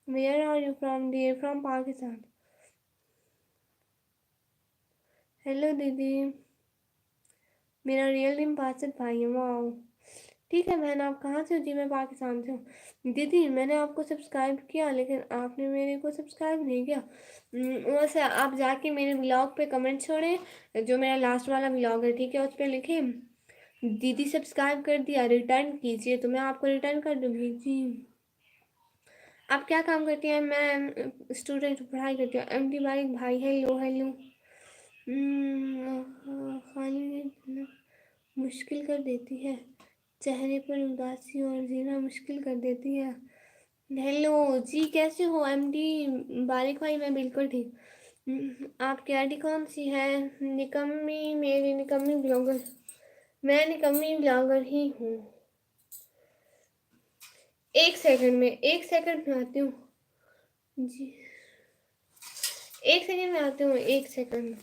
Where are you from dear? From Pakistan. Hello दीदी, मेरा रियल नेम बासित भाई है। वाह ठीक है बहन, आप कहाँ से हो? जी मैं पाकिस्तान से हूँ। दीदी मैंने आपको सब्सक्राइब किया लेकिन आपने मेरे को सब्सक्राइब नहीं किया। वैसे आप जाके मेरे ब्लॉग पे कमेंट छोड़े, जो मेरा लास्ट वाला ब्लॉग है ठीक है, उस पर लिखे दीदी सब्सक्राइब कर दिया, रिटर्न कीजिए, तो मैं आपको रिटर्न कर दूँगी। जी आप क्या काम करती हैं? मैं स्टूडेंट पढ़ाई करती हूँ। एमडी बारिक भाई हेलो हेलो। खाली मुश्किल कर देती है, चेहरे पर उदासी और जीना मुश्किल कर देती है। हेलो जी, कैसे हो एमडी बारिक भाई? मैं बिल्कुल ठीक। आपकी आईडी कौन सी है? निकम्मी, मेरी निकम्मी ब्लॉगर। मैं निकम्मी ब्लॉगर ही हूँ। एक सेकंड में आती हूँ जी, एक सेकंड में आती हूँ, एक सेकंड।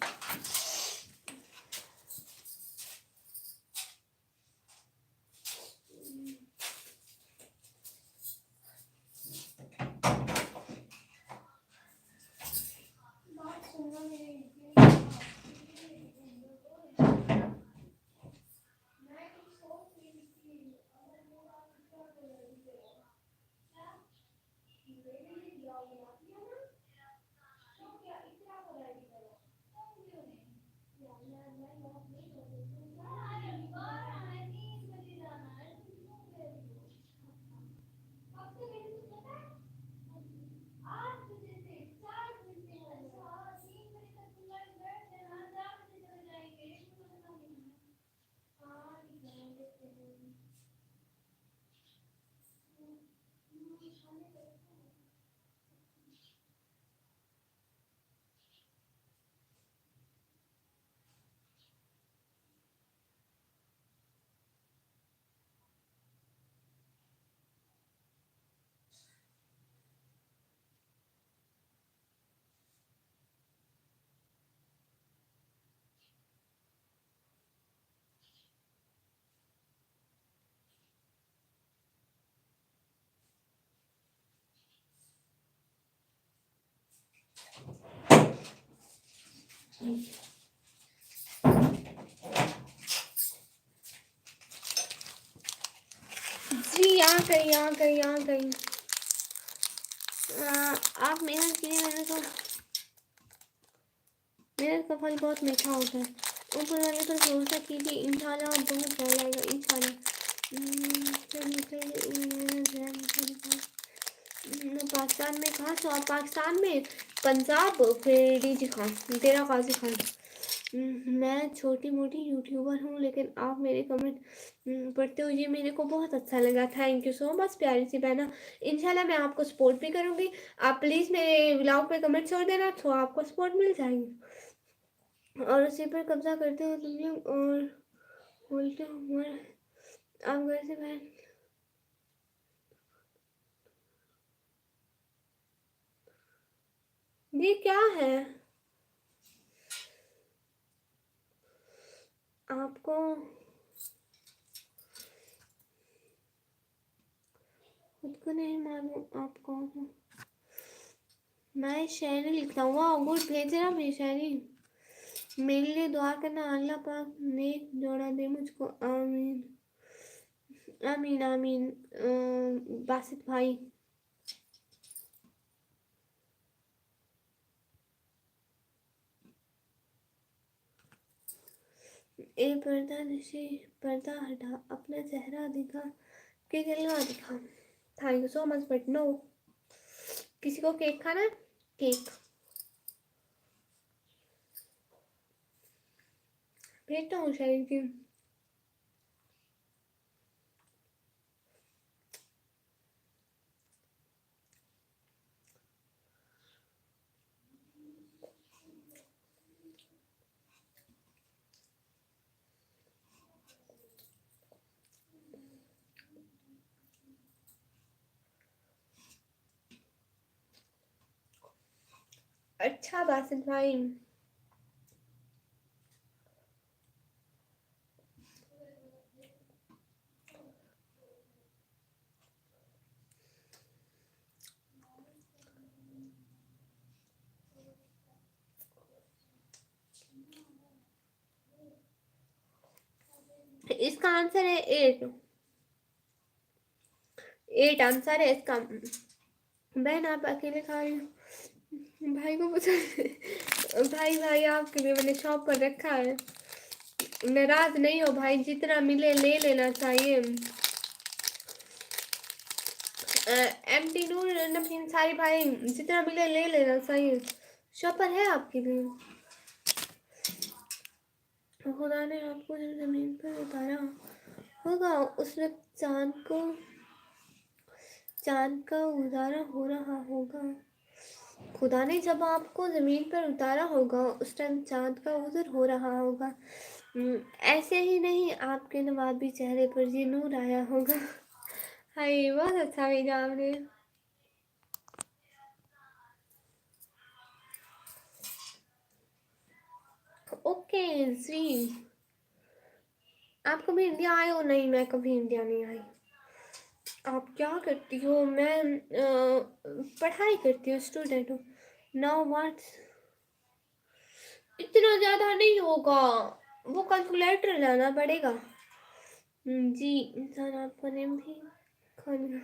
जी आ गई। आप मेहनत कीजिए, मेहनत का फल बहुत मीठा होता है। ऊपर वाले पर भरोसा कीजिए, इंशाल्लाह बहुत फैलाएगा इंशाल्लाह। पाकिस्तान में कहाँ से? आप पाकिस्तान में पंजाब, फिर डीजी खान, डेरा गाजी खान। मैं छोटी मोटी यूट्यूबर हूँ, लेकिन आप मेरे कमेंट पढ़ते हो, ये मेरे को बहुत अच्छा लगा। थैंक यू सो मच प्यारी सी बहना। इंशाल्लाह मैं आपको सपोर्ट भी करूँगी। आप प्लीज़ मेरे व्लॉग पे कमेंट छोड़ देना, तो आपको सपोर्ट मिल जाएगी। और उसी पर कब्जा करते हो तुम लोग और बोलते हो आप घर से बाहर। ये क्या है? आपको खुद को नहीं मालूम आप कौन हो? मैं शायरी लिखता हूँ। वाह गुड, भेज रहा मेरी शायरी। मेरे लिए दुआ करना, अल्लाह पाक नेक जोड़ा दे मुझको, आमीन आमीन आमीन। बासित भाई, ए पर्दा नशी, पर्दा हटा, अपना चेहरा दिखा, के जलवा दिखा। Thank you so much, but no. किसी को केक खाना है? केक भेजता हूँ शायरी की। अच्छा बासित भाई, इसका आंसर है 8। 8 आंसर है इसका। बहन आप अकेले खा रही हो? भाई को पूछो। भाई आपके लिए मैंने शॉप पर रखा है। नाराज नहीं हो भाई, जितना मिले ले लेना चाहिए। एमटी नूर नमकीन सारी भाई जितना मिले ले लेना, सही है। शॉपर है आपकी भी। खुदा ने आपको जब जमीन पर उतारा होगा उस वक्त चांद का उजाला हो रहा होगा। खुदा ने जब आपको जमीन पर उतारा होगा उस टाइम चांद का उज़र हो रहा होगा। ऐसे ही नहीं आपके नवाबी चेहरे पर ये नूर आया होगा। हाय बहुत अच्छा भेजा आपने। ओके जी, आप कभी इंडिया आए हो? नहीं, मैं कभी इंडिया नहीं आई। आप क्या करती हो? मैं पढ़ाई करती हूँ, स्टूडेंट हूँ। Now what? इतना ज़्यादा नहीं होगा, वो कैलकुलेटर लाना पड़ेगा। जी, इंसान आपका नेम भी खाना।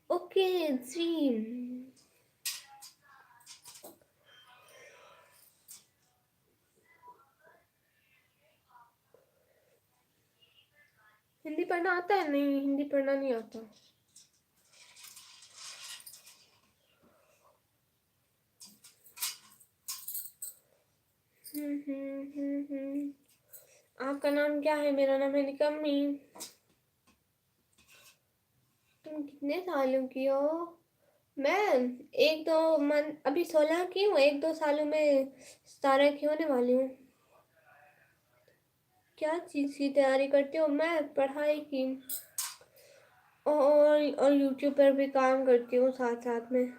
ओके जी। हिंदी पढ़ना आता है? नहीं, हिंदी पढ़ना नहीं आता। आपका नाम क्या है? मेरा नाम है निकम्मी। तुम कितने सालों की हो? मैं 1-2 मंथ, अभी 16 की हूँ, 1-2 सालों में 17 की होने वाली हूँ। क्या चीज़ की तैयारी करते हो? मैं पढ़ाई की और यूट्यूब पर भी काम करती हूँ साथ साथ में।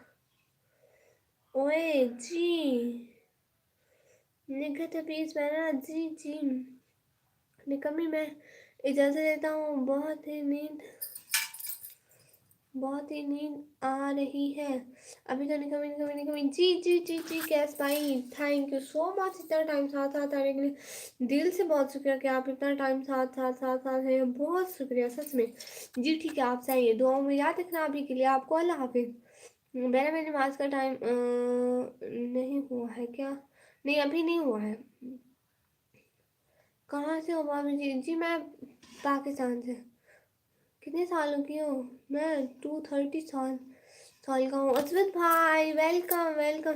ओए जी, निगत पीस बहना जी जी। निकम्मी मैं इजाज़त लेता हूँ, बहुत ही नींद आ रही है अभी तो। निकम्मी जी जी जी जी। कैस भाई थैंक यू सो मच इतना टाइम साथ साथ आने के लिए। दिल से बहुत शुक्रिया कि आप इतना टाइम साथ हैं, बहुत शुक्रिया सच में। जी ठीक है, आप सही है, दुआओं में याद रखना। अभी के लिए आपको अल्लाह हाफिज। मेरी नमाज का टाइम नहीं हुआ है क्या? नहीं, अभी नहीं हुआ है। कहाँ से हो भाभी जी? जी मैं पाकिस्तान से। कितने सालों की हो? मैं 230 साल का हूँ। अजमत भाई वेलकम वेलकम।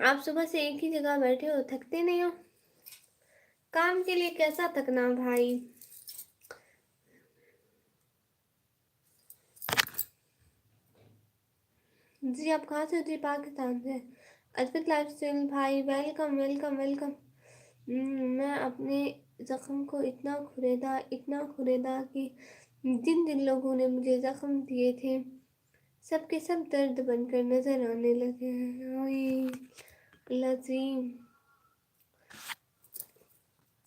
आप सुबह से एक ही जगह बैठे हो, थकते नहीं हो? काम के लिए कैसा थकना भाई। जी आप कहाँ से हो? जी पाकिस्तान से। अजमत लाइफस्टाइल भाई वेलकम वेलकम वेलकम। मैं अपने ज़ख्म को इतना खुरेदा कि जिन जिन लोगों ने मुझे ज़ख्म दिए थे सब के सब दर्द बनकर नजर आने लगे हैं। ओए लजीम,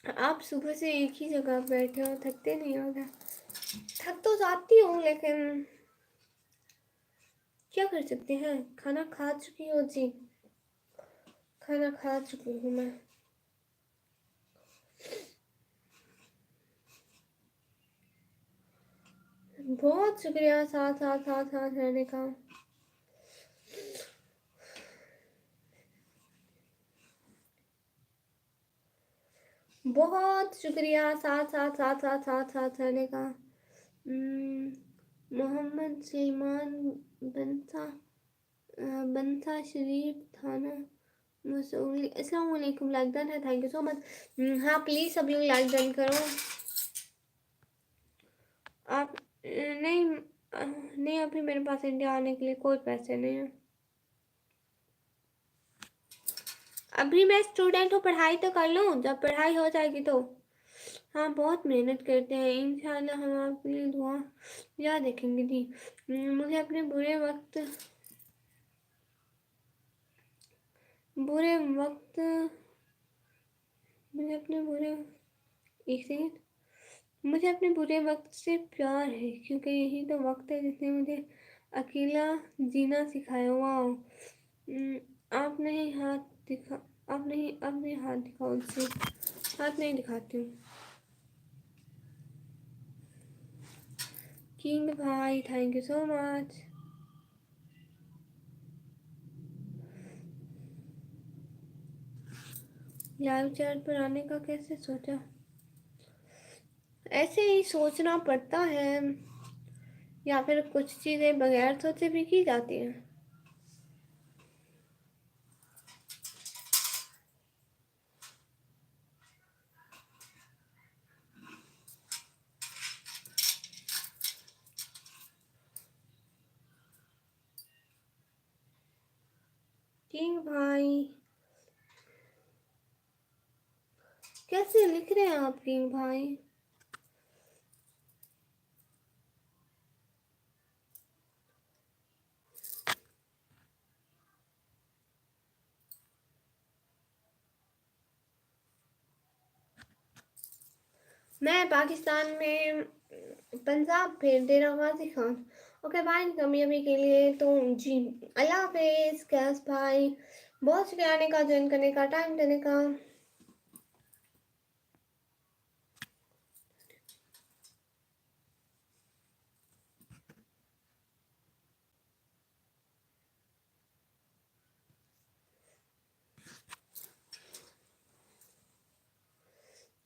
आप सुबह से एक ही जगह बैठे हो, थकते नहीं हो क्या? थक तो जाती हूँ लेकिन क्या कर सकते हैं। खाना खा चुकी हो? जी खाना खा चुकी हूँ मैं। बहुत शुक्रिया साथ रहने का। बहुत शुक्रिया साथ रहने का। मोहम्मद सलीमान बंसा बंसा शरीफ थाना मसूली। अस्सलाम वालेकुम, लाइक डन है, थैंक यू सो मच। हाँ प्लीज़ सब लोग लाइक डन करो। आप नहीं नहीं, अभी मेरे पास इंडिया आने के लिए कोई पैसे नहीं है। अभी मैं स्टूडेंट हूँ, पढ़ाई तो कर लूँ, जब पढ़ाई हो जाएगी तो। हाँ बहुत मेहनत करते हैं, इंशाल्लाह हम आपके लिए दुआ याद रखेंगे जी। मुझे अपने बुरे वक्त मुझे अपने बुरे एक सेकेंड मुझे अपने बुरे वक्त से प्यार है क्योंकि यही तो वक्त है जिसने मुझे अकेला जीना सिखाया। वाह। आप नहीं हाथ दिखा आप नहीं अब नहीं हाथ दिखाओ उनसे। हाथ नहीं दिखाती हूँ। किंग भाई thank you so much. Live chat पर आने का कैसे सोचा? ऐसे ही सोचना पड़ता है। या फिर कुछ चीज़ें बगैर सोचे भी की जाती हैं। किंग भाई कैसे लिख रहे हैं आप किंग भाई? मैं पाकिस्तान में पंजाब फिर डेरा गाजी खान। ओके बाय कमी अभी के लिए तो जी अल्लाह हाफिज कैस भाई, बहुत शुक्रिया आने का, ज्वाइन करने का, टाइम देने का।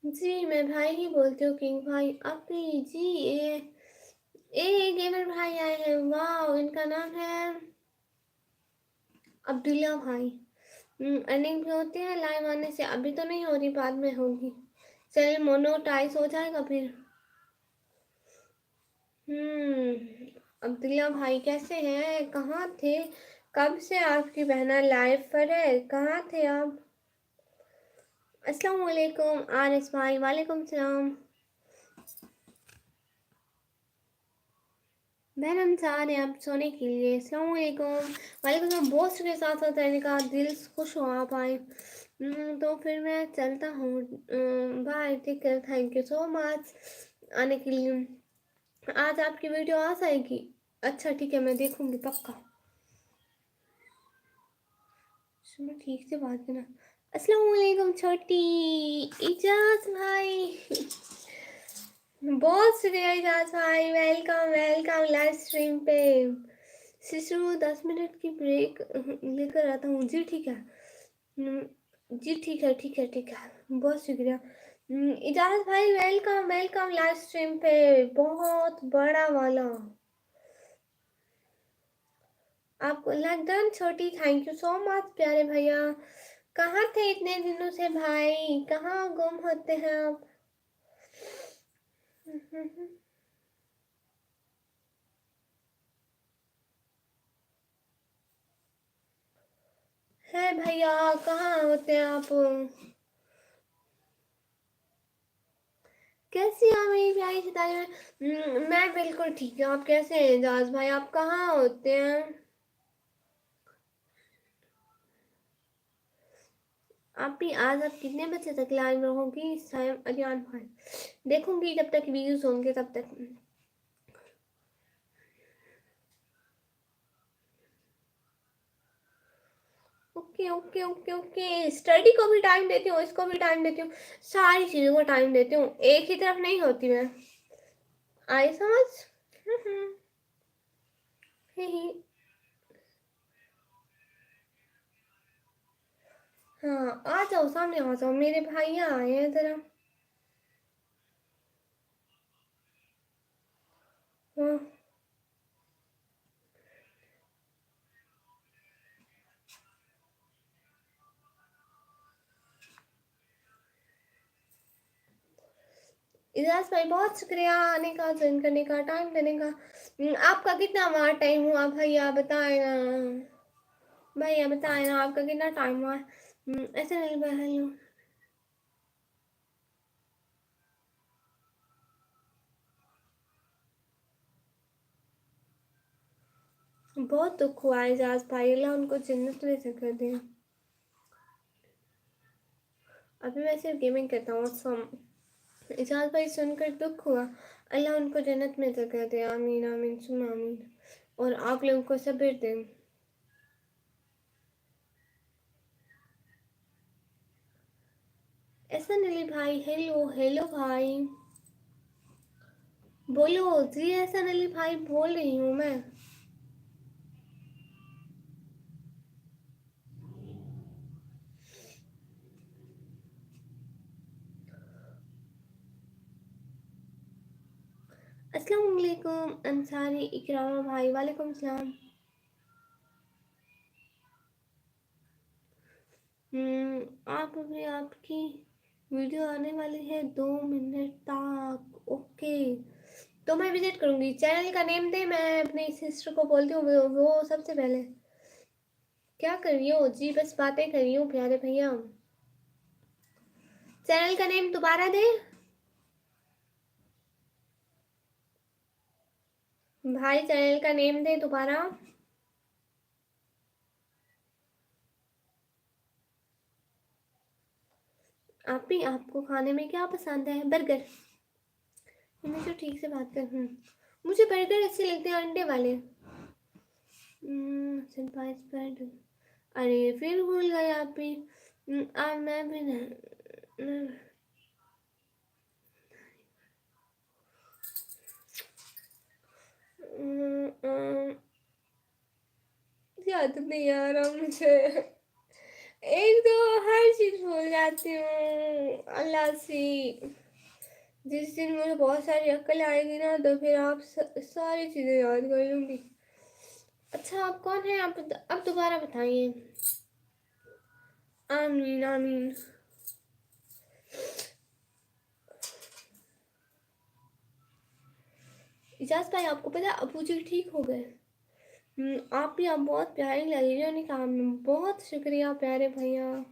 जी मैं भाई ही बोलती हूँ किंग भाई। अपनी जी ए गेमर भाई आए हैं, वाह इनका नाम है अब्दुल्ला भाई। अर्निंग भी होती है लाइव आने से, अभी तो नहीं हो रही, बाद में होगी। चैनल मोनोटाइज हो जाएगा फिर। अब्दुल्ला भाई कैसे हैं, कहाँ थे, कब से आपकी बहना लाइव पर है, कहाँ थे आप? अस्सलाम वालेकुम आर एस भाई, वालेकुम सलाम। बहन हम चाह रहे हैं आप सोने के लिए। अस्सलाम वालेकुम, वालेकुम सलाम। बॉस के साथ साथ रहने का दिल खुश हो आप आए। तो फिर मैं चलता हूँ, bye, take care, thank you so much आने के लिए। आज आपकी वीडियो आ जाएगी? अच्छा ठीक है, मैं देखूंगी पक्का। सुनो ठीक से बात करना। अस्सलाम वालेकुम छोटी इजाज भाई। बहुत शुक्रिया इजाज भाई, वेलकम वेलकम लाइव स्ट्रीम पे। शिशु 10 मिनट की ब्रेक लेकर आता हूँ। जी ठीक है, जी ठीक है ठीक है ठीक है, बहुत शुक्रिया। इजाज भाई वेलकम वेलकम लाइव स्ट्रीम पे, बहुत बड़ा वाला। आपको लंदन छोटी, थैंक यू सो मच प्यारे भैया। कहाँ थे इतने दिनों से भाई, कहाँ गुम होते हैं आप? है भैया, कहाँ होते हैं आप? कैसी हैं मेरी प्यारी सितारे में? मैं बिल्कुल ठीक हूँ, आप कैसे हैं एजाज भाई, आप कहाँ होते हैं? आप भी आज आप कितने बजे तक लाइव रहोगी इस टाइम अरियान भाई? देखूंगी जब तक व्यूज होंगे तब तक। Okay okay okay okay, study को भी टाइम देती हूँ, इसको भी टाइम देती हूँ, सारी चीज़ों को टाइम देती हूँ, एक ही तरफ नहीं होती मैं। आई समझ? ही ही। हाँ आ जाओ, सामने आ जाओ, मेरे भाइया आए हैं जरा। हाँ इजाज भाई, बहुत शुक्रिया आने का, ज्वाइन करने का, टाइम देने का। आपका कितना वहाँ टाइम हुआ भैया बताए ना, भैया बताए ना आपका कितना टाइम हुआ? ऐसे नहीं हेलो। बहुत दुख हुआ है इजाज भाई, अल्लाह उनको जन्नत में से कर दे। अभी मैं सिर्फ गेमिंग करता हूँ इजाज भाई सुनकर दुख हुआ, अल्लाह उनको जन्नत में जगह दे, आमीन आमीन सुन आमीन। और आप लोगों को सब्र दें। ऐसा नहीं भाई, हेलो हेलो भाई, बोलो जी, ऐसा नहीं भाई बोल रही हूँ मैं। अस्सलाम वालेकुम अंसारी इकरामा भाई, वालेकुम सलाम। आप अभी आपकी वीडियो आने वाली है 2 मिनट तक, ओके। तो मैं विजिट करूंगी। चैनल का नेम दे, मैं अपनी सिस्टर को बोलती हूँ, वो सबसे पहले। क्या कर रही हो जी? बस बातें कर रही हूँ प्यारे भैया। चैनल का नेम दोबारा दे भाई, चैनल का नेम दे दोबारा। आप भी, आपको खाने में क्या पसंद है? बर्गर। मैं तो ठीक से बात कर। मुझे बर्गर अच्छे लगते हैं, अंडे वाले। अरे फिर भूल गए आप भी। अब मैं भी नहीं। याद नहीं आ रहा मुझे। एक तो हर चीज भूल जाती हूँ अल्लाह से। जिस दिन मुझे बहुत सारी अक्ल आएगी ना, तो फिर आप सारी चीजें याद कर लूंगी। अच्छा, आप कौन है? आप अब दोबारा बताइए। आमीन आमीन। इजाज भाई, आपको पता है अबू जी ठीक हो गए? आप भी, आप बहुत प्यारी लग रही हो निकाह में। बहुत शुक्रिया प्यारे भैया।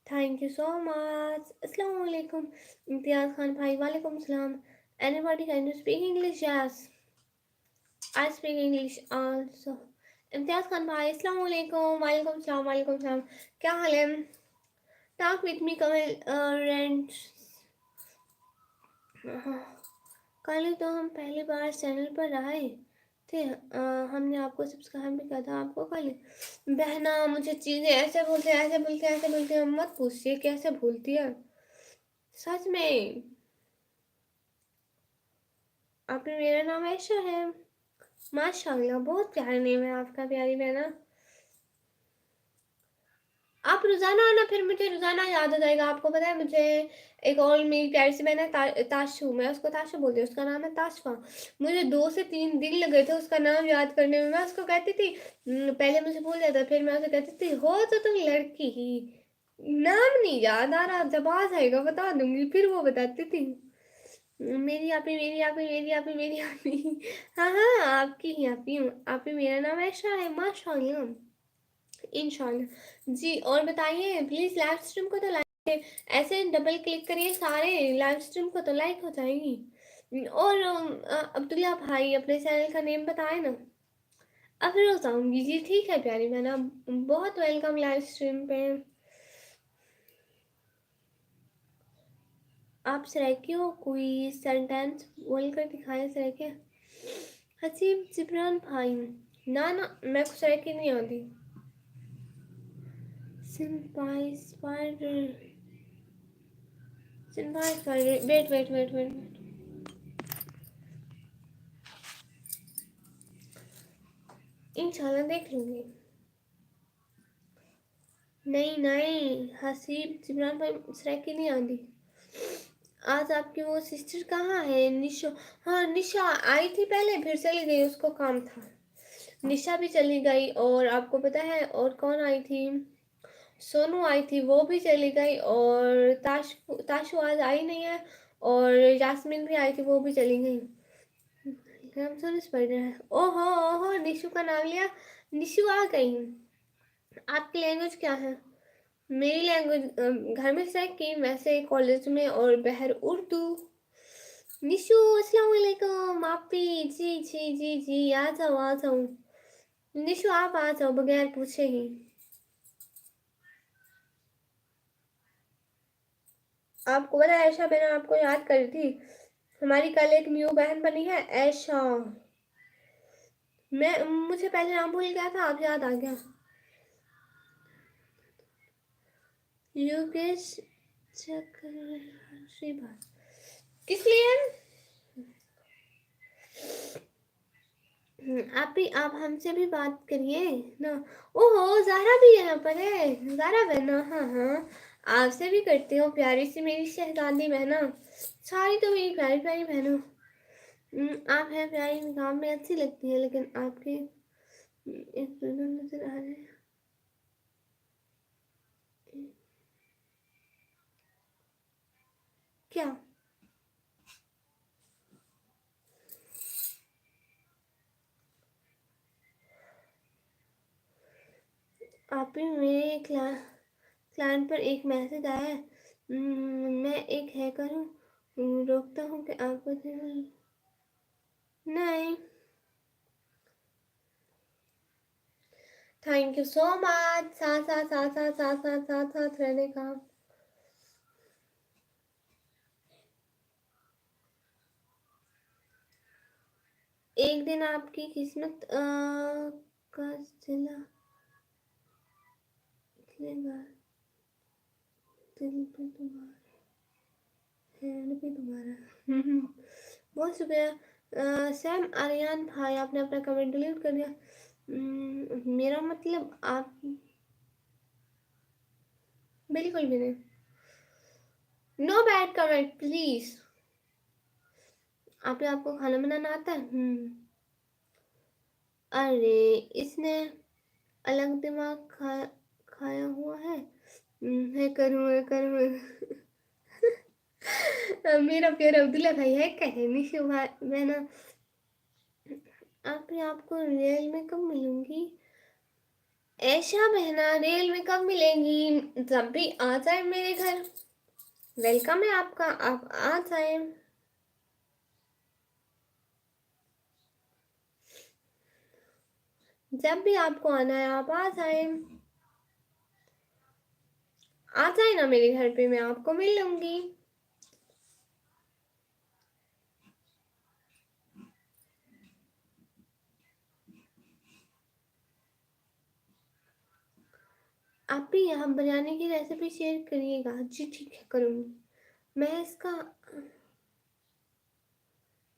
Thank you so much. अस्सलाम वालेकुम इम्तियाज खान भाई, वालेकुम सलाम। Anybody can you speak English? Yes, I speak English also. Imtiaz Khan भाई, अस्सलाम वालेकुम। वालेकुम सलाम, वालेकुम सलाम। क्या हाल है? Talk with me Kamal rent. कल ही तो हम पहली बार चैनल पर आए थे। हमने आपको सब्सक्राइब भी किया था। आपको कल बहना, मुझे चीज़ें ऐसे बोलते ऐसे बोलते ऐसे बोलते, मत पूछिए कैसे भूलती है सच में। आपने, मेरा नाम ऐशा है। माशाल्लाह, बहुत प्यारा नेम है आपका प्यारी बहना। आप रोजाना आना, फिर मुझे रोजाना याद आ जाएगा। आपको पता है, मुझे एक और मेरी प्यारी सी बहन है ताशु, मैं उसको ताशु बोलती हूँ, उसका नाम है ताशफा। मुझे 2 से 3 दिन लगे थे उसका नाम याद करने में। मैं उसको कहती थी, पहले मुझे भूल जाता, फिर मैं उसे कहती थी, हो तो तुम लड़की ही, नाम नहीं याद आ रहा, जब आ जाएगा बता दूंगी। फिर वो बताती थी, मेरी आपी, मेरी आपी, मेरी आपी, मेरी आपी। हाँ हाँ, आपकी ही आपी हूँ। आपी, मेरा नाम ऐशा है। माशाल्लाह, इंशाल्लाह जी। और बताइए प्लीज, लाइव स्ट्रीम को तो लाइक, ऐसे डबल क्लिक करिए, सारे लाइव स्ट्रीम को तो लाइक हो जाएगी। और अब्दुल्ला भाई, अपने चैनल का नेम बताए ना। अब रोज आऊंगी जी, ठीक है प्यारी बहना, बहुत वेलकम लाइव स्ट्रीम पे। आप सराइकी हो? कोई सेंटेंस बोल कर दिखाए सराइके। हसीब जिब्रान भाई, ना ना, मैं कुछ सराइकी नहीं आती। सिंपाई स्पाइडर, सिंपाई spider, wait wait wait wait. इंशाल्लाह देख लूंगी। नहीं नहीं, हसीब जिब्रान भाई, सराइकी नहीं आती। आज आपकी वो सिस्टर कहाँ है? निशा। हाँ, निशा आई थी पहले, फिर चली गई, उसको काम था। निशा भी चली गई। और आपको पता है और कौन आई थी? सोनू आई थी, वो भी चली गई। और ताशु आज आई नहीं है। और यास्मीन भी आई थी, वो भी चली गई। नाम सुन पड़ रहा है। ओहो ओहो, निशु का नाम लिया। निशु आ गई। आपकी लैंग्वेज क्या है? मेरी लैंग्वेज घर में से की, वैसे कॉलेज में और बहर उर्दू। निशु, अस्सलाम वालेकुम। आपी जी जी जी जी, आ जाओ आ जाओ। निशु, आप आ जाओ बगैर पूछे ही। आपको पता है, ऐशा बहन आपको याद कर रही थी। हमारी कल एक न्यू बहन बनी है, ऐशा। मैं, मुझे पहले नाम भूल गया था, आप याद आ गया। योगेश चक्रश्री। किस लिए? आप हमसे भी बात करिए ना। ओहो, ज़ारा भी यहाँ पर है। ज़ारा बहना, हाँ हाँ, आपसे भी करती हूँ, प्यारी सी मेरी शहजादी बहना। सारी तो मेरी प्यारी प्यारी बहनों। आप हैं प्यारी, काम में अच्छी लगती है, लेकिन आपके एक नजर आ रहे हैं। क्या? आप ही मेरे क्लाइंट पर एक मैसेज आया है। मैं एक हैकर हूँ। रोकता हूँ कि आपको नहीं। थैंक यू सो मच साथ साथ साथ साथ साथ साथ साथ साथ रहने का। एक दिन आपकी किस्मत का सिला खिलेगा, दिल पे तुम्हारा, हैंड पे तुम्हारा। बहुत शुक्रिया सैम आर्यन भाई, आपने अपना कमेंट डिलीट कर दिया। मेरा मतलब आप बिल्कुल भी नहीं। No bad comment please. आपको खाना बनाना आता है? अरे, इसने अलग दिमाग खाया हुआ है। है करूँ। मेरा प्यारा अब्दुल्ला भाई है, कहे निशु भाई बहना। आपको रियल में कब मिलूंगी? ऐशा बहना, रियल में कब मिलेंगी? जब भी आ जाए मेरे घर, वेलकम है आपका, आप आ जाए। जब भी आपको आना है आप आ जाए। आ जाए ना मेरे घर पे, मैं आपको मिल लूंगी। आप भी यहाँ बिरयानी की रेसिपी शेयर करिएगा। जी ठीक है, करूँगी मैं इसका।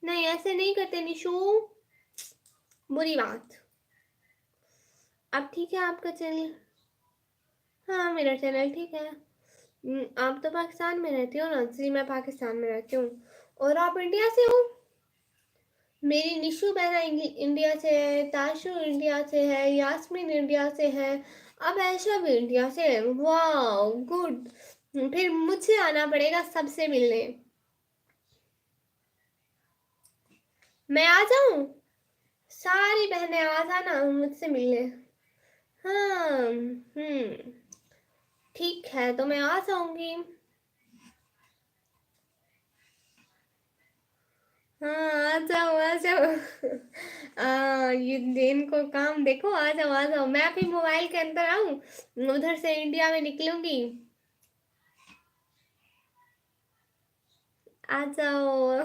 नहीं, ऐसे नहीं करते निशु, बुरी बात। अब ठीक है आपका चैनल। हाँ, मेरा चैनल ठीक है। आप तो पाकिस्तान में रहती हो ना? जी, मैं पाकिस्तान में रहती हूँ। और आप इंडिया से हो? मेरी निशु बहना इंडिया से है, ताशु इंडिया से है, यास्मीन इंडिया से है, अब ऐशा भी इंडिया से है। वाह गुड। फिर मुझसे आना पड़ेगा सबसे मिलने। मैं आ जाऊं? सारी बहनें आ जाना मुझसे मिलने। हाँ, ठीक है, तो मैं आ जाऊंगी। हाँ, आ जाओ आ जाओ। ये दिन को काम देखो, आ जाओ आ जाओ। मैं अभी मोबाइल के अंदर आऊं, उधर से इंडिया में निकलूंगी। आ जाओ।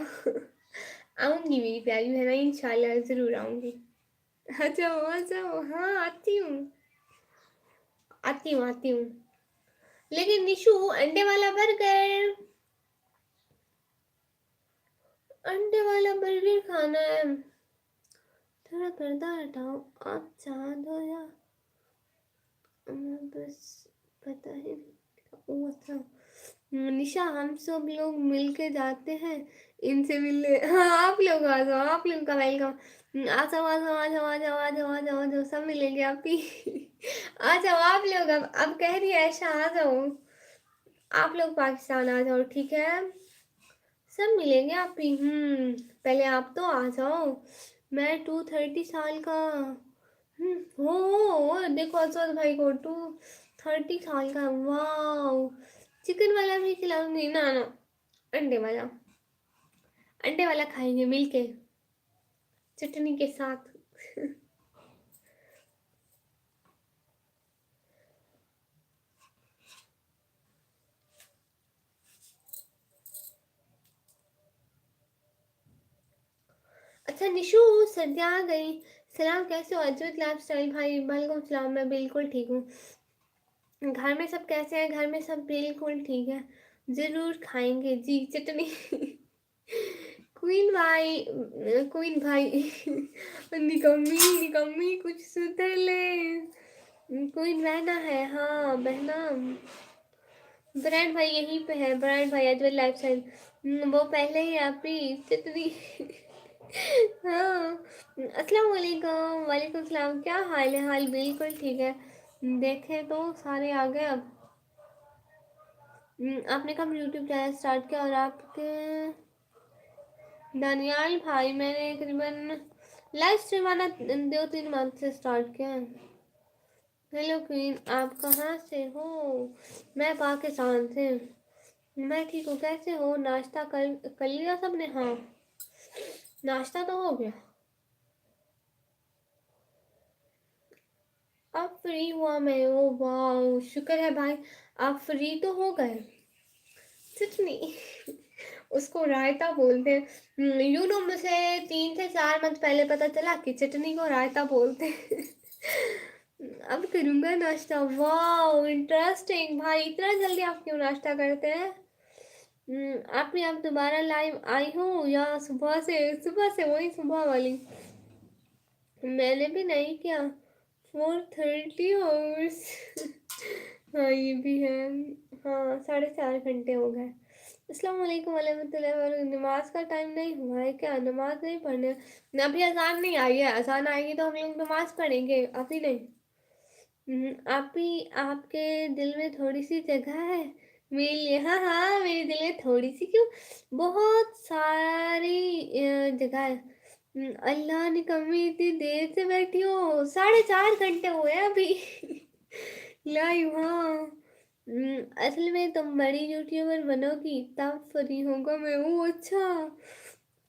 आऊंगी मेरी प्यारी बहना, इंशाल्लाह जरूर आऊंगी। आ जाओ आ जाओ, हाँ आती हूँ, आती हूँ आती हूँ। लेकिन निशु, अंडे वाला बर्गर, अंडे वाला बर्गर खाना है। थोड़ा पर्दा हटाओ, आप चांद हो या बस पता ही नहीं। ओ अच्छा, निशा, हम सब लोग मिल के जाते हैं इनसे मिलने। हाँ, आप लोग आ जाओ, आप लोग का वेलकम। आ जाओ आ जाओ आ जाओ आ जाओ आ जाओ आ जाओ आ जाओ, सब मिलेंगे आप ही। आ जाओ आप लोग, अब कह रही है ऐशा, आ जाओ। आप लोग पाकिस्तान आ जाओ, ठीक है, सब मिलेंगे आप ही। पहले आप तो आ जाओ। मैं 230 साल का हो देखो असद भाई को, 230 साल का। वाह, चिकन वाला भी खिलाऊंगी ना ना, अंडे वाला, अंडे वाला खाएंगे मिलके, चटनी के साथ। अच्छा निशु, सर्दियाँ आ गई। सलाम, कैसे हो अजूत लाइफ स्टाइल भाई? वालेकुम सलाम, मैं बिल्कुल ठीक हूँ। घर में सब कैसे हैं? घर में सब बिल्कुल ठीक है। जरूर खाएंगे जी चटनी। क्वीन भाई निकम्मी निकम्मी कुछ सुधर ले। क्वीन बहना है, हाँ बहना। ब्रांड भाई यहीं पे है, ब्रांड भाई अजमेर लाइफ स्टाइल। वो पहले ही आपकी चितनी हाँ। अस्सलाम वालेकुम, वालेकुम सलाम, क्या हाल है? हाल बिल्कुल ठीक है। देखे तो सारे आ गए अब। आपने कब यूट्यूब चैनल स्टार्ट किया? और आपके दानियाल भाई, मैंने तकरीबन लाइव स्ट्रीम आना 2-3 मंथ से स्टार्ट किया है। हेलो क्वीन, आप कहाँ से हो? मैं पाकिस्तान से। मैं ठीक हूँ, कैसे हो? नाश्ता कर लिया सबने? हाँ, नाश्ता तो हो गया। अब फ्री हुआ मैं। ओ वाह, शुक्र है भाई, आप फ्री तो हो गए। चटनी उसको रायता बोलते हैं। मुझे 3 से 4 मंथ पहले पता चला कि चटनी को रायता बोलते हैं। अब करूँगा नाश्ता। वाह इंटरेस्टिंग भाई, इतना जल्दी आप क्यों नाश्ता करते हैं? आप भी आप दोबारा लाइव आई हो या सुबह से वही सुबह वाली? मैंने भी नहीं किया। 4:30 हाँ ये भी है। हाँ 4.5 घंटे हो गए। अस्सलाम वालेकुम वरहमतुल्लाहि वबरकातुहू। नमाज का टाइम नहीं हुआ है क्या? नमाज नहीं पढ़ने? अभी अजान नहीं आई है, अजान आएगी तो हम लोग नमाज पढ़ेंगे, अभी नहीं। आप भी, आपके दिल में थोड़ी सी जगह है मेरे लिए? हाँ हाँ, मेरे दिल में थोड़ी सी क्यों, बहुत सारी जगह है। अल्लाह ने कमी, इतनी देर से बैठी हो? 4.5 घंटे हुए हैं अभी लाइव। हाँ असल में तुम बड़ी यूट्यूबर बनोगी तब फ्री होगा मैं। हूँ अच्छा,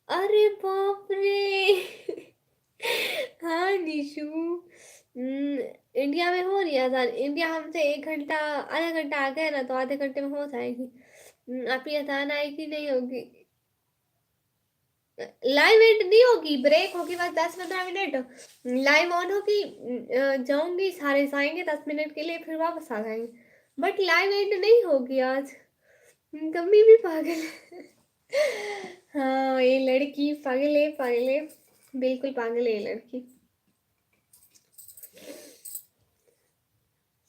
अरे बाप रे हाँ निशु, इंडिया में हो रही है अजान। इंडिया हमसे 1 घंटा, आधा घंटा आगे है ना, तो आधे घंटे में हो जाएगी। आपकी अजान आएगी नहीं होगी? लाइव एंड नहीं होगी, ब्रेक होगी बस 10-15 मिनट। लाइव ऑन होगी, जाऊंगी, सारे जाएंगे 10 मिनट के लिए, फिर वापस आ जाएंगे। बट लाइव एंड नहीं होगी आज। कम्मी भी पागल है हाँ ये लड़की पागल है, पागल है, बिल्कुल पागल है ये लड़की।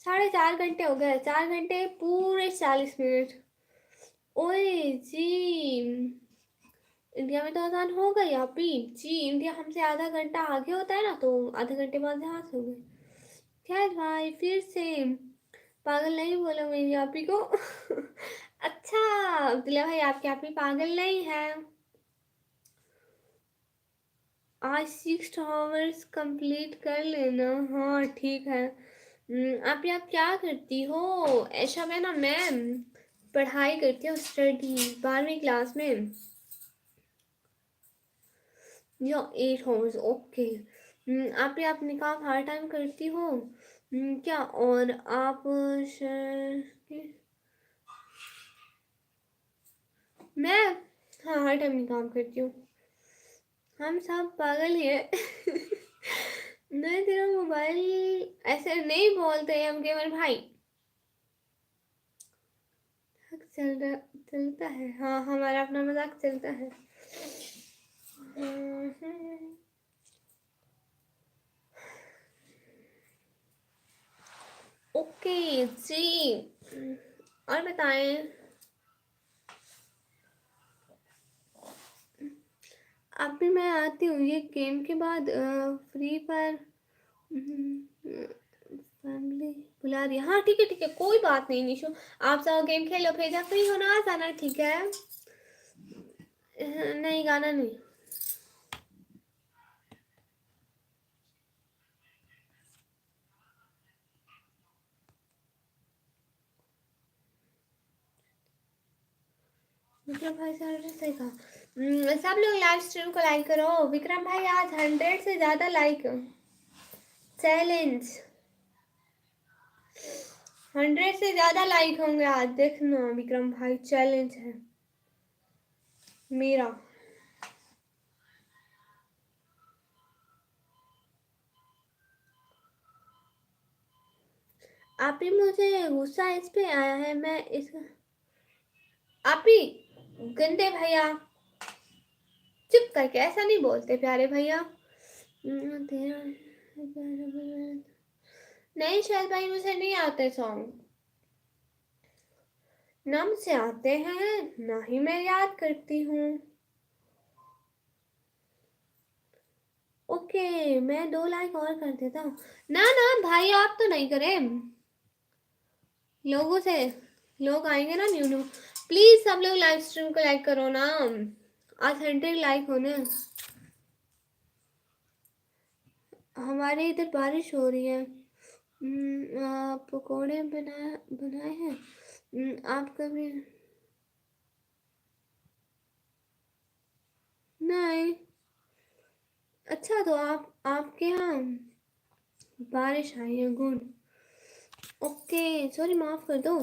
4.5 घंटे हो गए, 4 घंटे पूरे 40 मिनट। ओए जी, इंडिया में तो अजान हो गई अभी जी। इंडिया हमसे आधा घंटा आगे होता है ना, तो आधे घंटे बाद यहाँ से हो गई। खैर भाई, फिर से पागल नहीं बोलो मेरी आपी को अच्छा अब्दुल्ला भाई, आपके आप ही पागल नहीं है। आज 6 आवर्स कंप्लीट कर लेना। हाँ ठीक है। आप क्या करती हो? ऐसा मैं ना मैम पढ़ाई करती हूँ, स्टडी 12वीं क्लास में। या 8 आवर्स, ओके। आप निकाह पार्ट टाइम करती हो क्या? और आप मैं, हाँ हर टाइम निकाह करती हूँ। हम सब पागल ही है मैं तेरा मोबाइल ऐसे नहीं बोलते हम केवल भाई। चलता है, हाँ हमारा अपना मजाक चलता है। ओके जी, और बताएं। अब भी मैं आती हूँ ये गेम के बाद। फ्री फायर फैमिली बुला रही है। हाँ ठीक है, कोई बात नहीं निशु, आप सब गेम खेलो, फिर जब फ्री होना आ जाना, ठीक है? नहीं गाना नहीं। विक्रम भाई सर कहा सब लोग लाइव स्ट्रीम को लाइक करो। विक्रम भाई आज 100 से ज्यादा लाइक, चैलेंज 100 से ज्यादा लाइक होंगे आज, देखना विक्रम भाई, चैलेंज है मेरा। आप ही, मुझे गुस्सा इस पे आया है, मैं इस आप ही गंदे भैया, चुप करके, ऐसा नहीं बोलते प्यारे भैया। नहीं शायद भाई, मुझे नहीं आते सॉन्ग, ना मुझे आते हैं ना ही मैं याद करती हूँ। ओके, मैं 2 लाइक और कर देता हूँ। ना ना भाई, आप तो नहीं करें, लोगों से लोग आएंगे ना न्यू न्यू। प्लीज सब लोग लाइव स्ट्रीम को लाइक करो ना, ऑथेंटिक लाइक होने। हमारे इधर बारिश हो रही है। पकोड़े बनाए हैं। आप कभी नहीं। अच्छा, तो आपके यहाँ बारिश आई है, गुड। ओके, सॉरी, माफ कर दो।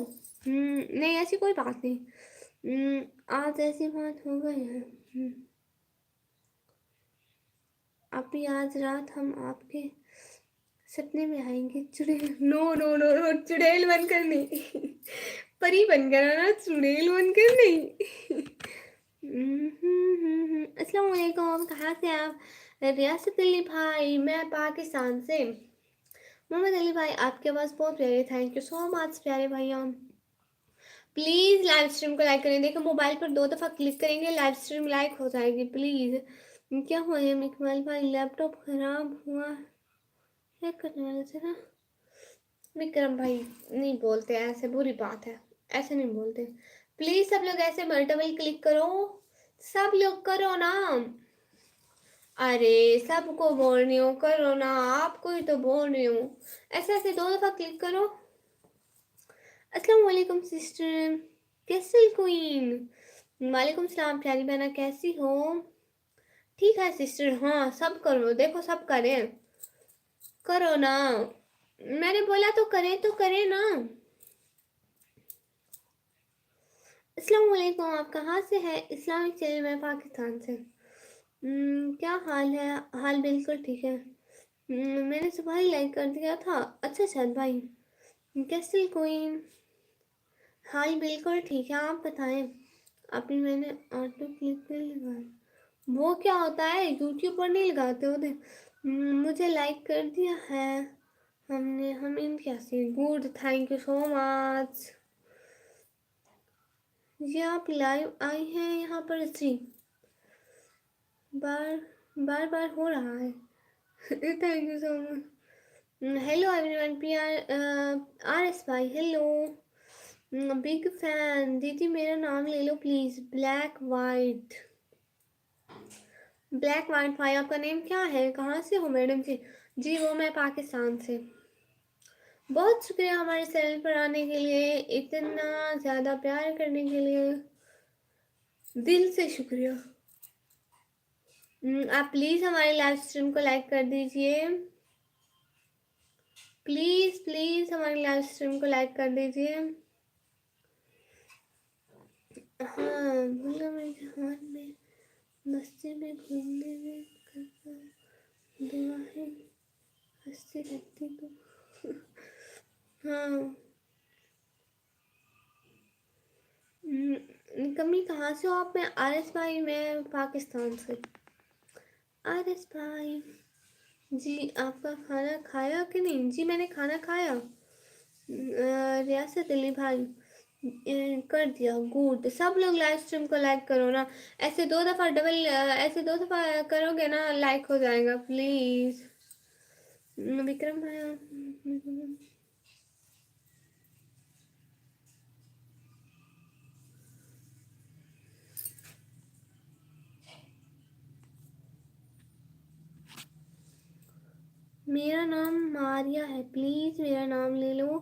नहीं, ऐसी कोई बात नहीं। आज ऐसी बात हो गई है। अभी आज रात हम आपके सपने में आएंगे, चुड़ैल। नो नो नो नो, चुड़ैल बनकर नहीं। परी बनकर आना, चुड़ैल बनकर नहीं। अस्सलाम वालेकुम, आप कहाँ से? आप? रियासत अली भाई, मैं पाकिस्तान से। मोहम्मद अली भाई, आपके आवाज़ बहुत प्यारी, थैंक यू सो मच प्यारे भैया। प्लीज़ लाइव स्ट्रीम को लाइक करें। देखो, मोबाइल पर 2 दफ़ा क्लिक करेंगे, लाइव स्ट्रीम लाइक हो जाएगी। प्लीज़। क्या हुआ है इकबाल भाई, लैपटॉप खराब हुआ है करने वाले से ना? विक्रम भाई, नहीं बोलते ऐसे, बुरी बात है, ऐसे नहीं बोलते। प्लीज़ सब लोग ऐसे मल्टीपल क्लिक करो, सब लोग करो ना। अरे सबको बोल रही हूँ, करो ना, आपको ही तो बोल रही हूँ। ऐसे ऐसे 2 दफ़ा क्लिक करो। अस्सलाम वालेकुम सिस्टर, कैसी क्वीन? वालेकुम सलाम प्यारी बहना, कैसी हो? ठीक है सिस्टर, हाँ सब करो, देखो सब करें, करो ना। मैंने बोला तो करें ना। अस्सलाम वालेकुम, आप कहाँ से हैं? इस्लामिक चैनल में पाकिस्तान से। क्या हाल है? हाल बिल्कुल ठीक है। मैंने सुबह ही लाइक कर दिया था। अच्छा शायद भाई, कैसी क्वीन? हाल बिल्कुल ठीक है, आप बताएं। अभी मैंने ऑटो क्लिक पे लगाया। वो क्या होता है, यूट्यूब पर नहीं लगाते होते। मुझे लाइक कर दिया है हमने, हम इन कैसे? Good, thank you so much. ये आप लाइव आई हैं यहाँ पर? जी, बार बार हो रहा है। Thank you so much. Hello everyone, P R S भाई, हेलो। बिग फैन दीदी, मेरा नाम ले लो please. Black white, black white भाई, आपका नेम क्या है? कहाँ से हो मैडम जी? जी वो मैं पाकिस्तान से। बहुत शुक्रिया हमारे चैनल पर आने के लिए, इतना ज़्यादा प्यार करने के लिए, दिल से शुक्रिया। आप प्लीज़ हमारे लाइव स्ट्रीम को लाइक कर दीजिए, प्लीज़ प्लीज़ हमारे लाइव स्ट्रीम को लाइक कर दीजिए। हाँ, बोला मैं जहान में मस्ती में घूमने में दुआ है, हंसती रहती तो। हाँ। कमी कहाँ से हो आप? मैं आर एस भाई, मैं पाकिस्तान से। आर एस भाई जी, आपका खाना खाया कि नहीं? जी मैंने खाना खाया। रियासत अली भाई, कर दिया, गुड। सब लोग लाइव स्ट्रीम को लाइक करो ना, ऐसे 2 दफ़ा डबल, ऐसे 2 दफ़ा करोगे ना, लाइक हो जाएगा प्लीज़। विक्रम भाई, मेरा नाम मारिया है, प्लीज़ मेरा नाम ले लो।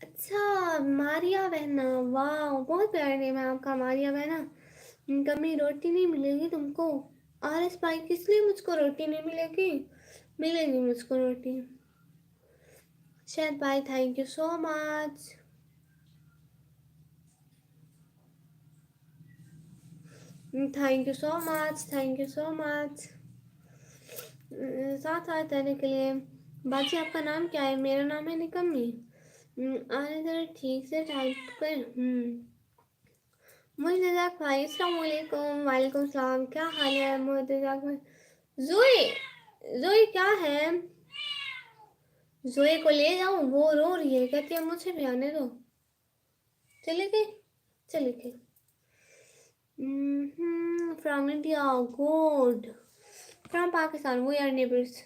अच्छा, मारिया बहना, वाह बहुत प्यारा नेम है आपका, मारिया बहना। कभी रोटी नहीं मिलेगी तुमको। आर एस भाई, किस लिए मुझको रोटी नहीं मिलेगी? मिलेगी मुझको रोटी। शायद भाई, thank you so much. Thank you so much, thank you so much साथ साथ रहने के लिए। बाकी आपका नाम क्या है? मेरा नाम है निकम्मी। आने जरा ठीक से टाइप कर। मुर्तज़ाक भाई अस्सलाम वालेकुम। वालेकुम सलाम। क्या हाल है मुर्तज़ाक भाई? जोई जोई क्या है? जोई को ले जाऊं, वो रो रही है, कहती है मुझे भी आने दो। चले गए, चले गए। From India, good. From Pakistan, we are neighbours.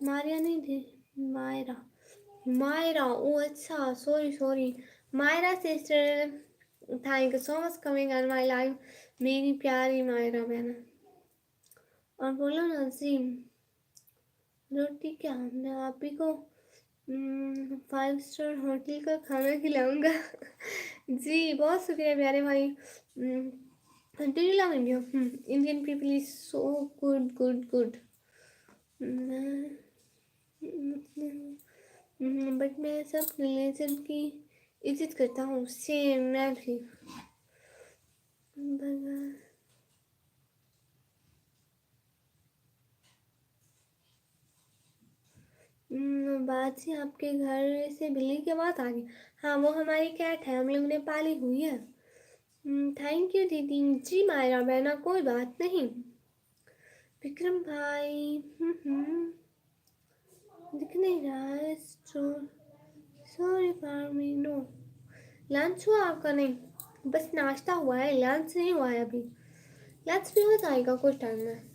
Maria नहीं थी, मायरा। मायरा, ओ अच्छा, sorry sorry. Myra sister, thank you so much coming on my live. मेरी प्यारी मायरा बहन। और बोलो नजीम, रोटी क्या? मैं आप ही को 5 स्टार होटल का खाना खिलाऊंगा। जी बहुत शुक्रिया प्यारे भाई। Do you love India? Indian people is so good good good. But मैं सब रिलीजन की इज्जत करता हूँ। सेम मैं भी। बात से आपके घर से बिल्ली की आवाज़ आ रही। हाँ वो हमारी कैट है, हम लोग ने पाली हुई है। थैंक यू दीदी। जी मायरा बहना, कोई बात नहीं। विक्रम भाई दिख नहीं रहा है। Sorry for me, no. Lunch हुआ आपका? नहीं, बस नाश्ता हुआ है, लंच नहीं हुआ है अभी। लंच भी हो जाएगा कुछ टाइम में।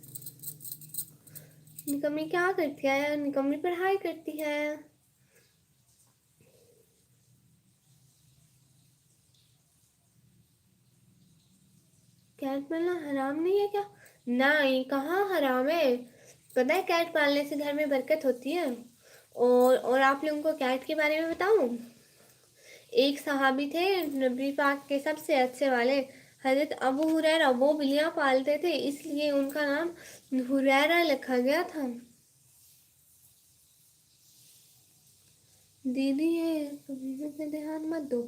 निकम्मी क्या करती है? निकम्मी पढ़ाई करती है। कैट पालना हराम नहीं है क्या? नहीं, कहाँ हराम है। पता है कैट पालने से घर में बरकत होती है। और आप लोगों को कैट के बारे में बताऊं? एक सहाबी थे नबी पाक के सबसे अच्छे वाले, हजरत अबू हुरैरा। वो बिल्लियां पालते थे, इसलिए उनका नाम हुरैरा रखा गया था। दीदी ये कभी पे ध्यान मत दो,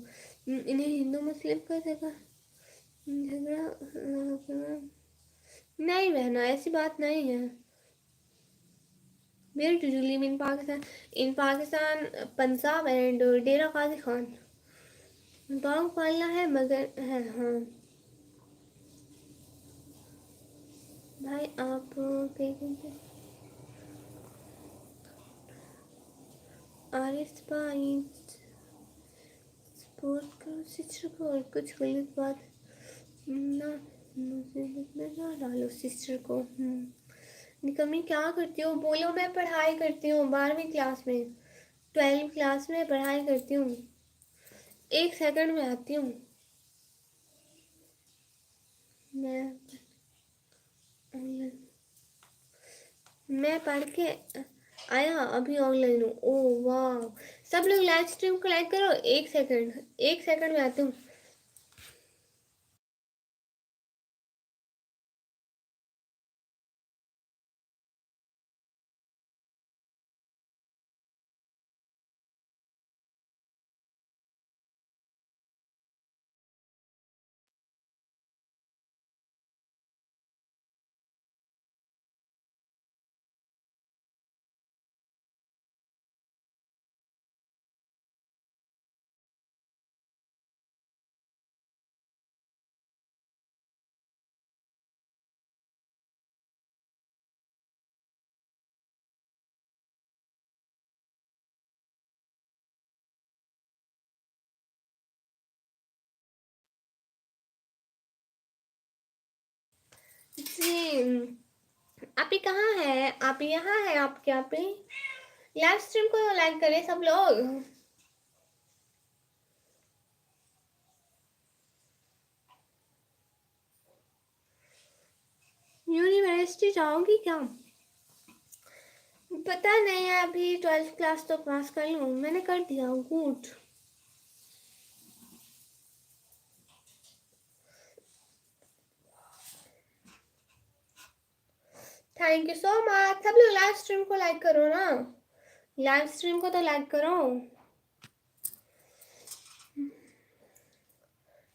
इन्हें हिंदू मुस्लिम का जगह झगड़ा नहीं बहना, ऐसी बात नहीं है। Where do you live in Pakistan? In Pakistan, Punjab and Dera Ghazi Khan. Dog पालना है मगर है, हाँ। भाई आप आरिस भाई सपोर्ट करो सिस्टर को, और कुछ गलत बात ना मुसीबत में ना डालो सिस्टर को। निकम्मी क्या करती हो? बोलो। मैं पढ़ाई करती हूँ 12वीं क्लास में, 12वीं क्लास में पढ़ाई करती हूँ। 1 सेकंड में आती हूँ मैं। मैं पढ़ के आया, अभी ऑनलाइन हूँ। ओ वाह, सब लोग लाइव स्ट्रीम को लाइक करो। 1 सेकंड, 1 सेकंड में आती हूँ। जी, आप ही कहाँ है? आप यहाँ है? आप क्या पे लाइव स्ट्रीम को लाइक करें सब लोग। यूनिवर्सिटी जाओगी क्या? पता नहीं है, अभी 12th क्लास तो पास कर लूँ। मैंने कर दिया, good. Thank you so much. सब लोग लाइव स्ट्रीम को लाइक करो ना, लाइव स्ट्रीम को तो लाइक करो।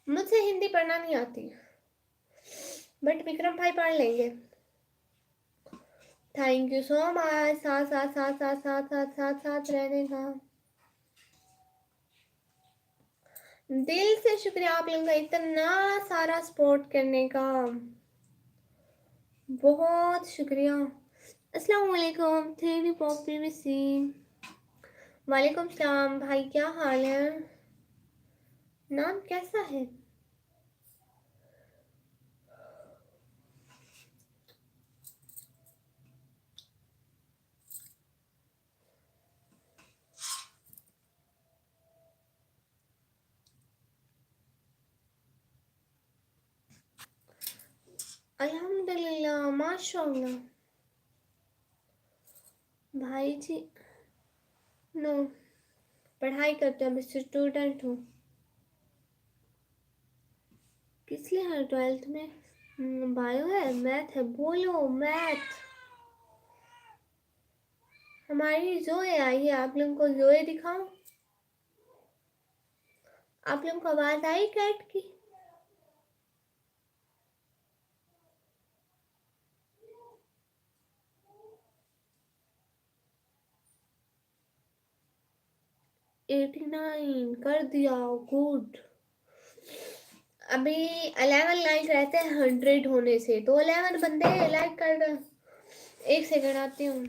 मुझे हिंदी पढ़ना नहीं आती, बट विक्रम भाई पढ़ लेंगे। Thank you so much. साथ साथ साथ साथ साथ साथ साथ साथ रहने का। दिल से शुक्रिया आप लोगों का इतना सारा सपोर्ट करने का, बहुत शुक्रिया। अस्सलाम वालेकुम थ्री पॉपीसी। वालेकुम सलाम भाई, क्या हाल है? नाम कैसा है? अल्हम्दुलिल्लाह माशाअल्लाह। भाई जी नो, पढ़ाई करते हैं, अभी स्टूडेंट हूँ। किस लिए है 12th में? बायो है, मैथ है, बोलो मैथ। हमारी जोए आई है, आप लोगों को जोए दिखाऊं? आप लोगों को आवाज आई कैट की? एटी नाइन कर दिया, गुड। अभी 11 लाइक रहते हैं 100 होने से, तो 11 बंदे लाइक कर दो। एक सेकंड आती हूँ।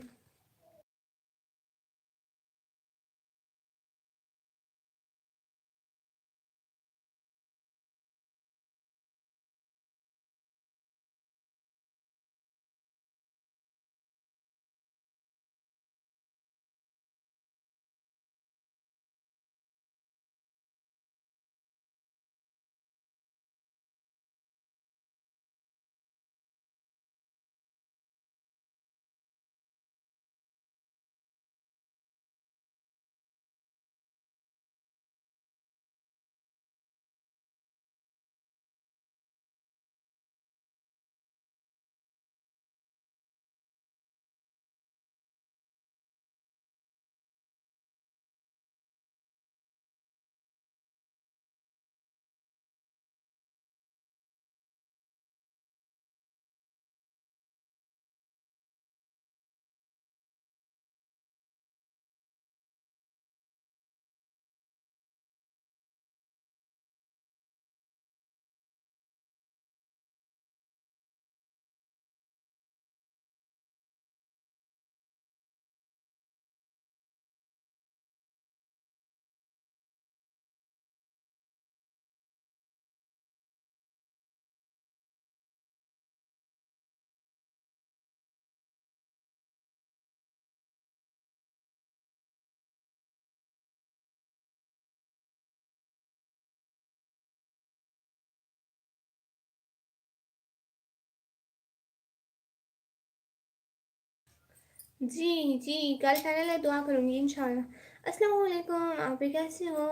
जी जी, कल फाइनल है, दुआ करूंगी इंशाल्लाह। अस्सलाम वालेकुम, आप भी कैसे हो?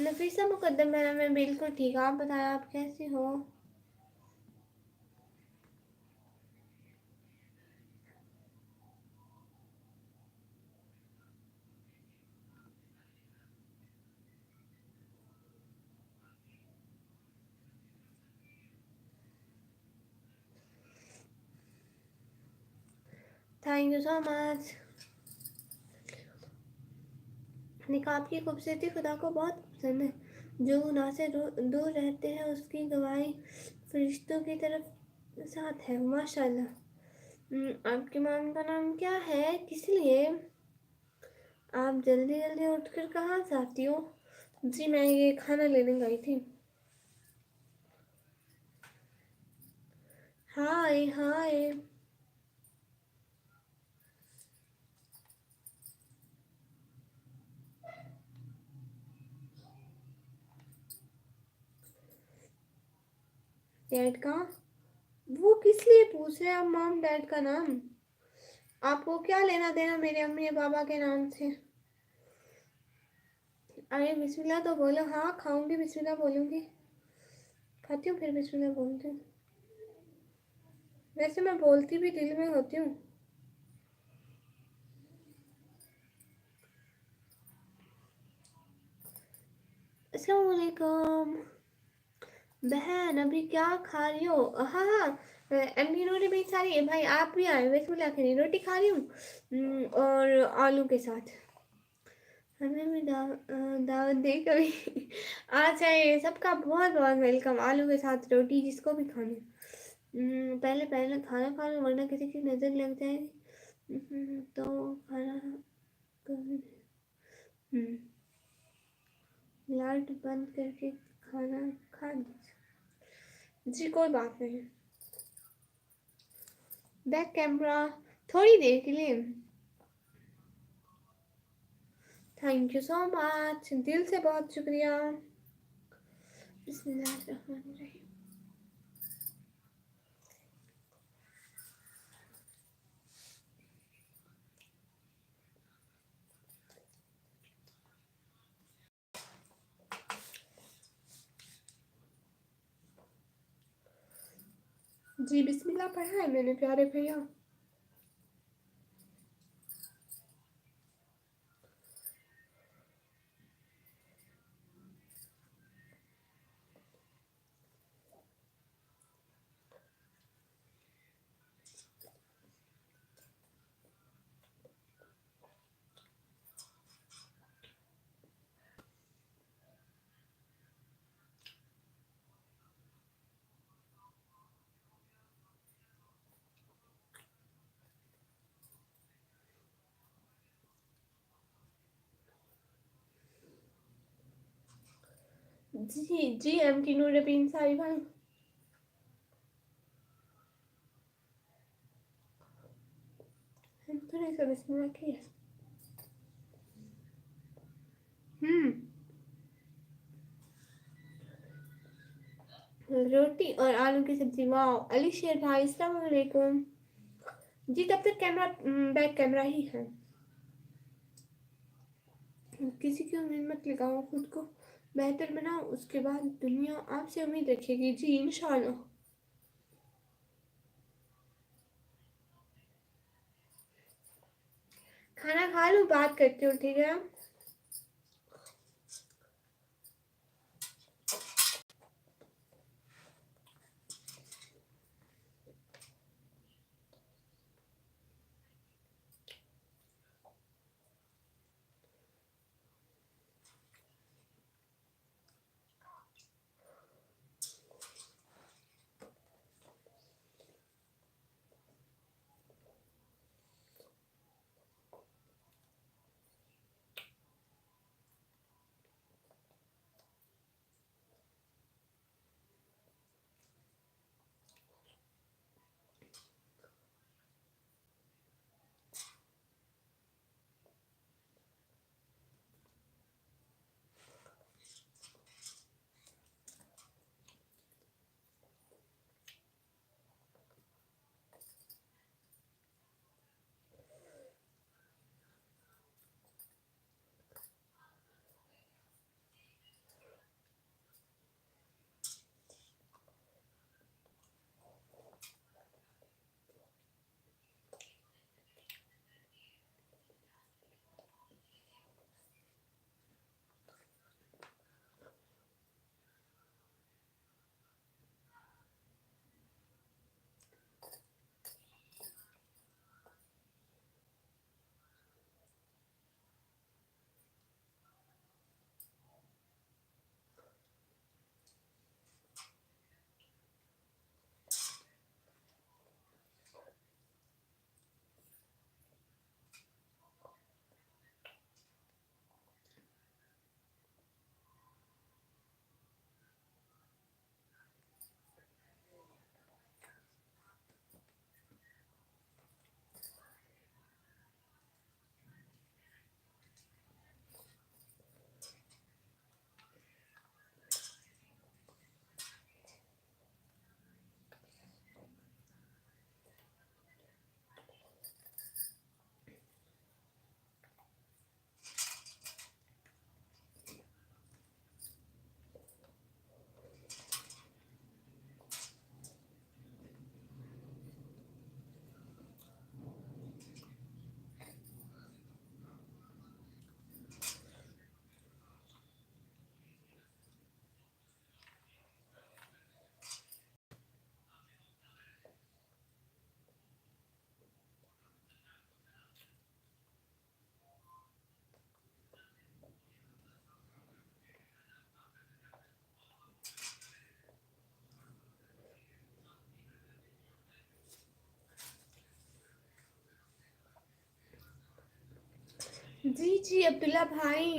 नफीसा मुकद्दम मेरा, मैं बिल्कुल ठीक, आप बताएं आप कैसे हो? Thank you so much. निकाब की खूबसूरती खुदा को बहुत पसंद है। जो गुनाह से दूर रहते हैं उसकी गवाही फरिश्तों की तरफ साथ है। माशाल्लाह। आपकी मॉम का नाम क्या है? किस लिए आप जल्दी जल्दी उठकर कहाँ से आती हो? जी मैं ये खाना लेने गई थी। हाय हाय। डैड का? वो किस लिए पूछ रहे हैं आप मॉम डैड का नाम? आपको क्या लेना देना मेरे अम्मी या पापा के नाम से? अरे बिस्मिल्लाह तो बोलो। हाँ खाऊंगी, बिस्मिल्लाह बोलूंगी। खाती हूँ फिर बिस्मिल्लाह बोलती हूँ। वैसे मैं बोलती भी दिल में होती हूँ। अस्सलाम वालेकुम बहन, अभी क्या खा रही हो? हाँ हाँ, अंडी रोटी भी खा रही है भाई, आप भी आए। बिस्मिल्लाह खा रही रोटी खा रही हूँ और आलू के साथ। हमें भी दावत दे कभी। अच्छा, ये सबका बहुत बहुत वेलकम। आलू के साथ रोटी जिसको भी खानी। पहले पहले खाना खा लो वरना किसी की नज़र लग जाएगी। तो खाना कभी लाइट बंद करके खाना खा लीजिए। जी कोई बात नहीं। बैक कैमरा थोड़ी देर के लिए। थैंक यू सो मच, दिल से बहुत शुक्रिया। बिस्मिल्लाहिर्रहमानिर्रहीम। जी बिस्मिल्लाह पढ़ा है मैंने प्यारे भैया। जी जी एम नूरबीन सारी भाई। थोड़ी सा बिस्मिल्लाह किया। रोटी और आलू की सब्जी। वाह अली शेर भाई अस्सलाम वालेकुम। जी तब तक कैमरा बैक कैमरा ही है। किसी की उम्मीद मत लगाओ, खुद को बेहतर बनाओ, उसके बाद दुनिया आपसे उम्मीद रखेगी। जी इंशाल्लाह। खाना खा लो बात करते हो ठीक है। जी जी अब्दुल्ला भाई,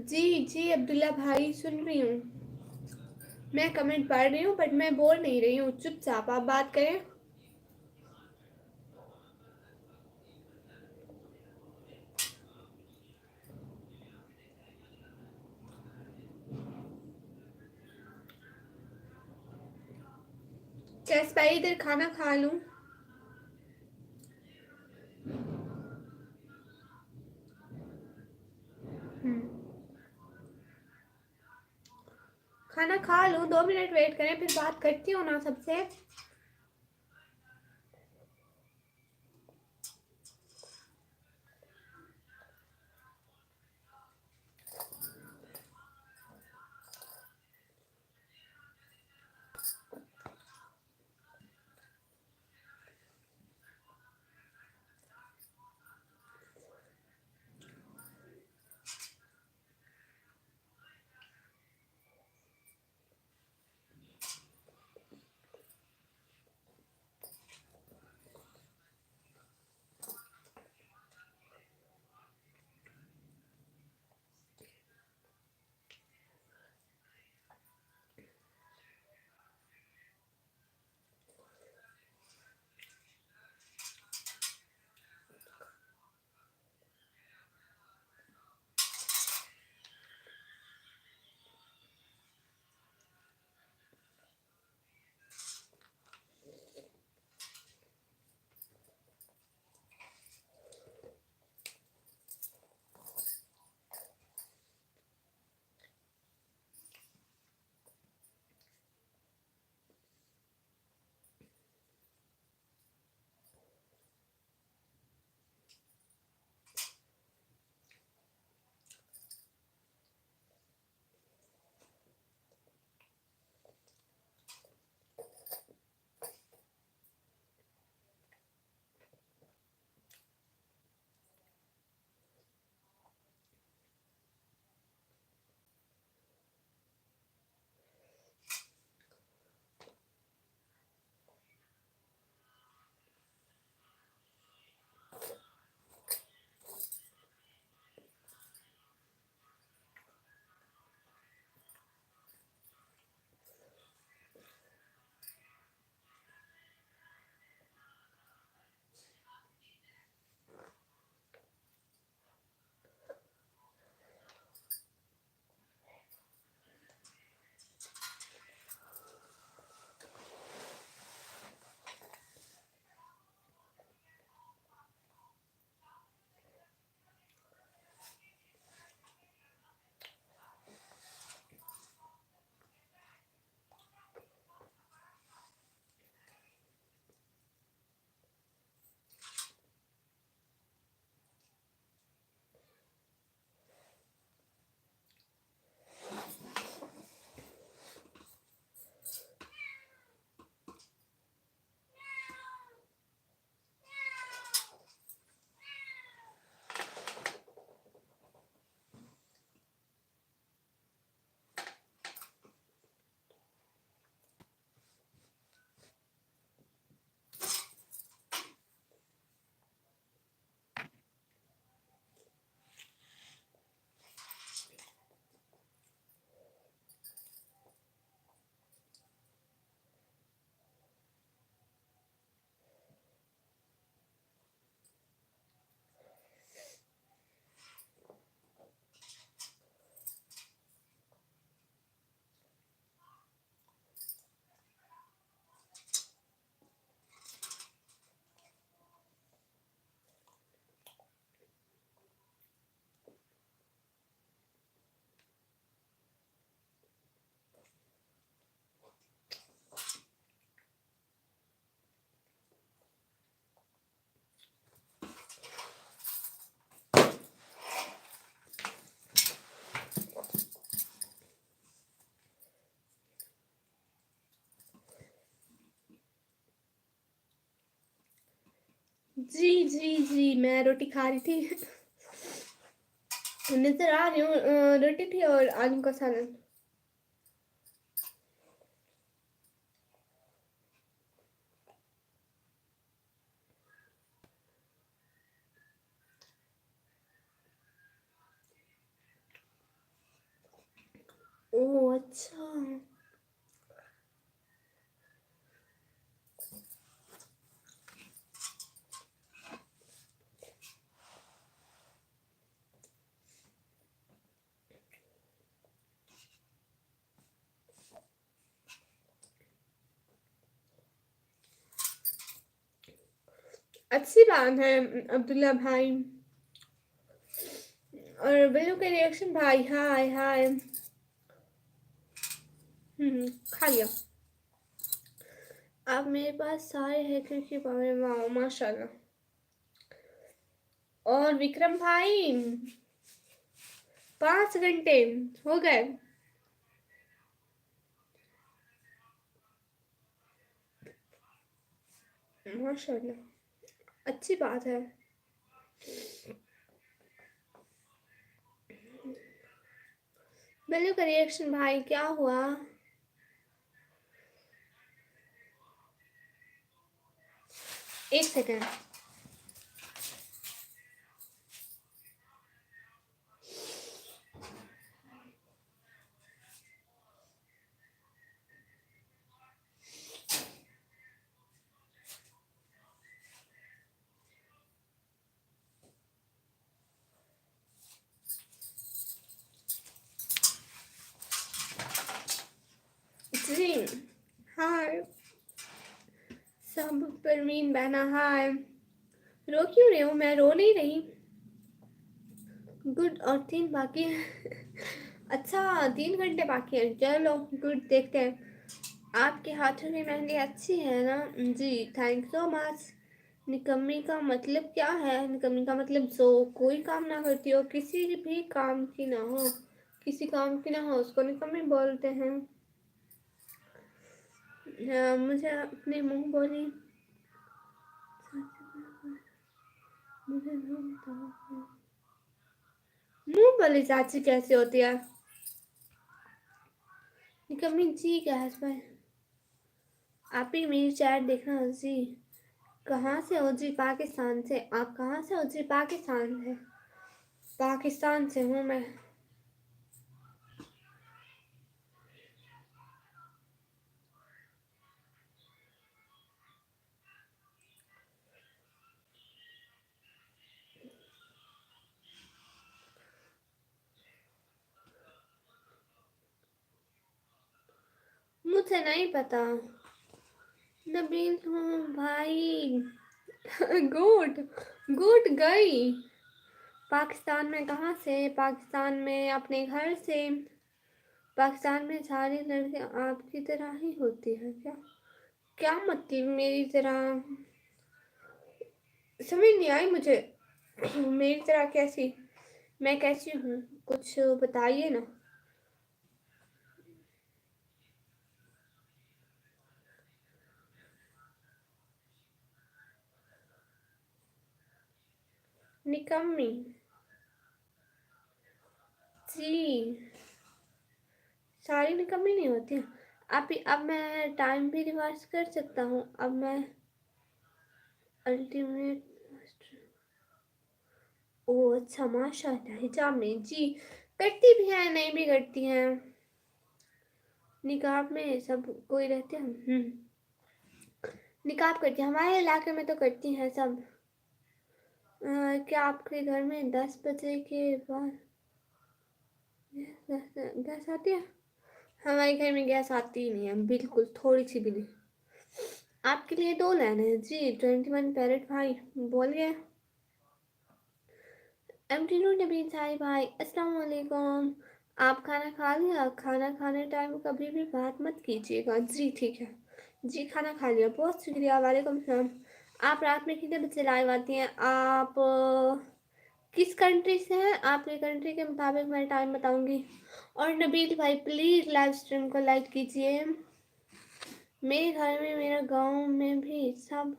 जी जी अब्दुल्ला भाई सुन रही हूँ। मैं कमेंट पढ़ रही हूँ बट मैं बोल नहीं रही हूँ, चुपचाप आप बात करें। कैस भाई इधर खाना खा लूँ। खाना खा लूँ, 2 मिनट वेट करें फिर बात करती हूँ ना सबसे। जी जी जी मैं रोटी खा रही थी। नजर आ रही हूँ, रोटी थी और आलू का सालन। ओह अच्छा। अच्छी बात है अब्दुल्ला भाई। और बिल्लू के रिएक्शन भाई, हाय हाय। खा लिया। अब मेरे पास सारे हैकर के पावर, वाह माशाल्लाह। और विक्रम भाई 5 घंटे हो गए। माशाल्लाह, अच्छी बात है। बिल्लू का रिएक्शन भाई क्या हुआ? एक सेकंड। जी हाय सब। परवीन बहना हाय। रो क्यों रही हूँ? मैं रो नहीं रही। गुड, और 3 बाकी है। अच्छा 3 घंटे बाकी है, चलो गुड, देखते हैं। आपके हाथों की मेहंदी अच्छी है ना? जी थैंक सो मच। निकम्मी का मतलब क्या है? निकम्मी का मतलब जो कोई काम ना करती हो, किसी भी काम की ना हो, किसी काम की ना हो, उसको निकम्मी बोलते हैं। मुझे अपने मुंह बोली मुझे मुंह बोली चाची कैसे होती है? निकम्मी जी क्या है इसमें? आप ही मेरी चैट देखना जी। कहाँ से हो जी? पाकिस्तान से। आप कहाँ से हो जी? पाकिस्तान से। पाकिस्तान से हूँ मैं। मुझे नहीं पता। नबील हूँ भाई। गोट। गोट गई। पाकिस्तान में कहाँ से? पाकिस्तान में अपने घर से। पाकिस्तान में सारी लड़कियां आपकी तरह ही होती हैं क्या? क्या मतलब मेरी तरह? समझ नहीं आई मुझे। मेरी तरह कैसी? मैं कैसी हूँ? कुछ बताइए ना। निकम्मी जी। सारी निकम्मी नहीं होती हैं। अब मैं टाइम भी रिवर्स कर सकता हूँ। अब मैं अल्टीमेट। ओ अच्छा माशाल्लाह, हिजाब में जी करती भी हैं, नहीं भी करती हैं। निकाब में सब कोई रहते हैं। निकाब करती हैं, हमारे इलाके में तो करती हैं सब। क्या आपके घर में 10 बजे के बाद गैस आती है? हमारे घर में गैस आती ही नहीं है, बिल्कुल थोड़ी सी भी नहीं। आपके लिए 2 लाइन है जी। 21 पैरेट भाई बोलिए। एमटी नबीन साहिब भाई अस्सलाम वालेकुम। आप खाना खा लिया? खाना खाने टाइम कभी भी बात मत कीजिएगा जी, ठीक है जी। खाना खा लिया, बहुत शुक्रिया। वालेकुम सलाम। आप रात में कितने बजे लाइव आती हैं? आप किस कंट्री से हैं? आपके कंट्री के मुताबिक मैं टाइम बताऊंगी। और नबील भाई प्लीज़ लाइव स्ट्रीम को लाइक कीजिए। मेरे घर में, मेरा गांव में भी सब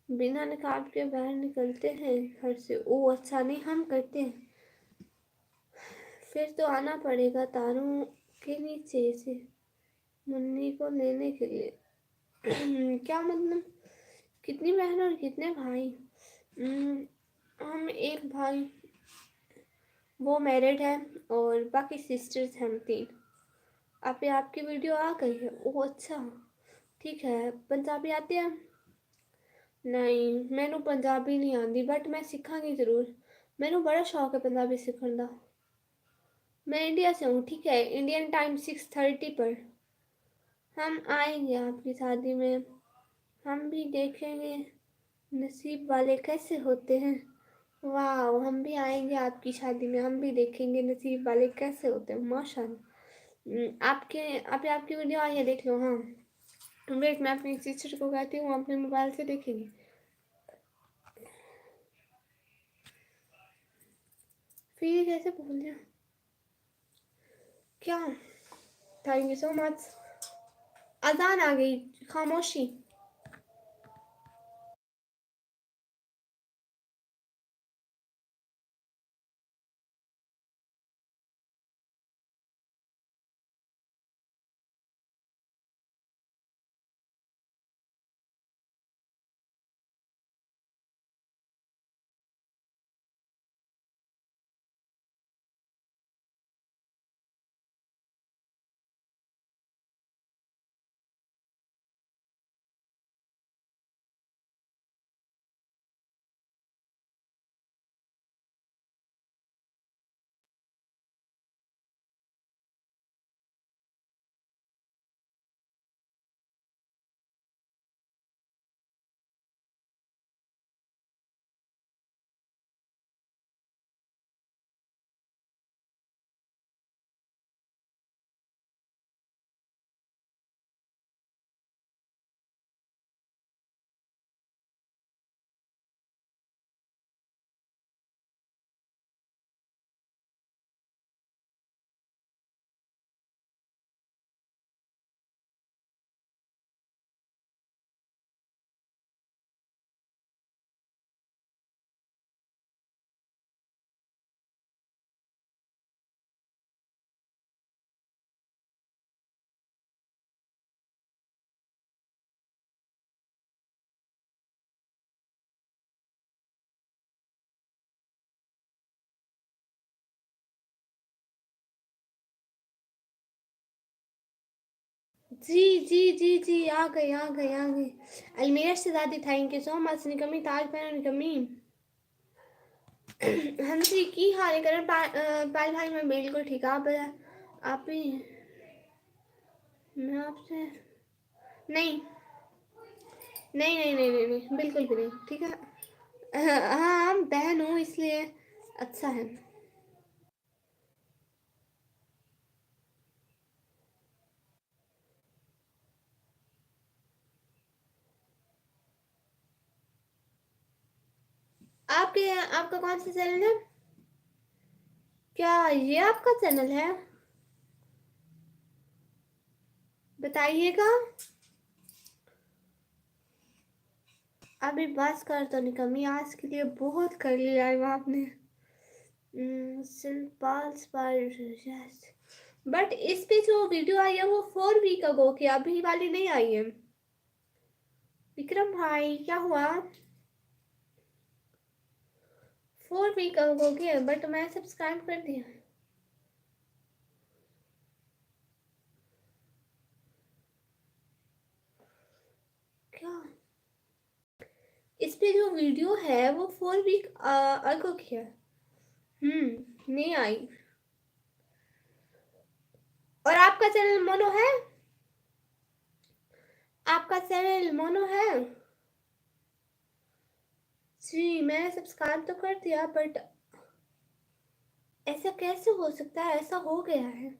बिना नकाब के बाहर निकलते हैं घर से। ओ अच्छा, नहीं हम करते हैं। फिर तो आना पड़ेगा तारों के नीचे से मुन्नी को लेने के लिए। क्या मतलब? कितनी बहन और कितने भाई? हम एक भाई, वो मैरिड है, और बाकी सिस्टर्स हैं हम 3। अभी आपकी वीडियो आ गई है? ओह अच्छा, ठीक है। पंजाबी आती है? नहीं, मैनू पंजाबी नहीं आती, बट मैं सीखांगी जरूर। मैनू बड़ा शौक है पंजाबी सीखने का। मैं इंडिया से हूँ, ठीक है। इंडियन टाइम 6:30 पर हम आएंगे आपकी शादी में। हम भी देखेंगे नसीब वाले कैसे होते हैं। वाह, हम भी आएंगे आपकी शादी में, हम भी देखेंगे नसीब वाले कैसे होते हैं। माशाल्लाह। आपके अभी आपकी वीडियो आई है, देख लो। हाँ वेट, मैं अपनी सिस्टर को कहती हूँ अपने मोबाइल से देखेंगे। फिर कैसे बोल रहे क्या? Thank you so much. अजान आ गई, खामोशी। जी जी जी जी, आ गई आ गई आ गई। अलमीरा शहजादी, थैंक यू सो मच। निकमी ताज पहनो निकमी। हाँ जी, की हाल है करण पाल भाई? मैं बिल्कुल ठीक। आप ही? मैं आपसे नहीं नहीं नहीं नहीं नहीं नहीं, बिल्कुल भी नहीं, ठीक है। हाँ बहन हूँ इसलिए अच्छा है। आपके आपका कौन सा चैनल है? क्या ये आपका चैनल है? बताइएगा। अभी बस कर तो निकमी, आज के लिए बहुत कर लिया है आपने। बट इस पे जो वीडियो आई है वो 4 वीक अगो की, अभी वाली नहीं आई है। विक्रम भाई क्या हुआ? 4 वीक अगो की है, बट मैं सब्सक्राइब कर दिया। क्या इस पे जो वीडियो है वो 4 वीक अगो की है। नहीं आई। और आपका चैनल मोनो है? आपका चैनल मोनो है? जी मैंने सब्सक्राइब तो कर दिया, बट ऐसा कैसे हो सकता है? ऐसा हो गया है।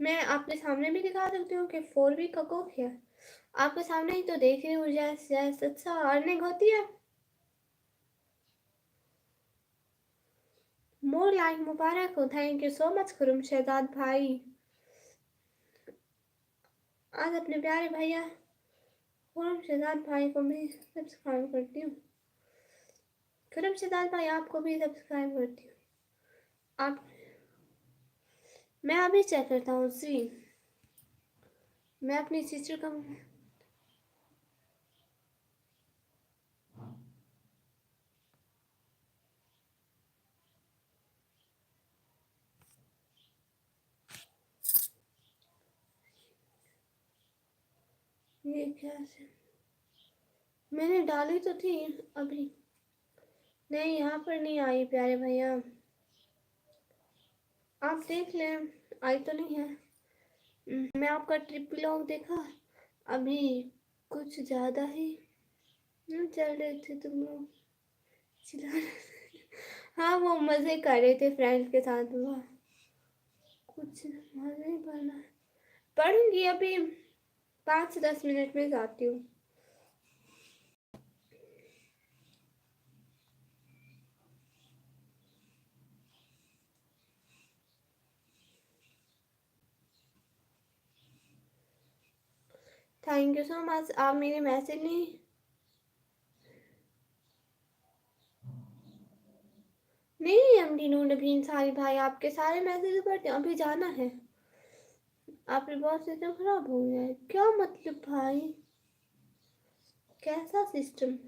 मैं आपके सामने भी दिखा सकती हूँ कि 4 वीक का को किया। आपके सामने ही तो देख रही हूँ। यस यस, अच्छा अर्निंग होती है। मोर लाइक मुबारक हो, thank you so much Khurram Shahzad भाई। आज अपने प्यारे भैया खुरम शहजाद भाई को भी सब्सक्राइब करती हूँ। खुरम शहजाद भाई आपको भी सब्सक्राइब करती हूँ। आप मैं अभी चेक करता हूँ जी। मैं अपनी सिस्टर का ये कैसे? मैंने डाली तो थी अभी। नहीं, यहाँ पर नहीं आई प्यारे भैया, आप देख लें, आई तो नहीं है। मैं आपका ट्रिप व्लॉग देखा अभी, कुछ ज़्यादा ही चल रहे थे तुम लोग, चिल्ला रहे थे। हाँ, वो मज़े कर रहे थे फ्रेंड्स के साथ, वो कुछ मज़े ही पड़ना है। पढ़ूंगी अभी 5 से 10 मिनट में जाती हूँ। थैंक यू सो मच, आप मेरे मैसेज नहीं, नहीं एमडी नूर नबीन सारी भाई, आपके सारे मैसेज पढ़ते हैं, अभी जाना है। आपके बहुत सिस्टम खराब हो गया है, क्या मतलब भाई, कैसा सिस्टम?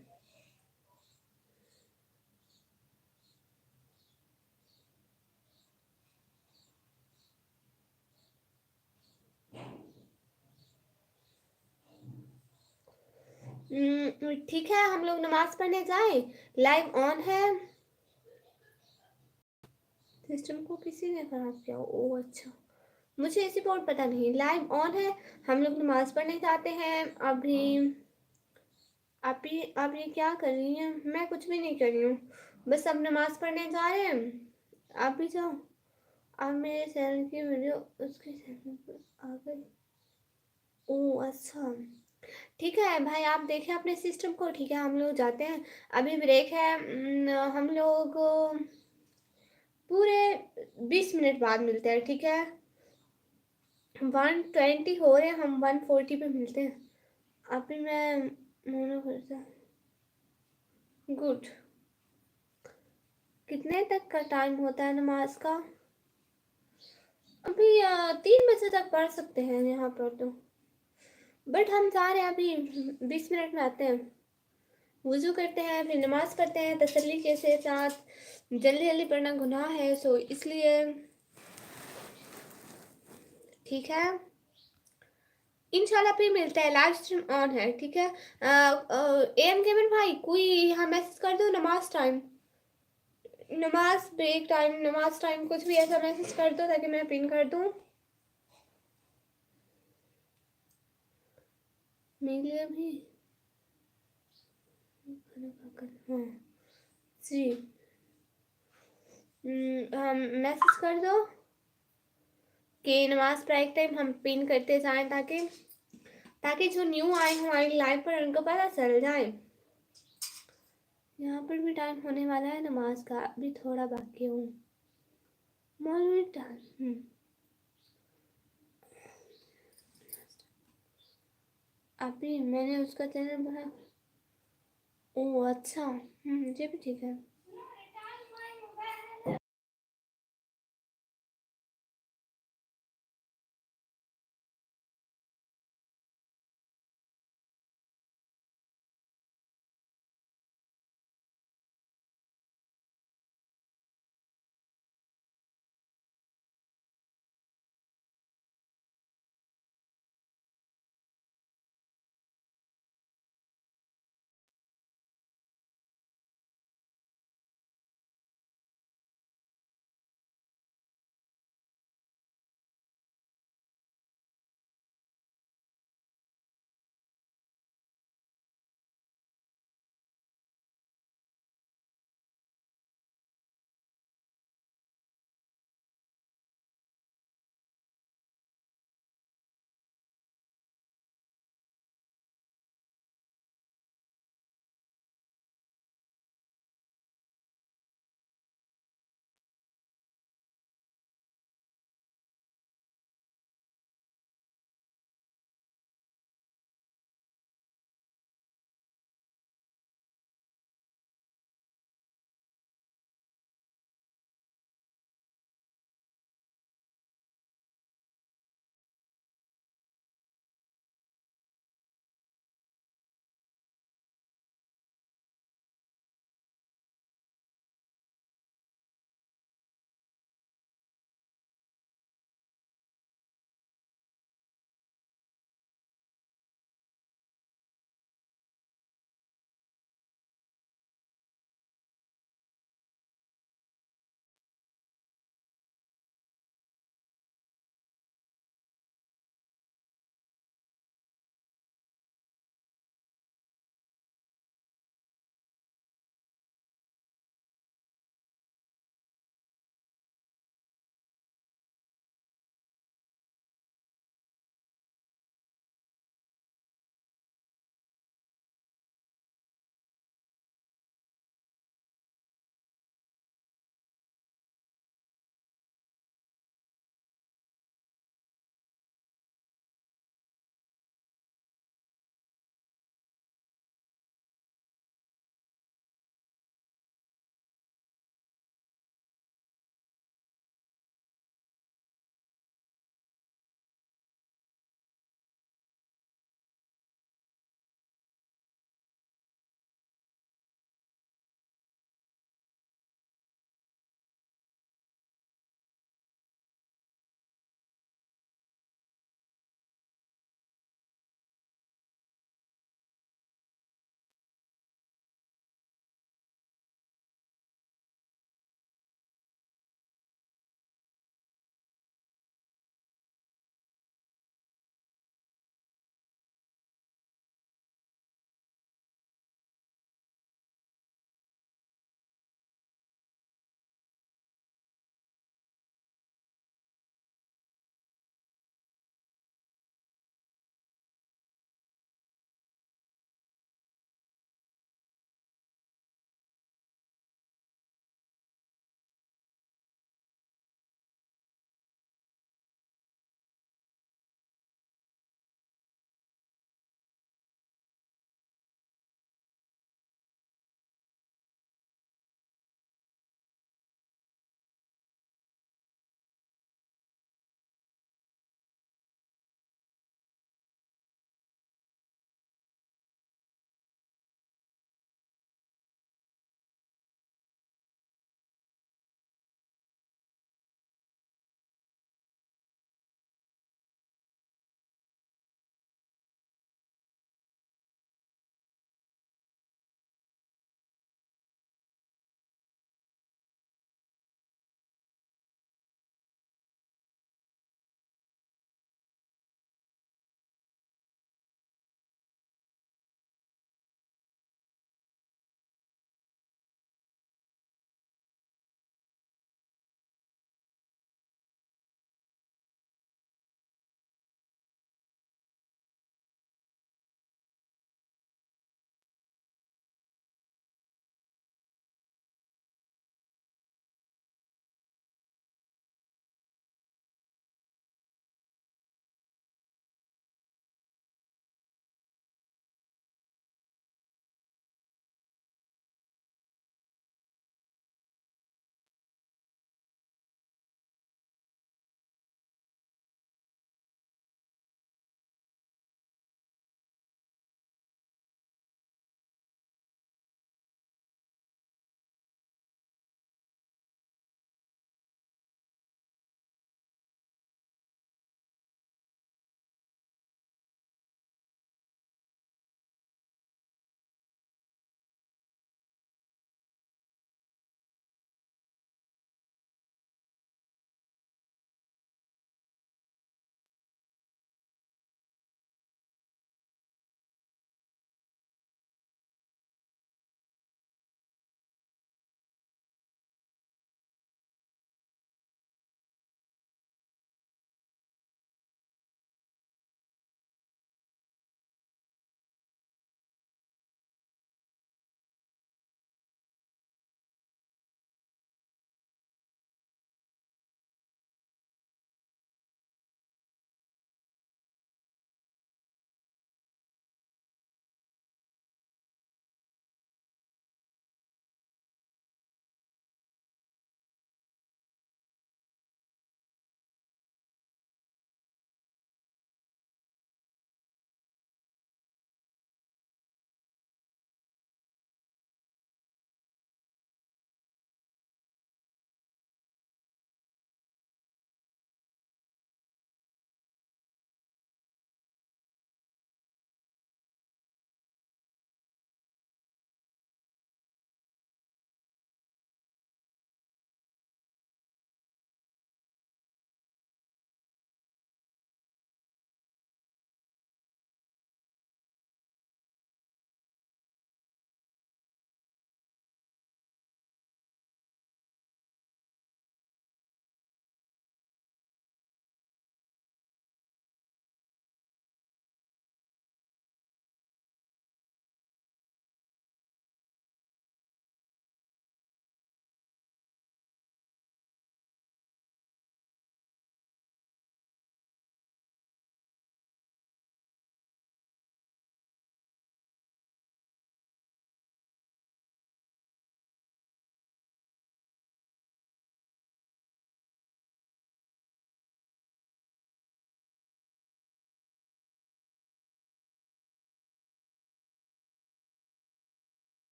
ठीक है, हम लोग नमाज पढ़ने जाए, लाइव ऑन है। सिस्टम को किसी ने खराब किया? ओ अच्छा, मुझे ऐसी बोर्ड पता नहीं, लाइव ऑन है, हम लोग नमाज पढ़ने जाते हैं अभी। आप ये क्या कर रही हैं? मैं कुछ भी नहीं कर रही हूँ, बस अब नमाज पढ़ने जा रहे हैं, आप भी जाओ। अब मेरे चैनल की वीडियो उसके चैनल पर आ गई। ओ अच्छा, ठीक है भाई, आप देखें अपने सिस्टम को, ठीक है हम लोग जाते हैं, अभी ब्रेक है। हम लोग पूरे 20 मिनट बाद मिलते हैं, ठीक है? 120 हो रहे हैं, हम 140 पे मिलते हैं। अभी मैं मोनो करता, गुड। कितने तक का टाइम होता है नमाज का? अभी 3 बजे तक पढ़ सकते हैं यहाँ पर तो, बट हम जा रहे हैं अभी, 20 मिनट में आते हैं। वुज़ू करते हैं, फिर नमाज पढ़ते हैं तसल्ली के साथ, जल्दी जल्दी पढ़ना गुनाह है, सो इसलिए ठीक है। इंशाल्लाह फिर मिलता है, लाइव स्ट्रीम ऑन है, ठीक है? एम केवन भाई, कोई यहाँ मैसेज कर दो, नमाज टाइम, नमाज ब्रेक टाइम, नमाज टाइम, कुछ भी ऐसा मैसेज कर दो ताकि मैं पिन कर दूँ। मेरे लिए भी हाँ जी, मैसेज कर दो कि नमाज ब्रेक टाइम हम पिन करते जाएं, ताकि ताकि जो न्यू आए हैं हमारी लाइव पर उनको पता चल जाए। यहाँ पर भी टाइम होने वाला है नमाज का, अभी थोड़ा बाकी हूँ। मौलवी टाइम अभी मैंने उसका चैनल बनाया। ओह अच्छा, मुझे भी ठीक है।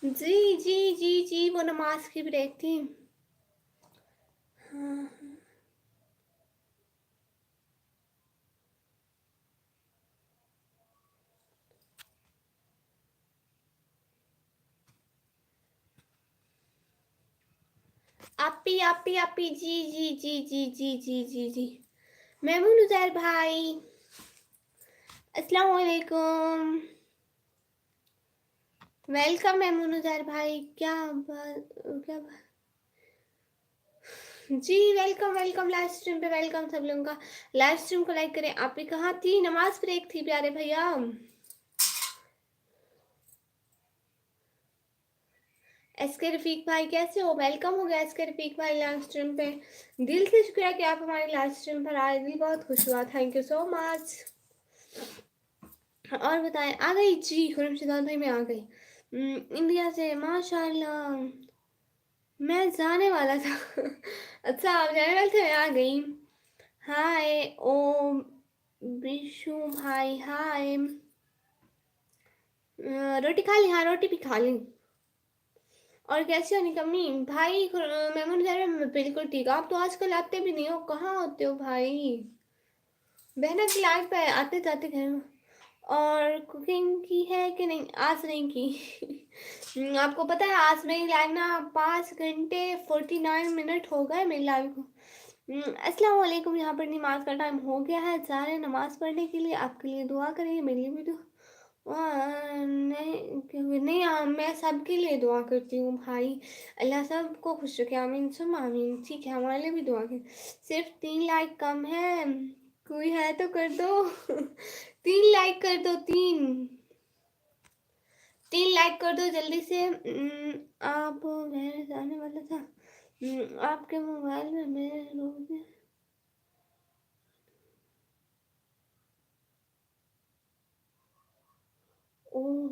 जी, जी, जी, जी, वो नमाज़ की ब्रेक थी। हाँ। आपी, आपी, आपी, जी, जी, जी, जी, जी, जी, जी, जी। मेमून उज़ैर भाई, अस्सलाम वालेकुम। वेलकम मेमून उज़ैर भाई, क्या बात जी, वेलकम, वेलकम लाइव स्ट्रीम पे वेलकम सब लोगों का। लाइव स्ट्रीम को लाइक करें। आप भी कहाँ थी? नमाज़ ब्रेक थी प्यारे भैया। एसके रफीक भाई कैसे हो? वेलकम हो गया एसके रफीक भाई लाइव स्ट्रीम पे। दिल से शुक्रिया कि आप हमारे लाइव स्ट्रीम पर आए, दिल बहुत खुश हुआ। Thank you so much. और बताएं, आ गई जी खुरमशिदान भाई, मैं आ गई इंडिया से माशाल्लाह। मैं जाने वाला था अच्छा आप जाने वाले थे, मैं आ गई। हाय ओ बिशु भाई, हाय। रोटी खा ली? हाँ रोटी भी खा ली। और कैसे हो निकम्मी भाई? मेमन कह रहे हैं बिल्कुल ठीक। आप तो आजकल आते भी नहीं हो, कहाँ होते हो भाई? बहना की लाइफ पे आते जाते घर में। और कुकिंग की है कि नहीं? आज नहीं की आपको पता है आज मेरी लाइव ना 5 घंटे 49 मिनट हो गए मेरी लाइव को। अस्सलाम वालेकुम। यहाँ पर नमाज का टाइम हो गया है, जा रहे हैं नमाज पढ़ने के लिए। आपके लिए दुआ करेंगे, मेरे लिए भी नहीं नहीं, मैं सबके लिए दुआ करती हूँ भाई। अल्लाह सबको खुश रखे, आमीन सुम आमीन। ठीक है, हमारे लिए भी दुआ करें। सिर्फ 3 लाइक कम है, कोई है तो कर दो 3 लाइक कर दो, 3 लाइक कर दो जल्दी से। आप मेरे जाने वाला था। आपके मोबाइल में मेरे रोज ओह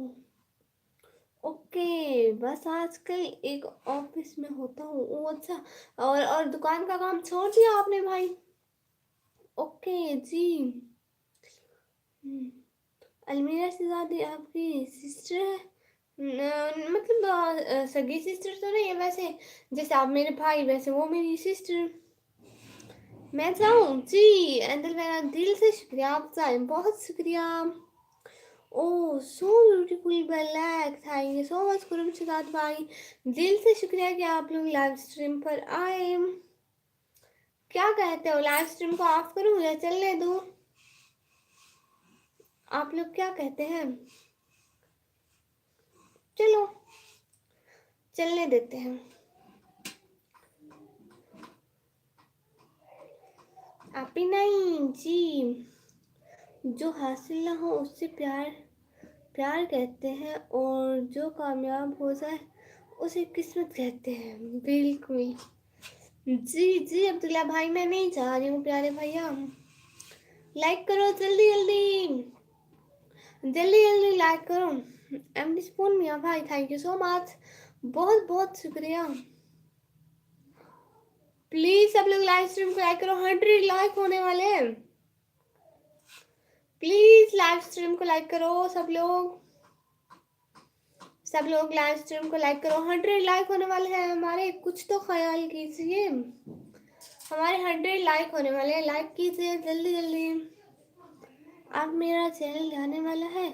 ओके, बस आजकल एक ऑफिस में होता हूँ। ओ अच्छा। और दुकान का काम छोड़ दिया आपने भाई? ओके जी। हम्म, अलमीरा शहजादी आपकी सिस्टर है? मतलब सगी सिस्टर तो नहीं है वैसे। जैसे आप मेरे भाई वैसे वो मेरी सिस्टर। मैं जाऊँ जी? अंदर मेरा दिल से शुक्रिया, आप जाए बहुत शुक्रिया। Oh so beautiful black, thank you so much खुरमशदाद भाई। दिल से शुक्रिया कि आप लोग लाइव स्ट्रीम पर आए। क्या कहते हो, लाइव स्ट्रीम को ऑफ करूँ या चलने दूँ? आप लोग क्या कहते हैं? चलो चलने देते हैं। आप ही नहीं जी, जो हासिल ना हो उससे प्यार प्यार कहते हैं, और जो कामयाब हो जाए उसे किस्मत कहते हैं। बिल्कुल जी जी अब्दुल्ला भाई, मैं नहीं जा रही हूँ प्यारे भैया। लाइक करो जल्दी जल्दी, जल्दी जल्दी लाइक करो। एमडी स्पून मियाँ भाई, थैंक यू सो मच, बहुत बहुत शुक्रिया। प्लीज सब लोग लाइव स्ट्रीम को लाइक करो, 100 लाइक होने वाले हैं। प्लीज लाइव स्ट्रीम को लाइक करो सब लोग, सब लोग लाइव स्ट्रीम को लाइक करो। 100 लाइक होने वाले हैं हमारे, कुछ तो ख्याल कीजिए। हमारे 100 लाइक होने वाले हैं, लाइक कीजिए जल्दी जल्दी। अब मेरा चैनल जाने वाला है,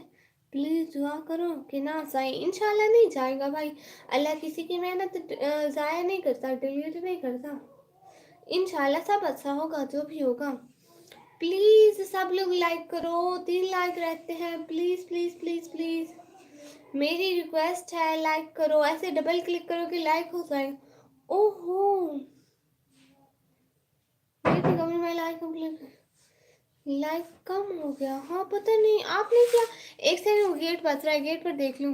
प्लीज दुआ करो कि ना जाए। इंशाल्लाह नहीं जाएगा भाई, अल्लाह किसी की मेहनत ज़ाया नहीं करता, डिलीट नहीं करता। इंशाल्लाह सब अच्छा होगा जो भी होगा। प्लीज सब लोग लाइक करो, 3 लाइक रहते हैं, प्लीज प्लीज प्लीज प्लीज मेरी रिक्वेस्ट है, लाइक करो। ऐसे डबल क्लिक करो कि लाइक हो जाए। ओहो मैं लाइक कंप्लीट, लाइक कम हो गया। हाँ पता नहीं आपने क्या। एक सेकंड, गेट बज रहा है, गेट पर देख लूँ।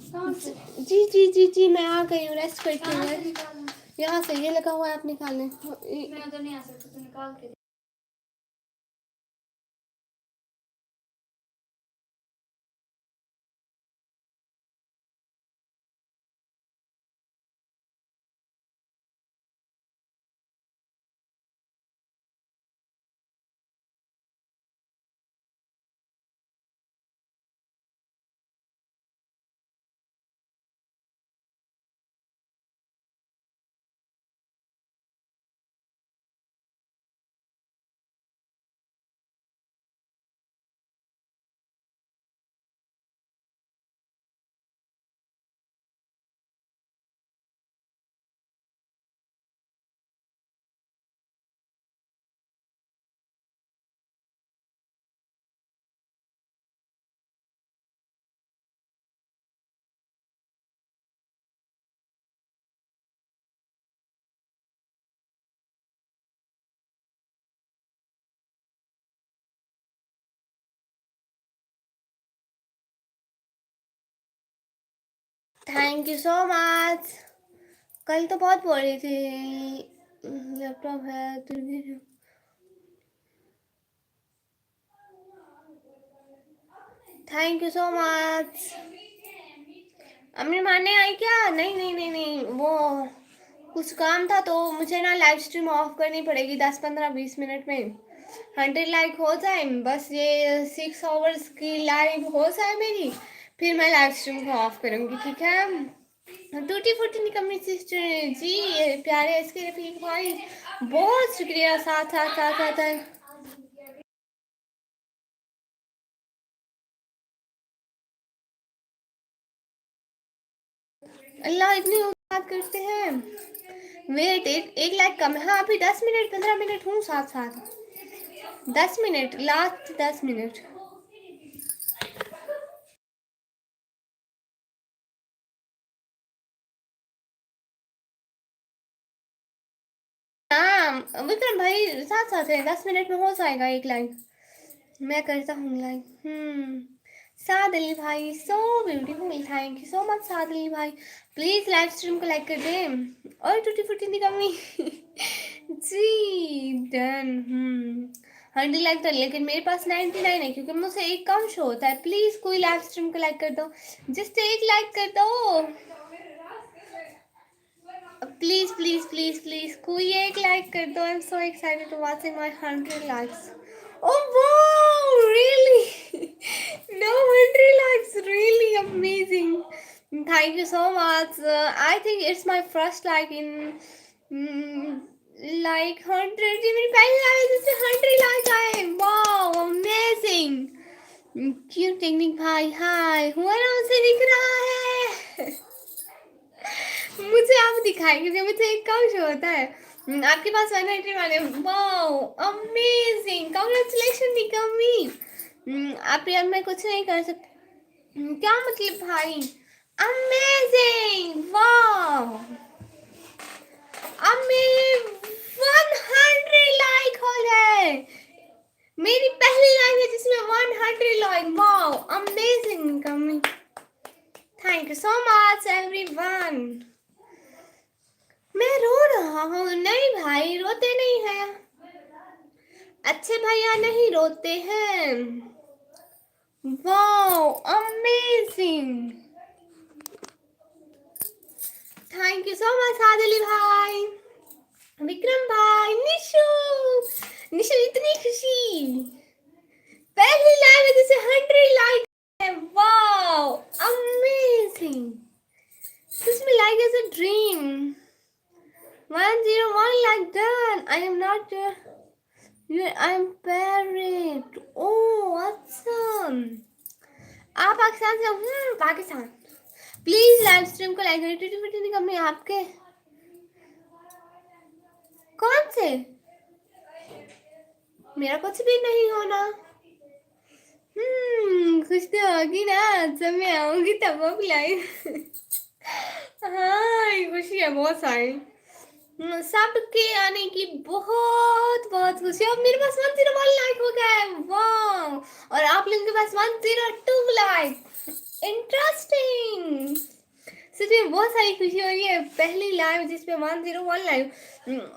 जी जी जी जी, मैं आ गई हूँ, रेस्ट करती हूँ। यहाँ से ये लगा हुआ है, आप निकाल लें। मैं तो नहीं आ सकती, तो निकाल के। Thank you so much. कल तो बहुत बोल रही थी, लैपटॉप है तो थैंक यू सो मच। अम्मी मारने आई क्या? नहीं नहीं नहीं नहीं, वो कुछ काम था तो मुझे ना लाइव स्ट्रीम ऑफ करनी पड़ेगी 10-15-20 मिनट में। 100 लाइक हो जाए बस, ये 6 आवर्स की लाइव हो जाए मेरी, फिर मैं लाइव स्ट्रीम को ऑफ करूँगी, ठीक है। टूटी फूटी निकम्मी सिस्टर जी, प्यारे इसके रफीक भाई, बहुत शुक्रिया। साथ साथ साथ साथ, साथ। अल्लाह इतनी बात करते हैं। वेट, एक लाइक कम है, हाँ अभी 10 मिनट 15 मिनट हूँ साथ साथ, 10 मिनट, लास्ट 10 मिनट। हाँ विक्रम भाई, साथ साथ है, 10 मिनट में हो जाएगा एक लाइक, मैं करता हूँ लाइक। साद अली भाई so beautiful, thank you so much Saad Ali भाई। प्लीज लाइव स्ट्रीम को लाइक कर दें। और टूटी फूटी निकम्मी जी डन। 100 लाइक तो, लेकिन मेरे पास 99 है क्योंकि मुझसे एक कम शो होता है। प्लीज कोई लाइव स्ट्रीम को लाइक कर दो, जिससे एक लाइक कर दो, प्लीज प्लीज प्लीज प्लीज कोई एक लाइक कर दो। I am so excited to watching my 100 likes. Oh wow, really? No, 100 likes, really amazing. Thank you so much. I think it's my first like in mm, like 100, ये मेरी पहली like जिससे 100 like आए। Wow, amazing. क्यों technique भाई, हाय हुआ ना, उसे दिख रहा है। मुझे आप दिखाई क्योंकि मुझे एक कम शो होता है। आपके पास 190 वाले, वाओ अमेजिंग, कांग्रेचुलेशन निकम्मी। आप यार, मैं कुछ नहीं कर सकती। क्या मतलब भाई, अमेजिंग, वाओ अब मेरे 100 लाइक हो गए। मेरी पहली लाइक है जिसमें 100 लाइक, वाओ अमेजिंग निकम्मी। Thank you so much everyone. मैं रो रहा हूँ? नहीं भाई, रोते नहीं हैं, अच्छे भैया नहीं रोते हैं। Wow amazing, thank you so much Adili भाई, विक्रम भाई, निशु निशु, इतनी खुशी, पहली लाइव है जिसे 100 लाइक है। वाओ अमेजिंग, सच में like is a dream. 101 like done. I am not I'm parrot. Oh, awesome. आप पाकिस्तान से? पाकिस्तान। प्लीज लाइव स्ट्रीम को लाइक करें। ट्विटी फिटी कंपनी आपके कौन से? मेरा कुछ भी नहीं होना। कुछ तो होगी ना, जब मैं आऊंगी तब आप लाइव। हाँ खुशी है बहुत सारी, सबके आने की बहुत बहुत खुशी। अब मेरे पास 101 लाइक हो गया है, वाह। और आप लोगों के पास 102 लाइक, इंटरेस्टिंग। सच में बहुत सारी खुशी हो रही है, पहली लाइव जिसपे 101 लाइव।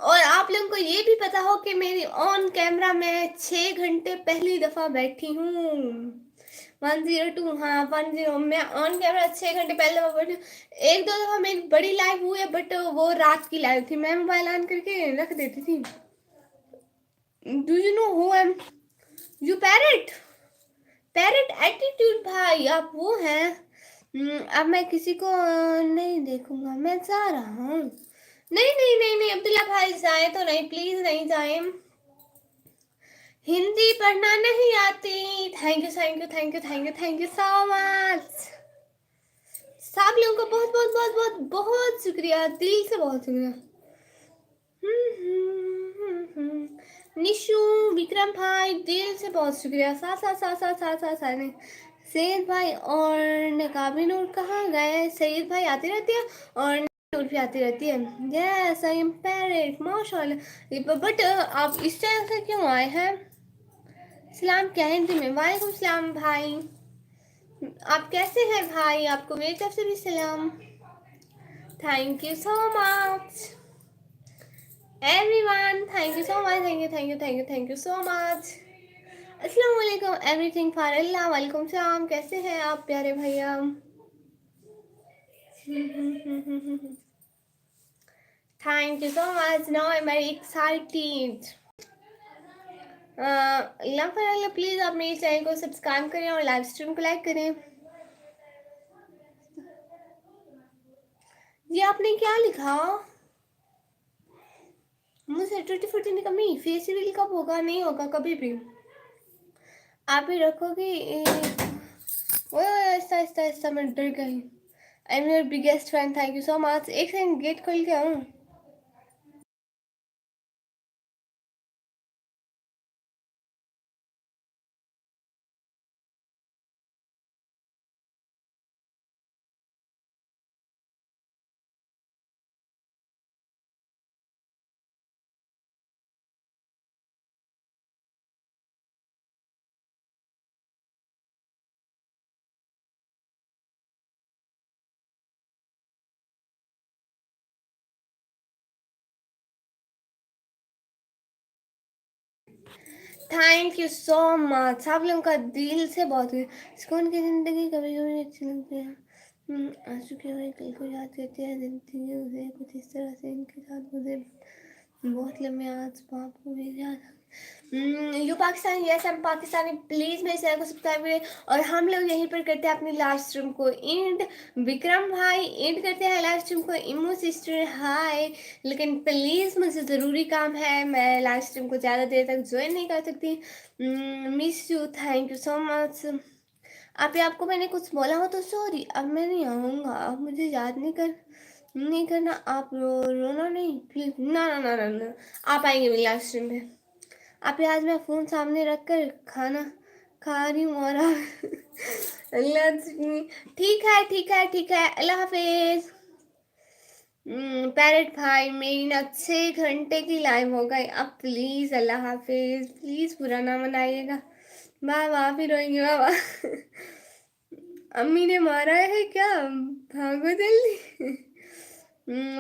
और आप लोगों को ये भी पता हो कि मेरी ऑन कैमरा में 6 घंटे पहली दफा बैठी हूँ। 102, हाँ 10, मैं ऑन कैमरा 6 घंटे पहले दफा बैठी हूँ। एक दो दफा मेरी बड़ी लाइव हुई है, बट वो रात की लाइव थी, मैं मोबाइल ऑन करके रख देती थी। Do you know who am you? Parrot, parrot attitude भाई, आप वो हैं। अब मैं किसी को नहीं देखूंगा, मैं जा रहा हूँ। नहीं नहीं नहीं नहीं अब्दुल्ला भाई, जाए तो नहीं, प्लीज नहीं जाए, हिंदी पढ़ना नहीं आती। Thank you thank you thank you thank you thank you so much. सब लोगों को बहुत बहुत बहुत बहुत बहुत शुक्रिया, दिल से बहुत शुक्रिया। निशु, विक्रम भाई, दिल से बहुत शुक्रिया। साथ साथ साथ साथ साथ साथ साथ नहीं। सैयद भाई और नकाबी नूर कहाँ गए? सैयद भाई आती रहती है और नूर भी आती रहती है। यस आई एम पैरेट, माशाल्लाह। बट आप इस टाइम से क्यों आए हैं? सलाम क्या हिंदी में? वालेकुम सलाम भाई, आप कैसे हैं भाई? आपको मेरी तरफ से भी सलाम। Thank you so much everyone, thank you so much, thank you thank you thank you thank you so much. अस्सलाम वालेकुम एवरीथिंग फॉर अल्लाह, वालेकुम सलाम, कैसे हैं आप प्यारे भैया? Thank you so much, now I am very excited. Allah for Allah, please आप मेरे चैनल को सब्सक्राइब करें और लाइव स्ट्रीम को लाइक करें। ये आपने क्या लिखा? मुझसे टूटी फूटी नहीं कमी, फेस्टिवल कब होगा? नहीं होगा कभी भी, आप ही रखोगे। वो ऐसा ऐसा ऐसा मैं डर गई। I am your biggest fan, thank you so much. एक सेकंड गेट खोल के आऊँ। थैंक यू सो मच, आप लोगों का दिल से बहुत सुकून की ज़िंदगी कभी कभी अच्छी लगती है। आंसू के हुए कल को याद करते हैं, ज़िंदगी उसे कुछ इस तरह से इनके साथ मुझे बहुत लम्बे आज बाप को मेरे याद। यू पाकिस्तानी, यस हम पाकिस्तानी, प्लीज़ मेरे चैनल को सब्सक्राइब करें। और हम लोग यहीं पर करते हैं अपनी लाइव स्ट्रीम को एंड। विक्रम भाई एंड करते हैं लाइव स्ट्रीम को। इमू सिस्टर हाय, लेकिन प्लीज़ मुझे ज़रूरी काम है, मैं लाइव स्ट्रीम को ज़्यादा देर तक ज्वाइन नहीं कर सकती। Miss you, thank you so much. आपको मैंने कुछ बोला हो तो सॉरी, अब मैं नहीं आऊँगा, अब मुझे याद नहीं करना। आप रोना नहीं प्लीज, ना ना ना ना ना, आप आएंगे मेरी लाइव स्ट्रीम में। आप आज मैं फ़ोन सामने रख कर खाना खा रही हूँ और अल्लाह, ठीक है ठीक है ठीक है, अल्लाह हाफिज। पैरेट भाई, मेरी ना 6 घंटे की लाइव हो गई, अब प्लीज़ अल्लाह हाफिज, प्लीज़ बुरा ना मनाइएगा। बाबा आप ही रोएंगे बाबा। अम्मी ने मारा है क्या? भागो जल्दी।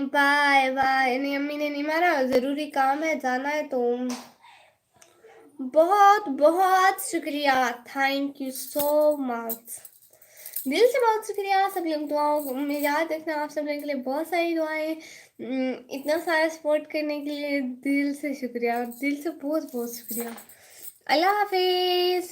Bye bye. नहीं अम्मी ने नहीं मारा, ज़रूरी काम है, जाना है तो। बहुत बहुत शुक्रिया, थैंक यू सो मच, दिल से बहुत शुक्रिया। सब लोग दुआओं में याद रखना, आप सब लोगों के लिए बहुत सारी दुआएं। इतना सारा सपोर्ट करने के लिए दिल से शुक्रिया, दिल से बहुत बहुत शुक्रिया। अल्लाह हाफिज़।